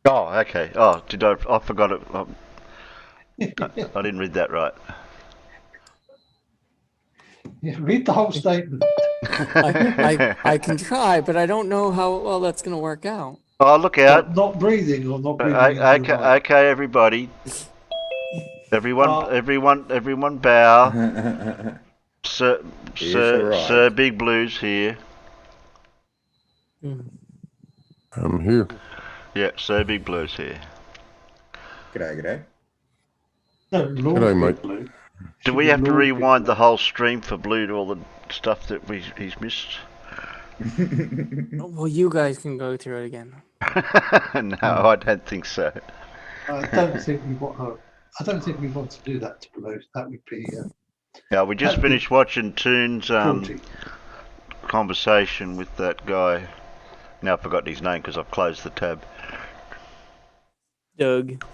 Oh, okay. Oh, I forgot it. I didn't read that right. Yeah, read the whole statement. I can try, but I don't know how well that's going to work out. Oh, look out! Not breathing or not breathing. Okay, everybody. Everyone, bow. Sir Big Blues here. I'm here. Yeah, Sir Big Blues here. G'day. G'day, mate. Do we have to rewind the whole stream for Blue to all the stuff that he's missed? Well, you guys can go through it again. No, I don't think so. I don't think we want to do that to Blue. That would be. Yeah, we just finished watching Toon's conversation with that guy. Now I've forgotten his name because I've closed the tab. Doug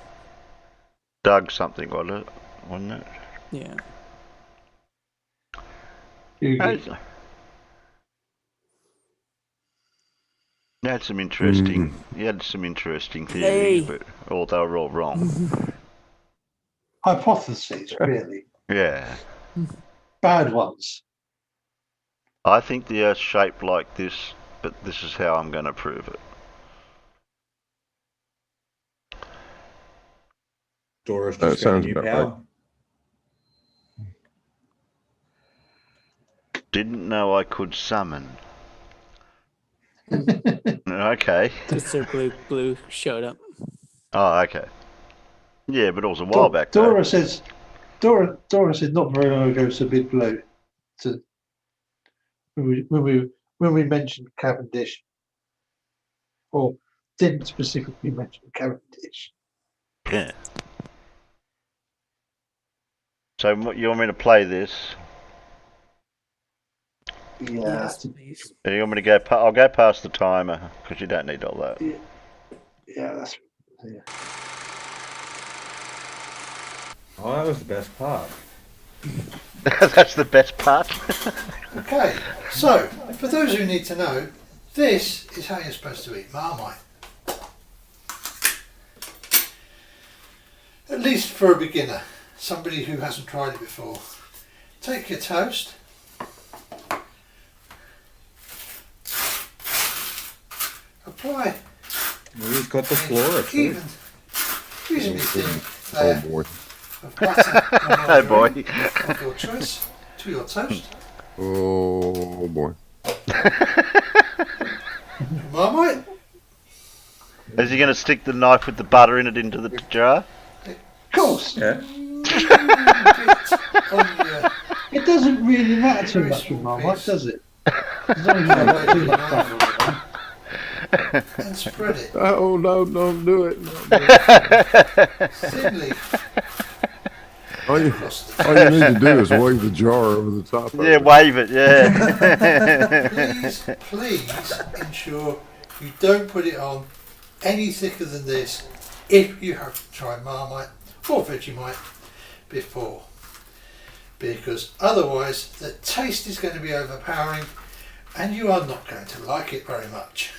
something, wasn't it? Yeah. He had some interesting theories, but they were all wrong. hypotheses, really. Yeah. Bad ones. I think the Earth's shaped like this, but this is how I'm going to prove it. Doris That just got a sounds new about power. Didn't know I could summon. Okay. Mr. Blue showed up. Oh, okay. Yeah, but it was a while back. Dora says not very long ago to Big Blue. When we mentioned Cavendish, or didn't specifically mention Cavendish. Yeah. So you want me to play this? Yeah. Please. You want me to go? I'll go past the timer because you don't need all that. Yeah, that's. Yeah. Oh, that was the best part. That's the best part. Okay, so for those who need to know, this is how you're supposed to eat Marmite. At least for a beginner, somebody who hasn't tried it before. Take your toast. Apply. Well, he's got the flora too. Reasonably thin Oh layer boy. of butter or Oh boy. margarine of your choice to your toast. Oh boy. Marmite. Is he going to stick the knife with the butter in it into the jar? Of course. Yeah. It doesn't really matter too much with Marmite, does it? As long as you don't put too much butter on it. And spread it. Oh no! Don't do it. Thinly. All you need to do is wave the jar over the top. Yeah, wave it. Yeah. Please ensure you don't put it on any thicker than this if you have tried Marmite or Vegemite before, because otherwise the taste is going to be overpowering and you are not going to like it very much.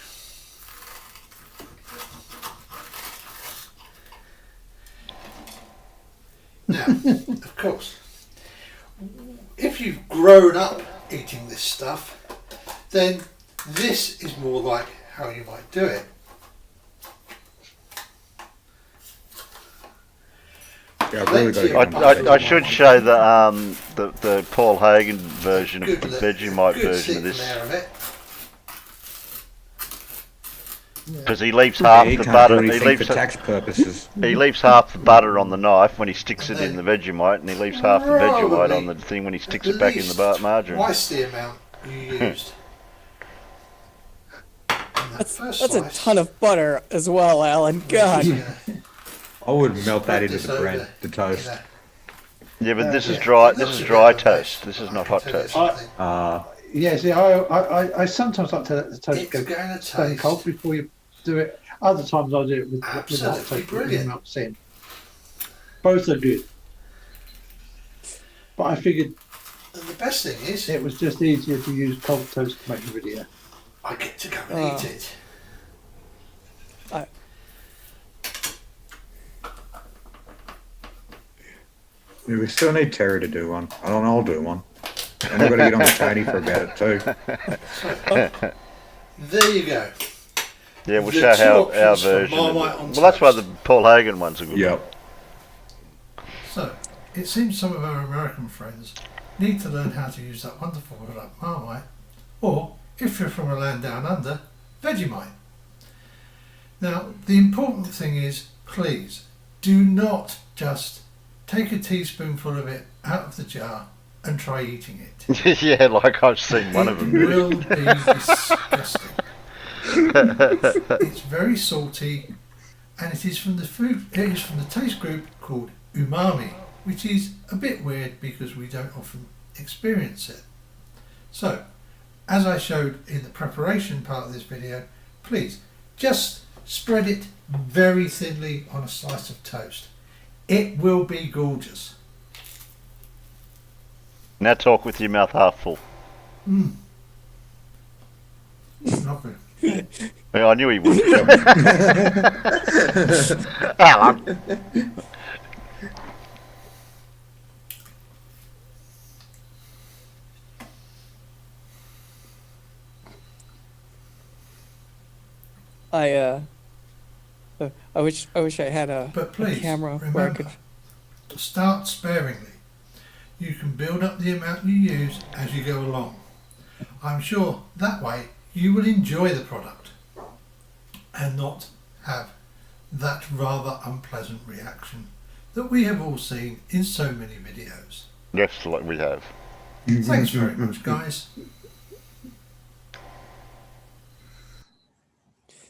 Now, of course, if you've grown up eating this stuff, then this is more like how you might do it. Yeah, I've really got to I should show the Paul Hagen version of the Vegemite version of this. Because he leaves half the butter. He leaves for tax purposes. He leaves half the butter on the knife when he sticks it in the Vegemite, and he leaves half the Vegemite on the thing when he sticks it back in the margarine. Twice the amount you used. That's a ton of butter as well, Alan. God. I would melt that into the bread, the toast. Yeah, but this is dry. This is dry toast. This is not hot toast. Yeah, see, I sometimes like to let the toast go stone cold before you do it. Other times I do it with hot toast before it melts in. Both are good. But I figured And the best thing is, it was just easier to use cold toast to make the video. I get to come and eat it. We still need Terry to do one. I'll do one. And I've got to get on to Tony for about it too. There you go. Yeah, we'll show how our version. Well, that's why the Paul Hagen ones are good. Yep. So, it seems some of our American friends need to learn how to use that wonderful product Marmite, or, if you're from a land down under, Vegemite. Now, the important thing is, please, do not just take a teaspoonful of it out of the jar and try eating it. Yeah, like I've seen one of them. It will be disgusting. It's very salty, and it is from the taste group called umami, which is a bit weird because we don't often experience it. So, as I showed in the preparation part of this video, please just spread it very thinly on a slice of toast. It will be gorgeous. Now talk with your mouth half full. Lovely. Yeah, I knew he would. Alan. I wish I had a camera where I could. Start sparingly. You can build up the amount you use as you go along. I'm sure that way you will enjoy the product and not have that rather unpleasant reaction that we have all seen in so many videos. Yes, like we have. Thanks very much, guys.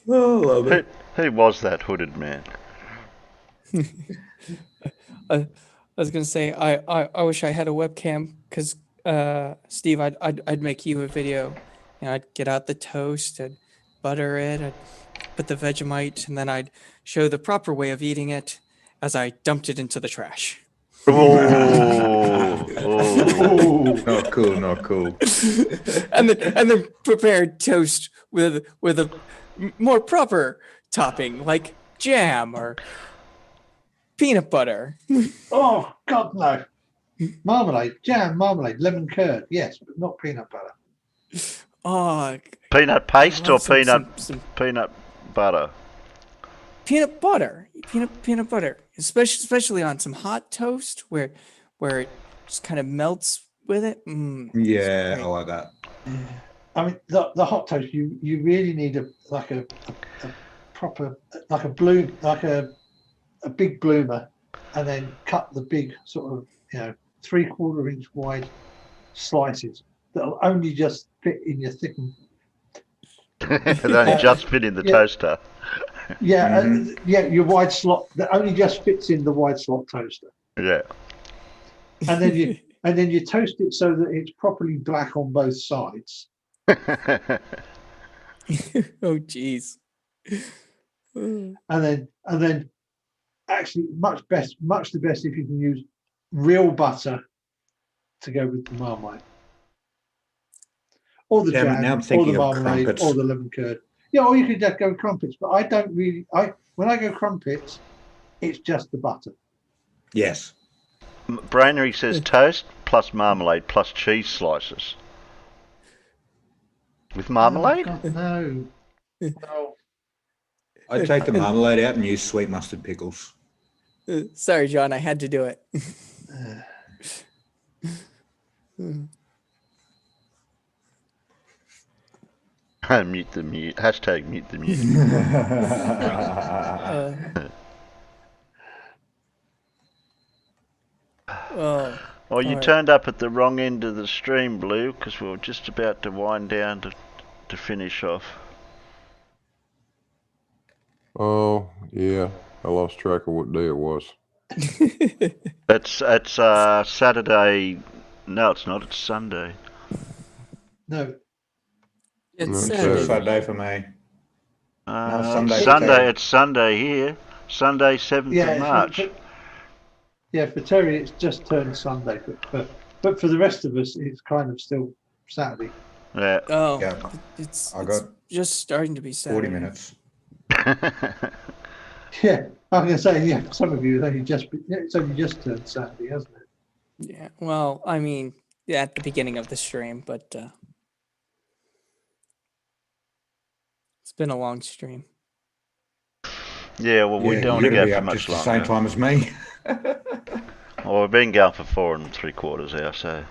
Who was that hooded man? I was gonna say I wish I had a webcam because Steve, I'd make you a video. You know, I'd get out the toast, I'd butter it, I'd put the Vegemite, and then I'd show the proper way of eating it as I dumped it into the trash. Oh, Not cool, not cool. and then prepared toast with a more proper topping like jam or peanut butter. Oh God, no! Marmalade, jam, marmalade, lemon curd, yes, but not peanut butter. Oh, peanut paste or some peanut butter? Peanut butter, peanut butter, especially on some hot toast where it just kind of melts with it. Yeah, I like that. I mean, the hot toast, you really need a proper, like a big bloomer, and then cut the big sort of 3/4 inch wide slices that'll only just fit in your thickened. They only just fit in the toaster. Yeah, your wide slot that only just fits in the wide slot toaster. Yeah. And then you toast it so that it's properly black on both sides. Oh geez. And then actually much the best if you can use real butter to go with the Marmite. Or the jam, now I'm or the thinking of marmalade, crumpets. or the lemon curd. Yeah, or you could just go crumpets, but I don't really. When I go crumpets, it's just the butter. Yes. Brainery says toast plus marmalade plus cheese slices. With marmalade? Oh, God, no. No. I'd take the marmalade out and use sweet mustard pickles. Sorry, John, I had to do it. Mute the mute. Hashtag mute the mute. Well, you turned up at the wrong end of the stream, Blue, because we were just about to wind down to finish off. Oh, yeah. I lost track of what day it was. It's Saturday. No, it's not. It's Sunday. No. It's Saturday for me. Sunday. It's Sunday here. Sunday, 7th of March. For Terry, it's just turned Sunday, but for the rest of us, it's kind of still Saturday. Yeah. Oh, yeah. It's just starting to be Saturday. 40 minutes. Yeah, I'm going to say, for some of you, it's only just turned Saturday, hasn't it? Yeah, well, I mean, at the beginning of the stream, but it's been a long stream. Yeah, well, we don't want to go for much longer. Same time as me. Well, we've been going for 4 3/4 hours, so.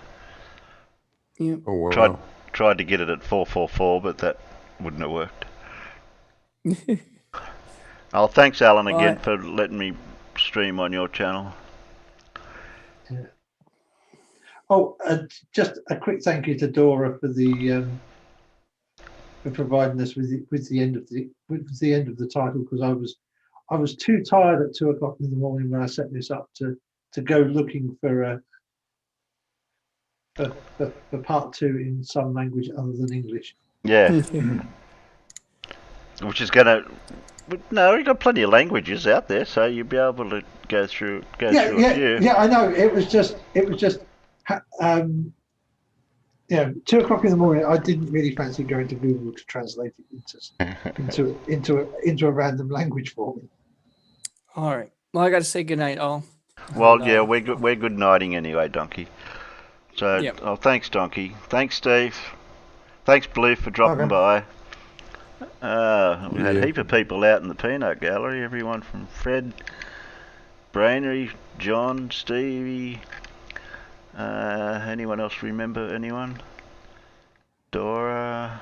Yep. Oh, wow. Tried to get it at 4:44, but that wouldn't have worked. Oh, thanks, Alan, again for letting me stream on your channel. Yeah. Oh, just a quick thank you to Dora for providing us with the end of the title, because I was too tired at 2 o'clock in the morning when I set this up to go looking for part 2 in some language other than English. Yeah. Which is gonna. No, you've got plenty of languages out there, so you'll be able to go through a few. Yeah, I know. It was just 2 o'clock in the morning. I didn't really fancy going to Google to translate it into a random language for me. All right. Well, I got to say goodnight, all. Well, yeah, we're good nighting anyway, Donkey. So, Yep. thanks, Donkey. Thanks, Steve. Thanks, Blue, for dropping by. We had a heap of people out in the peanut gallery. Everyone from Fred, Brainery, John, Stevie. Anyone else remember anyone? Dora,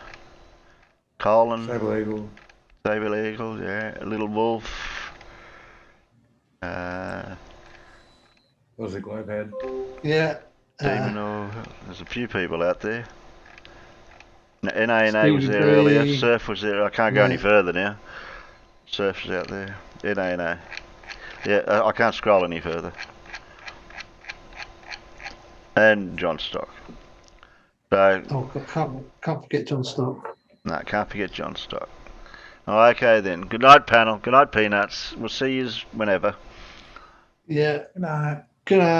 Colin, Sable Eagle, yeah, Little Wolf. Was it Globehead? Yeah. Demon, there's a few people out there. NA was there Stevie earlier. B. Surf was there. I can't go any Yeah. further now. Surf's out there. NA. Yeah, I can't scroll any further. And John Stock. So. Oh, can't forget John Stock. No, can't forget John Stock. Oh, okay then. Good night, panel. Good night, Peanuts. We'll see you whenever. Yeah. Good night. Good night.